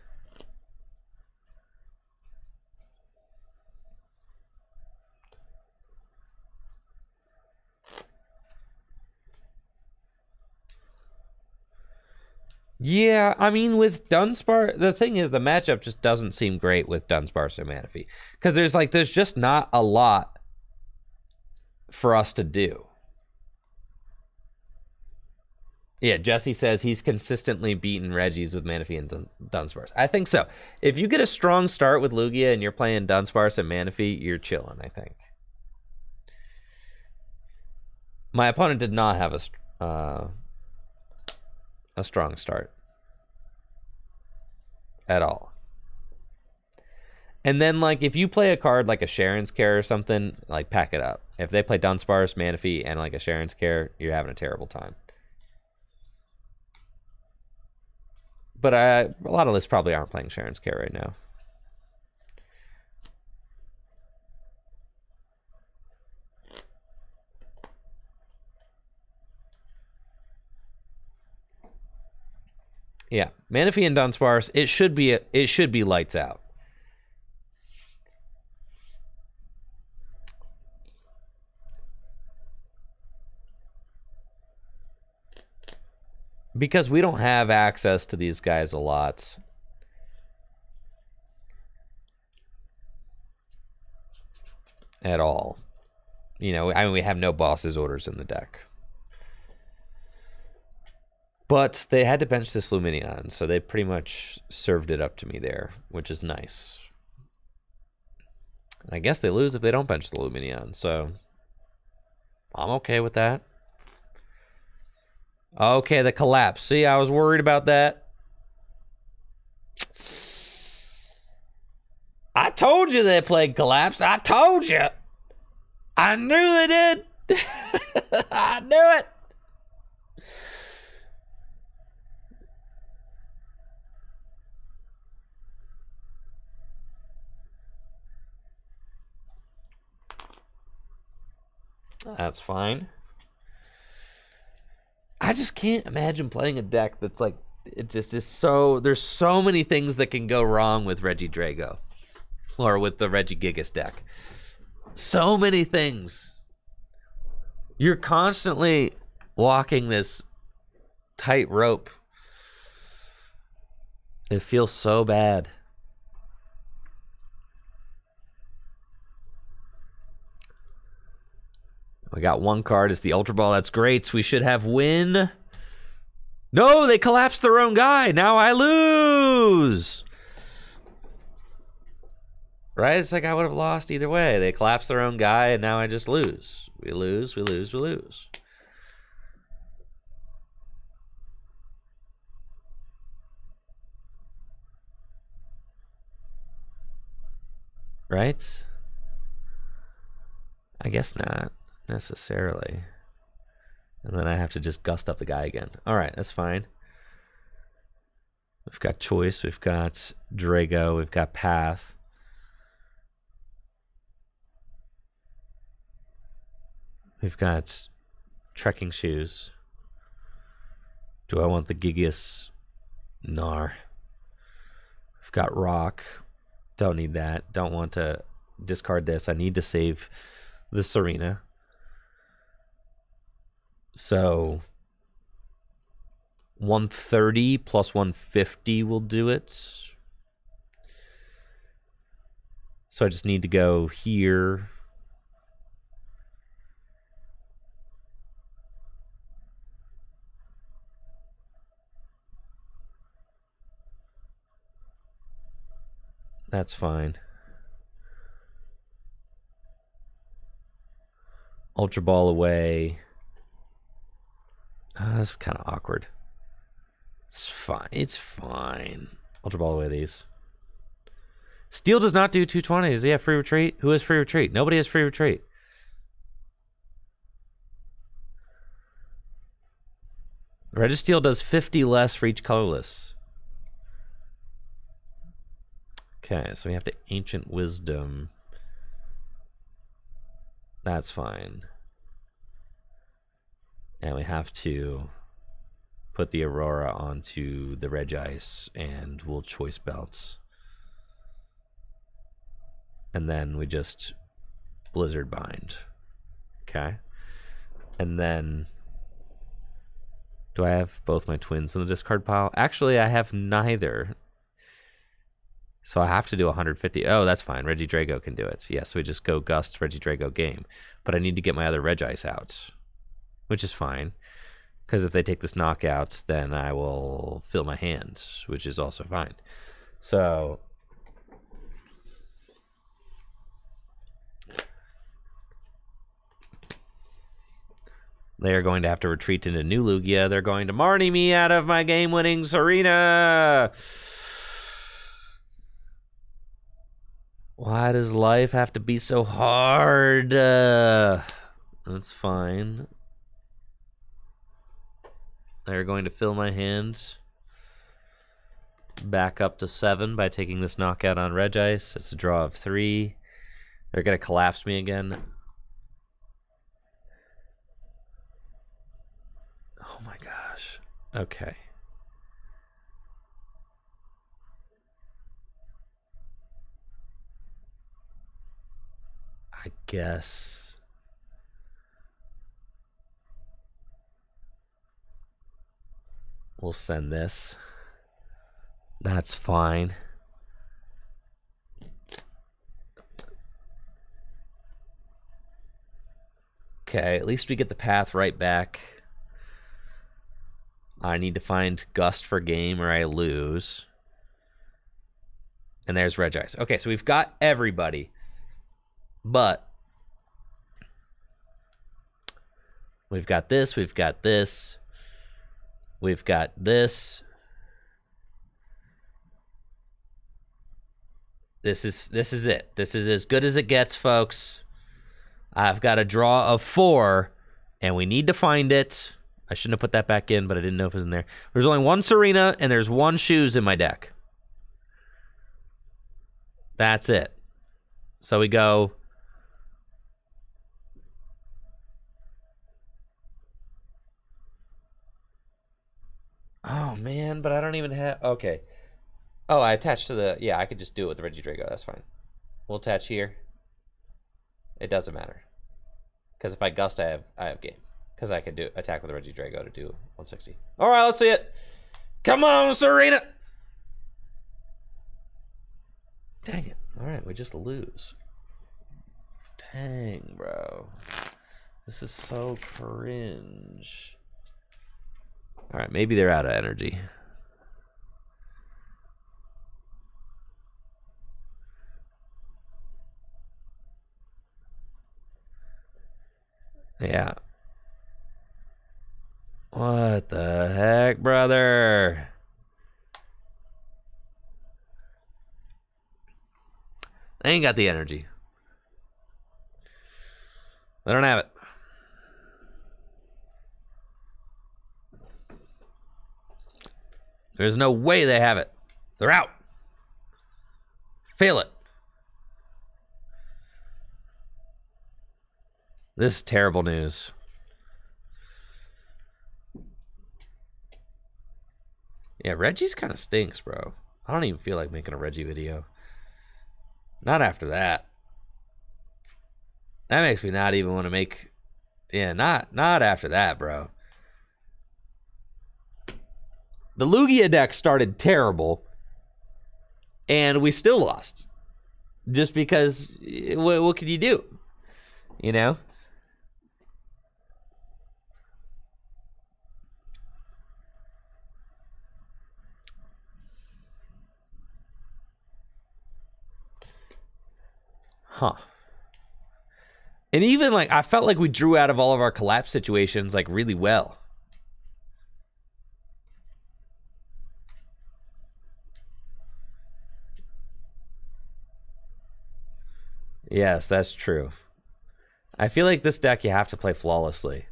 Yeah, I mean, with Dunsparce, the thing is, the matchup just doesn't seem great with Dunsparce and Manaphy. Because there's just not a lot for us to do. Yeah, Jesse says he's consistently beaten Regis with Manaphy and Dunsparce. I think so. If you get a strong start with Lugia and you're playing Dunsparce and Manaphy, you're chilling, I think. My opponent did not have a strong start at all. And then, like, if you play a card like a Sharon's Care or something, like, pack it up. If they play Dunsparce, Manaphy, and, like, a Sharon's Care, you're having a terrible time. But a lot of lists probably aren't playing Sharon's Care right now. Yeah, Manaphy and Dunsparce, it should be lights out. Because we don't have access to these guys a lot. At all. You know, I mean, we have no boss's orders in the deck. But they had to bench this Luminion, so they pretty much served it up to me there, which is nice. I guess they lose if they don't bench the Luminion, so I'm okay with that. Okay, the collapse. See, I was worried about that. I told you they played collapse. I told you. I knew they did. I knew it. That's fine. I just can't imagine playing a deck that's like, it just is so, there's so many things that can go wrong with Regi Drago. Or with the Regigigas deck. So many things. You're constantly walking this tightrope. It feels so bad. We got one card. It's the Ultra Ball. That's great. We should have win. No, they collapsed their own guy. Now I lose. Right? It's like I would have lost either way. They collapsed their own guy, and now I just lose. We lose, we lose, we lose. Right? I guess not necessarily. And then I have to just gust up the guy again. All right, that's fine. We've got Choice, we've got Drago, we've got Path. We've got Trekking Shoes. Do I want the Gigas? Nar. We've got Rock. Don't need that. Don't want to discard this. I need to save the Serena. So 130 plus 150 will do it. So I just need to go here. That's fine. Ultra Ball away. That's kind of awkward. It's fine. It's fine. Ultra Ball away these. Steel does not do 220. Does he have free retreat? Who has free retreat? Nobody has free retreat. Registeel does 50 less for each colorless. Okay, so we have to Ancient Wisdom. That's fine. And we have to put the Aurora onto the Regice, and we'll Choice Belts. And then we just Blizzard Bind. Okay. And then, do I have both my twins in the discard pile? Actually, I have neither. So I have to do 150. Oh, that's fine. Regi Drago can do it. So yes, we just go Gust, Regi Drago game. But I need to get my other Regice out, which is fine. Because if they take this knockout, then I will fill my hands, which is also fine. So They are going to have to retreat into New Lugia. They're going to Marnie me out of my game-winning Serena. Why does life have to be so hard? That's fine. They're going to fill my hand back up to 7 by taking this knockout on Regi. It's a draw of 3. They're going to collapse me again. Oh my gosh. Okay. I guess we'll send this. That's fine. Okay, at least we get the path right back. I need to find Gust for game or I lose. And there's Regi's. Okay, so we've got everybody. But we've got this, we've got this. We've got this. This is it. This is as good as it gets, folks. I've got a draw of 4, and we need to find it. I shouldn't have put that back in, but I didn't know if it was in there. There's only 1 Serena, and there's 1 Shoes in my deck. That's it. So we go. Oh, man, but I don't even have... Okay. Oh, I attached to the... Yeah, I could just do it with the Regi Drago. That's fine. We'll attach here. It doesn't matter. Because if I Gust, I have game. Because I could do attack with the Regi Drago to do 160. All right, let's see it. Come on, Serena. Dang it. All right, we just lose. Dang, bro. This is so cringe. All right, maybe they're out of energy. Yeah. What the heck, brother? They ain't got the energy. They don't have it. There's no way they have it. They're out. Fail it. This is terrible news. Yeah, Regi's kind of stinks, bro. I don't even feel like making a Regi video. Not after that. That makes me not even want to make... Yeah, not after that, bro. The Lugia deck started terrible, and we still lost. Just because, what can you do? You know? Huh. And even, like, I felt like we drew out of all of our collapse situations, like, really well. Yes, that's true. I feel like this deck you have to play flawlessly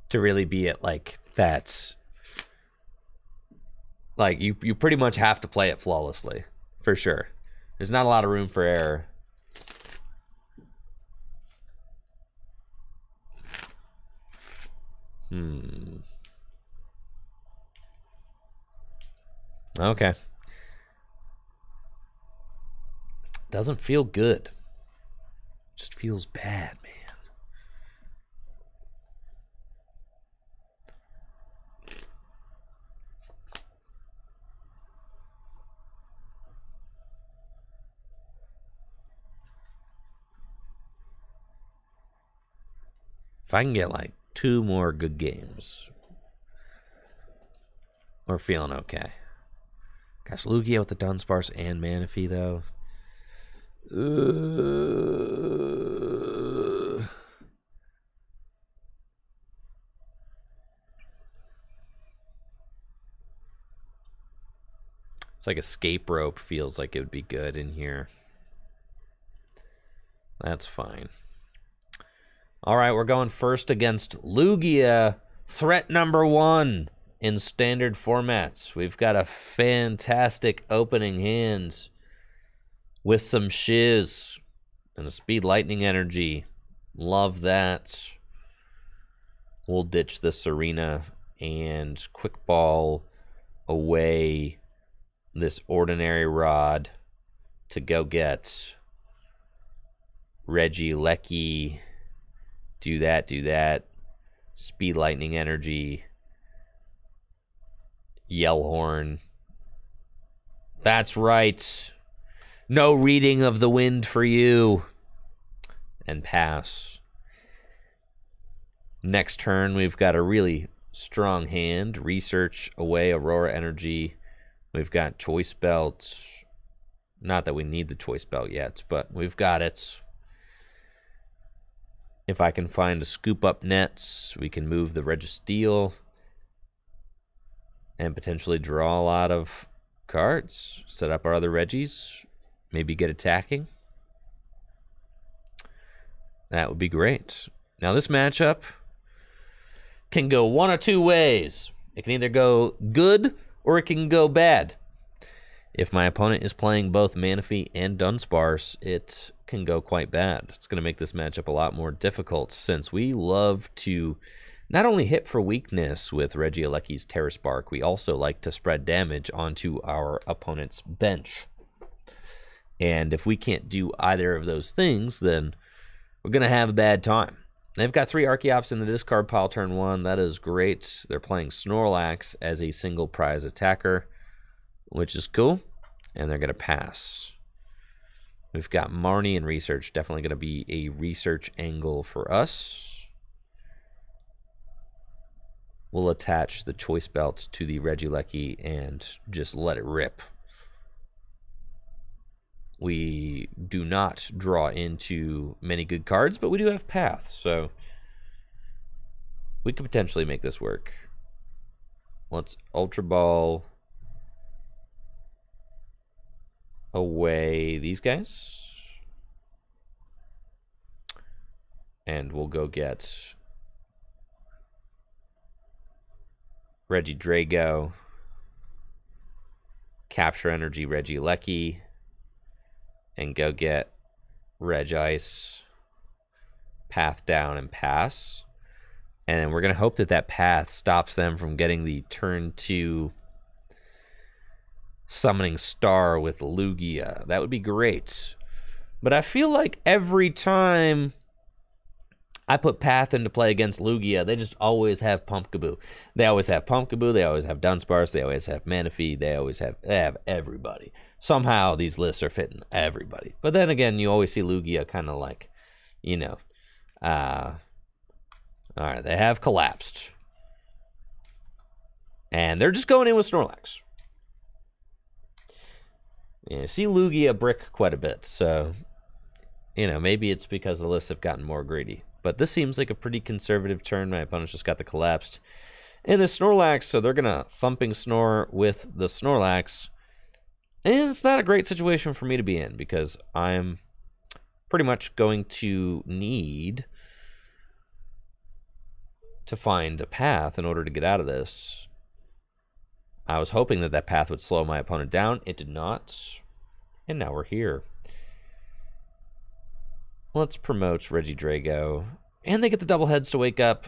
to really be at, like, that. Like, you pretty much have to play it flawlessly, for sure. There's not a lot of room for error. Okay. Doesn't feel good. Just feels bad, man. If I can get like 2 more good games, we're feeling okay. Gosh, Lugia with the Dunsparce and Manaphy, though. It's like escape rope feels like it would be good in here. That's fine. All right, we're going first against Lugia. Threat number 1 in standard formats. We've got a fantastic opening hand with some shiz and a speed lightning energy. Love that. We'll ditch the Serena and quick ball away this ordinary rod to go get Regi, Lecky. Do that. Speed lightning energy. Yellhorn. That's right. No reading of the wind for you. And pass. Next turn, we've got a really strong hand. Research away Aurora energy. We've got choice belts. Not that we need the choice belt yet, but we've got it. If I can find a scoop up nets, we can move the Registeel and potentially draw a lot of cards. Set up our other Regis. Maybe get attacking. That would be great. Now this matchup can go one or two ways. It can either go good or it can go bad. If my opponent is playing both Manaphy and Dunsparce, it can go quite bad. It's going to make this matchup a lot more difficult since we love to not only hit for weakness with Regielecky's Terra Spark, we also like to spread damage onto our opponent's bench. And if we can't do either of those things, then we're going to have a bad time. They've got 3 Archeops in the discard pile turn 1. That is great. They're playing Snorlax as a single prize attacker, which is cool. And they're going to pass. We've got Marnie and Research. Definitely going to be a research angle for us. We'll attach the choice belt to the Regielecky and just let it rip. We do not draw into many good cards, but we do have Path, so we could potentially make this work. Let's Ultra Ball away these guys. And we'll go get Regidrago, Capture Energy Regielecky, and go get Regice, Path down and pass. And then we're going to hope that that Path stops them from getting the turn 2 Summoning Star with Lugia. That would be great. But I feel like every time I put Path into play against Lugia, they just always have Pumpkaboo. They always have Pumpkaboo, they always have Dunsparce, they always have Manaphy, they have everybody. Somehow these lists are fitting everybody. But then again, you always see Lugia kind of like, you know, all right, they have collapsed. And they're just going in with Snorlax. Yeah, see Lugia brick quite a bit, so, you know, maybe it's because the lists have gotten more greedy. But this seems like a pretty conservative turn. My opponent's just got the collapsed. And the Snorlax, so they're going to Thumping Snore with the Snorlax. And it's not a great situation for me to be in because I'm pretty much going to need to find a path in order to get out of this. I was hoping that that path would slow my opponent down. It did not. And now we're here. Let's promote Regidrago. And they get the double heads to wake up.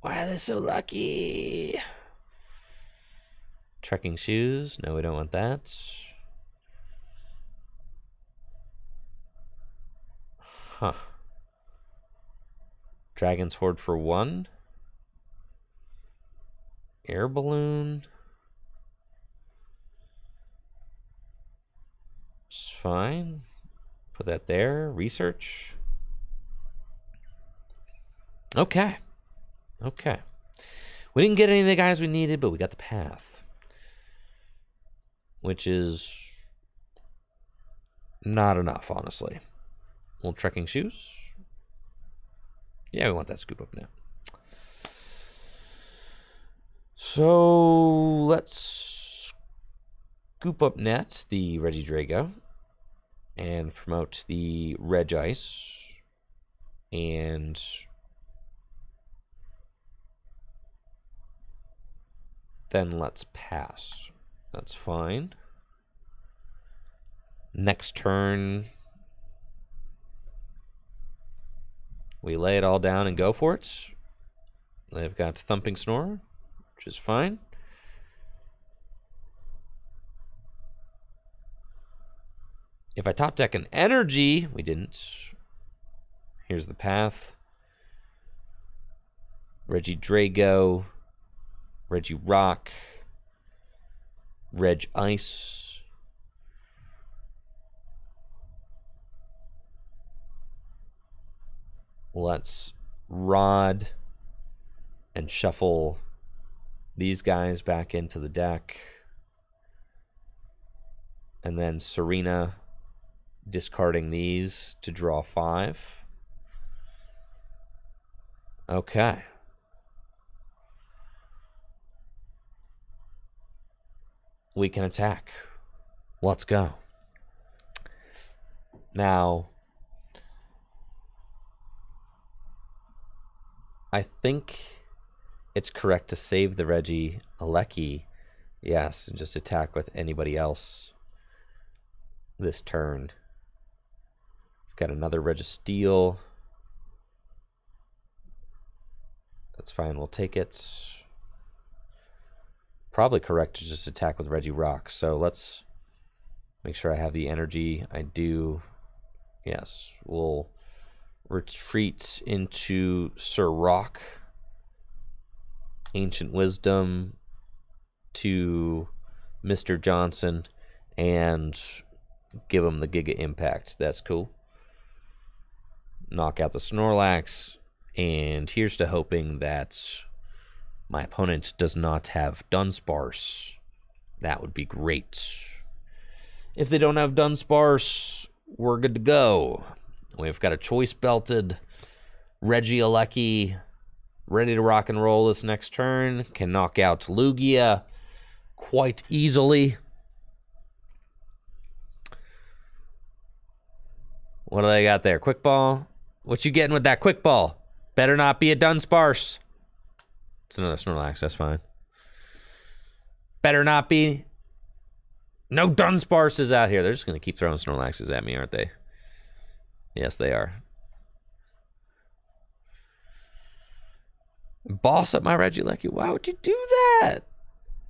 Why are they so lucky? Trekking Shoes. No, we don't want that. Huh. Dragon's Horde for 1. Air Balloon. It's fine. Put that there. Research. Okay. Okay. We didn't get any of the guys we needed, but we got the path. Which is not enough, honestly. Little Trekking Shoes. Yeah, we want that scoop up now. So let's scoop up nets the Regi Drago and promote the Regi, and then let's pass. That's fine. Next turn, we lay it all down and go for it. They've got Thumping Snore, which is fine. If I top deck an energy, we didn't. Here's the path. Regi Drago, Regi Rock, Reg Ice. Let's Rod and shuffle these guys back into the deck. And then Serena discarding these to draw 5. Okay. We can attack. Let's go. Now, I think it's correct to save the Regi Alecki. Yes, and just attack with anybody else this turn. We've got another Registeel. That's fine, we'll take it. Probably correct to just attack with Regi Rock. So let's make sure I have the energy. I do. Yes, we'll retreat into Sir Rock. Ancient Wisdom to Mr. Johnson and give him the Giga Impact. That's cool. Knock out the Snorlax. And here's to hoping that my opponent does not have Dunsparce. That would be great. If they don't have Dunsparce, we're good to go. We've got a Choice Belted Regi Alecki ready to rock and roll this next turn. Can knock out Lugia quite easily. What do they got there? Quick Ball? What you getting with that Quick Ball? Better not be a Dunsparce. It's another Snorlax, that's fine. Better not be. No Dunsparces out here. They're just going to keep throwing Snorlaxes at me, aren't they? Yes, they are. Boss up my Regieleki. Why would you do that?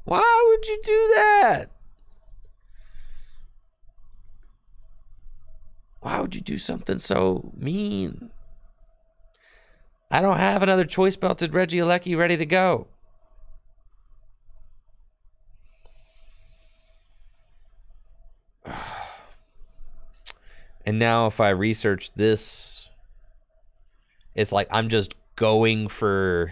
Why would you do that? Why would you do something so mean? I don't have another Choice Belted Regieleki ready to go. And now if I research this, it's like I'm just going for...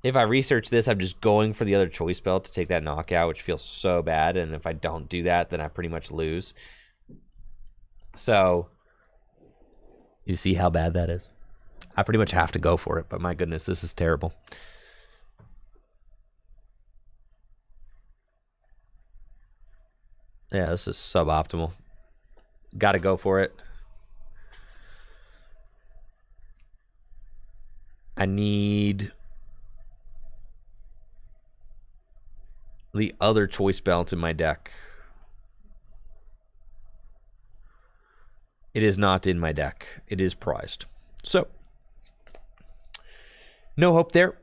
If I research this, I'm just going for the other Choice Belt to take that knockout, which feels so bad. And if I don't do that, then I pretty much lose. So, you see how bad that is? I pretty much have to go for it, but my goodness, this is terrible. Yeah, this is suboptimal. Got to go for it. I need the other Choice Belt in my deck. It is not in my deck. It is prized. So, no hope there.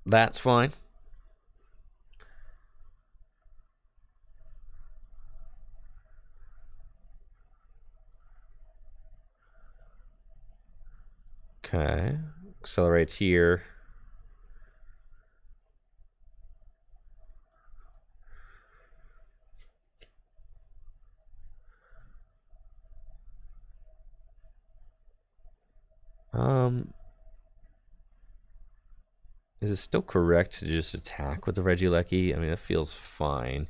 That's fine. Okay. Accelerates here. Is it still correct to just attack with the Regieleki? I mean, it feels fine.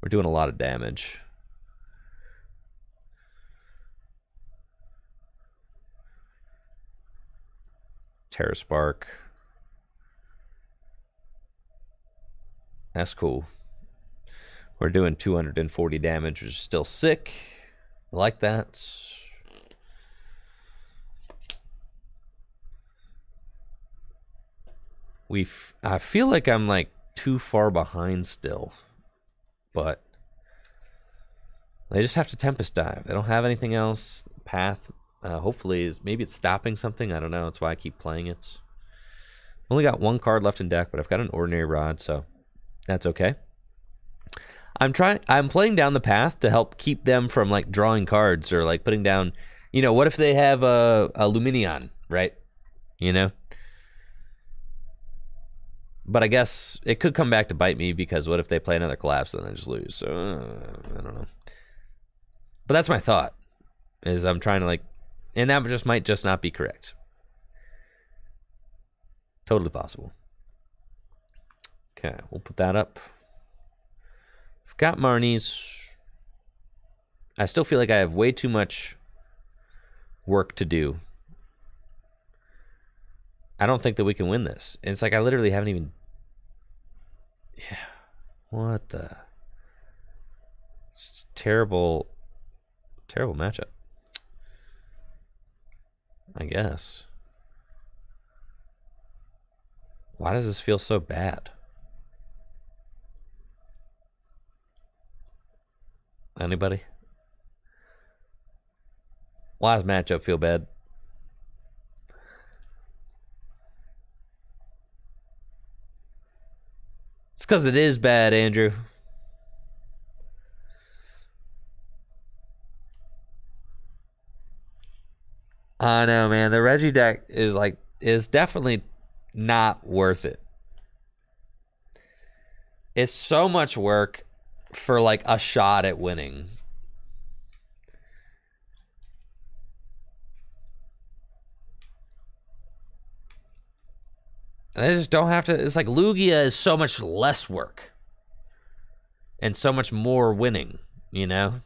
We're doing a lot of damage. Terra Spark. That's cool. We're doing 240 damage, which is still sick. I like that. I feel like I'm like too far behind still, but they just have to Tempest Dive. They don't have anything else. Path, hopefully, maybe it's stopping something. I don't know. That's why I keep playing it. Only got one card left in deck, but I've got an Ordinary Rod, so that's okay. I'm playing down the path to help keep them from like drawing cards or like putting down, you know, what if they have a Luminion, right? You know? But I guess it could come back to bite me, because what if they play another Collapse, then I just lose. So I don't know. But that's my thought, is I'm trying to like, and that just might just not be correct. Totally possible. Okay, we'll put that up. I've got Marnie's. I still feel like I have way too much work to do. I don't think that we can win this. And it's like I literally haven't even... Yeah. What the... It's terrible... Terrible matchup. I guess. Why does this feel so bad? Anybody? Why does matchup feel bad? It's because it is bad, Andrew. I know, man. The Regi deck is definitely not worth it. It's so much work for like a shot at winning. And they just don't have to. It's like Lugia is so much less work and so much more winning, you know?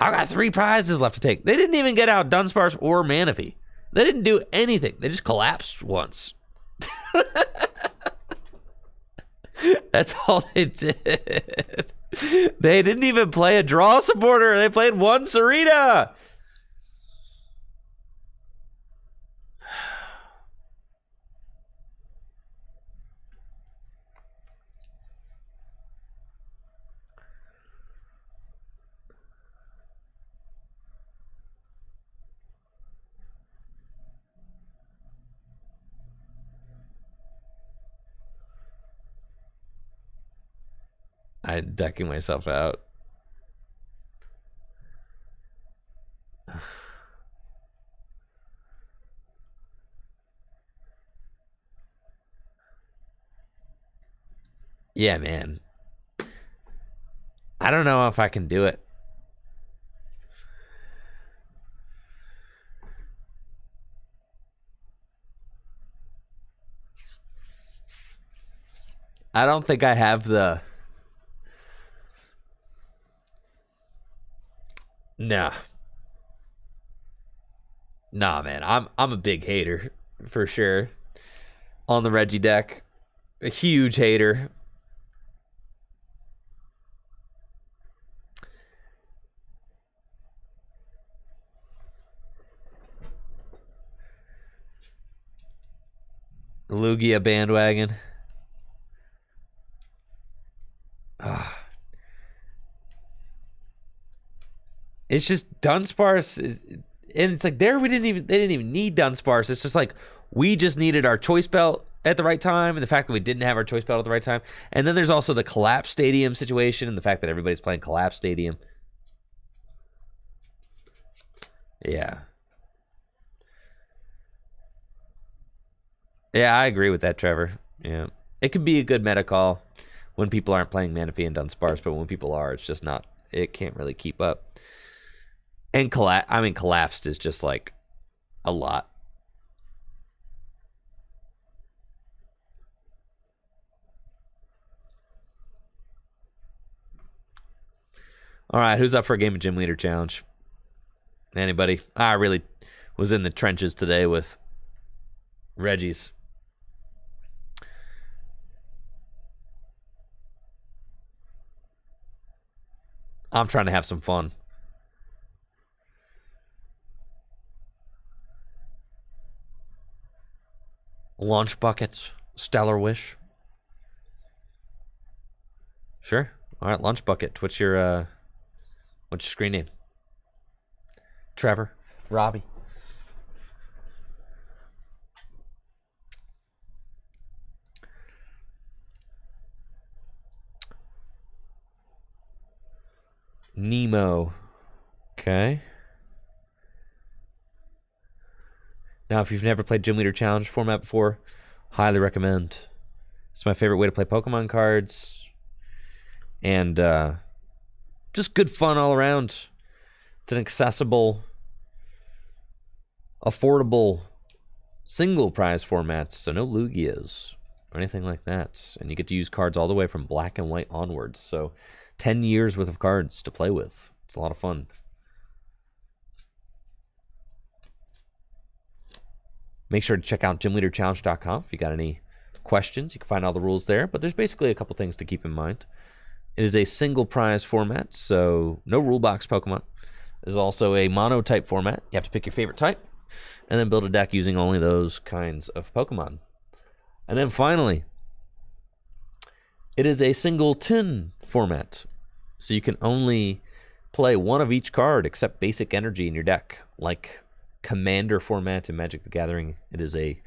I got 3 prizes left to take. They didn't even get out Dunsparce or Manaphy. They didn't do anything. They just collapsed once. That's all they did. They didn't even play a draw supporter. They played one Sarita. I'm decking myself out. Yeah, man. I don't know if I can do it. I don't think I have the... Nah. Nah, man. I'm a big hater for sure on the Regi deck. A huge hater. Lugia bandwagon. It's just Dunsparce is, and it's like they didn't even need Dunsparce. It's just like we just needed our choice belt at the right time, and the fact that we didn't have our choice belt at the right time. And then there's also the Collapse Stadium situation, and the fact that everybody's playing Collapse Stadium. Yeah. Yeah, I agree with that, Trevor. Yeah. It could be a good meta call when people aren't playing Manaphy and Dunsparce, but when people are, it's just not, it can't really keep up. And Collapsed is just like a lot. All right, who's up for a game of Gym Leader Challenge? Anybody? I really was in the trenches today with Regi's. I'm trying to have some fun. Launch buckets, Stellar Wish. Sure. All right, Lunch Bucket. What's your screen name? Trevor, Robbie. Nemo. Okay. Now, if you've never played Gym Leader Challenge format before, highly recommend. It's my favorite way to play Pokemon cards. And just good fun all around. It's an accessible, affordable, single prize format. So no Lugias or anything like that. And you get to use cards all the way from black and white onwards. So 10 years worth of cards to play with. It's a lot of fun. Make sure to check out gymleaderchallenge.com if you got any questions. You can find all the rules there, but there's basically a couple things to keep in mind. It is a single prize format, so no rule box Pokemon. There's also a mono type format. You have to pick your favorite type and then build a deck using only those kinds of Pokemon. And then finally, it is a singleton format. So you can only play one of each card except basic energy in your deck, like Commander format in Magic the Gathering. It is a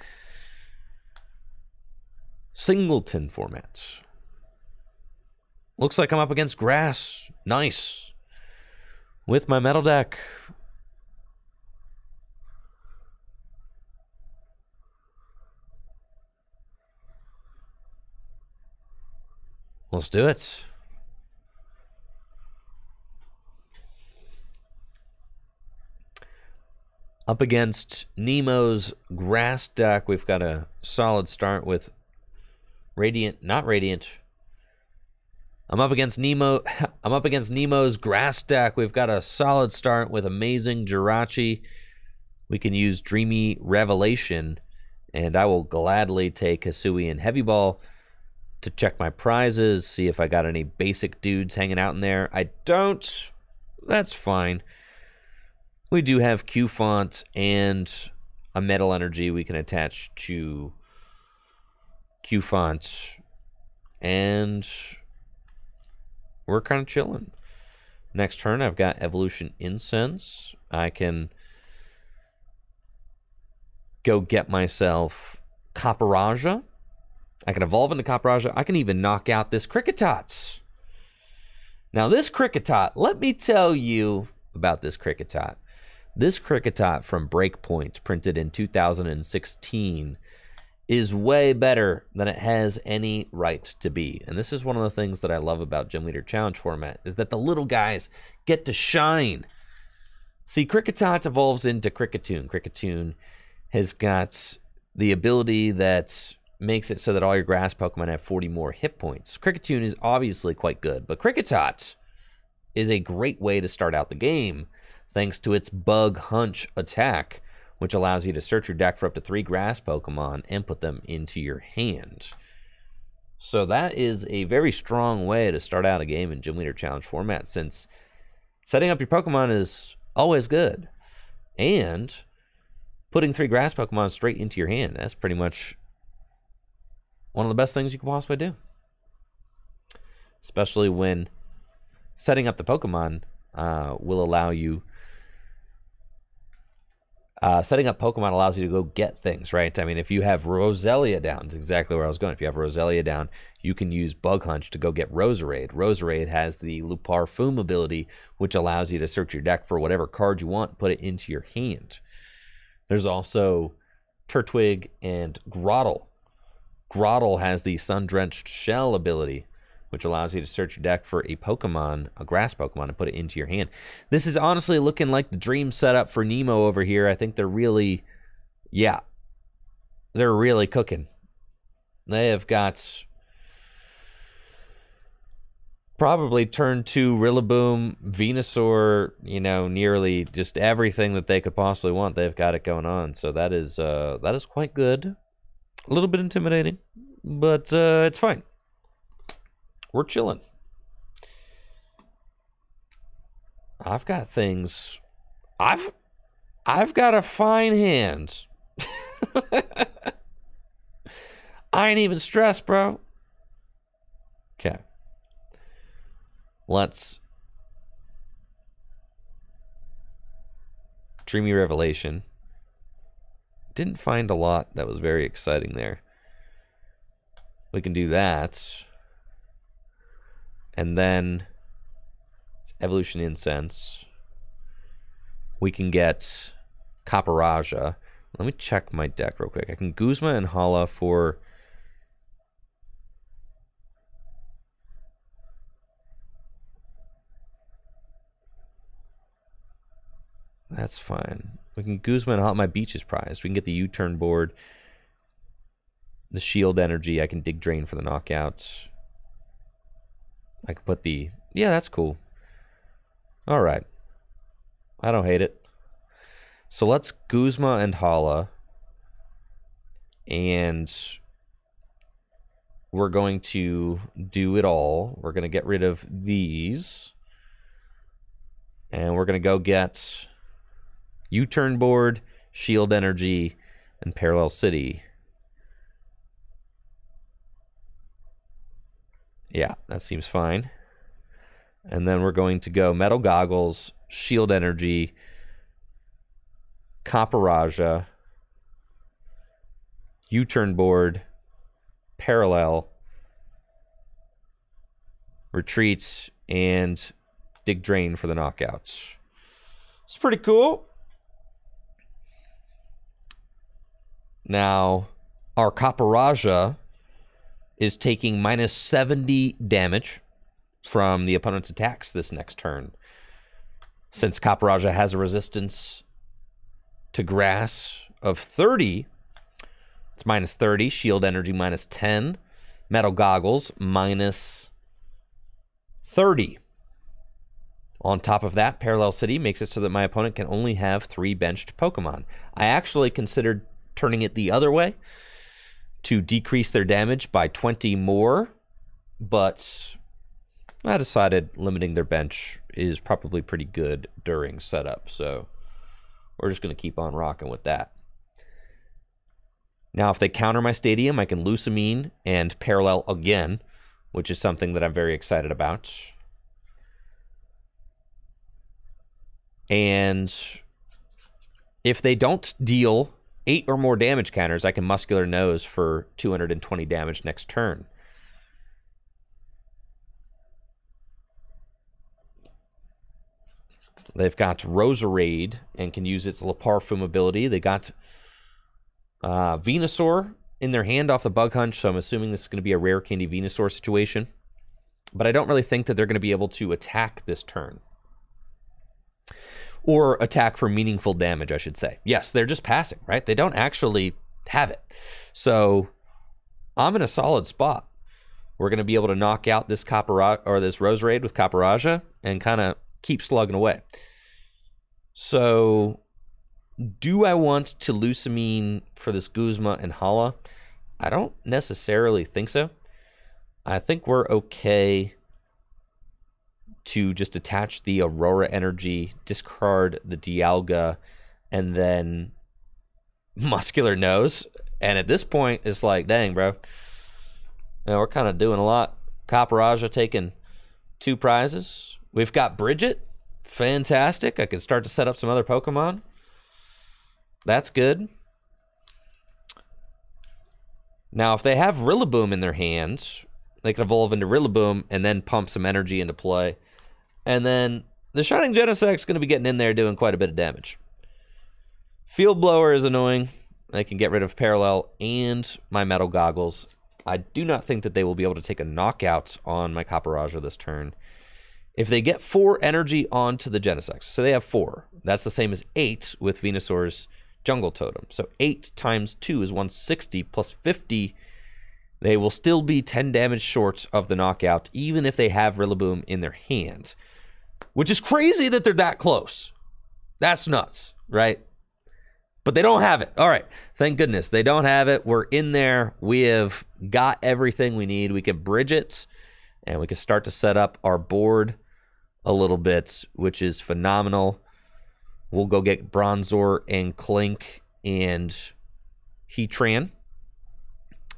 singleton format. Looks like I'm up against grass. Nice. With my metal deck. Let's do it. Up against Nemo's grass deck, we've got a solid start with Radiant, not Radiant. I'm up against Nemo's grass deck. We've got a solid start with amazing Jirachi. We can use Dreamy Revelation, and I will gladly take Hisui and Heavy Ball to check my prizes, see if I got any basic dudes hanging out in there. I don't. That's fine. We do have Q-Font and a Metal Energy we can attach to Q-Font, and we're kind of chilling. Next turn, I've got Evolution Incense. I can go get myself Capparaja. I can evolve into Capparaja. I can even knock out this Kricketot. Now, this Kricketot, let me tell you about this Kricketot. This Kricketot from Breakpoint, printed in 2016, is way better than it has any right to be. And this is one of the things that I love about Gym Leader Challenge format, is that the little guys get to shine. See, Kricketot evolves into Kricketune. Kricketune has got the ability that makes it so that all your grass Pokemon have 40 more hit points. Kricketune is obviously quite good, but Kricketot is a great way to start out the game thanks to its Bug Hunch attack, which allows you to search your deck for up to 3 grass Pokemon and put them into your hand. So that is a very strong way to start out a game in Gym Leader Challenge format, since setting up your Pokemon is always good. And putting 3 grass Pokemon straight into your hand, that's pretty much one of the best things you can possibly do. Especially when setting up the Pokemon will allow you... setting up Pokemon allows you to go get things, right? I mean, if you have Roselia down, it's exactly where I was going. If you have Roselia down, you can use Bug Hunch to go get Roserade. Roserade has the Luparfum ability, which allows you to search your deck for whatever card you want, put it into your hand. There's also Turtwig and Grottle. Grottle has the Sun-Drenched Shell ability, which allows you to search your deck for a Pokemon, a grass Pokemon, and put it into your hand. This is honestly looking like the dream setup for Nemo over here. I think they're really, yeah, they're really cooking. They have got probably turn 2 Rillaboom, Venusaur, you know, nearly just everything that they could possibly want. They've got it going on. So that is quite good. A little bit intimidating, but it's fine. We're chilling. I've got things. I've got a fine hand. I ain't even stressed, bro. Okay. Let's Dreamy Revelation. Didn't find a lot that was very exciting there. We can do that. And then it's Evolution Incense. We can get Caparajah. Let me check my deck real quick. I can Guzma and Hala for... That's fine. We can Guzma and Hala. My beach is prized. We can get the U-turn board. The shield energy. I can dig drain for the knockout. I can put the... Yeah, that's cool. All right. I don't hate it. So let's Guzma and Hala. And we're going to do it all. We're going to get rid of these. And we're going to go get U-turn board, shield energy, and parallel city. Yeah, that seems fine. And then we're going to go metal goggles, shield energy, Caparajah, U-turn board, parallel, retreats, and dig drain for the knockouts. It's pretty cool. Now, our Caparajah is taking minus 70 damage from the opponent's attacks this next turn. Since Caparajah has a resistance to grass of 30, it's minus 30, shield energy minus 10, metal goggles minus 30. On top of that, Parallel City makes it so that my opponent can only have 3 benched Pokemon. I actually considered turning it the other way to decrease their damage by 20 more, but I decided limiting their bench is probably pretty good during setup, so we're just going to keep on rocking with that. Now, if they counter my Stadium, I can Lusamine and Parallel again, which is something that I'm very excited about. And if they don't deal 8 or more damage counters, I can Muscular Nose for 220 damage next turn. They've got Roserade and can use its Le Parfum ability. They got Venusaur in their hand off the Bug Hunch, so I'm assuming this is going to be a Rare Candy Venusaur situation. But I don't really think that they're going to be able to attack this turn. Or attack for meaningful damage, I should say. Yes, they're just passing, right? They don't actually have it. So I'm in a solid spot. We're going to be able to knock out this this Roserade with Caparajah and kind of keep slugging away. So do I want to Lusamine for this Guzma and Hala? I don't necessarily think so. I think we're okay to just attach the Aurora Energy, discard the Dialga, and then Muscular Nose. And at this point, it's like, dang, bro. You know, we're kind of doing a lot. Caparajah taking 2 prizes. We've got Bridget. Fantastic. I can start to set up some other Pokemon. That's good. Now, if they have Rillaboom in their hands, they can evolve into Rillaboom and then pump some energy into play. And then the Shining Genesect is going to be getting in there doing quite a bit of damage. Field Blower is annoying. I can get rid of Parallel and my Metal Goggles. I do not think that they will be able to take a knockout on my Caparajah this turn. If they get 4 energy onto the Genesect, so they have 4. That's the same as 8 with Venusaur's Jungle Totem. So 8 times 2 is 160 plus 50. They will still be 10 damage short of the knockout, even if they have Rillaboom in their hand. Which is crazy that they're that close. That's nuts, right? But they don't have it. All right. Thank goodness. They don't have it. We're in there. We have got everything we need. We can bridge it, and we can start to set up our board. a little bit, which is phenomenal. We'll go get Bronzor and Clink and Heatran,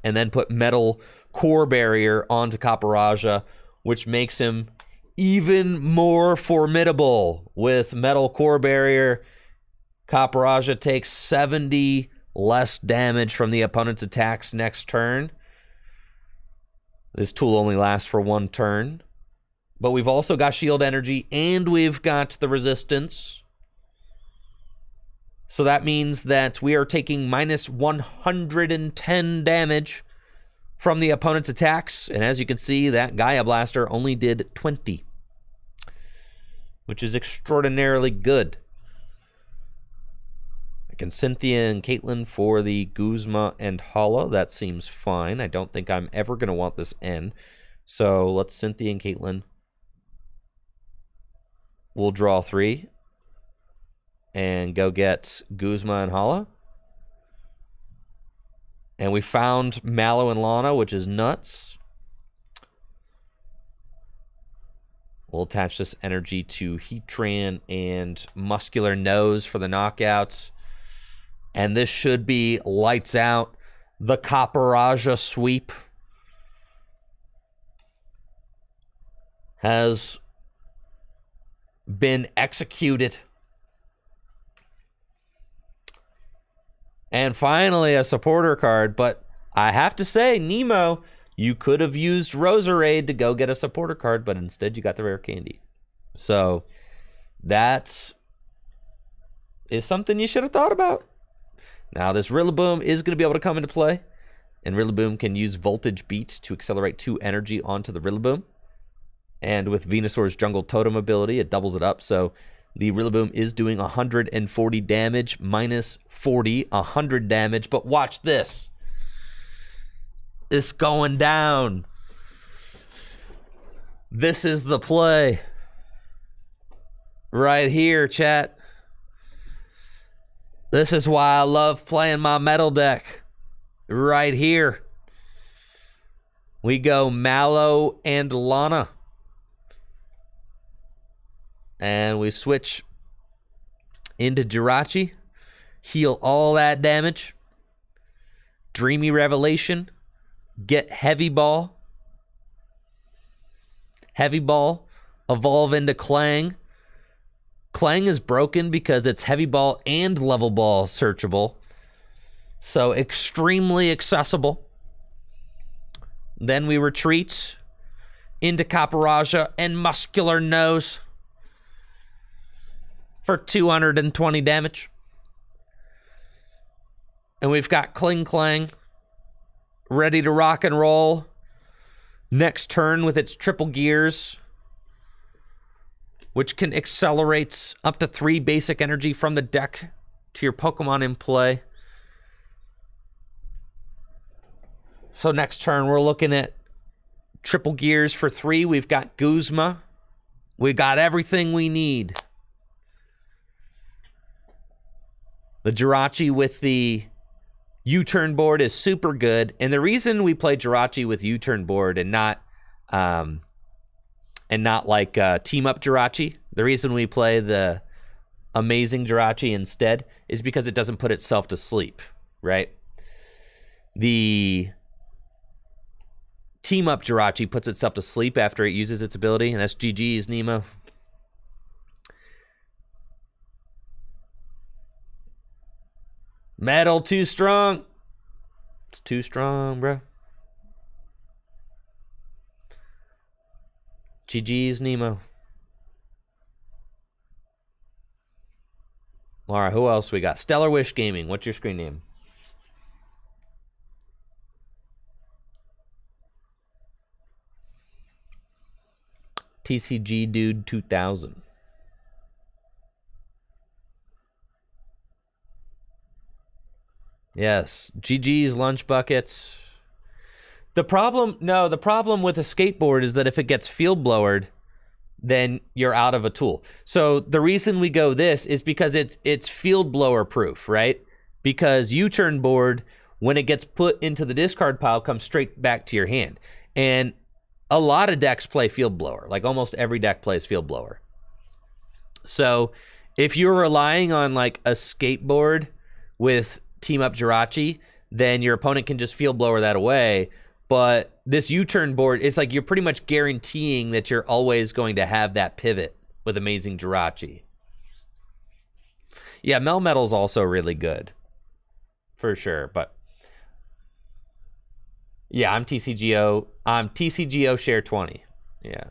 and then put Metal Core Barrier onto Caparajah, which makes him even more formidable. With Metal Core Barrier, Caparajah takes 70 less damage from the opponent's attacks next turn. This tool only lasts for 1 turn. But we've also got Shield Energy, and we've got the Resistance. So that means that we are taking minus 110 damage from the opponent's attacks. And as you can see, that Gaia Blaster only did 20, which is extraordinarily good. I can Cynthia and Caitlyn for the Guzma and Hala. That seems fine. I don't think I'm ever going to want this end. So let's Cynthia and Caitlyn. We'll draw 3 and go get Guzma and Hala. And we found Mallow and Lana, which is nuts. We'll attach this energy to Heatran and Muscular Nose for the knockouts. And this should be lights out. The Caparajah sweep has been executed. And finally, a supporter card. But I have to say, Nemo, you could have used Roserade to go get a supporter card, but instead you got the rare candy. So that is something you should have thought about. Now, this Rillaboom is going to be able to come into play. And Rillaboom can use Voltage Beat to accelerate 2 energy onto the Rillaboom. And with Venusaur's Jungle Totem ability, it doubles it up. So the Rillaboom is doing 140 damage, minus 40, 100 damage. But watch this. It's going down. This is the play. Right here, chat. This is why I love playing my metal deck. Right here. We go Mallow and Lana. And we switch into Jirachi. Heal all that damage. Dreamy Revelation. Get Heavy Ball. Heavy Ball. Evolve into Clang. Clang is broken because it's Heavy Ball and Level Ball searchable. So extremely accessible. Then we retreat into Caparajah and Muscular Nose for 220 damage. And we've got Kling Clang ready to rock and roll. Next turn with its triple gears, which can accelerate up to 3 basic energy from the deck to your Pokemon in play. So next turn, we're looking at triple gears for 3. We've got Guzma. We got everything we need. The Jirachi with the U-turn board is super good. And the reason we play Jirachi with U-turn board and not like Team Up Jirachi, the reason we play the Amazing Jirachi instead is because it doesn't put itself to sleep, right? The Team Up Jirachi puts itself to sleep after it uses its ability, and that's GG's, Nemo. Metal too strong. It's too strong, bro. GG's, Nemo. All right, who else we got? Stellar Wish Gaming. What's your screen name? TCG Dude 2000. Yes, GG's lunch buckets. The problem with a skateboard is that if it gets field blowered, then you're out of a tool. So the reason we go this is because it's field blower proof, right? Because U-turn board, when it gets put into the discard pile, comes straight back to your hand. And a lot of decks play Field Blower. Like almost every deck plays Field Blower. So if you're relying on like a skateboard with Team Up Jirachi, then your opponent can just Field Blower that away. But this U-turn board, it's like you're pretty much guaranteeing that you're always going to have that pivot with Amazing Jirachi. Yeah, Melmetal's also really good. For sure, but... yeah, I'm TCGO. I'm TCGO share 20. Yeah.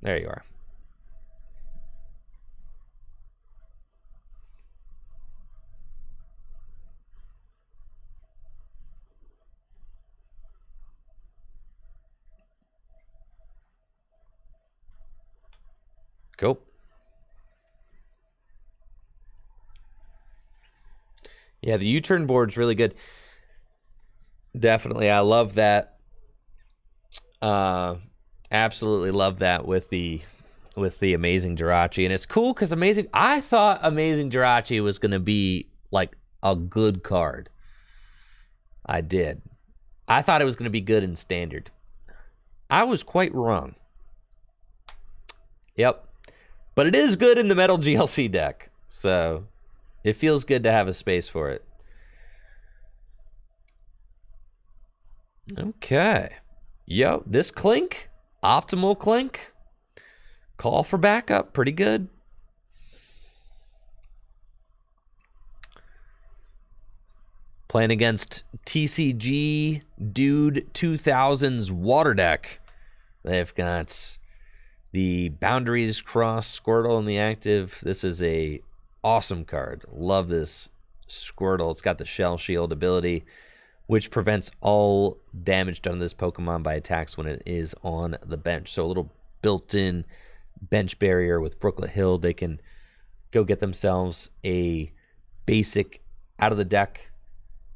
There you are. Go. Yeah, the U-turn board's really good. Definitely, I love that. Absolutely love that with the Amazing Jirachi, and it's cool because I thought Amazing Jirachi was gonna be like a good card. I did. I thought it was gonna be good in Standard. I was quite wrong. Yep, but it is good in the Metal GLC deck, so it feels good to have a space for it. Okay. Yo, this Clink, Optimal Clink, Call for Backup, pretty good. Playing against TCG Dude 2000's Water deck. They've got the Boundaries Cross Squirtle in the active. This is a awesome card. Love this Squirtle. It's got the Shell Shield ability, which prevents all damage done to this Pokemon by attacks when it is on the bench. So a little built-in bench barrier with Brooklet Hill. They can go get themselves a basic out of the deck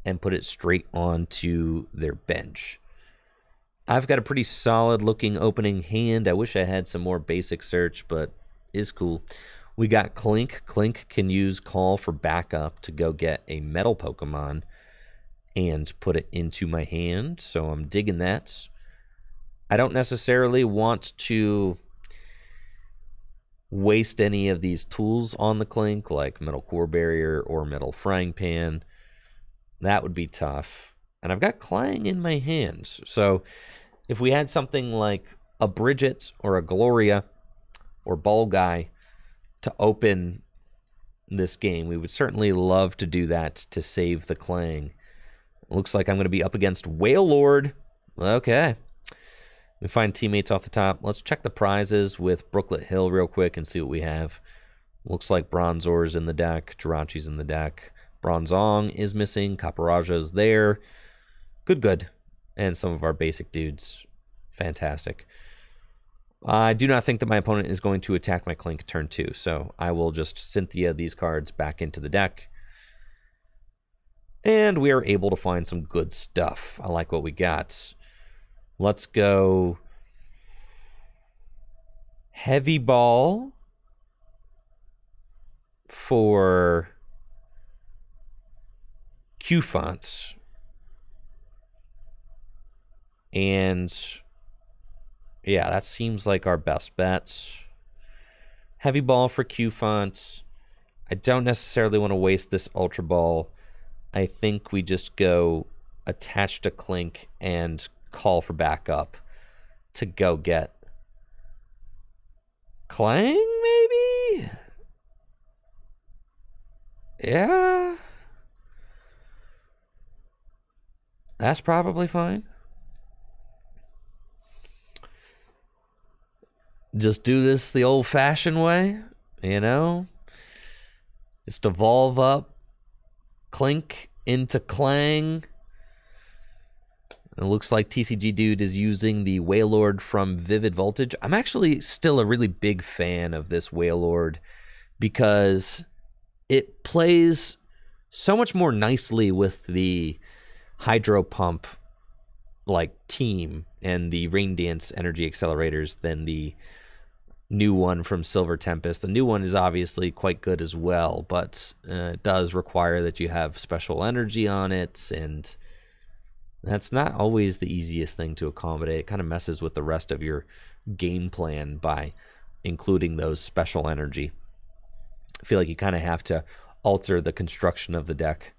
and put it straight onto their bench. I've got a pretty solid looking opening hand. I wish I had some more basic search, but is cool. We got Clink. Clink can use Call for Backup to go get a metal Pokemon and put it into my hand, so I'm digging that. I don't necessarily want to waste any of these tools on the Clink, like Metal Core Barrier or Metal Frying Pan. That would be tough. And I've got Clang in my hands, so if we had something like a Bridget or a Gloria or Ball Guy to open this game, we would certainly love to do that to save the Clang. Looks like I'm going to be up against Whale Lord. Okay. We find teammates off the top. Let's check the prizes with Brooklet Hill real quick and see what we have. Looks like Bronzor's in the deck. Jirachi's in the deck. Bronzong is missing. Caparaja's there. Good. And some of our basic dudes. Fantastic. I do not think that my opponent is going to attack my Clink turn 2, so I will just Cynthia these cards back into the deck. And we are able to find some good stuff. I like what we got. Let's go Heavy Ball for Q-Fonts. And yeah, that seems like our best bets. Heavy Ball for Q-Fonts. I don't necessarily want to waste this Ultra Ball. I think we just go attach to Clink and Call for Backup to go get Clang, maybe? Yeah. That's probably fine. Just do this the old-fashioned way, you know? Just evolve up Clink into Clang. It looks like TCG Dude is using the Wailord from Vivid Voltage. I'm actually still a really big fan of this Wailord because it plays so much more nicely with the Hydro Pump like team and the Rain Dance energy accelerators than the new one from Silver Tempest. The new one is obviously quite good as well, but it does require that you have special energy on it, and That's not always the easiest thing to accommodate. It kind of messes with the rest of your game plan by including those special energy. I feel like you kind of have to alter the construction of the deck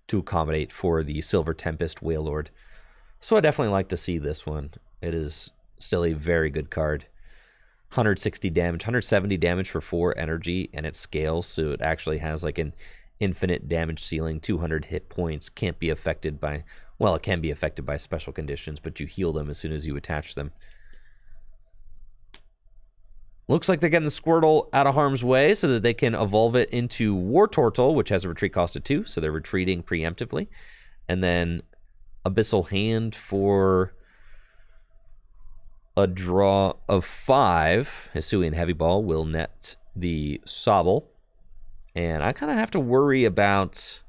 to accommodate for the Silver Tempest Wailord. So I definitely like to see this one. It is still a very good card. 160 damage, 170 damage for 4 energy, and it scales, so it actually has like an infinite damage ceiling. 200 hit points, can't be affected by, well, it can be affected by special conditions, but you heal them as soon as you attach them. Looks like they're getting the Squirtle out of harm's way so that they can evolve it into Wartortle, which has a retreat cost of 2, so they're retreating preemptively. And then Abyssal Hand for a draw of 5. Hisuian Heavy Ball will net the Sobble. And I kind of have to worry about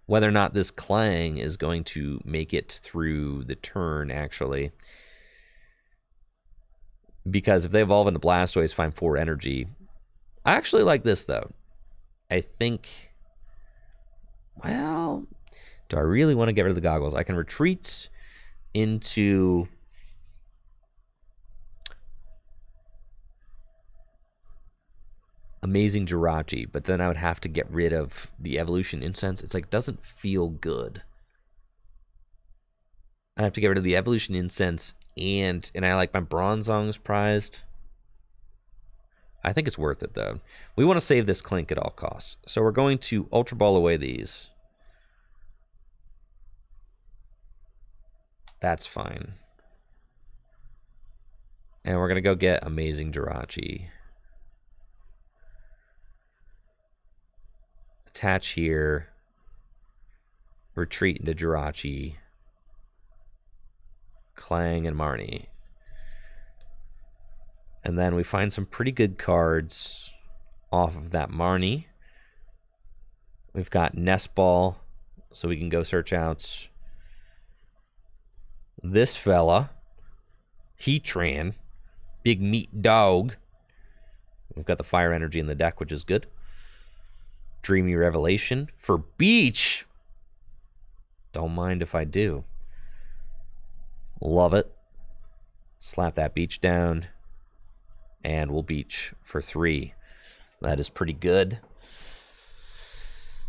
whether or not this Clang is going to make it through the turn, actually. Because if they evolve into Blastoise, find 4 energy. I actually like this, though. I think, well, do I really want to get rid of the goggles? I can retreat into Amazing Jirachi, but then I would have to get rid of the Evolution Incense. It's like, doesn't feel good. I have to get rid of the Evolution Incense, and I like my Bronzong's prized. I think it's worth it, though. We want to save this Clink at all costs. So we're going to Ultra Ball away these. That's fine. And we're going to go get Amazing Jirachi. Attach here. Retreat into Jirachi. Clang and Marnie. And then we find some pretty good cards off of that Marnie. We've got Nest Ball, so we can go search out this fella. Heatran. Big Meat Dog. We've got the Fire Energy in the deck, which is good. Dreamy Revelation for Beach. Don't mind if I do. Love it. Slap that Beach down. And we'll Beach for 3. That is pretty good.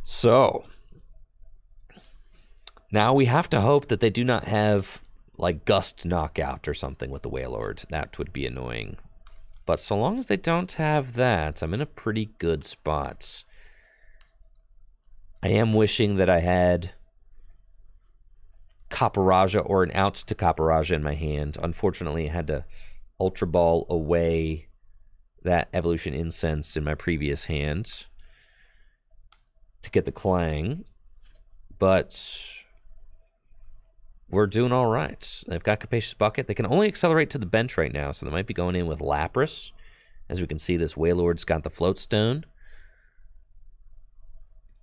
So, now we have to hope that they do not have, like, Gust Knockout or something with the Wailord. That would be annoying. But so long as they don't have that, I'm in a pretty good spot. I am wishing that I had Caparajah or an out to Caparajah in my hand. Unfortunately, I had to Ultra Ball away that Evolution Incense in my previous hand to get the Clang. But we're doing all right. They've got Capacious Bucket. They can only accelerate to the bench right now, so they might be going in with Lapras. As we can see, this Wailord's got the Float Stone.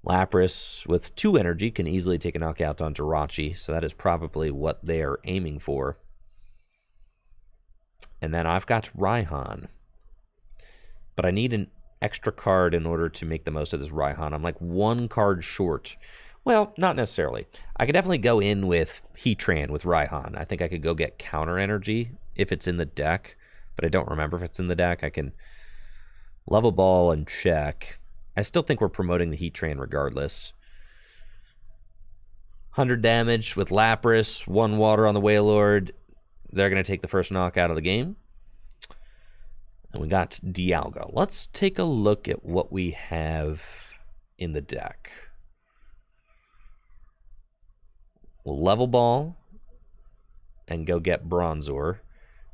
Lapras with 2 energy can easily take a knockout on Jirachi, so that is probably what they are aiming for. And then I've got Raihan. But I need an extra card in order to make the most of this Raihan. I'm like 1 card short. Well, not necessarily. I could definitely go in with Heatran with Raihan. I think I could go get Counter Energy if it's in the deck, but I don't remember if it's in the deck. I can Level Ball and check. I still think we're promoting the Heatran regardless. 100 damage with Lapras, 1 water on the Wailord. They're going to take the first knockout of the game. And we got Dialga. Let's take a look at what we have in the deck. We'll Level Ball and go get Bronzor.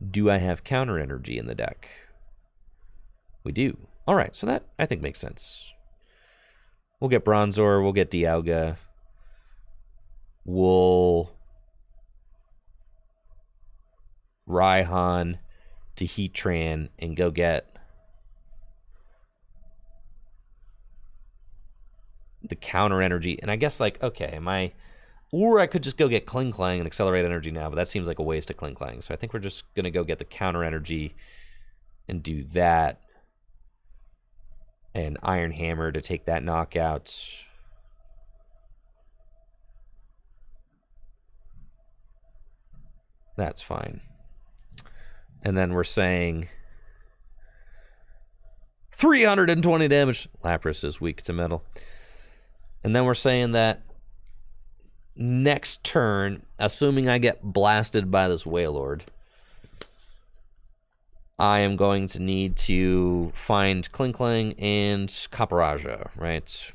Do I have Counter Energy in the deck? We do. All right, so that, I think, makes sense. We'll get Bronzor, we'll get Dialga. We'll Raihan to Heatran and go get the Counter Energy. And I guess, like, okay, am I... Or I could just go get Kling Klang and Accelerate Energy now, but that seems like a waste of Kling Klang. So I think we're just going to go get the Counter Energy and do that. And Iron Hammer to take that knockout. That's fine. And then we're saying 320 damage. Lapras is weak to metal. And then we're saying that next turn, assuming I get blasted by this Wailord, I am going to need to find Klinkling and Caparajah, right?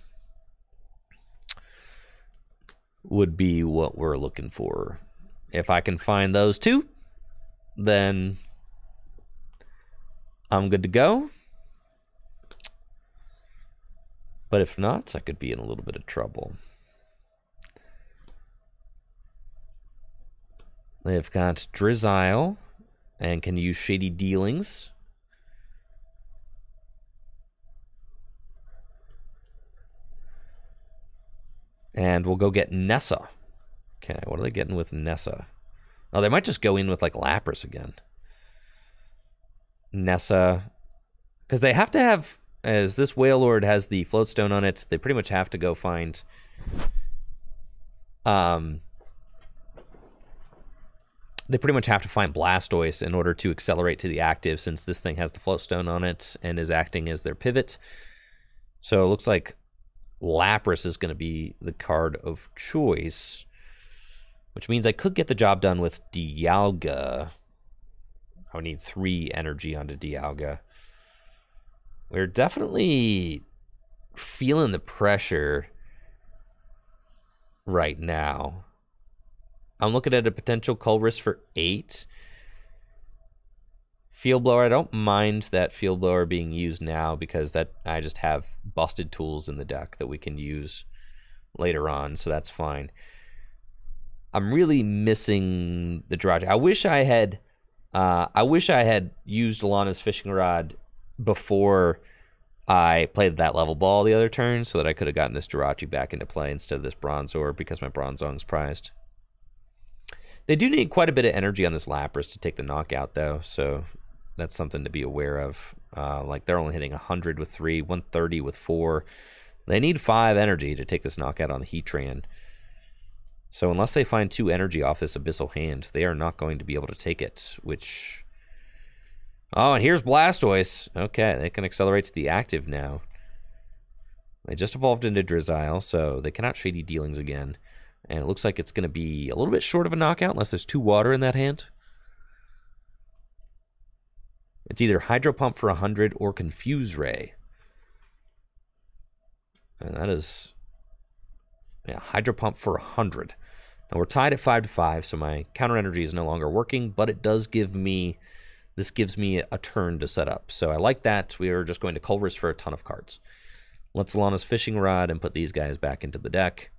Would be what we're looking for. If I can find those two, then I'm good to go. But if not, I could be in a little bit of trouble. They've got Drizzile and can use Shady Dealings. And we'll go get Nessa. Okay, what are they getting with Nessa? Oh, they might just go in with, like, Lapras again. Nessa. Because they have to have, as this Wailord has the Floatstone on it, they pretty much have to go find... They pretty much have to find Blastoise in order to accelerate to the active, since this thing has the Floatstone on it and is acting as their pivot. So it looks like Lapras is going to be the card of choice, which means I could get the job done with Dialga. I would need 3 energy onto Dialga. We're definitely feeling the pressure right now. I'm looking at a potential Colress for 8. Field Blower, I don't mind that Field Blower being used now because that I just have busted tools in the deck that we can use later on, so that's fine. I'm really missing the Jirachi. I wish I had used Alana's Fishing Rod before I played that level ball the other turn, so that I could have gotten this Jirachi back into play instead of this Bronzor, because my Bronzong's prized. They do need quite a bit of energy on this Lapras to take the knockout, though, so that's something to be aware of. Like, they're only hitting 100 with 3, 130 with 4. They need 5 energy to take this knockout on the Heatran. So unless they find 2 energy off this Abyssal Hand, they are not going to be able to take it, which... Oh, and here's Blastoise. Okay, they can accelerate to the active now. They just evolved into Drizzile, so they cannot Shady Dealings again. And it looks like it's going to be a little bit short of a knockout unless there's 2 water in that hand. It's either Hydro Pump for 100 or Confuse Ray. And that is... Yeah, Hydro Pump for 100. Now we're tied at 5-5, so my counter energy is no longer working, but it does give me... This gives me a turn to set up. So I like that. We are just going to Colress for a ton of cards. Let's Alana's Fishing Rod and put these guys back into the deck.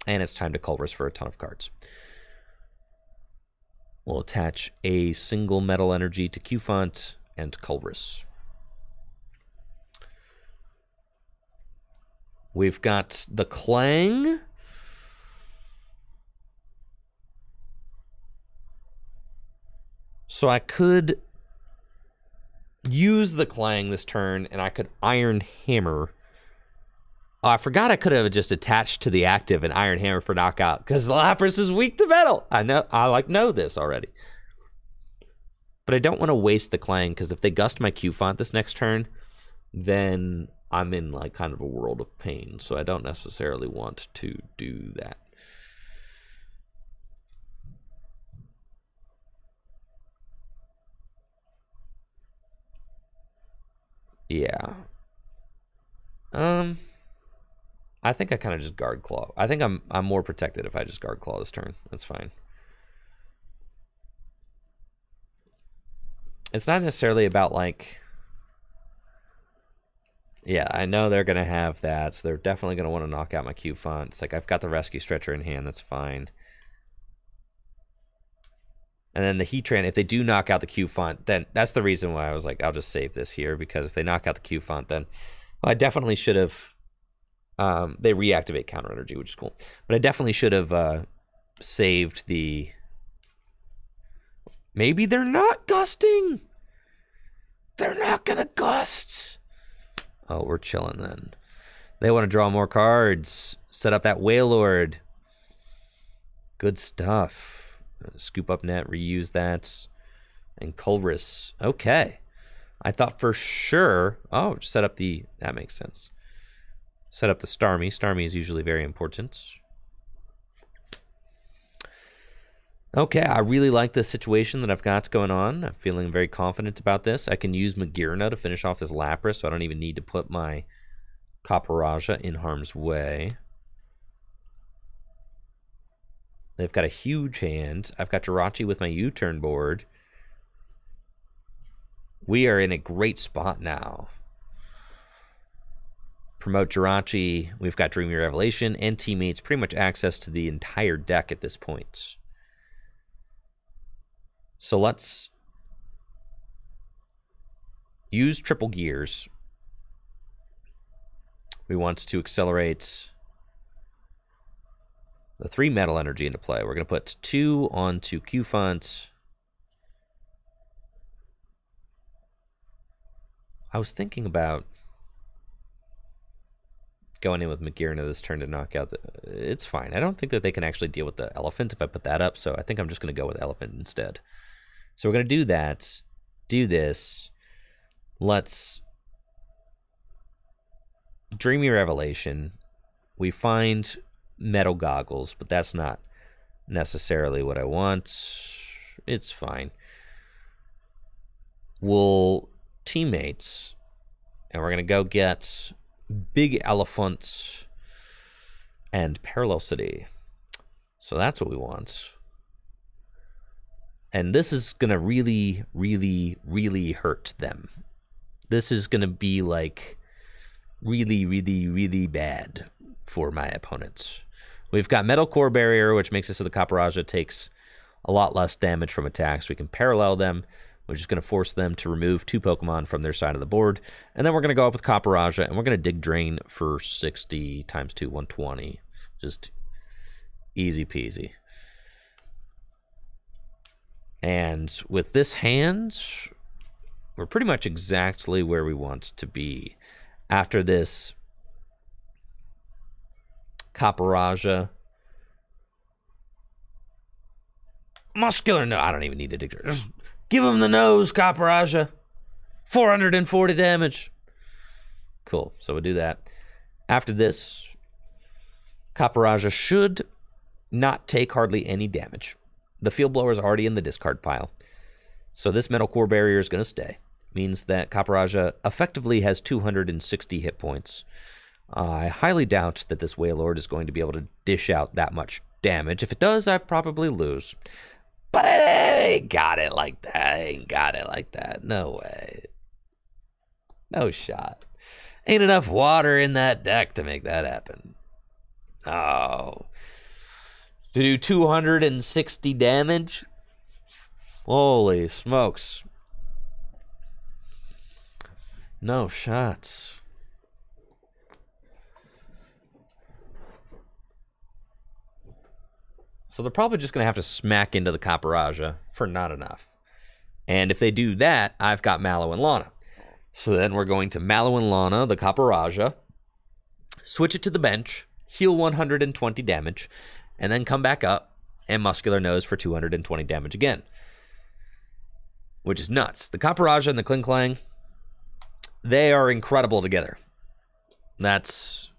And it's time to Colress for a ton of cards. We'll attach a single metal energy to Q-Font and Colress. We've got the Clang. So I could use the Clang this turn, and I could Iron Hammer. Oh, I forgot I could have just attached to the active and Iron Hammer for knockout, because Lapras is weak to metal. I know this already. But I don't want to waste the Clang, because if they gust my Q-Font this next turn, then I'm in like kind of a world of pain. So I don't necessarily want to do that. Yeah. I think I kind of just Guard Claw. I think I'm more protected if I just Guard Claw this turn. That's fine. It's not necessarily about, like... Yeah, I know they're going to have that, so they're definitely going to want to knock out my Q-Font. It's like, I've got the Rescue Stretcher in hand, that's fine. And then the Heatran, if they do knock out the Q-Font, then that's the reason why I was like, I'll just save this here, because if they knock out the Q-Font, then well, I definitely should have... they reactivate counter energy, which is cool. But I definitely should have saved the... Maybe they're not gusting! They're not gonna gust! Oh, we're chilling then. They want to draw more cards. Set up that Wailord. Good stuff. Scoop up net, reuse that. And Colress. Okay. I thought for sure... Oh, set up the... That makes sense. Set up the Starmie. Starmie is usually very important. Okay, I really like the situation that I've got going on. I'm feeling very confident about this. I can use Magirna to finish off this Lapras, so I don't even need to put my Caparajah in harm's way. They've got a huge hand. I've got Jirachi with my U-turn board. We are in a great spot now. Promote Jirachi. We've got Dreamy Revelation and teammates. Pretty much access to the entire deck at this point. So let's use triple gears. We want to accelerate the 3 metal energy into play. We're going to put 2 onto Q-Font. I was thinking about going in with Magirna this turn to knock out the... It's fine. I don't think that they can actually deal with the Elephant if I put that up, so I think I'm just going to go with Elephant instead. So we're going to do that, do this. Let's Dreamy Revelation. We find Metal Goggles, but that's not necessarily what I want. It's fine. We'll teammates, and we're going to go get Big Elephant and Parallel City. So that's what we want. And this is going to really, really, really hurt them. This is going to be like really, really, really bad for my opponents. We've got Metal Core Barrier, which makes it so the Caparajah takes a lot less damage from attacks. We can parallel them, which is going to force them to remove 2 Pokemon from their side of the board. And then we're going to go up with Caparajah, and we're going to Dig Drain for 60 times 2, 120. Just easy peasy. And with this hand, we're pretty much exactly where we want to be. After this Caparajah. Muscular, no, I don't even need to dig. Just give him the nose, Caparajah. 440 damage. Cool, so we'll do that. After this, Caparajah should not take hardly any damage. The Field Blower is already in the discard pile. So this Metal Core Barrier is going to stay. Means that Caparajah effectively has 260 hit points. I highly doubt that this Wailord is going to be able to dish out that much damage. If it does, I probably lose. But I ain't got it like that. I ain't got it like that. No way. No shot. Ain't enough water in that deck to make that happen. Oh. To do 260 damage? Holy smokes. No shots. So they're probably just going to have to smack into the Caparajah for not enough. And if they do that, I've got Mallow and Lana. So then we're going to Mallow and Lana, the Caparajah, switch it to the bench, heal 120 damage, and then come back up and Muscular Nose for 220 damage again. Which is nuts. The Caparajah and the Klinklang, they are incredible together. That's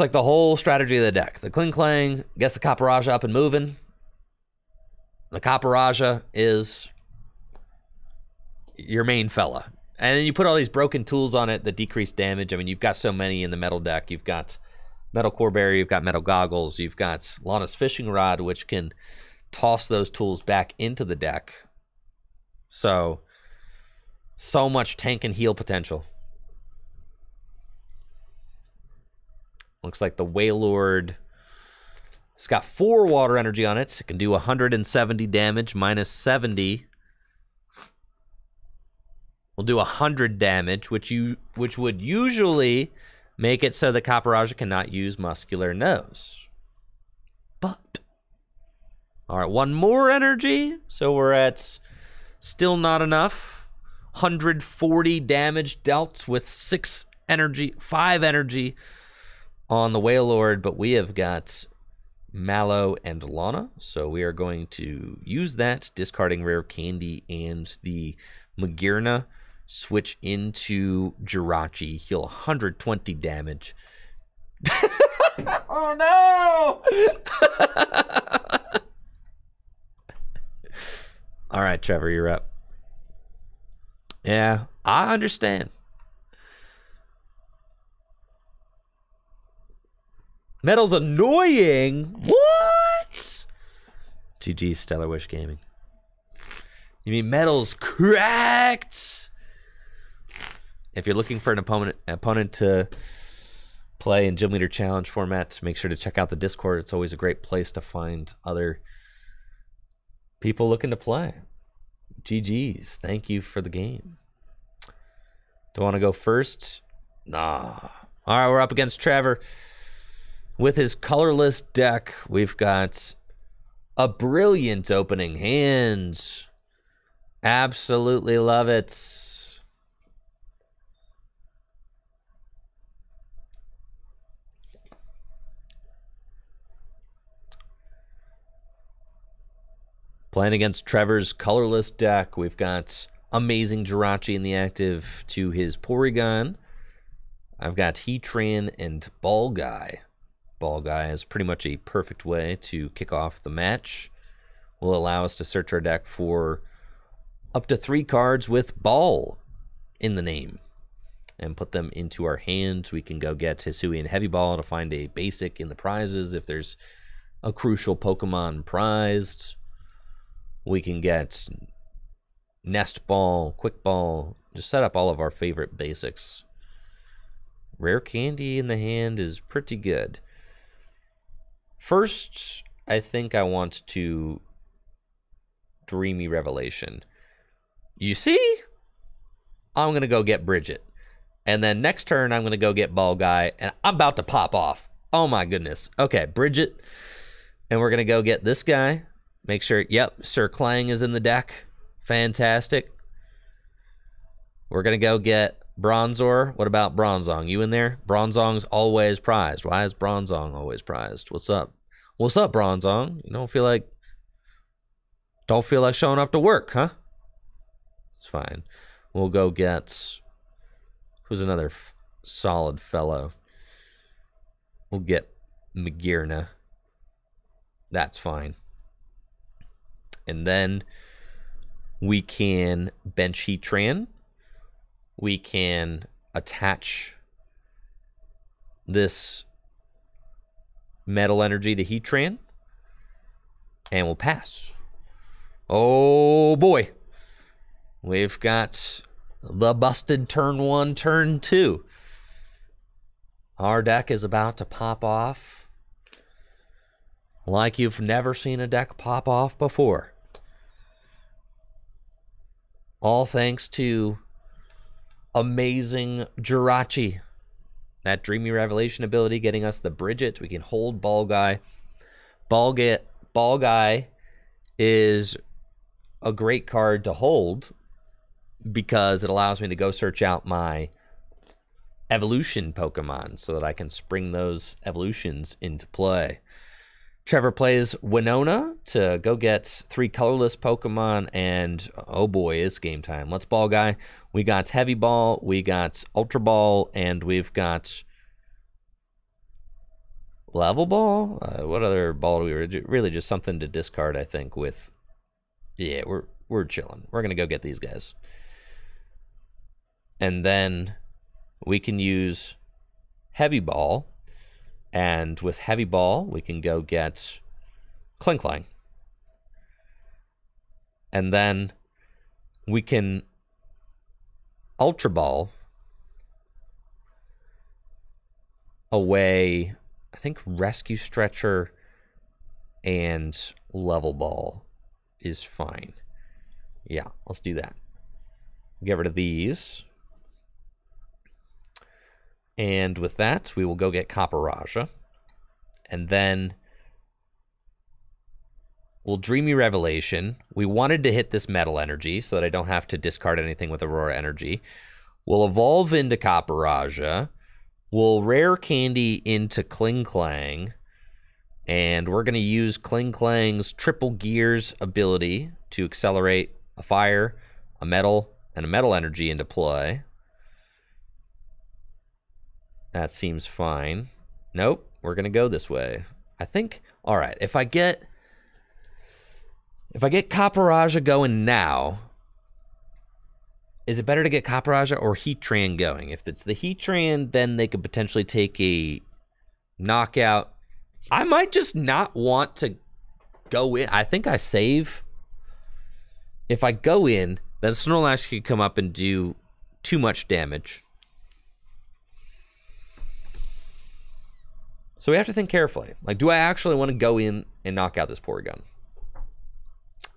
like the whole strategy of the deck. The Klinklang gets the Caparajah up and moving. The Caparajah is your main fella. And then you put all these broken tools on it that decrease damage. I mean, you've got so many in the metal deck. You've got Metal Core Barrier, you've got Metal Goggles, you've got Lana's Fishing Rod, which can toss those tools back into the deck. So much tank and heal potential. Looks like the Wailord, it's got 4 water energy on it. It can do 170 damage, minus 70. We'll do 100 damage, which would usually make it so the Caparajah cannot use Muscular Nose. But, all right, 1 more energy. So we're at still not enough. 140 damage dealt with 5 energy on the Wailord, but we have got Mallow, and Lana. So we are going to use that, discarding Rare Candy and the Magearna. Switch into Jirachi, heal 120 damage. Oh no! All right, Trevor, you're up. Yeah, I understand. Metal's annoying. What? GG, Stellar Wish Gaming. You mean Metal's cracked? If you're looking for an opponent to play in Gym Leader Challenge format, make sure to check out the Discord. It's always a great place to find other people looking to play. GG's. Thank you for the game. Do I want to go first? Nah. All right, we're up against Trevor. With his colorless deck, we've got a brilliant opening hand. Absolutely love it. Playing against Trevor's colorless deck, we've got amazing Jirachi in the active to his Porygon. I've got Heatran and Ball Guy. Ball Guy is pretty much a perfect way to kick off the match. Will allow us to search our deck for up to 3 cards with Ball in the name and put them into our hands. We can go get Hisui and Heavy Ball to find a basic in the prizes if there's a crucial Pokemon prized. We can get Nest Ball, Quick Ball, just set up all of our favorite basics. Rare Candy in the hand is pretty good. First, I think I want to Dreamy Revelation. You see? I'm going to go get Bridget. And then next turn, I'm going to go get Ball Guy, and I'm about to pop off. Oh my goodness. Okay, Bridget. And we're going to go get this guy. Make sure, yep, Sir Clang is in the deck. Fantastic. We're going to go get Bronzor. What about Bronzong? You in there? Bronzong's always prized. Why is Bronzong always prized? What's up? What's up, Bronzong? You don't feel like showing up to work, huh? It's fine. We'll go get, who's another solid fellow? We'll get Magearna. That's fine. And then we can bench Heatran. We can attach this Metal Energy to Heatran. And we'll pass. Oh boy. We've got the busted turn 1, turn 2. Our deck is about to pop off like you've never seen a deck pop off before. All thanks to amazing Jirachi. That Dreamy Revelation ability getting us the Bridget. We can hold Ball Guy. Ball Guy is a great card to hold because it allows me to go search out my evolution Pokemon so that I can spring those evolutions into play. Trevor plays Winona to go get 3 colorless Pokemon, and oh boy, it's game time. Let's Ball Guy. We got Heavy Ball, we got Ultra Ball, and we've got Level Ball? What other ball do we really just something to discard, I think, with... Yeah, we're chilling. We're going to go get these guys. And then we can use Heavy Ball. And with Heavy Ball, we can go get Klinklang. And then we can Ultra Ball away, I think Rescue Stretcher and Level Ball is fine. Yeah, let's do that. Get rid of these. And with that, we will go get Copper-Raja. And then we'll Dreamy Revelation. We wanted to hit this Metal Energy so that I don't have to discard anything with Aurora Energy. We'll evolve into Copper-Raja. We'll Rare Candy into Klinklang. And we're going to use Kling Klang's triple gears ability to accelerate a fire, a metal, and a metal energy into play. That seems fine. Nope, we're going to go this way. I think, all right, if I get Caparajah going now, is it better to get Caparajah or Heatran going? If it's the Heatran, then they could potentially take a knockout. I might just not want to go in. I think I save. If I go in, then Snorlax could come up and do too much damage. So we have to think carefully. Like, do I actually want to go in and knock out this Porygon?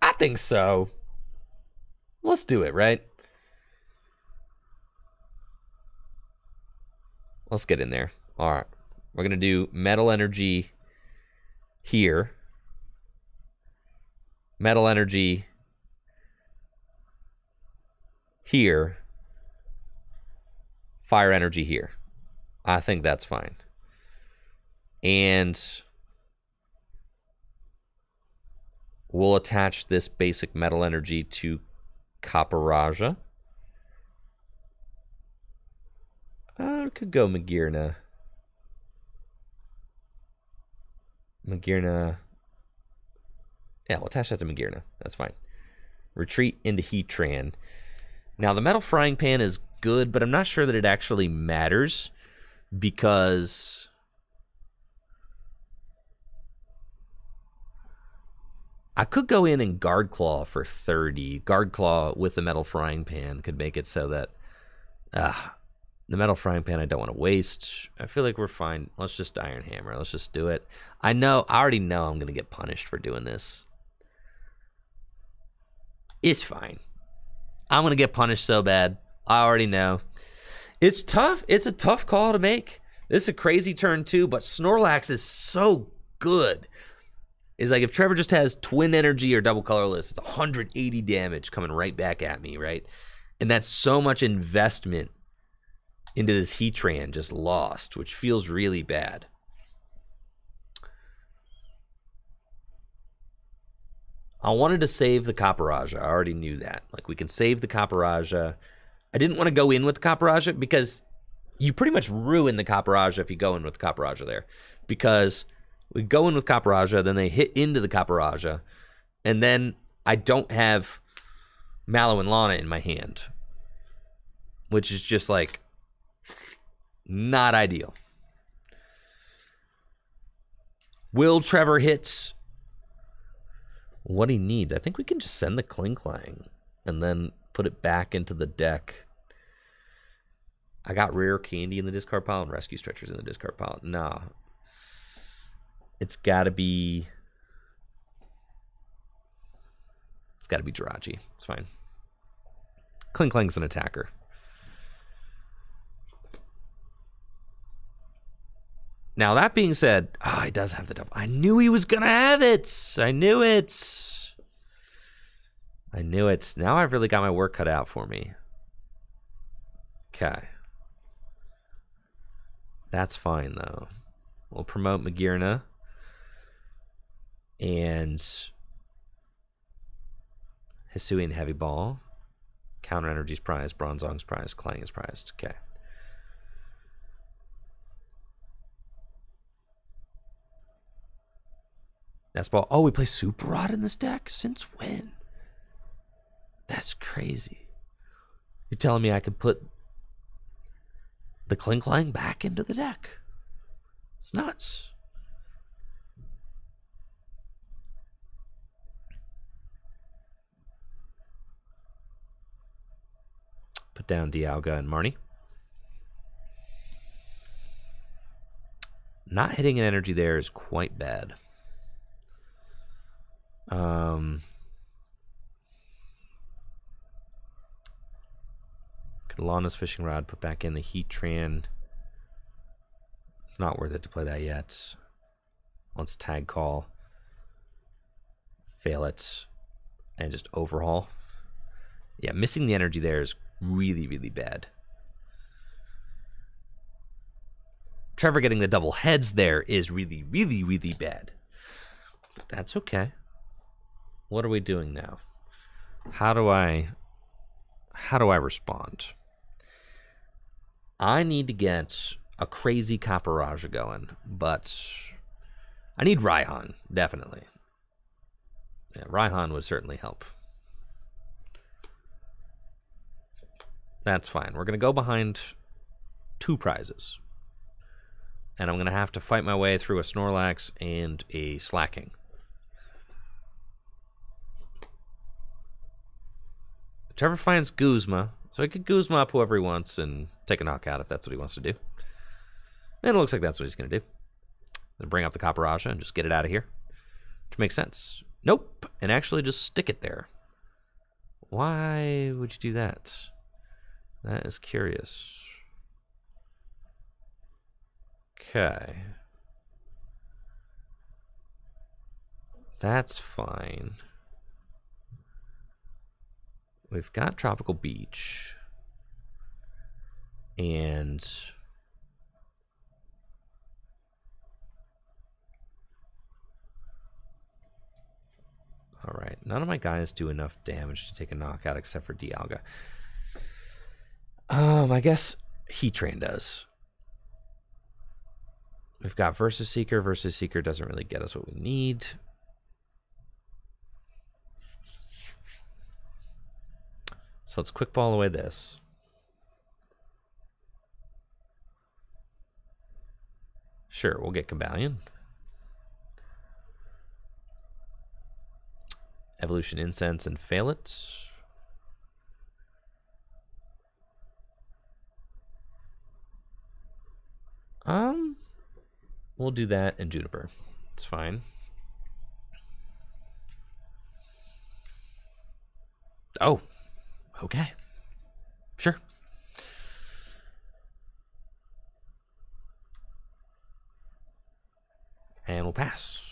I think so. Let's do it, right? Let's get in there. All right. We're going to do Metal Energy here. Metal Energy here. Fire Energy here. I think that's fine. And we'll attach this basic Metal Energy to Caparajah. I could go Magearna. Magearna. Yeah, we'll attach that to Magearna. That's fine. Retreat into Heatran. Now, the Metal Frying Pan is good, but I'm not sure that it actually matters because I could go in and Guard Claw for 30. Guard Claw with the Metal Frying Pan could make it so that the Metal Frying Pan I don't want to waste. I feel like we're fine. Let's just Iron Hammer. Let's just do it. I already know I'm going to get punished for doing this. It's fine. I'm going to get punished so bad. I already know. It's tough. It's a tough call to make. This is a crazy turn too, but Snorlax is so good. Is like if Trevor just has Twin Energy or Double Colorless, it's 180 damage coming right back at me, right? And that's so much investment into this Heatran just lost, which feels really bad. I wanted to save the Caparajah. I already knew that. Like, we can save the Caparajah. I didn't want to go in with the Caparajah because you pretty much ruin the Caparajah if you go in with the Caparajah there. Because we go in with Caparajah, then they hit into the Caparajah, and then I don't have Mallow and Lana in my hand, which is just like not ideal. Will Trevor hit what he needs? I think we can just send the Kling Klang and then put it back into the deck. I got Rare Candy in the discard pile and Rescue Stretchers in the discard pile. Nah. It's gotta be Regi. It's fine. Kling Klang's an attacker. Now, that being said, he does have the double. I knew he was going to have it. I knew it. I knew it. Now I've really got my work cut out for me. Okay. That's fine, though. We'll promote Magearna. And Hisuian Heavy Ball. Counter Energy's prized. Bronzong's prized. Klang is prized. Okay. That's ball. Oh, we play Super Rod in this deck? Since when? That's crazy. You're telling me I can put the Kling Klang back into the deck? It's nuts. Put down Dialga and Marnie. Not hitting an energy there is quite bad. Lana's Fishing Rod, put back in the Heatran. Not worth it to play that yet. Let's Tag Call. Fail it. And just Overhaul. Yeah, missing the energy there is really, really bad. Trevor getting the double heads there is really, really, really bad. But that's okay. What are we doing now? How do I respond? I need to get a crazy Caparaja going, but I need Raihan, definitely. Yeah, Raihan would certainly help. That's fine. We're going to go behind 2 prizes. And I'm going to have to fight my way through a Snorlax and a Slacking. Trevor finds Guzma, so he could Guzma up whoever he wants and take a knockout if that's what he wants to do. And it looks like that's what he's going to do. Bring up the Caparaja and just get it out of here. Which makes sense. Nope. And actually just stick it there. Why would you do that? That is curious. Okay. That's fine. We've got Tropical Beach. And all right, none of my guys do enough damage to take a knockout except for Dialga. I guess Heatran does. We've got Versus Seeker. Versus Seeker doesn't really get us what we need. So let's quick ball away this. Sure, we'll get Cambalion. Evolution Incense and fail it. We'll do that and Juniper. It's fine. Oh, okay. Sure. And we'll pass.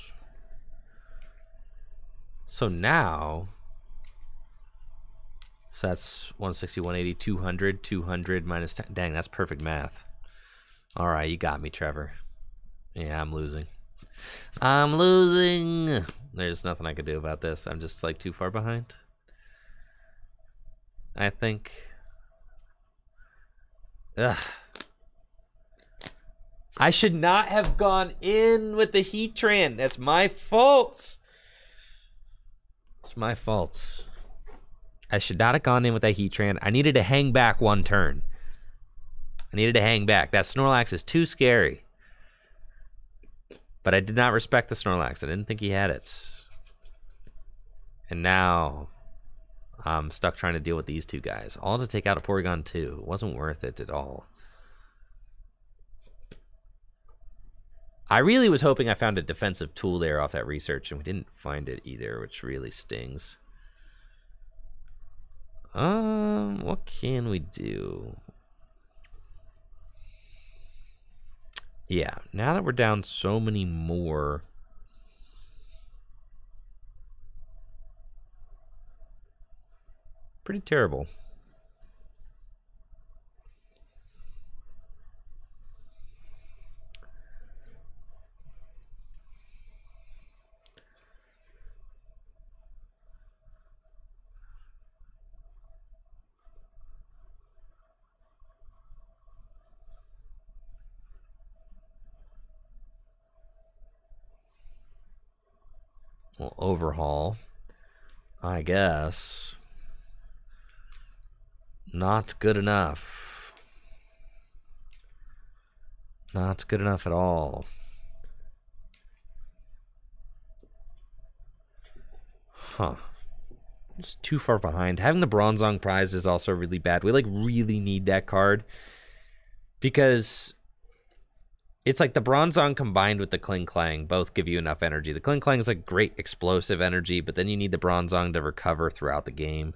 So now, so that's 160, 180, 200, 200 minus 10. Dang, that's perfect math. All right, you got me, Trevor. Yeah, I'm losing. I'm losing. There's nothing I could do about this. I'm just like too far behind. I think. Ugh. I should not have gone in with the Heatran. That's my fault. It's my fault. I should not have gone in with that Heatran. I needed to hang back 1 turn. I needed to hang back. That Snorlax is too scary. But I did not respect the Snorlax. I didn't think he had it. And now I'm stuck trying to deal with these 2 guys. All to take out a Porygon 2. It wasn't worth it at all. I really was hoping I found a defensive tool there off that research, and we didn't find it either, which really stings. What can we do? Yeah, now that we're down so many more, pretty terrible. Well, overhaul, I guess. Not good enough. Not good enough at all. Huh. Just too far behind. Having the Bronzong prize is also really bad. We like really need that card because it's like the Bronzong combined with the Kling Clang both give you enough energy. The Kling Clang is like great explosive energy, but then you need the Bronzong to recover throughout the game.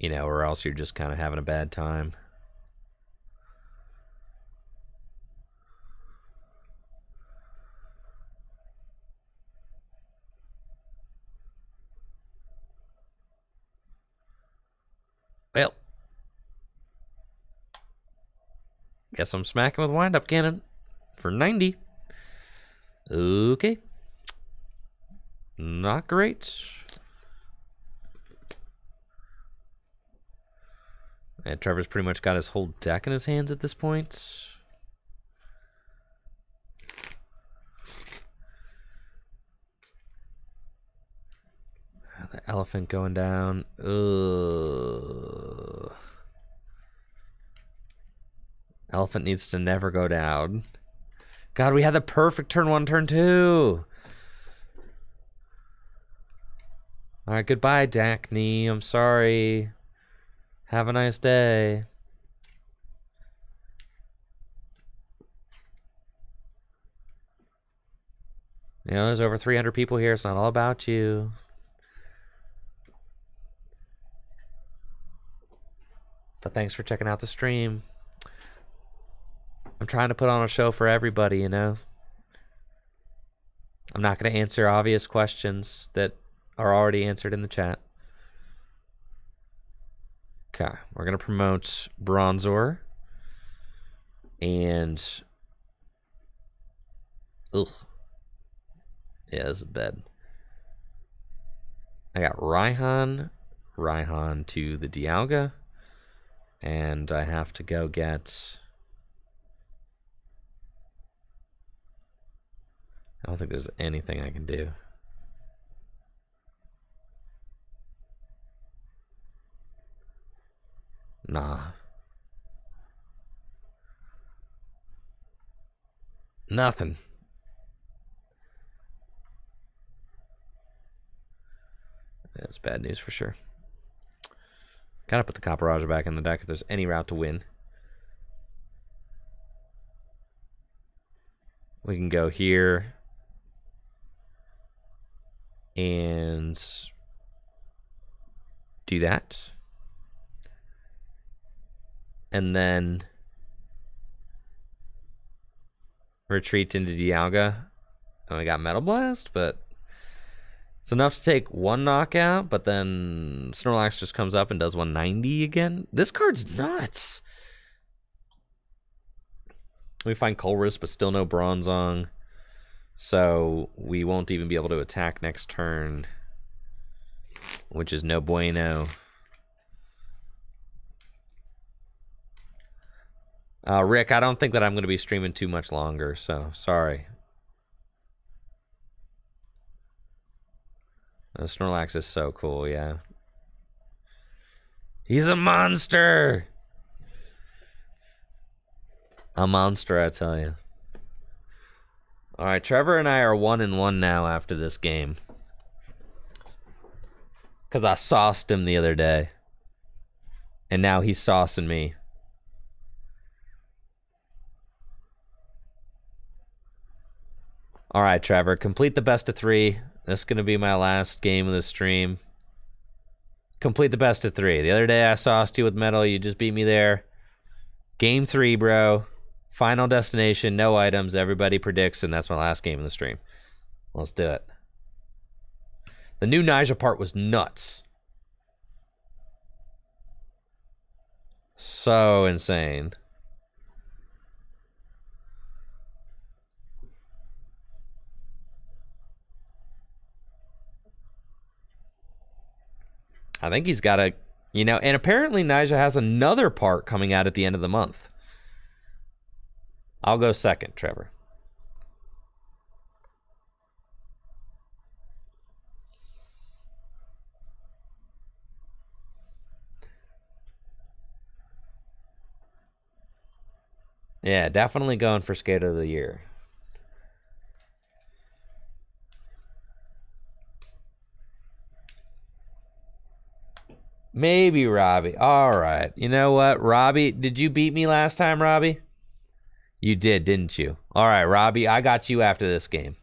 You know, or else you're just kind of having a bad time. Well, Guess I'm smacking with wind-up cannon for 90. Okay. Not great. And Trevor's pretty much got his whole deck in his hands at this point. The elephant going down. Ugh. Elephant needs to never go down. God, we had the perfect turn 1, turn 2. All right, goodbye, Dacne. I'm sorry. Have a nice day. You know, there's over 300 people here. It's not all about you. But thanks for checking out the stream. I'm trying to put on a show for everybody, you know? I'm not going to answer obvious questions that are already answered in the chat. Okay, we're going to promote Bronzor. And... ugh. Yeah, this is bad. I got Raihan to the Dialga. And I have to go get... I don't think there's anything I can do. Nah. Nothing. That's bad news for sure. Gotta put the Copperage back in the deck if there's any route to win. We can go here. And do that. And then retreat into Dialga. And we got Metal Blast, but it's enough to take 1 knockout, but then Snorlax just comes up and does 190 again. This card's nuts. We find Colress, but still no Bronzong. So we won't even be able to attack next turn, which is no bueno. Rick, I don't think that I'm going to be streaming too much longer, so sorry. Snorlax is so cool, yeah. He's a monster! A monster, I tell you. Alright, Trevor and I are 1-1 now after this game. Because I sauced him the other day. And now he's saucing me. Alright, Trevor, complete the best of 3. This is going to be my last game of the stream. Complete the best of 3. The other day I sauced you with metal. You just beat me there. Game 3, bro. Final destination, no items. Everybody predicts, and that's my last game of the stream. Let's do it. The new Nyjah part was nuts. So insane. I think he's got a, you know, and apparently Nyjah has another part coming out at the end of the month. I'll go second, Trevor. Yeah, definitely going for Skater of the Year. Maybe Robbie. All right. You know what, Robbie? Did you beat me last time, Robbie? You did, didn't you? All right, Robbie. I got you after this game.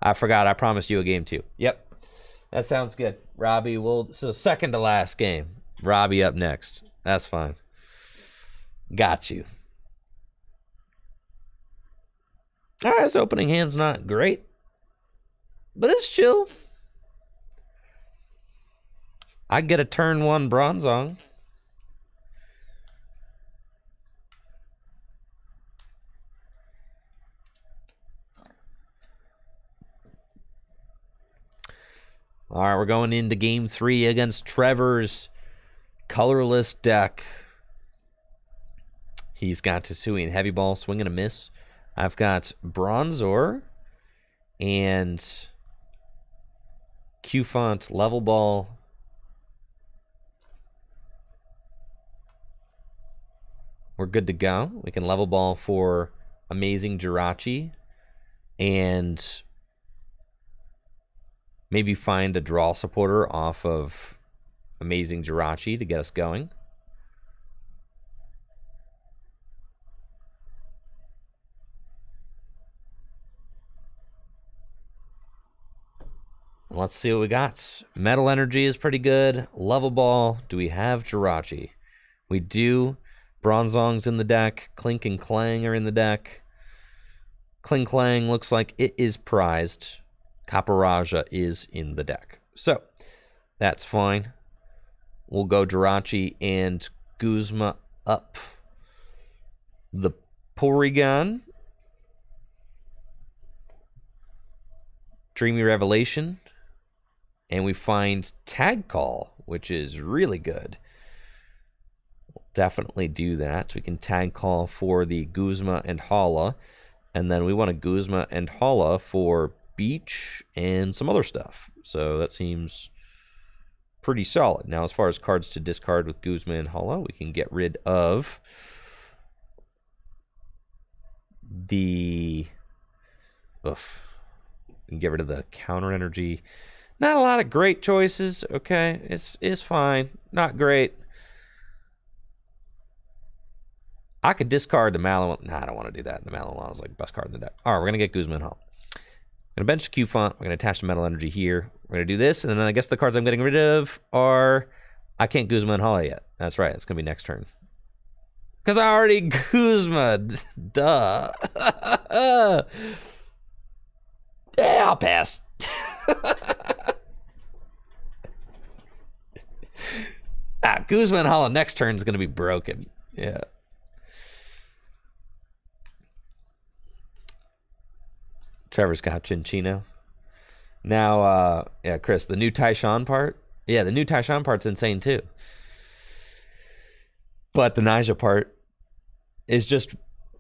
I forgot. I promised you a game too. Yep. That sounds good. Robbie, so second to last game. Robbie up next. That's fine. Got you. All right, his opening hand's not great, but it's chill. I get a turn 1 Bronzong. All right, we're going into game 3 against Trevor's colorless deck. He's got Tasui and Heavy Ball, Swing and a Miss. I've got Bronzor and Q-Font, Level Ball. We're good to go. We can Level Ball for Amazing Jirachi and maybe find a draw supporter off of Amazing Jirachi to get us going. Let's see what we got. Metal Energy is pretty good. Level Ball. Do we have Jirachi? We do. Bronzong's in the deck. Clink and Clang are in the deck. Cling Clang looks like it is prized. Caparaja is in the deck. So, that's fine. We'll go Jirachi and Guzma up the Porygon. Dreamy Revelation. And we find Tag Call, which is really good. We'll definitely do that. We can Tag Call for the Guzma and Hala. And then we want a Guzma and Hala for Beach and some other stuff. So that seems pretty solid. Now, as far as cards to discard with Guzma and Hala, we can get rid of the... We can get rid of the Counter Energy. Not a lot of great choices, okay? It's fine. Not great. I could discard the Malon. Nah, I don't want to do that. The Malon is like the best card in the deck. All right, we're going to get Guzman Hall. Going to bench the Q-Font. We're going to attach the Metal Energy here. We're going to do this, and then I guess the cards I'm getting rid of are... I can't Guzman Hall yet. That's right. It's going to be next turn. Because I already Guzma. Duh. Yeah, I'll pass. Guzman Hollow next turn is going to be broken. Yeah. Trevor's got Chinchino. Now, yeah, Chris, the new Tyshawn part. Yeah, the new Tyshawn part's insane too. But the Nyjah part is just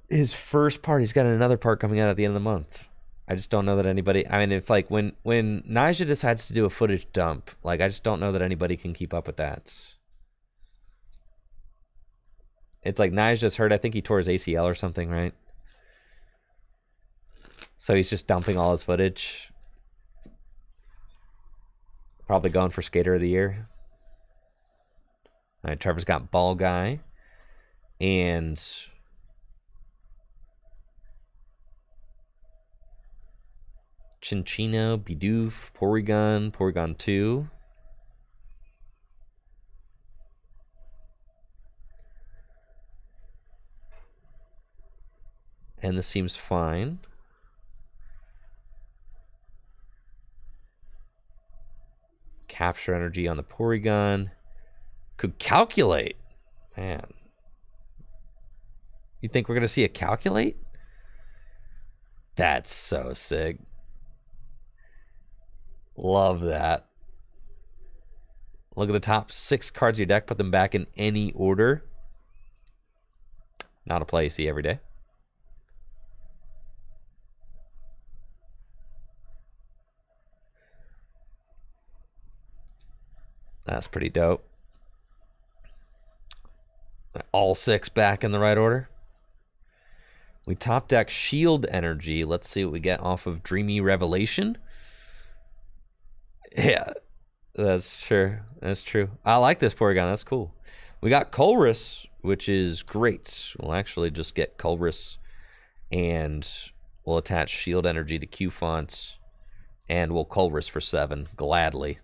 his first part. He's got another part coming out at the end of the month. I just don't know that anybody... I mean, if like when Nyjah decides to do a footage dump, like I just don't know that anybody can keep up with that. It's like Nyjah's hurt. I think he tore his ACL or something, right? So he's just dumping all his footage. Probably going for Skater of the Year. All right, Trevor's got Ball Guy. And... Chinchino, Bidoof, Porygon, Porygon 2. And this seems fine. Capture Energy on the Porygon. Could Calculate. Man. You think we're going to see a Calculate? That's so sick. Love that. Look at the top 6 cards of your deck. Put them back in any order. Not a play you see every day. That's pretty dope. All 6 back in the right order. We top deck Shield Energy. Let's see what we get off of Dreamy Revelation. Yeah, that's true. That's true. I like this Porygon. That's cool. We got Colress, which is great. We'll actually just get Colress, and we'll attach Shield Energy to Q-Fonts, and we'll Colress for 7, gladly.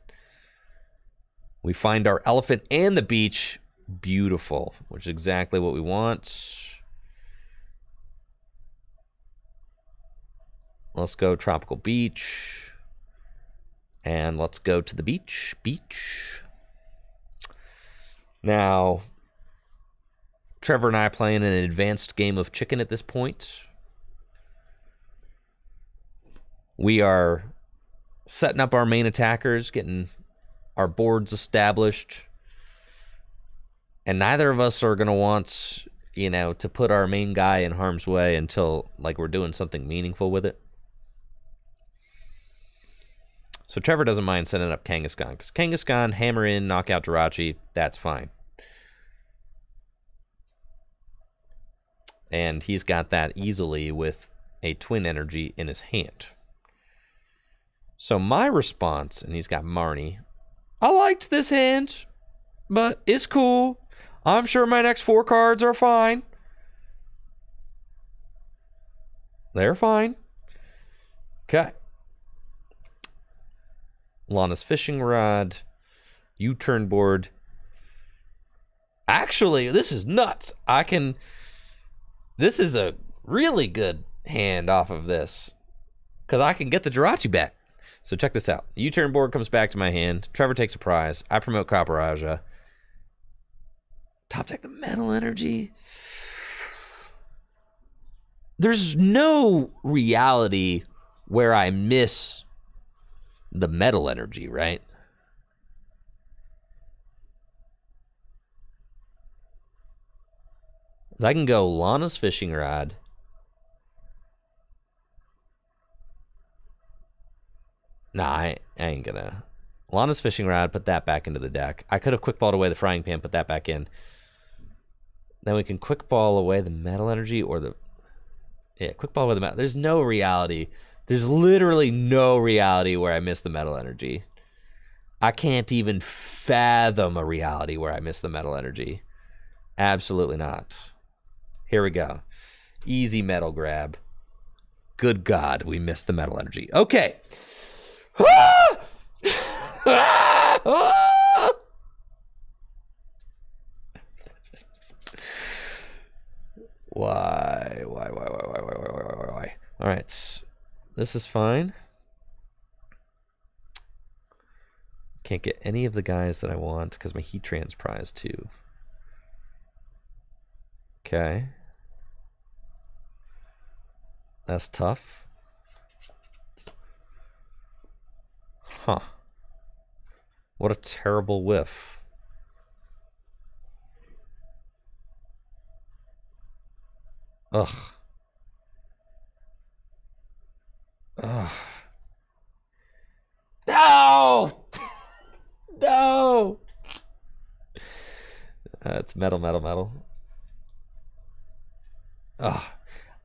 We find our Elephant and the Beach. Beautiful, which is exactly what we want. Let's go Tropical Beach. And let's go to the beach. Now, Trevor and I playing an advanced game of chicken at this point. We are setting up our main attackers, getting our boards established. And neither of us are going to want, you know, to put our main guy in harm's way until, like, we're doing something meaningful with it. So Trevor doesn't mind sending up Kangaskhan, because Kangaskhan, hammer in, knock out Jirachi, that's fine. And he's got that easily with a twin energy in his hand. So my response, and he's got Marnie, I liked this hand, but it's cool. I'm sure my next 4 cards are fine. They're fine. Okay. Lana's fishing rod. U-turn board. Actually, this is nuts. This is a really good hand off of this, because I can get the Jirachi back. So check this out. U-turn board comes back to my hand. Trevor takes a prize. I promote Kaparaja. Top deck the metal energy. There's no reality where I miss the metal energy, right? So I can go Lana's fishing rod. Nah, I ain't gonna. Lana's fishing rod, put that back into the deck. I could have quick balled away the frying pan, put that back in. Then we can quick ball away the metal energy or the... Yeah, quick ball away the metal. There's no reality. There's literally no reality where I miss the metal energy. I can't even fathom a reality where I miss the metal energy. Absolutely not. Here we go. Easy metal grab. Good God, we missed the metal energy. Okay. Why? All right. This is fine. Can't get any of the guys that I want because my Heatran's prize too. Okay. That's tough. Huh. What a terrible whiff. Ugh. Ugh. No! No! It's metal. Ugh.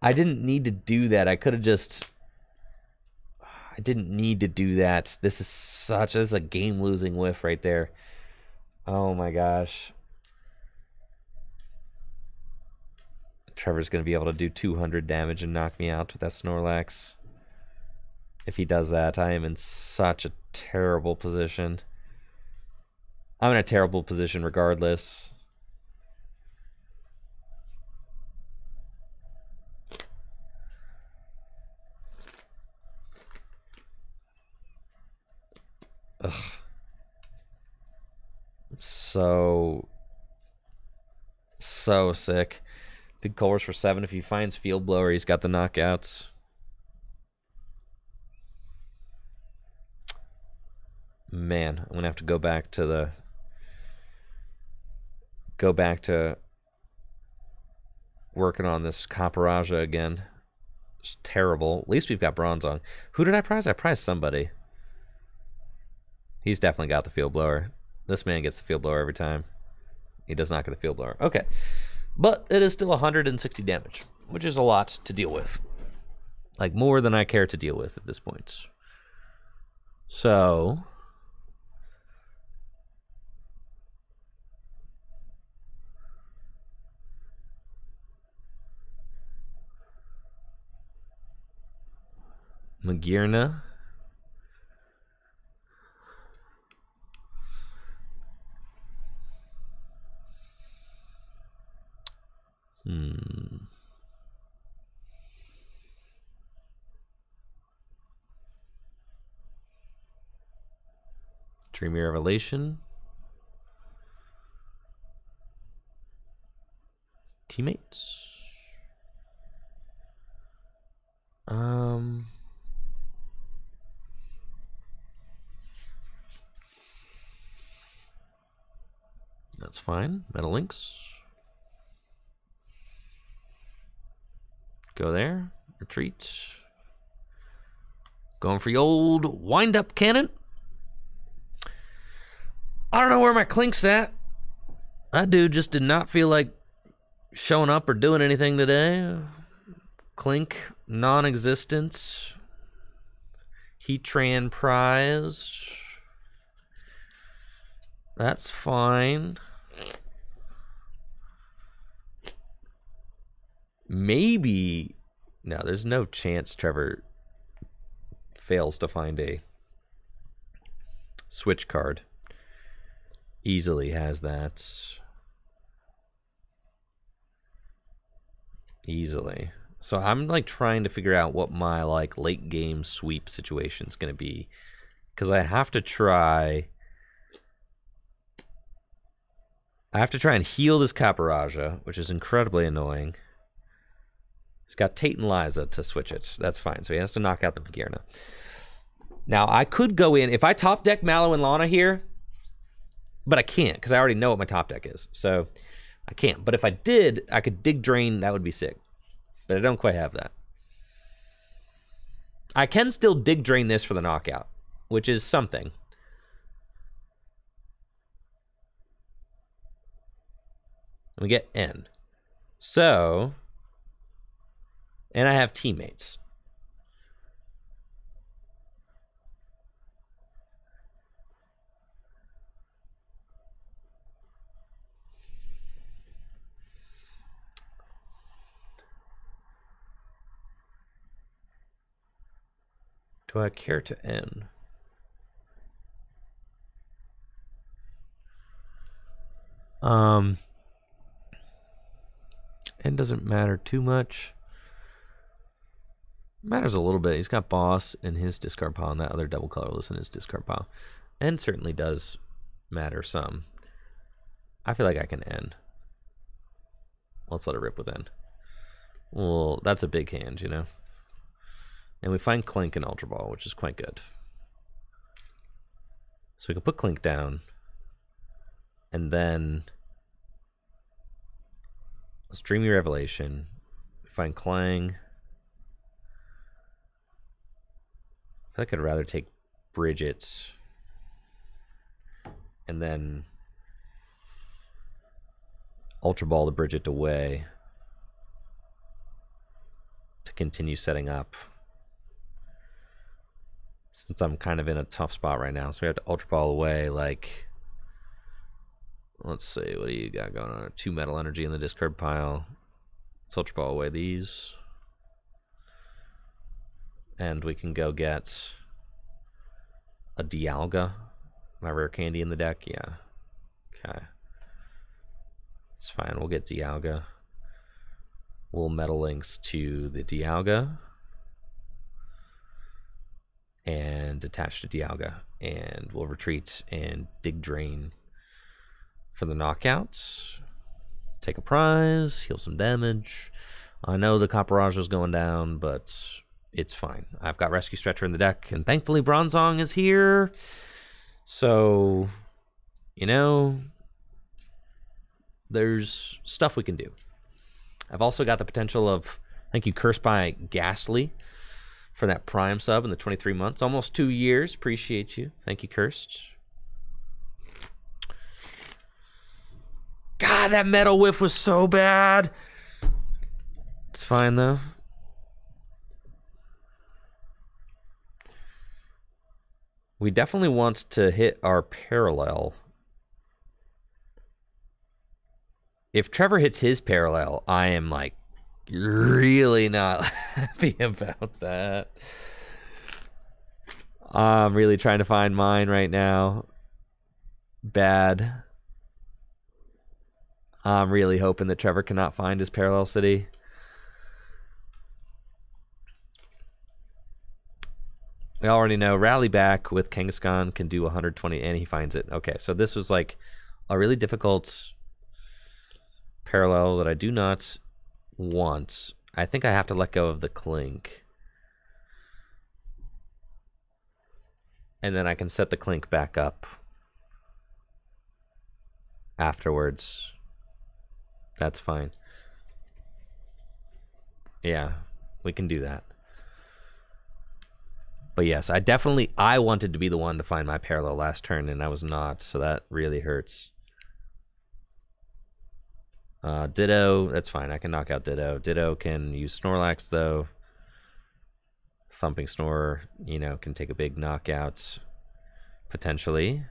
I didn't need to do that. I could have just... I didn't need to do that. This is a game-losing whiff right there. Oh my gosh. Trevor's going to be able to do 200 damage and knock me out with that Snorlax. If he does that, I am in such a terrible position. I'm in a terrible position regardless. Ugh. I'm so sick. Big Colors for 7. If he finds Field Blower, he's got the knockouts. Man, I'm gonna have to go back to working on this Kaparaja again. It's terrible. At least we've got Bronzong. Who did I prize? I prized somebody. He's definitely got the Field Blower. This man gets the Field Blower every time. He does not get the Field Blower. Okay. But it is still 160 damage, which is a lot to deal with. Like, more than I care to deal with at this point. So... Magearna. Dreamy Revelation. Teammates. That's fine. Metal links. Go there. Retreat. Going for the old wind-up cannon. I don't know where my clink's at. That dude just did not feel like showing up or doing anything today. Clink, non-existent. Heatran prize. That's fine. Maybe... No, there's no chance Trevor fails to find a switch card. Easily has that. Easily. So I'm like trying to figure out what my like late game sweep situation is going to be, because I have to try and heal this Caparaja, which is incredibly annoying. He's got Tate and Liza to switch it. That's fine. So he has to knock out the Vigirna. Now I could go in if I top deck Mallow and Lana here, but I can't because I already know what my top deck is. So I can't. But if I did, I could dig drain. That would be sick. But I don't quite have that. I can still dig drain this for the knockout, which is something. And we get N. So, and I have teammates. Do I care to N? N doesn't matter too much. Matters a little bit. He's got Boss in his discard pile and that other double colorless in his discard pile. N certainly does matter some. I feel like I can N. Let's let it rip with N. Well, that's a big hand, you know. And we find Clink and Ultra Ball, which is quite good. So we can put Clink down. And then let's Dreamy Revelation. We find Clang. I feel like I'd rather take Bridget's. And then Ultra Ball the Bridget away to continue setting up. Since I'm kind of in a tough spot right now. So we have to Ultra Ball away, like, let's see, what do you got going on? 2 Metal Energy in the discard pile. Let's Ultra Ball away these. And we can go get a Dialga, my rare candy in the deck, yeah. Okay. It's fine, we'll get Dialga. We'll Metal Links to the Dialga. And attach to Dialga, and we'll retreat and dig drain for the knockouts. Take a prize, heal some damage. I know the Caparaja is going down, but it's fine. I've got Rescue Stretcher in the deck, and thankfully Bronzong is here. So, you know, there's stuff we can do. I've also got the potential of, thank you, Cursed by Ghastly, for that Prime sub in the 23 months. Almost 2 years. Appreciate you. Thank you, Cursed. God, that Metal Whiff was so bad. It's fine, though. We definitely want to hit our parallel. If Trevor hits his parallel, I am like, really not happy about that. I'm really trying to find mine right now. Bad. I'm really hoping that Trevor cannot find his parallel city. We already know Rally Back with Kangaskhan can do 120 and he finds it. Okay, so this was like a really difficult parallel that I do not want. I think I have to let go of the Clink. And then I can set the Clink back up. afterwards. That's fine. Yeah, we can do that. But yes, I wanted to be the one to find my parallel last turn, and I was not, so that really hurts. Ditto, that's fine. I can knock out Ditto. Ditto can use Snorlax, though. Thumping Snore, you know, can take a big knockout, potentially.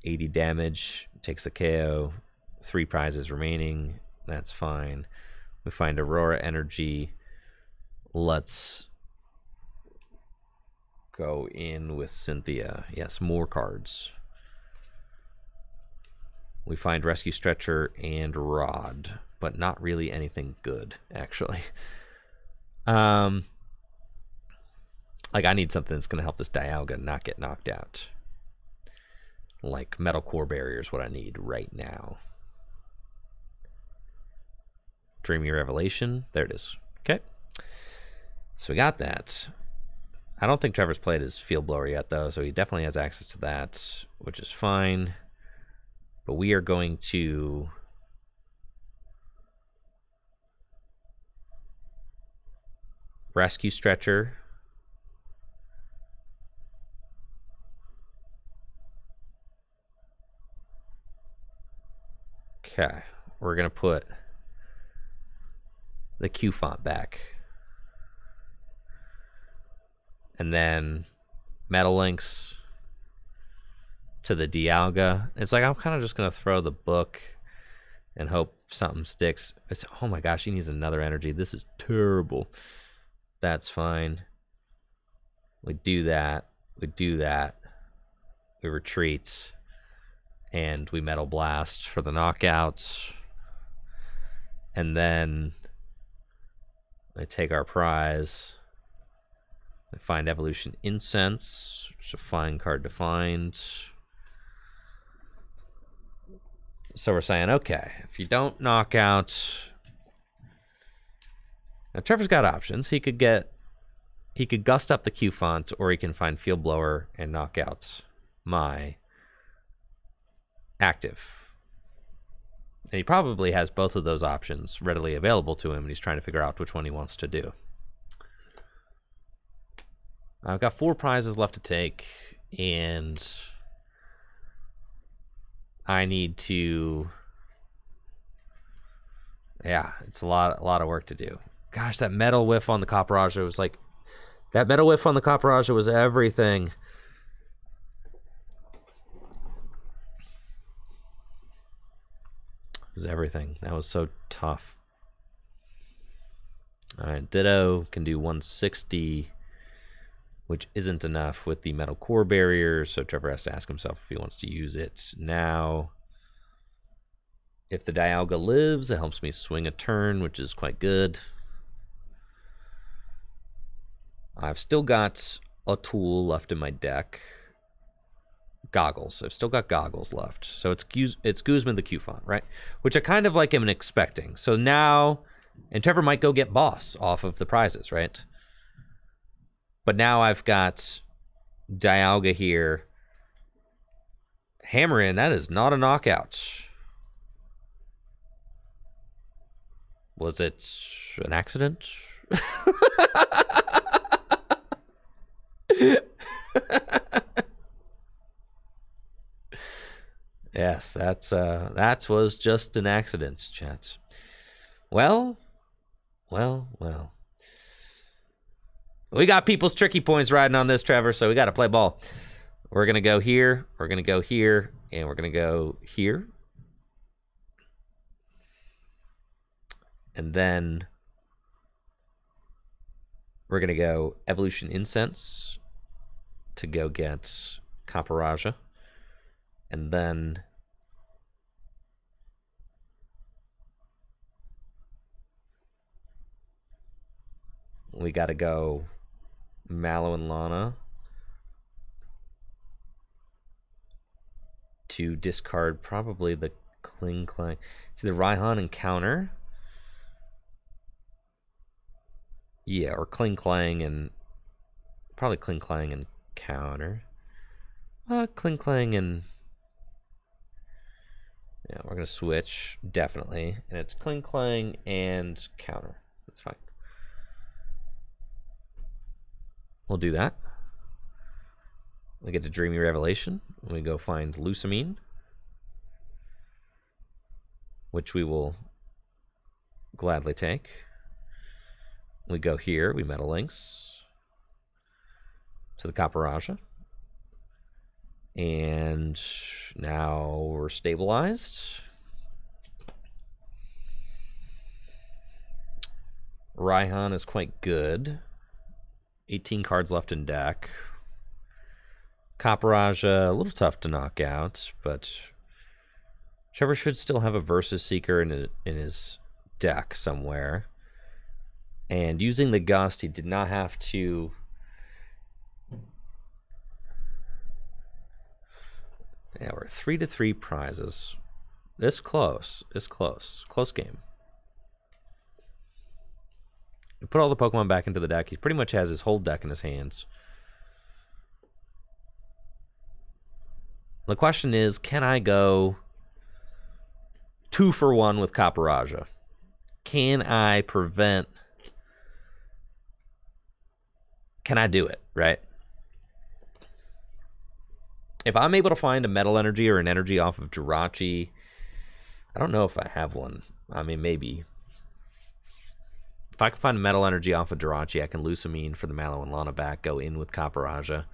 80 damage, takes a KO. 3 prizes remaining, that's fine. We find Aurora Energy. Let's go in with Cynthia. Yes, more cards. We find Rescue Stretcher and Rod, but not really anything good, actually. Like, I need something that's going to help this Dialga not get knocked out. Like, Metal Core Barrier is what I need right now. Dreamy Revelation. There it is. Okay. So we got that. I don't think Trevor's played his Field Blower yet, though, so he definitely has access to that, which is fine. But we are going to Rescue Stretcher. Okay, we're going to put the Q font back. And then Metal Links to the Dialga. It's like I'm kind of just going to throw the book and hope something sticks. It's, oh my gosh, he needs another energy. This is terrible. That's fine. We do that. We do that. We retreat. And we Metal Blast for the knockouts. And then I take our prize. I find Evolution Incense. It's a fine card to find. So we're saying, okay, if you don't knock out... Now, Trevor's got options. He could gust up the Q font, or he can find Field Blower and knock out my active. And he probably has both of those options readily available to him, and he's trying to figure out which one he wants to do. I've got 4 prizes left to take, and I need to... Yeah, it's a lot of work to do. Gosh, that Metal Whiff on the Copperajah was like... That Metal Whiff on the Copperajah was everything. It was everything. That was so tough. Alright, Ditto can do 160... which isn't enough with the Metal Core Barrier, so Trevor has to ask himself if he wants to use it now. If the Dialga lives, it helps me swing a turn, which is quite good. I've still got a tool left in my deck. Goggles. I've still got Goggles left. So it's Guzman the Q font, right? Which I kind of like am expecting. So now, and Trevor might go get Boss off of the prizes, right? But now I've got Dialga here. Hammer in, that is not a knockout. Was it an accident? Yes, that was just an accident, chats. Well. We got people's tricky points riding on this, Trevor, so we got to play ball. We're going to go here, we're going to go here, and we're going to go here. And then we're going to go Evolution Incense to go get Copperajah. And then we got to go Mallow and Lana to discard probably the Kling Klang. It's either Raihan and counter. Yeah, or Kling Klang and probably Kling Klang and counter. Kling Klang and Yeah, we're gonna switch, definitely. And it's Kling Klang and counter. That's fine. We'll do that. We get to Dreamy Revelation. We go find Lusamine, which we will gladly take. We go here, we Metal Links to the Copper and now we're stabilized. Raihan is quite good. 18 cards left in deck. Copperaja, a little tough to knock out, but Trevor should still have a Versus Seeker in his deck somewhere. And using the Gust, he did not have to... Yeah, we're 3-3 prizes. This close. This close. Close game. We put all the Pokemon back into the deck. He pretty much has his whole deck in his hands. The question is, can I go 2 for 1 with Copperaja? Can I prevent... Can I do it, right? If I'm able to find a Metal Energy or an Energy off of Jirachi, I don't know if I have one. I mean, maybe. If I can find a Metal Energy off of Jirachi, I can Lusamine for the Mallow and Lana back, go in with Copperaja.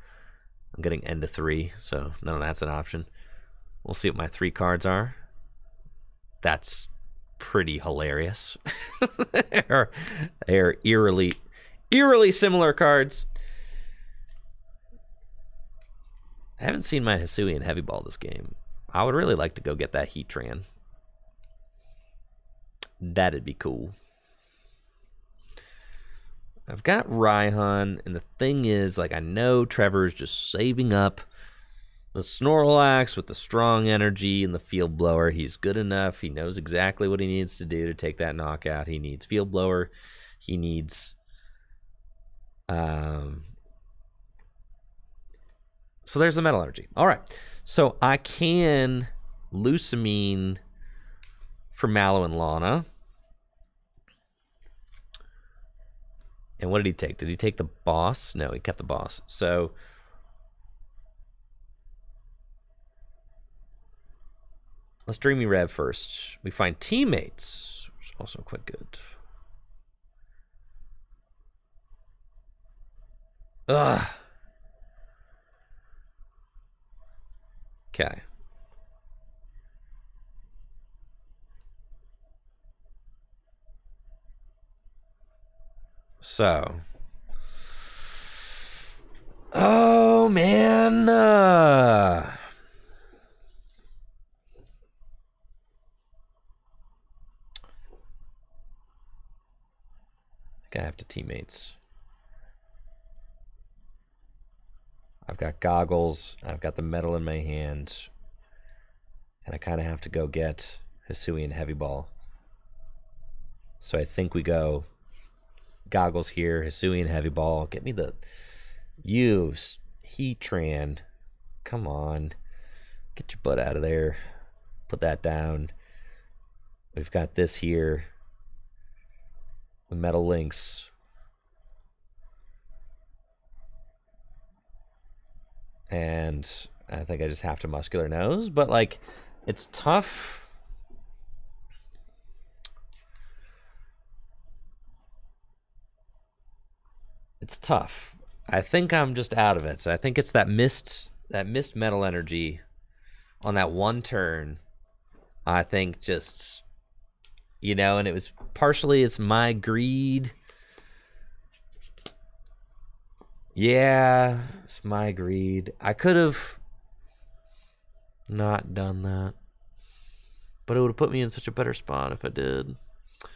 I'm getting N to 3, so none of that's an option. We'll see what my 3 cards are. That's pretty hilarious. They're eerily similar cards. I haven't seen my Hisuian Heavy Ball this game. I would really like to go get that Heatran. That'd be cool. I've got Raihan, and the thing is, like, I know Trevor's just saving up the Snorlax with the strong energy and the Field Blower. He's good enough. He knows exactly what he needs to do to take that knockout. He needs Field Blower. He needs... So there's the Metal Energy. All right. So I can Lusamine for Mallow and Lana. And what did he take? Did he take the boss? No, he kept the boss. So let's Dreamy Rev first. We find Teammates, which is also quite good. Ugh. Okay. So. Oh, man. I have to Teammates. I've got Goggles. I've got the Metal in my hand. And I kind of have to go get Hisuian Heavy Ball. So I think we go Goggles here, Hisuian Heavy Ball. Get me the use Heatran. Come on. Get your butt out of there. Put that down. We've got this here. The Metal Links. And I think I just have to Muscular Nose, but like, it's tough. It's tough. I think I'm just out of it. So I think it's that missed Metal Energy on that one turn. I think just, you know, and it was partially it's my greed. Yeah, it's my greed. I could have not done that, but it would have put me in such a better spot if I did. All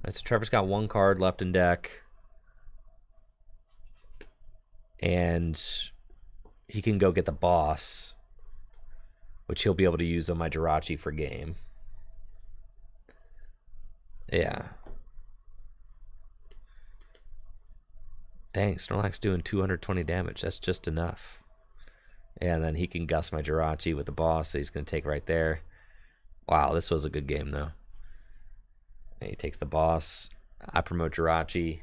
right, so Trevor's got 1 card left in deck, and he can go get the boss, which he'll be able to use on my Jirachi for game. Yeah. Dang, Snorlax doing 220 damage. That's just enough. And then he can gust my Jirachi with the boss that he's going to take right there. Wow, this was a good game, though. And he takes the boss. I promote Jirachi.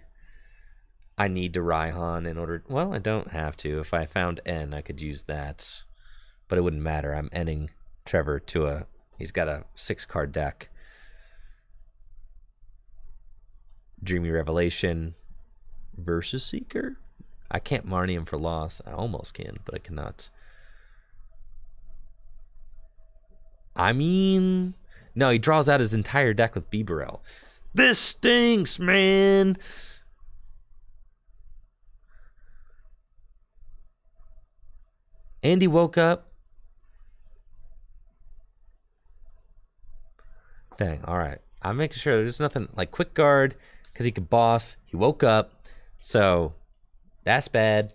I need to Raihan in order... Well, I don't have to. If I found N, I could use that. But it wouldn't matter. I'm ending Trevor to a... He's got a 6-card deck. Dreamy Revelation versus Seeker. I can't Marnie him for loss. I almost can, but I cannot. I mean... No, he draws out his entire deck with Bibarel. This stinks, man! Andy woke up. Dang, alright. I'm making sure there's nothing like quick guard, because he could boss. He woke up. So, that's bad.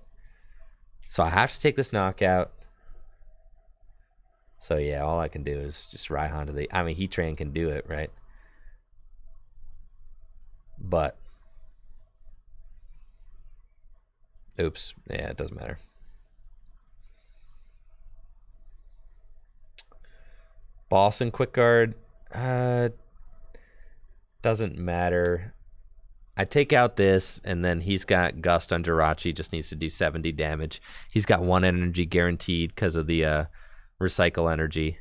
So I have to take this knockout. So yeah, all I can do is just Raihan to the... I mean, Heatran can do it, right? But... Oops. Yeah, it doesn't matter. Boss and quick guard... doesn't matter. I take out this, and then he's got Gust on Jirachi, just needs to do 70 damage. He's got 1 energy guaranteed because of the recycle energy.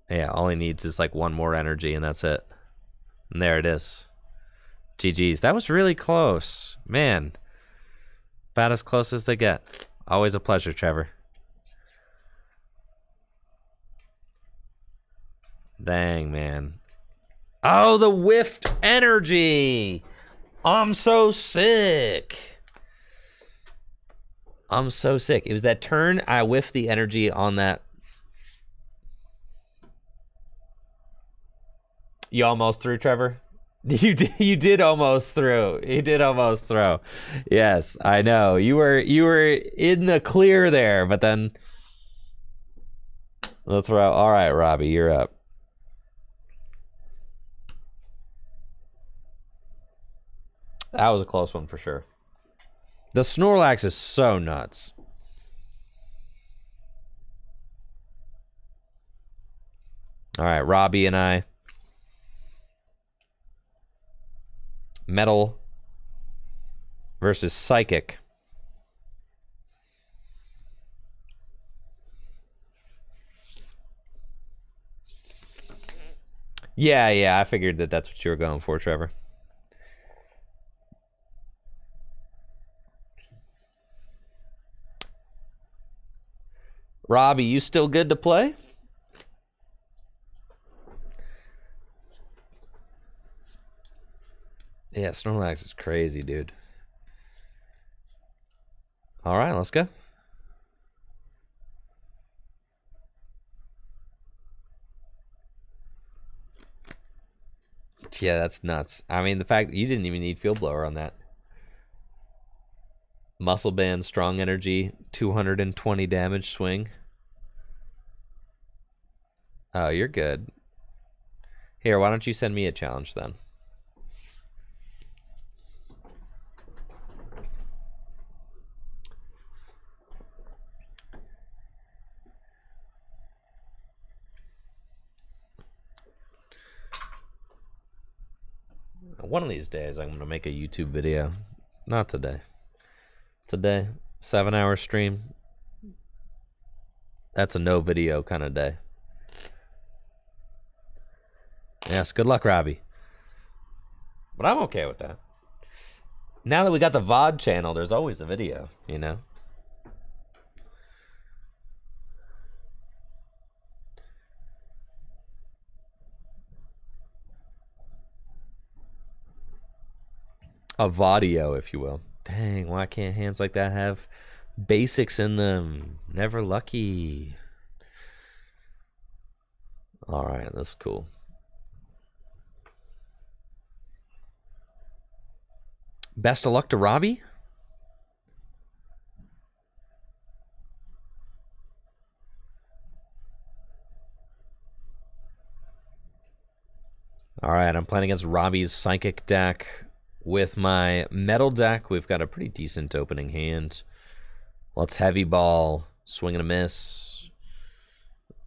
Yeah, all he needs is like 1 more energy, and that's it. And there it is. GG's. That was really close. Man. About as close as they get. Always a pleasure, Trevor. Dang, man. Oh, the whiffed energy! I'm so sick. I'm so sick. It was that turn I whiffed the energy on that. You almost threw, Trevor? You did almost throw. You did almost throw. Yes, I know. You were in the clear there, but then the throw. All right, Robbie, you're up. That was a close one for sure. The Snorlax is so nuts. All right, Robbie and I. Metal versus Psychic. Yeah, I figured that's what you were going for, Trevor. Robbie, you still good to play? Yeah, Snorlax is crazy, dude. All right, let's go. Yeah, that's nuts. I mean, the fact that you didn't even need Field Blower on that. Muscle Band, Strong Energy, 220 damage swing. Oh, you're good. Here, why don't you send me a challenge then? One of these days, I'm going to make a YouTube video. Not today. Today, 7-hour stream. That's a no video kind of day. Yes, good luck, Robbie. But I'm okay with that. Now that we got the VOD channel, there's always a video, you know? A VODio, if you will. Dang, why can't hands like that have basics in them? Never lucky. All right, that's cool. Best of luck to Robbie. All right, I'm playing against Robbie's Psychic deck. With my metal deck, we've got a pretty decent opening hand. Let's heavy ball, swing and a miss.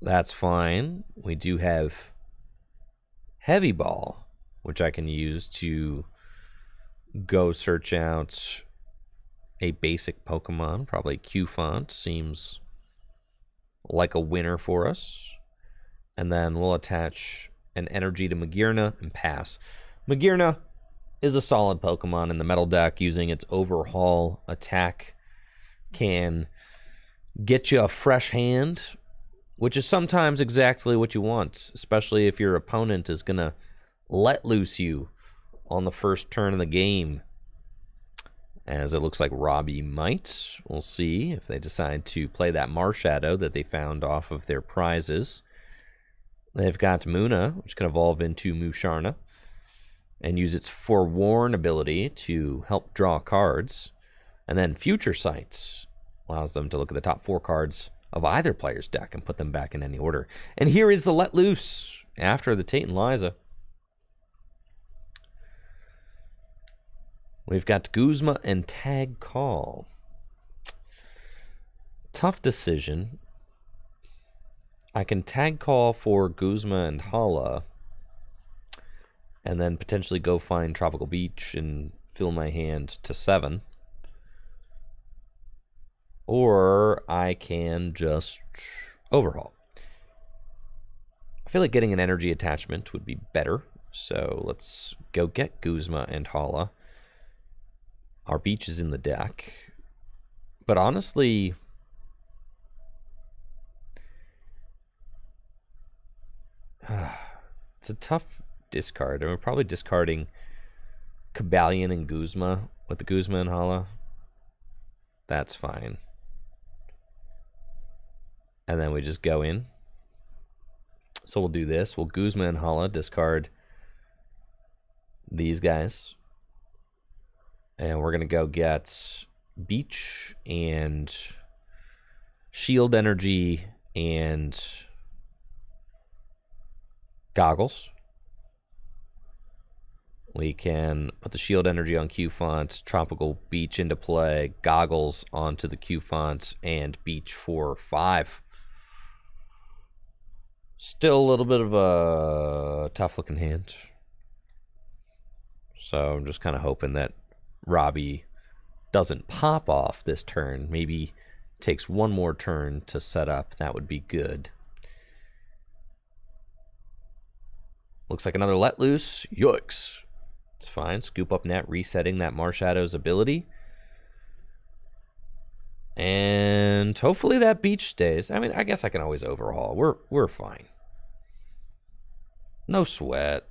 That's fine. We do have heavy ball, which I can use to go search out a basic Pokemon. Probably Q-Font seems like a winner for us. And then we'll attach an energy to Magearna and pass. Magearna is a solid Pokemon in the metal deck. Using its overhaul attack can get you a fresh hand, which is sometimes exactly what you want, especially if your opponent is going to let loose you on the first turn of the game, as it looks like Robbie might. We'll see if they decide to play that Marshadow that they found off of their prizes. They've got Munna, which can evolve into Musharna and use its Forewarn ability to help draw cards. And then Future Sight allows them to look at the top 4 cards of either player's deck and put them back in any order. And here is the Let Loose after the Tate and Liza. We've got Guzma and Tag Call. Tough decision. I can Tag Call for Guzma and Hala, and then potentially go find Tropical Beach and fill my hand to 7. Or I can just overhaul. I feel like getting an energy attachment would be better, so let's go get Guzma and Hala. Our Beach is in the deck, but honestly, it's a tough discard. And we're probably discarding Cobalion and Guzma with the Guzma and Hala. That's fine. And then we just go in. So we'll do this. We'll Guzma and Hala discard these guys. And we're going to go get Beach and Shield Energy and Goggles. We can put the Shield Energy on Q-Font, Tropical Beach into play, Goggles onto the Q-Font, and Beach for 5. Still a little bit of a tough-looking hand. So I'm just kind of hoping that Robbie doesn't pop off this turn. Maybe takes one more turn to set up. That would be good. Looks like another Let Loose. Yikes. It's fine. Scoop Up Net, resetting that Marshadow's ability. And hopefully that Beach stays. I mean, I guess I can always overhaul. We're fine. No sweat.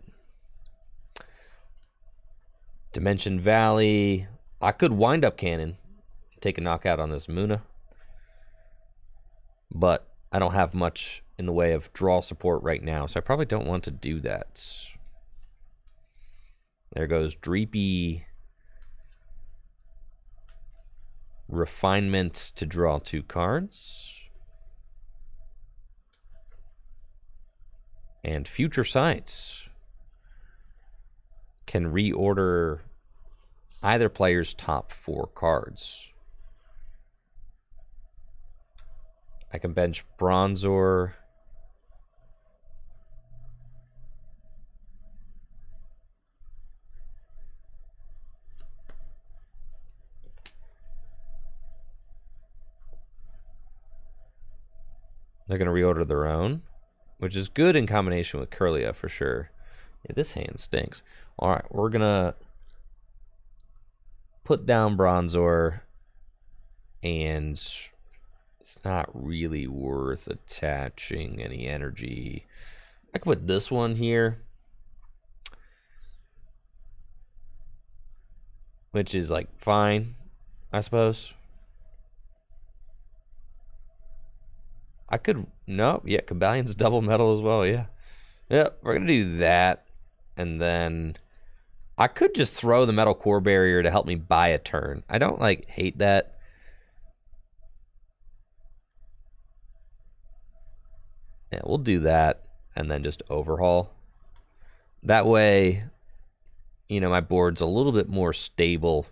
Dimension Valley. I could Wind Up Cannon, take a knockout on this Munna, but I don't have much in the way of draw support right now, so I probably don't want to do that. There goes Dreepy. Refinement to draw 2 cards. And Future Sights can reorder either player's top 4 cards. I can bench Bronzor. They're going to reorder their own, which is good in combination with Curlia for sure. Yeah, this hand stinks. All right, we're going to put down Bronzor, and it's not really worth attaching any energy. I could put this one here, which is like fine, I suppose. I could, no, yeah, Cabalion's double metal as well, yeah. Yep, we're going to do that, and then I could just throw the Metal Core Barrier to help me buy a turn. I don't, like, hate that. Yeah, we'll do that, and then just overhaul. That way, you know, my board's a little bit more stable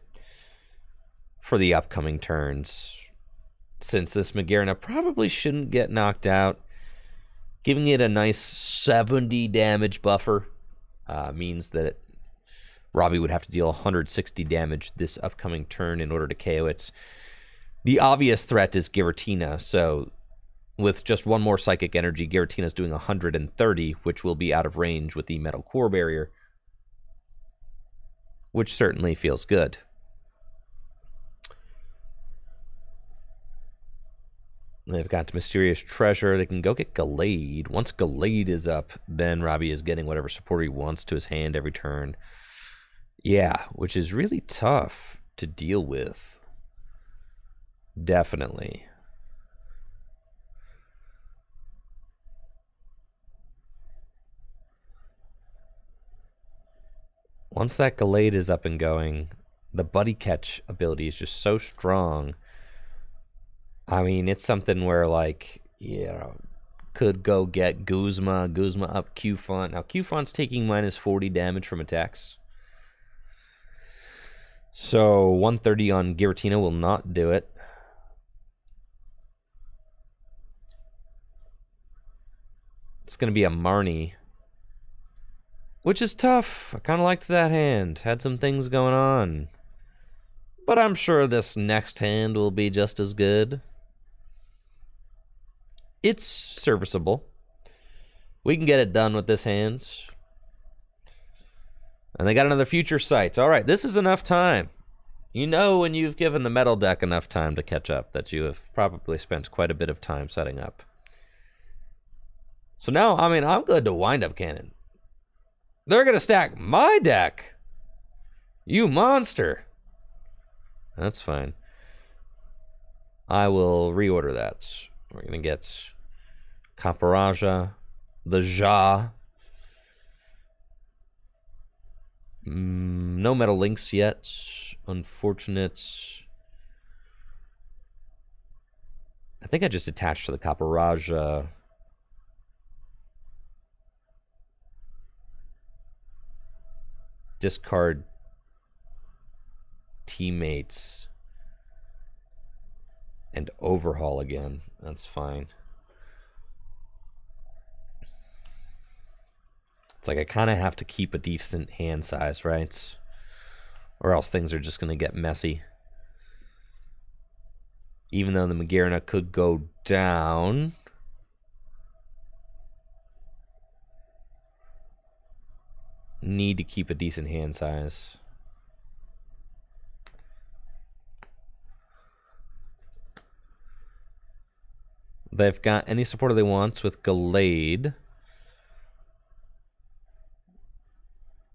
for the upcoming turns. Since this Magearna probably shouldn't get knocked out, giving it a nice 70 damage buffer means that Robbie would have to deal 160 damage this upcoming turn in order to KO it. The obvious threat is Giratina, so with just one more Psychic Energy, Giratina's doing 130, which will be out of range with the Metal Core Barrier, which certainly feels good. They've got Mysterious Treasure. They can go get Gallade. Once Gallade is up, then Robbie is getting whatever support he wants to his hand every turn. Yeah, which is really tough to deal with. Definitely. Once that Gallade is up and going, the Buddy Catch ability is just so strong. I mean, it's something where, like, you know, could go get Guzma. Guzma up Q-Font. Now, Q-Font's taking minus 40 damage from attacks. So, 130 on Giratina will not do it. It's going to be a Marnie, which is tough. I kind of liked that hand. Had some things going on. But I'm sure this next hand will be just as good. It's serviceable. We can get it done with this hand. And they got another Future Sight. All right, this is enough time. You know when you've given the metal deck enough time to catch up that you have probably spent quite a bit of time setting up. So now, I mean, I'm good to Wind Up Cannon. They're going to stack my deck. You monster. That's fine. I will reorder that. We're going to get Caparaja, the Ja. No Metal Links yet. Unfortunate. I think I just attached to the Caparaja. Discard Teammates and overhaul again. That's fine. It's like I kind of have to keep a decent hand size, right? Or else things are just going to get messy. Even though the Magearna could go down. Need to keep a decent hand size. They've got any supporter they want with Gallade.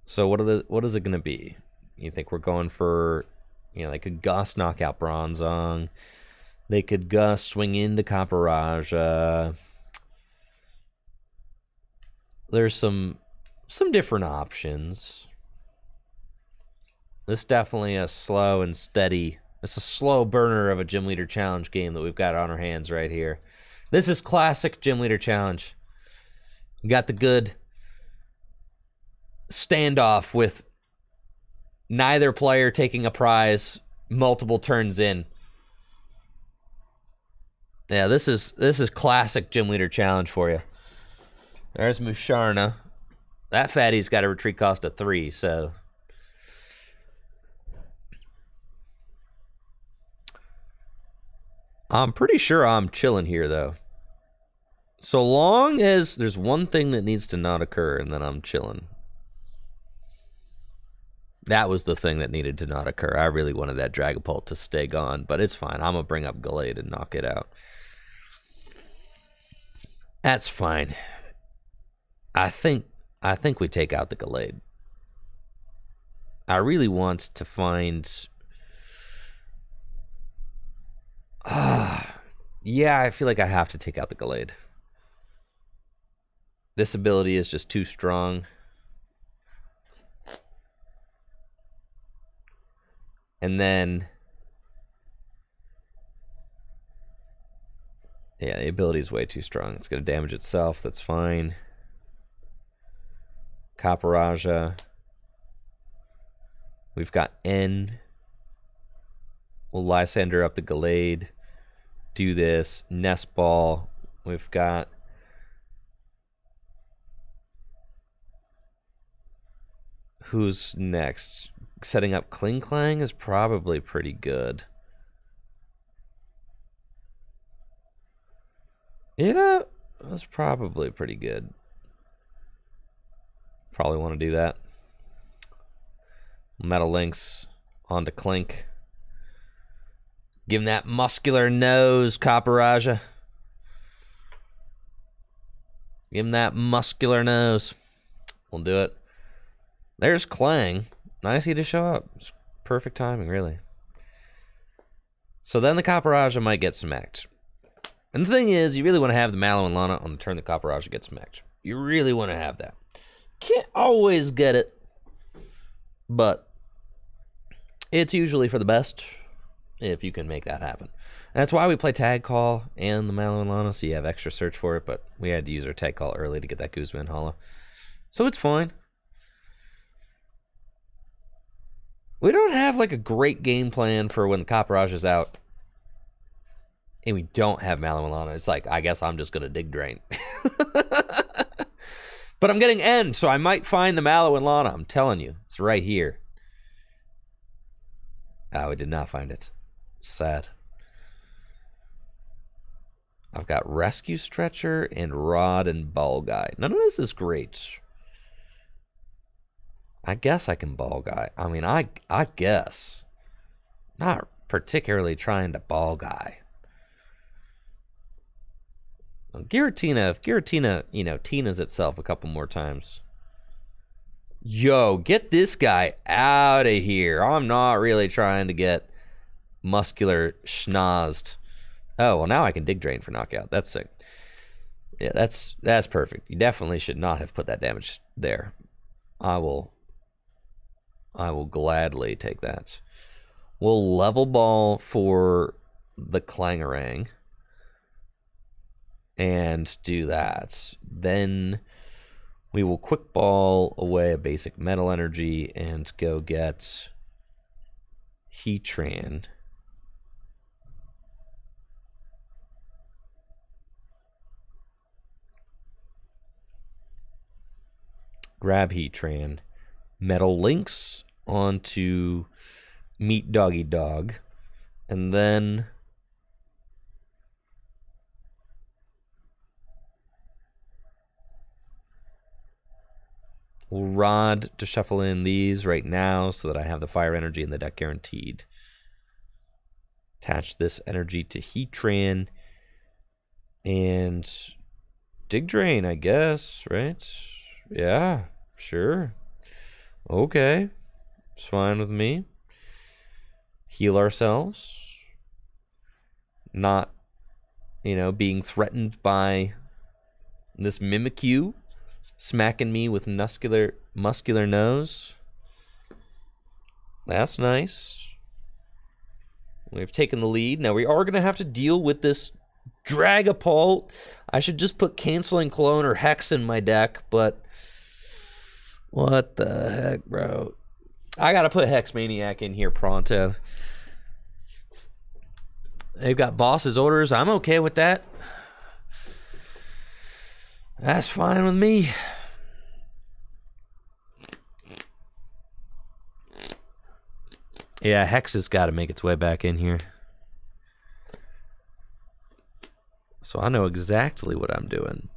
So what is it going to be? You think we're going for, you know, they could Gust knock out Bronzong. They could Gust swing into Caparaja. There's some different options. This is definitely a slow and steady. It's a slow burner of a Gym Leader Challenge game that we've got on our hands right here. This is classic Gym Leader Challenge. You got the good standoff with neither player taking a prize multiple turns in. Yeah, this is classic Gym Leader Challenge for you. There's Musharna. That fatty's got a retreat cost of 3, so I'm pretty sure I'm chilling here, though. So long as there's one thing that needs to not occur, and then I'm chilling. That was the thing that needed to not occur. I really wanted that Dragapult to stay gone, but it's fine. I'm going to bring up Gallade and knock it out. That's fine. I think we take out the Gallade. I really want to find... yeah, I feel like I have to take out the Gallade. This ability is just too strong. And then... yeah, the ability is way too strong. It's going to damage itself. That's fine. Caparaja. We've got N. We'll Lysander up the Gallade. Do this. Nest Ball. We've got... Who's next? Setting up Kling Klang is probably pretty good. Yeah, that's probably pretty good. Probably want to do that. Metal Links onto Clink. Give him that muscular nose, Copperaja. Give him that muscular nose. We'll do it. There's Clang. Nice to show up. It's perfect timing, really. So then the Copperaja might get smacked. And the thing is, you really want to have the Mallow and Lana on the turn the Copperaja gets smacked. You really want to have that. Can't always get it, but it's usually for the best if you can make that happen. And that's why we play Tag Call and the Mallow and Lana, so you have extra search for it, but we had to use our Tag Call early to get that Guzman Hollow. So it's fine. We don't have like a great game plan for when the Copperaja's out and we don't have Mallow and Lana. It's like, I guess I'm just going to dig drain. But I'm getting End, so I might find the Mallow and Lana. I'm telling you. It's right here. Oh, we did not find it. Sad. I've got Rescue Stretcher and Rod and Ball Guy. None of this is great. I guess I can Ball Guy. I mean, I guess. Not particularly trying to Ball Guy. Giratina, if Giratina, you know, Tina's itself a couple more times. Yo, get this guy out of here. I'm not really trying to get muscular schnozzed. Oh, well, now I can Dig Drain for knockout. That's sick. Yeah, that's perfect. You definitely should not have put that damage there. I will gladly take that. We'll Level Ball for the Clangarang. And do that. Then we will Quick Ball away a basic Metal Energy and go get Heatran. Grab Heatran. Metal Links onto Meat Doggy Dog. And then we'll Rod to shuffle in these right now so that I have the fire energy in the deck guaranteed. Attach this energy to Heatran and Dig Drain, I guess, right? Yeah, sure. Okay. It's fine with me. Heal ourselves. Not, you know, being threatened by this Mimikyu smacking me with muscular nose. That's nice. We've taken the lead. Now we are going to have to deal with this Dragapult. I should just put Canceling Clone or Hex in my deck, but what the heck, bro? I got to put Hex Maniac in here pronto. They've got boss's orders. I'm okay with that. That's fine with me. Yeah, Hex has got to make its way back in here. So I know exactly what I'm doing.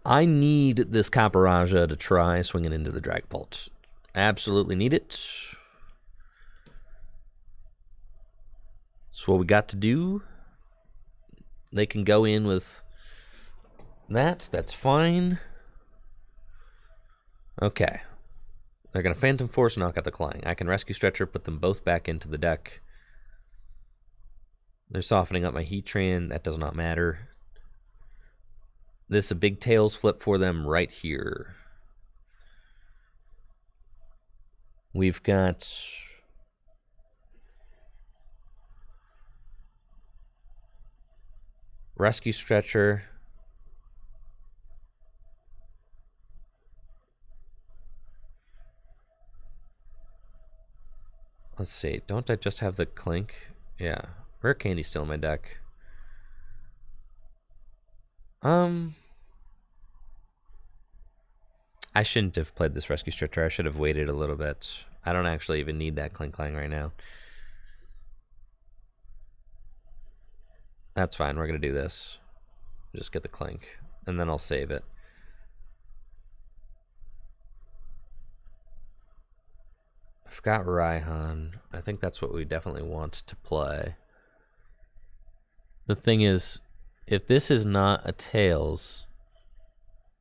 I need this Copperaja to try swinging into the Dragapult. Absolutely need it. That's what we got to do. They can go in with that. That's fine. Okay. They're going to Phantom Force knock out the Clang. I can Rescue Stretcher, put them both back into the deck. They're softening up my Heatran. That does not matter. This is a big Tails flip for them right here. We've got Rescue Stretcher. Let's see. Don't I just have the Clink? Yeah. Rare Candy's still in my deck. I shouldn't have played this Rescue Stricter. I should have waited a little bit. I don't actually even need that Clink Clang right now. That's fine. We're going to do this. Just get the Clink, and then I'll save it. I forgot Raihan. I think that's what we definitely want to play. The thing is, if this is not a Tails,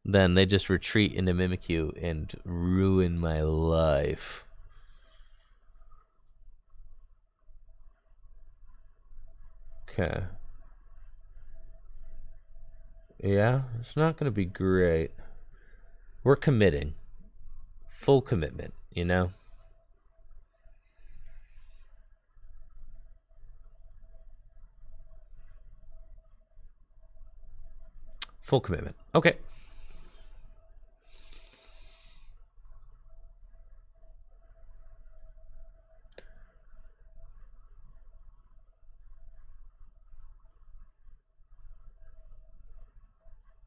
then they just retreat into Mimikyu and ruin my life. Okay. Yeah, it's not going to be great. We're committing. Full commitment, you know? Full commitment. Okay.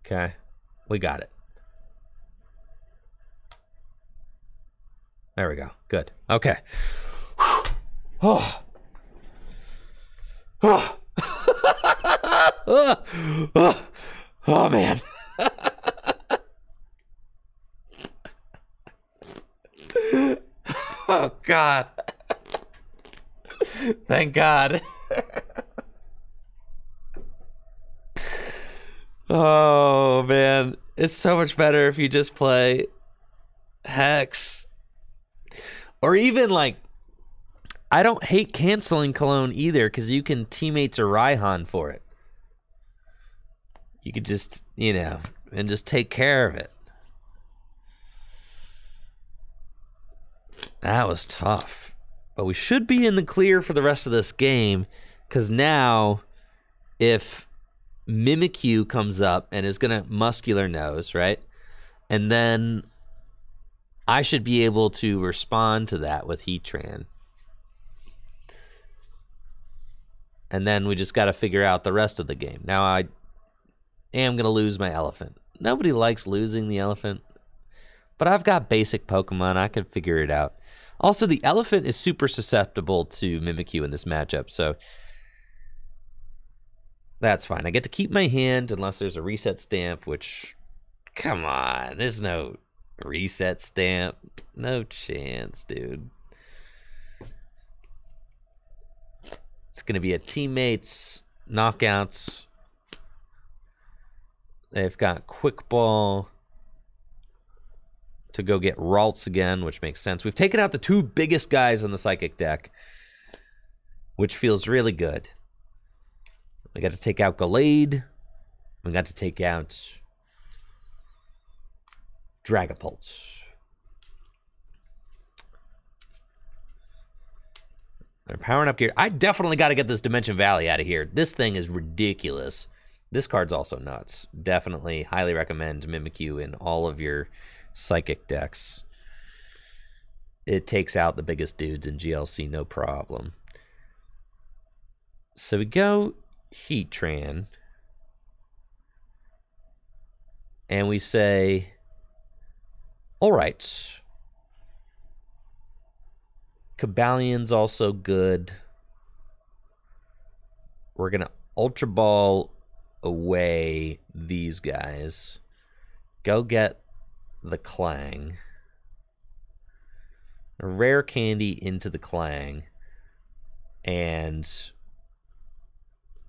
Okay. We got it. There we go. Good. Okay. Oh. Oh. Oh, man. Oh, God. Thank God. Oh, man. It's so much better if you just play Hex. Or even, like, I don't hate canceling Cologne either, because you can teammates or Raihan for it. You could just, you know, and just take care of it. That was tough. But we should be in the clear for the rest of this game, because now, if Mimikyu comes up and is going to Muscular Nose, right? And then I should be able to respond to that with Heatran. And then we just got to figure out the rest of the game. Now I am going to lose my Elephant. Nobody likes losing the Elephant. But I've got basic Pokemon. I can figure it out. Also, the Elephant is super susceptible to Mimikyu in this matchup, so that's fine. I get to keep my hand unless there's a reset stamp, which, come on, there's no reset stamp. No chance, dude. It's going to be a teammates, knockouts. They've got Quick Ball to go get Ralts again, which makes sense. We've taken out the two biggest guys on the Psychic deck, which feels really good. We got to take out Gallade. We got to take out Dragapult. They're powering up gear. I definitely got to get this Dimension Valley out of here. This thing is ridiculous. This card's also nuts. Definitely highly recommend Mimikyu in all of your Psychic decks. It takes out the biggest dudes in GLC, no problem. So we go Heatran. And we say, all right. Cabalion's also good. We're going to Ultra Ball away these guys. Go get the Clang. Rare Candy into the Clang. And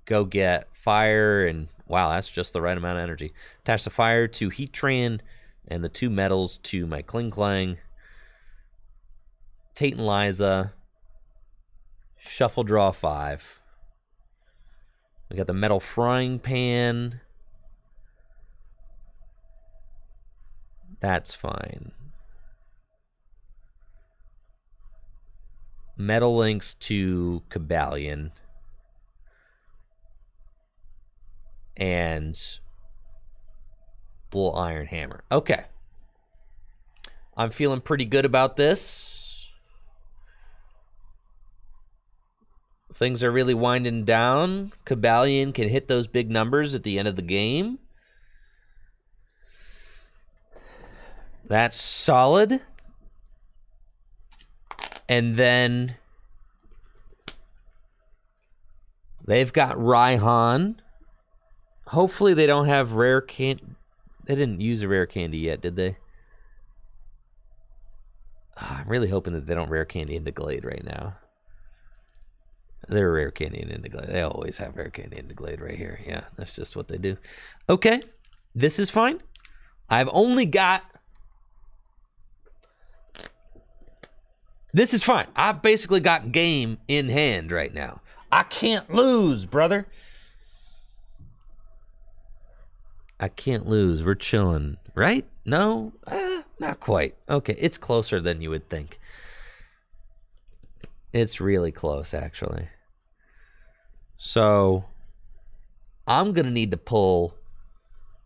go get Fire and, wow, that's just the right amount of energy. Attach the Fire to Heatran and the two metals to my Kling Clang. Tate and Liza. Shuffle draw 5. We got the Metal Frying Pan. That's fine. Metal Links to Cabalion. And Bull Iron Hammer. Okay. I'm feeling pretty good about this. things are really winding down. Kabalion can hit those big numbers at the end of the game. That's solid. And then they've got Raihan. Hopefully they don't have rare candy. They didn't use a rare candy yet, did they? I'm really hoping that they don't rare candy into Glade right now. They're rare candy into Glade. They always have rare candy into Glade right here. Yeah, that's just what they do. Okay, this is fine. I've only got... This is fine. I've basically got game in hand right now. I can't lose, brother. I can't lose. We're chilling, right? No? Not quite. Okay, it's closer than you would think. It's really close, actually. So, I'm going to need to pull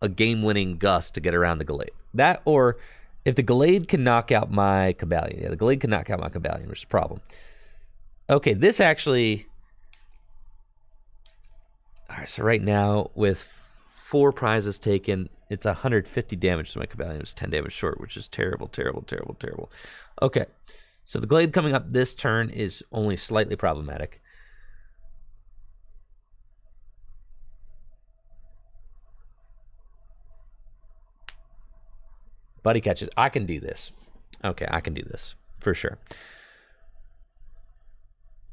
a game-winning Gust to get around the Gallade. That, or if the Gallade can knock out my Kabalion. Yeah, the Gallade can knock out my Kabalion, which is a problem. Okay, this actually... All right, so right now, with 4 prizes taken, it's 150 damage to my Kabalion. It's 10 damage short, which is terrible, terrible, terrible, terrible. Okay, so the Glade coming up this turn is only slightly problematic. Buddy catches. I can do this. Okay, I can do this for sure.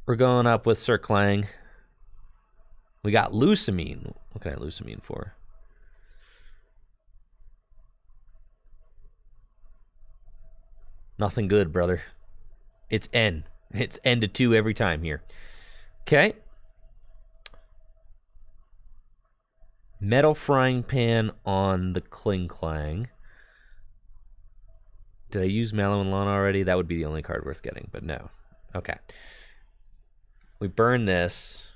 We're going up with Sir Clang. We got Lucamine. What can I Lucamine for? Nothing good, brother. It's N. It's N to 2 every time here. Okay. Metal Frying Pan on the Kling Clang. Did I use Mallow and Lawn already? That would be the only card worth getting, but no. Okay. We burn this.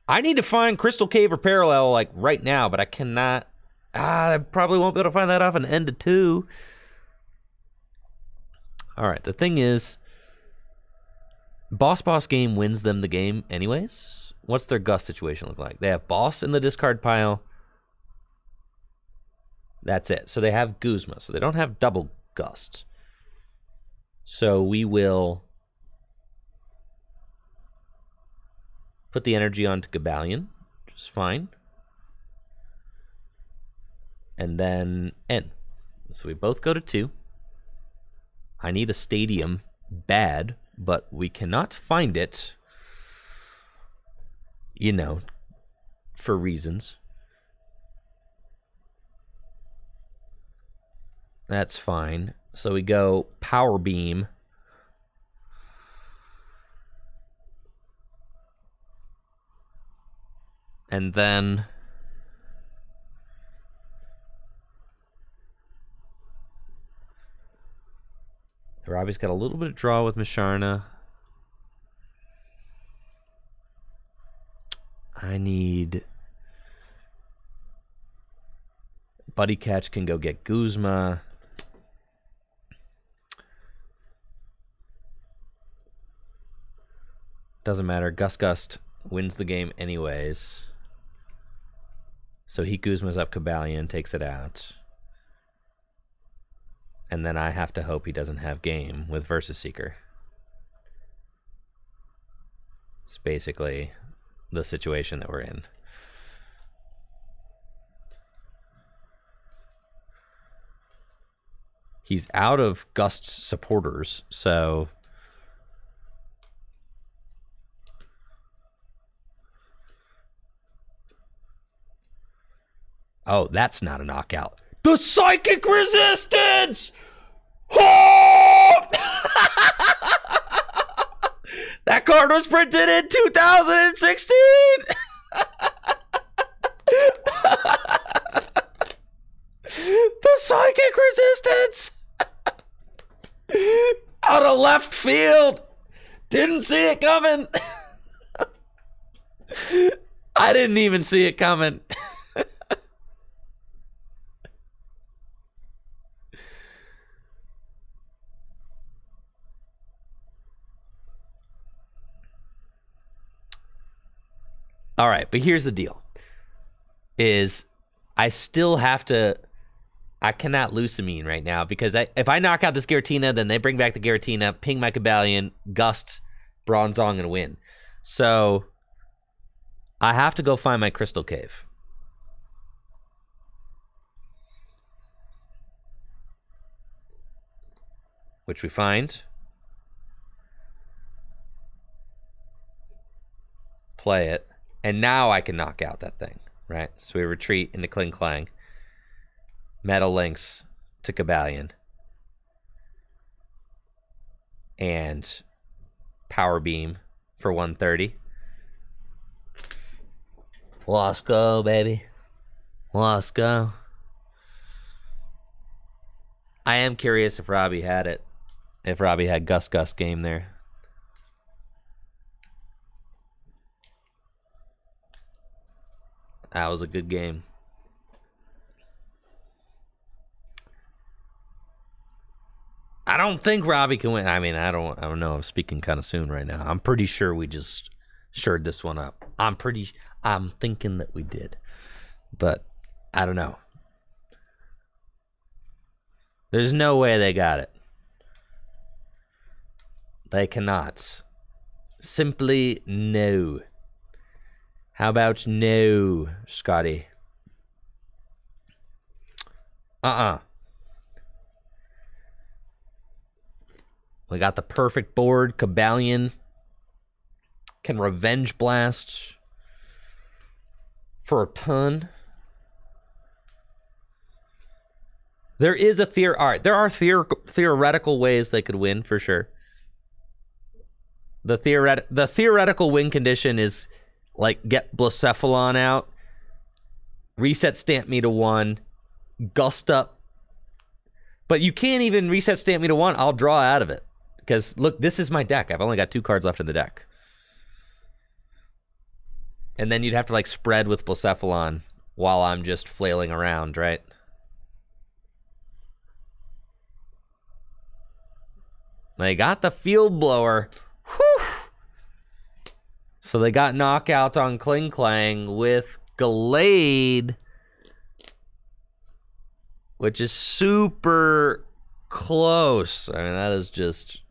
I need to find Crystal Cave or Parallel, like, right now, but I cannot. I probably won't be able to find that off an N to 2. All right, the thing is, Boss game wins them the game anyways. What's their Gust situation look like? They have Boss in the discard pile. That's it. So they have Guzma. So they don't have double Gust. So we will put the energy onto Kabalion, which is fine. And then N. So we both go to 2. I need a stadium bad, but we cannot find it, you know, for reasons. That's fine. So we go Power Beam. And then Robbie's got a little bit of draw with Misharna. I need... Buddy Catch can go get Guzma. Doesn't matter. Gust wins the game anyways. So he Guzma's up Kabalion, takes it out. And then I have to hope he doesn't have game with Versus Seeker. It's basically the situation that we're in. He's out of Gust supporters, so... Oh, that's not a knockout. The Psychic Resistance! Oh! That card was printed in 2016! The Psychic Resistance! Out of left field! Didn't see it coming! I didn't even see it coming. All right, but here's the deal. Is I still have to... I cannot Lucamine right now because if I knock out this Giratina, then they bring back the Giratina, ping my Cobalion, Gust, Bronzong, and win. So I have to go find my Crystal Cave. Which we find. Play it. And now I can knock out that thing, right? So we retreat into Kling Klang. Metal Links to Cobalion. And Power Beam for 130. Let's go, baby. Let's go. I am curious if Robbie had it. If Robbie had Gus game there. That was a good game. I don't think Robbie can win. I mean, I don't know. I'm speaking kind of soon right now. I'm pretty sure we just shored this one up. I'm thinking that we did. But I don't know. There's no way they got it. They cannot. Simply no. How about no, Scotty? We got the perfect board. Cobalion can Revenge Blast for a ton. There is a there are theoretical ways they could win for sure. The theoretical win condition is like get Blacephalon out, reset Stamp Me to 1, Gust up. But you can't even reset Stamp Me to 1. I'll draw out of it. Because, look, this is my deck. I've only got 2 cards left in the deck. And then you'd have to, like, spread with Blacephalon while I'm just flailing around, right? They got the Field Blower. Whew! So they got knockout on Kling Klang with Gallade, which is super close. I mean, that is just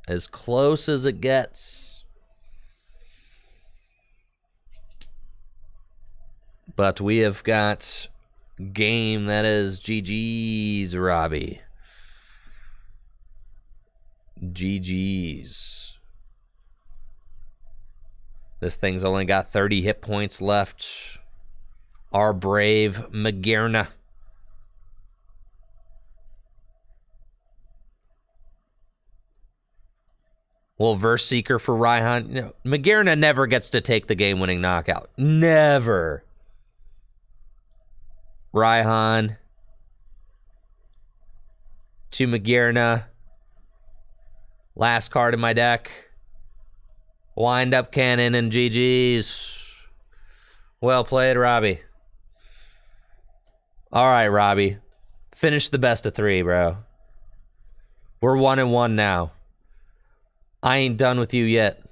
as close as it gets. But we have got game that is GG's, Robbie. GG's. This thing's only got 30 hit points left. Our brave Magearna. Well, Verse Seeker for Raihan. You know, Magearna never gets to take the game-winning knockout. Never. Raihan to Magearna. Last card in my deck. Wind up cannon and GG's. Well played, Robbie. All right, Robbie. Finish the best of 3, bro. We're 1-1 now. I ain't done with you yet.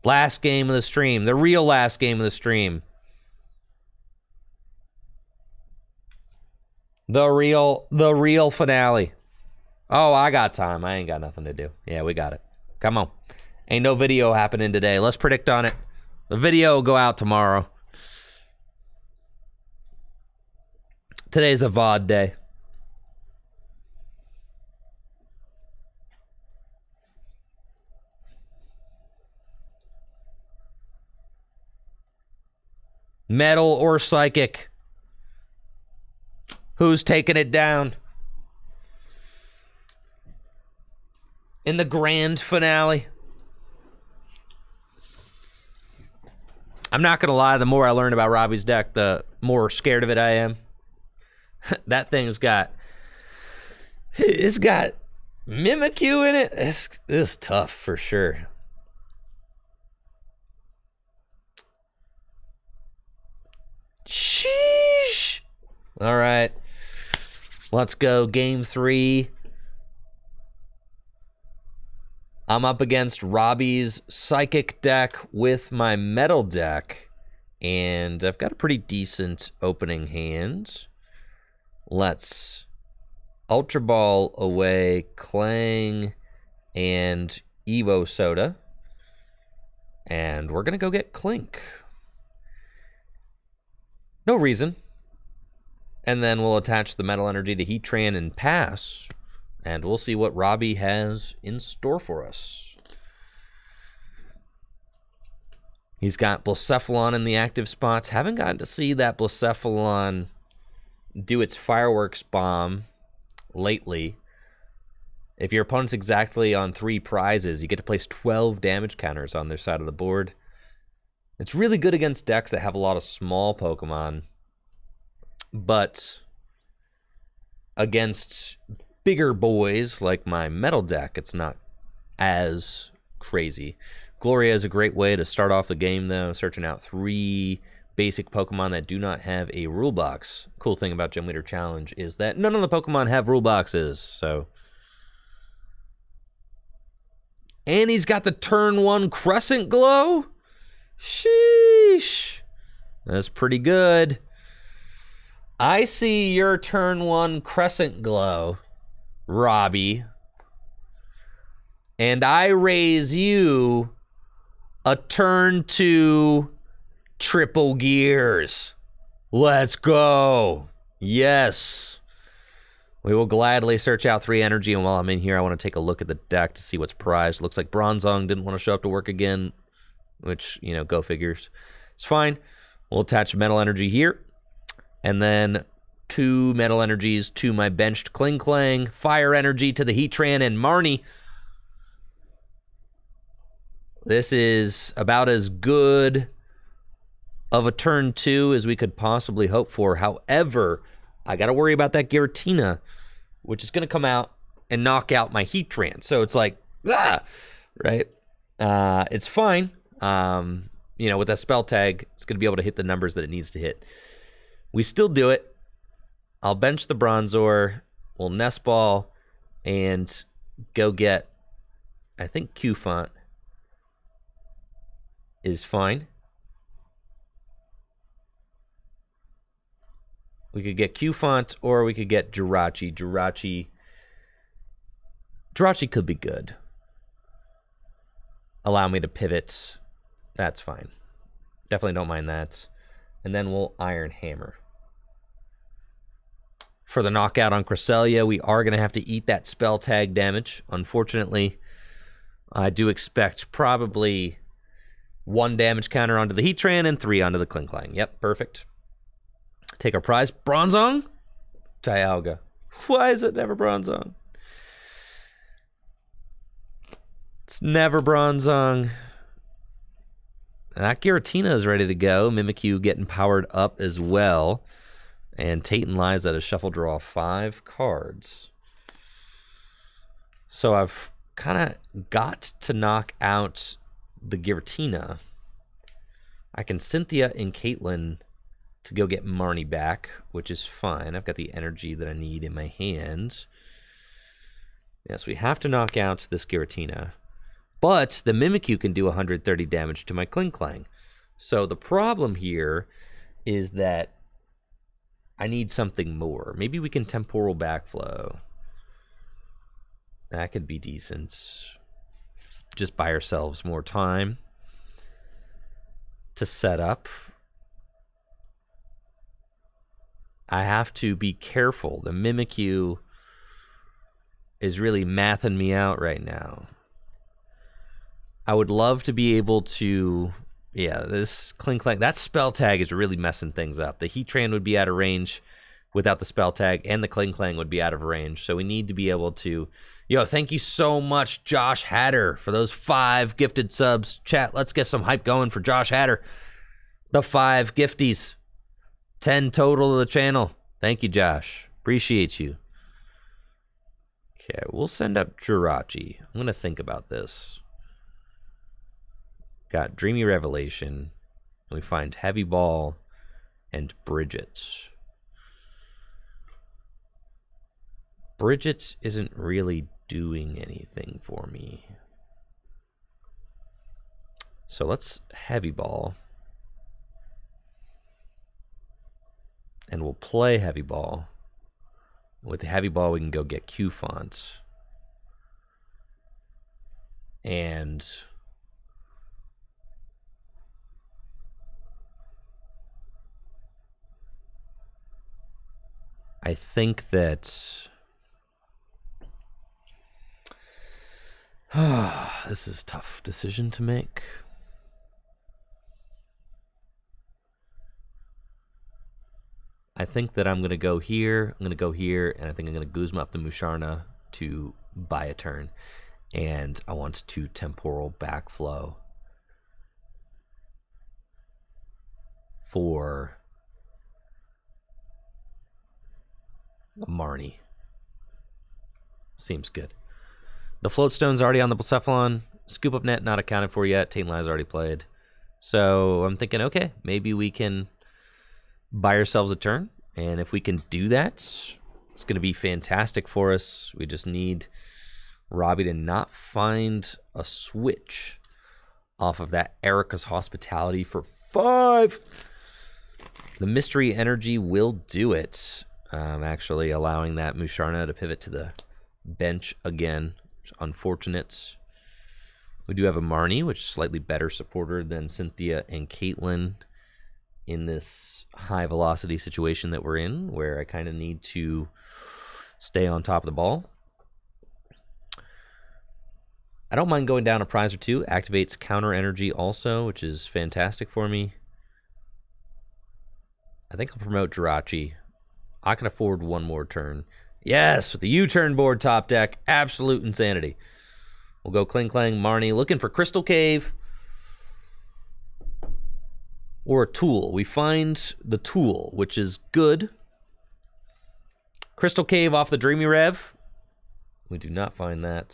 Last game of the stream. The real last game of the stream. The real finale. Oh, I got time. I ain't got nothing to do. Yeah, we got it. Come on. Ain't no video happening today. Let's predict on it. The video will go out tomorrow. Today's a VOD day. Metal or Psychic? Who's taking it down? In the grand finale? I'm not going to lie, the more I learn about Robbie's deck, the more scared of it I am. That thing's got... It's got Mimikyu in it. It's tough for sure. Sheesh. All right. Let's go. Game 3. I'm up against Robbie's Psychic deck with my Metal deck. And I've got a pretty decent opening hand. Let's Ultra Ball away Clang and Evo Soda. And we're going to go get Clink. No reason. And then we'll attach the Metal Energy to Heatran and pass. And we'll see what Robbie has in store for us. He's got Blacephalon in the active spots. Haven't gotten to see that Blacephalon do its fireworks bomb lately. If your opponent's exactly on 3 prizes, you get to place 12 damage counters on their side of the board. It's really good against decks that have a lot of small Pokemon. But against bigger boys like my Metal deck, it's not as crazy. Gloria is a great way to start off the game, though, searching out 3 basic Pokemon that do not have a rule box. Cool thing about Gym Leader Challenge is that none of the Pokemon have rule boxes, so... And he's got the turn 1 Crescent Glow? Sheesh. That's pretty good. I see your turn 1 Crescent Glow, Robbie. And I raise you a turn 2 Triple Gears. Let's go. Yes. We will gladly search out 3 energy, and while I'm in here, I want to take a look at the deck to see what's prized. Looks like Bronzong didn't want to show up to work again, which, you know, go figures. It's fine. We'll attach Metal Energy here, and then 2 Metal Energies to my benched Kling Klang, Fire Energy to the Heatran and Marnie. This is about as good of a turn 2 as we could possibly hope for. However, I got to worry about that Giratina, which is going to come out and knock out my Heatran. So it's like, right? It's fine. You know, with that spell tag, it's going to be able to hit the numbers that it needs to hit. We still do it. I'll bench the Bronzor. We'll Nest Ball and go get, I think Q-Font is fine. We could get Q-Font or we could get Jirachi. Jirachi could be good. Allow me to pivot. That's fine. Definitely don't mind that. And then we'll Iron Hammer. For the knockout on Cresselia, we are going to have to eat that spell tag damage. Unfortunately, I do expect probably 1 damage counter onto the Heatran and 3 onto the Kling Klang. Yep, perfect. Take our prize. Bronzong? Dialga. Why is it never Bronzong? It's never Bronzong. That Giratina is ready to go. Mimikyu getting powered up as well. And Tate and Liza to shuffle draw 5 cards. So I've kind of got to knock out the Giratina. I can Cynthia and Caitlin to go get Marnie back, which is fine. I've got the energy that I need in my hand. Yes, we have to knock out this Giratina. But the Mimikyu can do 130 damage to my Kling Klang. So the problem here is that I need something more. Maybe we can Temporal Backflow. That could be decent. Just buy ourselves more time to set up. I have to be careful. The Mimikyu is really mathing me out right now. I would love to be able to... Yeah, this Kling Klang, that spell tag is really messing things up. The Heatran would be out of range without the spell tag, and the Kling Klang would be out of range. So we need to be able to... Yo, thank you so much, Josh Hatter, for those 5 gifted subs. Chat, let's get some hype going for Josh Hatter. The 5 gifties. 10 total to the channel. Thank you, Josh. Appreciate you. Okay, we'll send up Jirachi. I'm going to think about this. Got Dreamy Revelation. We find Heavy Ball and Bridget. Bridget isn't really doing anything for me. So let's Heavy Ball. And we'll play heavy ball. With the heavy ball, we can go get Q fonts. And I think that this is a tough decision to make. I think that I'm going to go here, I'm going to go here, and I think I'm going to Guzma up the Musharna to buy a turn. And I want to temporal backflow for Marnie. Seems good. The Floatstone's already on the Blacephalon. Scoop Up Net not accounted for yet. Taint Line's already played. So I'm thinking, okay, maybe we can buy ourselves a turn. And if we can do that, it's going to be fantastic for us. We just need Robbie to not find a switch off of that Erica's Hospitality for 5. The Mystery Energy will do it. Actually allowing that Musharna to pivot to the bench again. Unfortunate. We do have a Marnie, which is slightly better supporter than Cynthia and Caitlin in this high velocity situation that we're in, where I kind of need to stay on top of the ball. I don't mind going down a prize or two. Activates counter energy also, which is fantastic for me. I think I'll promote Jirachi. I can afford one more turn. Yes, with the U-turn board top deck. Absolute insanity. We'll go Kling Klang, Marnie. Looking for Crystal Cave or a Tool. We find the Tool, which is good. Crystal Cave off the Dreamy Rev. We do not find that.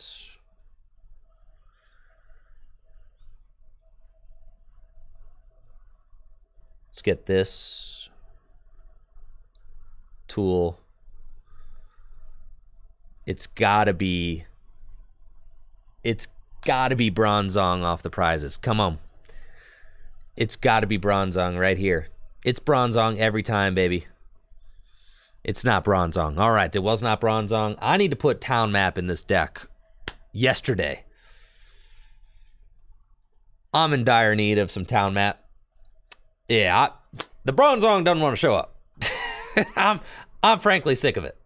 Let's get this Tool. It's gotta be Bronzong off the prizes. Come on. It's gotta be Bronzong right here. It's Bronzong every time, baby. It's not Bronzong. All right, it was not Bronzong. I need to put Town Map in this deck yesterday. I'm in dire need of some Town Map. Yeah, the Bronzong doesn't want to show up. I'm frankly sick of it.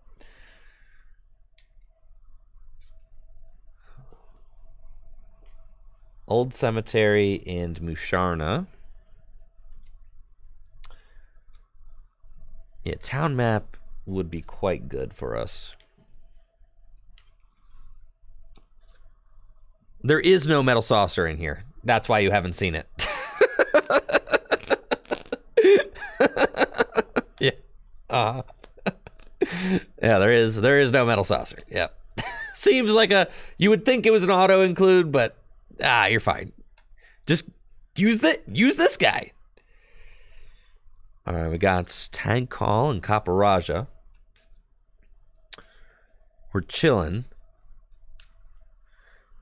Old Cemetery and Musharna. Yeah, Town Map would be quite good for us. There is no Metal Saucer in here. That's why you haven't seen it. Yeah. Yeah, there is no Metal Saucer. Yeah. Seems like you would think it was an auto include, but you're fine. Just use this guy. All right, we got Tag Call and Kaparaja. We're chilling.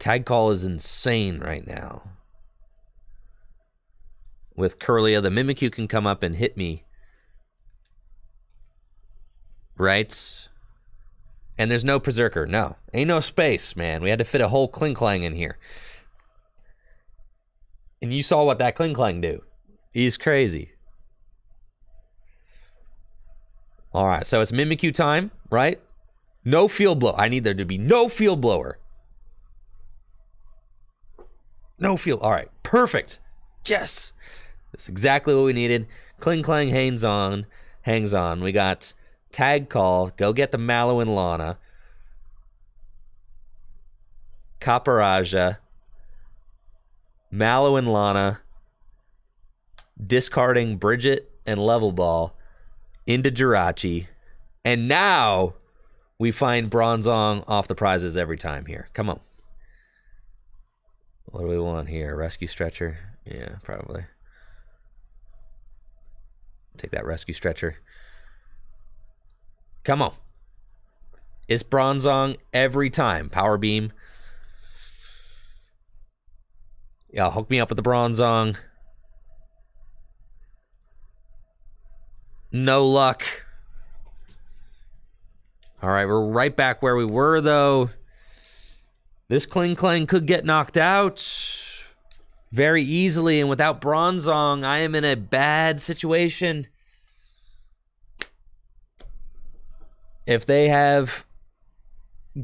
Tag Call is insane right now. With Curlia, the Mimikyu can come up and hit me. Right? And there's no Berserker. No. Ain't no space, man. We had to fit a whole Kling Klang in here. And you saw what that Kling Klang do. He's crazy. All right, so it's Mimikyu time, right? No Field Blow. I need there to be no Field Blower. No Field. All right, perfect. Yes. That's exactly what we needed. Kling Klang hangs on. We got Tag Call. Go get the Mallow and Lana. Kaparaja. Mallow and Lana. Discarding Bridget and Level Ball into Jirachi. And now we find Bronzong off the prizes every time here. Come on. What do we want here? Rescue Stretcher? Yeah, probably. Take that Rescue Stretcher. Come on. It's Bronzong every time. Power Beam. Yeah, hook me up with the Bronzong. No luck. All right, we're right back where we were, though. This Kling Klang could get knocked out very easily, and without Bronzong, I am in a bad situation. If they have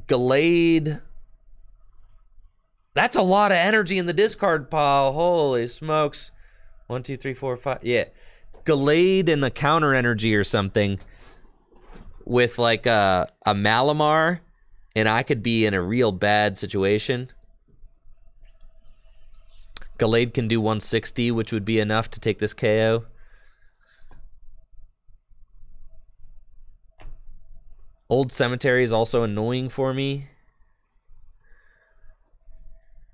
Gallade, that's a lot of energy in the discard pile. Holy smokes. 1, 2, 3, 4, 5. Yeah. Gallade and a counter energy or something with like a Malamar, and I could be in a real bad situation. Gallade can do 160, which would be enough to take this KO. Old Cemetery is also annoying for me.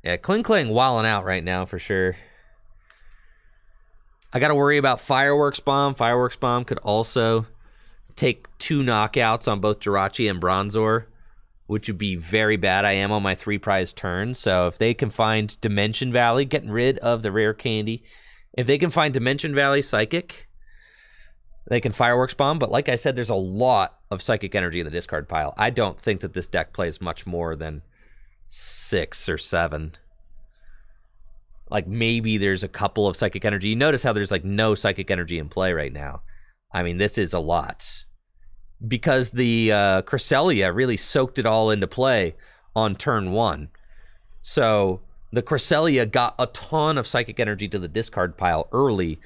Yeah, Kling Klang wilding out right now for sure. I got to worry about Fireworks Bomb. Fireworks Bomb could also take 2 knockouts on both Jirachi and Bronzor, which would be very bad. I am on my 3 prize turn, so if they can find Dimension Valley, getting rid of the rare candy, if they can find Dimension Valley Psychic, they can Fireworks Bomb, but like I said, there's a lot of Psychic energy in the discard pile. I don't think that this deck plays much more than 6 or 7. Like, maybe there's a couple of Psychic energy. You notice how there's, like, no Psychic energy in play right now. I mean, this is a lot. Because the Cresselia really soaked it all into play on turn 1. So, the Cresselia got a ton of Psychic energy to the discard pile early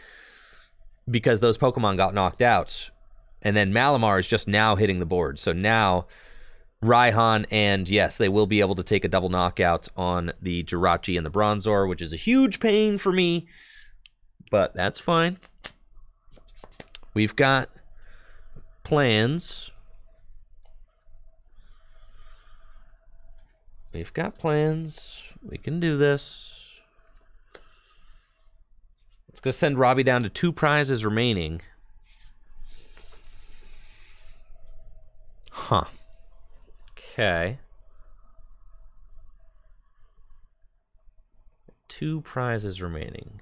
because those Pokemon got knocked out. And then Malamar is just now hitting the board. So now Raihan, and yes, they will be able to take a double knockout on the Jirachi and the Bronzor, which is a huge pain for me, but that's fine. We've got plans. We've got plans. We can do this. It's going to send Robbie down to 2 prizes remaining. Huh. Okay. 2 prizes remaining.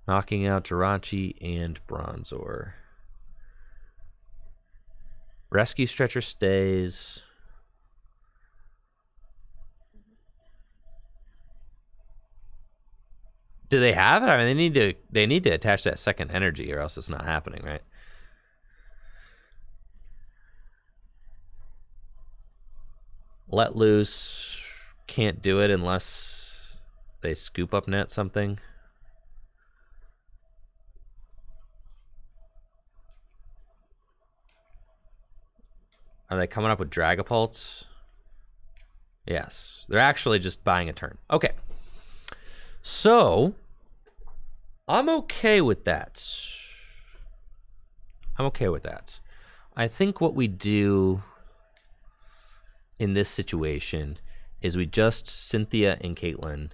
Knocking out Jirachi and Bronzor. Rescue Stretcher stays. Do they have it? I mean, they need to attach that second energy, or else it's not happening, right? Let Loose can't do it unless they scoop up net something. Are they coming up with Dragapults? Yes. They're actually just buying a turn. Okay. So, I'm okay with that. I'm okay with that. I think what we do in this situation is we just Cynthia and Caitlin,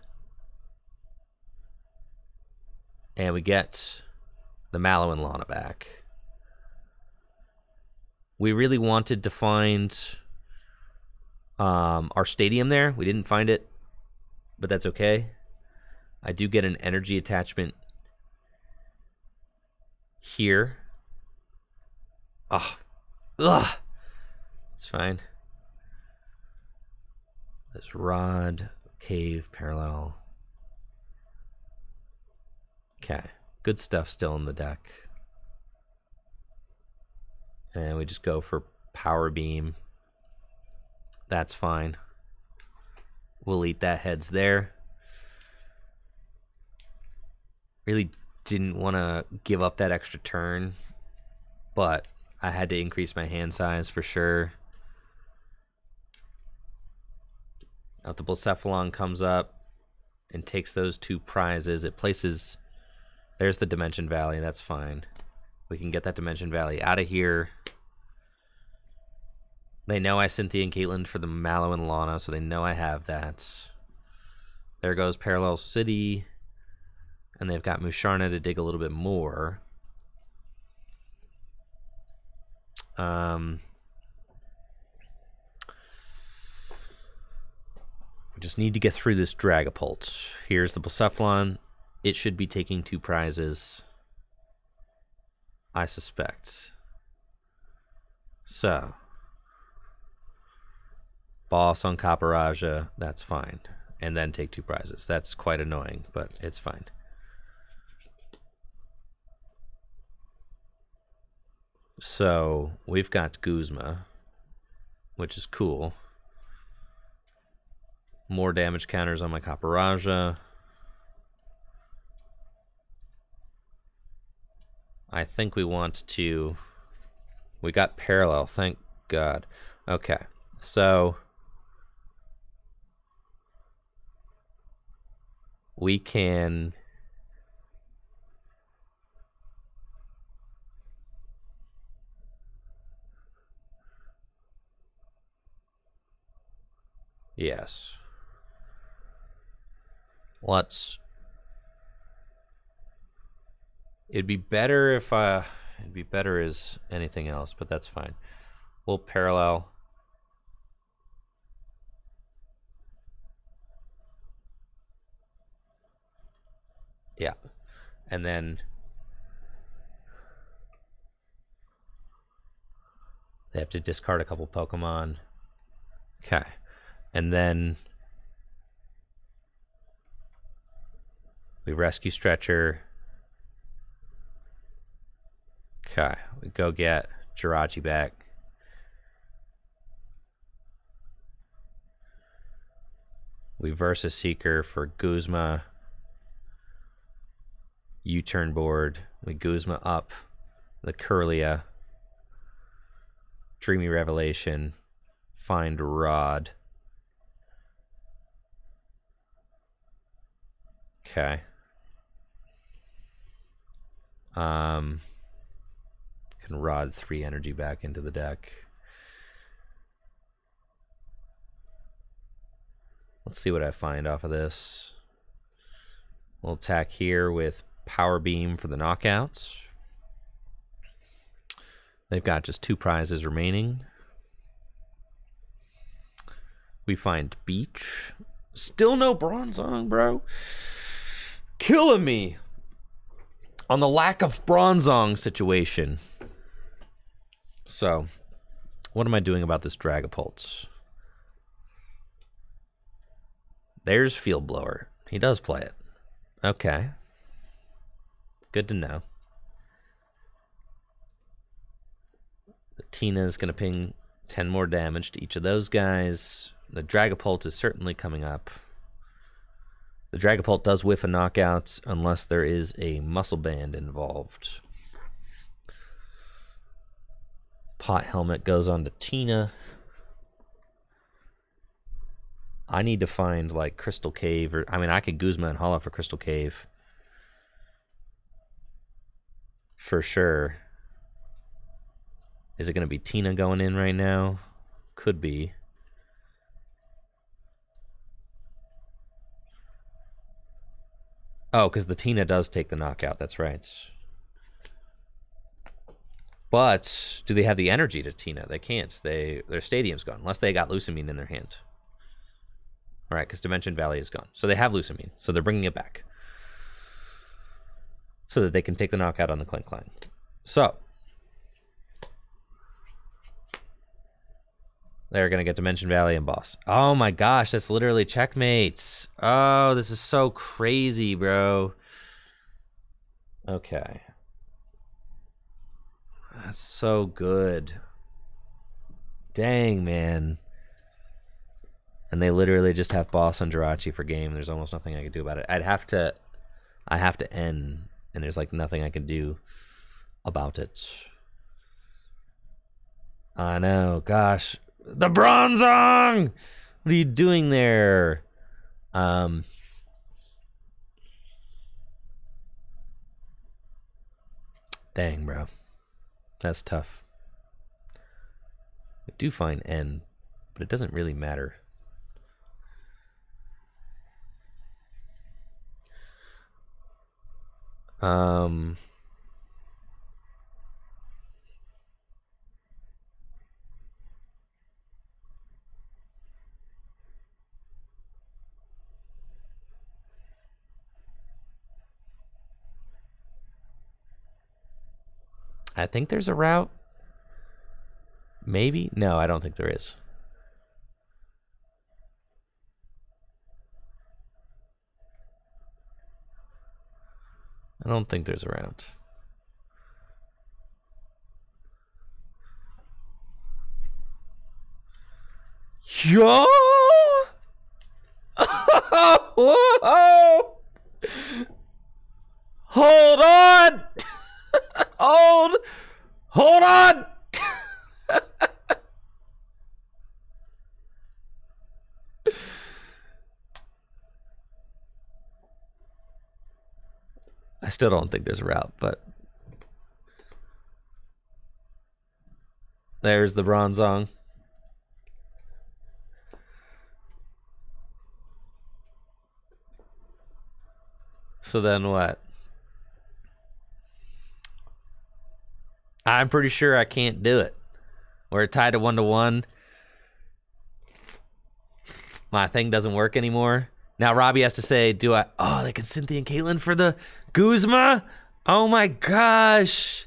and we get the Mallow and Lana back. We really wanted to find our stadium there. We didn't find it, but that's okay. I do get an energy attachment here. Ugh. It's fine. This rod, cave, parallel. Okay, good stuff still in the deck. And we just go for Power Beam. That's fine. We'll eat that heads there. Really didn't want to give up that extra turn, but I had to increase my hand size for sure. Now if the Blacephalon comes up and takes those 2 prizes, it places... There's the Dimension Valley, that's fine. We can get that Dimension Valley out of here. They know I Cynthia and Caitlin for the Mallow and Lana, so they know I have that. There goes Parallel City. And they've got Musharna to dig a little bit more. We just need to get through this Dragapult. Here's the Blacephalon. It should be taking 2 prizes. I suspect. So, boss on Caparaja, that's fine. And then take 2 prizes. That's quite annoying, but it's fine. So, we've got Guzma, which is cool. More damage counters on my Caparaja. I think we want to... We got parallel, thank God. Okay, so... We can... Yes. Let's... It'd be better if it'd be better as anything else, but that's fine. We'll parallel. Yeah. And then they have to discard a couple Pokemon. Okay. And then we rescue Stretcher. Okay. We go get Jirachi back. We Versus Seeker for Guzma. U-turn board. We Guzma up the Curlia. Dreamy Revelation. Find Rod. Okay. Can Rod 3 energy back into the deck. Let's see what I find off of this. We'll attack here with Power Beam for the knockouts. They've got just 2 prizes remaining. We find Beach. Still no Bronzong, bro. Killing me on the lack of Bronzong situation. So, what am I doing about this Dragapult? There's Field Blower. He does play it. Okay. Good to know. The Tina's going to ping 10 more damage to each of those guys. The Dragapult is certainly coming up. The Dragapult does whiff a knockout unless there is a muscle band involved. Pot Helmet goes on to Tina. I need to find like Crystal Cave, or I mean I could Guzma and Hala for Crystal Cave. For sure. Is it going to be Tina going in right now? Could be. Oh, because the Tina does take the knockout, that's right. But do they have the energy to Tina? They can't. Their stadium's gone, unless they got Lusamine in their hand. All right, because Dimension Valley is gone. So they have Lusamine, so they're bringing it back. So that they can take the knockout on the Klinklang. So they're going to get Dimension Valley and Boss. Oh my gosh, that's literally checkmates. Oh, this is so crazy, bro. Okay. That's so good. Dang, man. And they literally just have Boss on Jirachi for game. There's almost nothing I can do about it. I have to end, and there's like nothing I can do about it. I know, gosh. The Bronzong! What are you doing there? Dang, bro. That's tough. We do find N, but it doesn't really matter. I think there's a route. Maybe? No, I don't think there is. I don't think there's a route. Yo! Whoa! Hold on! Hold on! I still don't think there's a route, but there's the Bronzong. So then what? I'm pretty sure I can't do it. We're tied to 1-1. My thing doesn't work anymore. Now Robbie has to say, do I... Oh, they can Cynthia and Caitlin for the Guzma? Oh my gosh.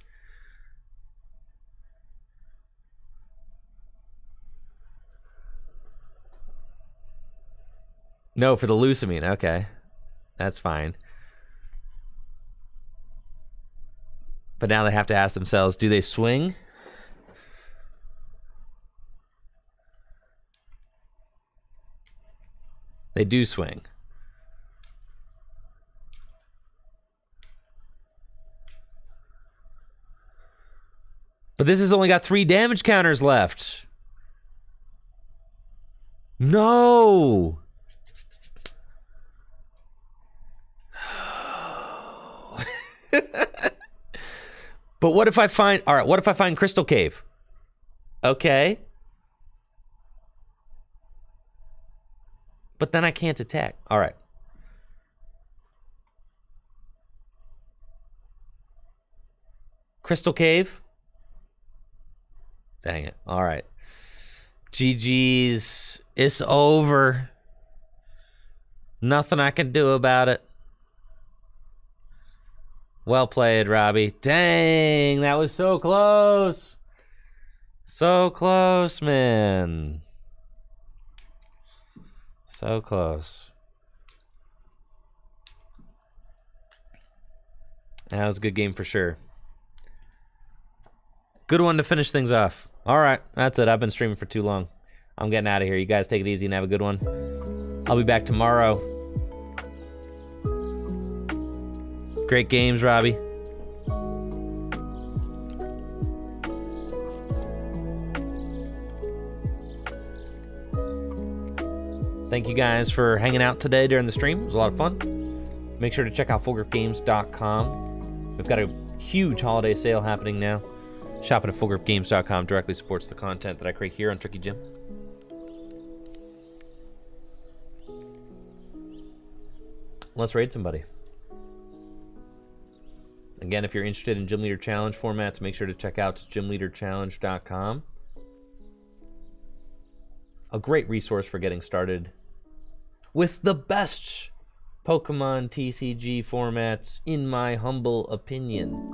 No, for the Lusamine. Okay. That's fine. But now they have to ask themselves, do they swing? They do swing. But this has only got 3 damage counters left. No! But what if I find... All right, what if I find Crystal Cave? Okay. But then I can't attack. All right. Crystal Cave? Dang it. All right. GG's. It's over. Nothing I can do about it. Well played, Robbie. Dang, that was so close. So close, man. So close. That was a good game for sure. Good one to finish things off. All right, that's it. I've been streaming for too long. I'm getting out of here. You guys take it easy and have a good one. I'll be back tomorrow. Great games, Robbie. Thank you guys for hanging out today during the stream. It was a lot of fun. Make sure to check out fullgripgames.com. We've got a huge holiday sale happening now. Shopping at fullgripgames.com directly supports the content that I create here on Tricky Gym. Let's raid somebody. Again, if you're interested in Gym Leader Challenge formats, make sure to check out gymleaderchallenge.com. A great resource for getting started with the best Pokemon TCG formats, in my humble opinion.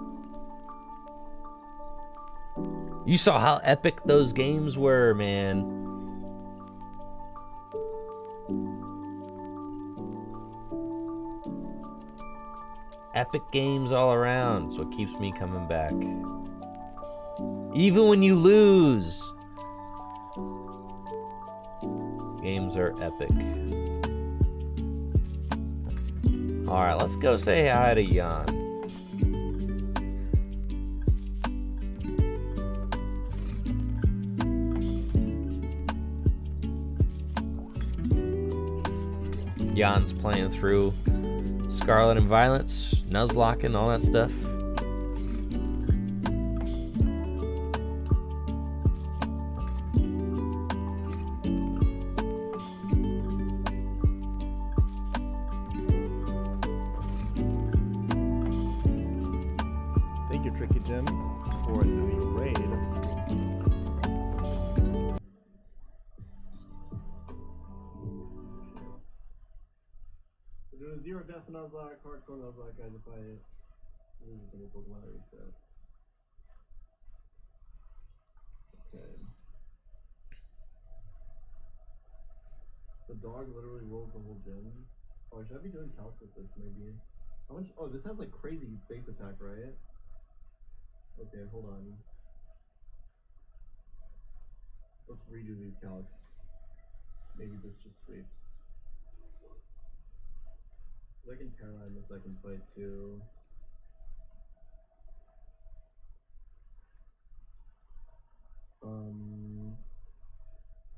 You saw how epic those games were, man. Epic games all around. It's what keeps me coming back. Even when you lose. Games are epic. Alright, let's go say hi to Jan. Jan's playing through Scarlet and Violet's, Nuzlocking, all that stuff. Thank you, Tricky Jim, for the raid. We're doing 0 death Nuzlocke, hardcore Nuzlocke, guys, if I lose a single Pokemon already, so. dog literally rolls the whole gym. Oh, should I be doing calcs with this maybe? How much? Oh, this has like crazy base attack, right? Okay, hold on. Let's redo these calcs. Maybe this just sweeps. Cause I can Terrorline the second fight too.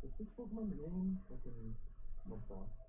What's this Pokemon name? Fucking boss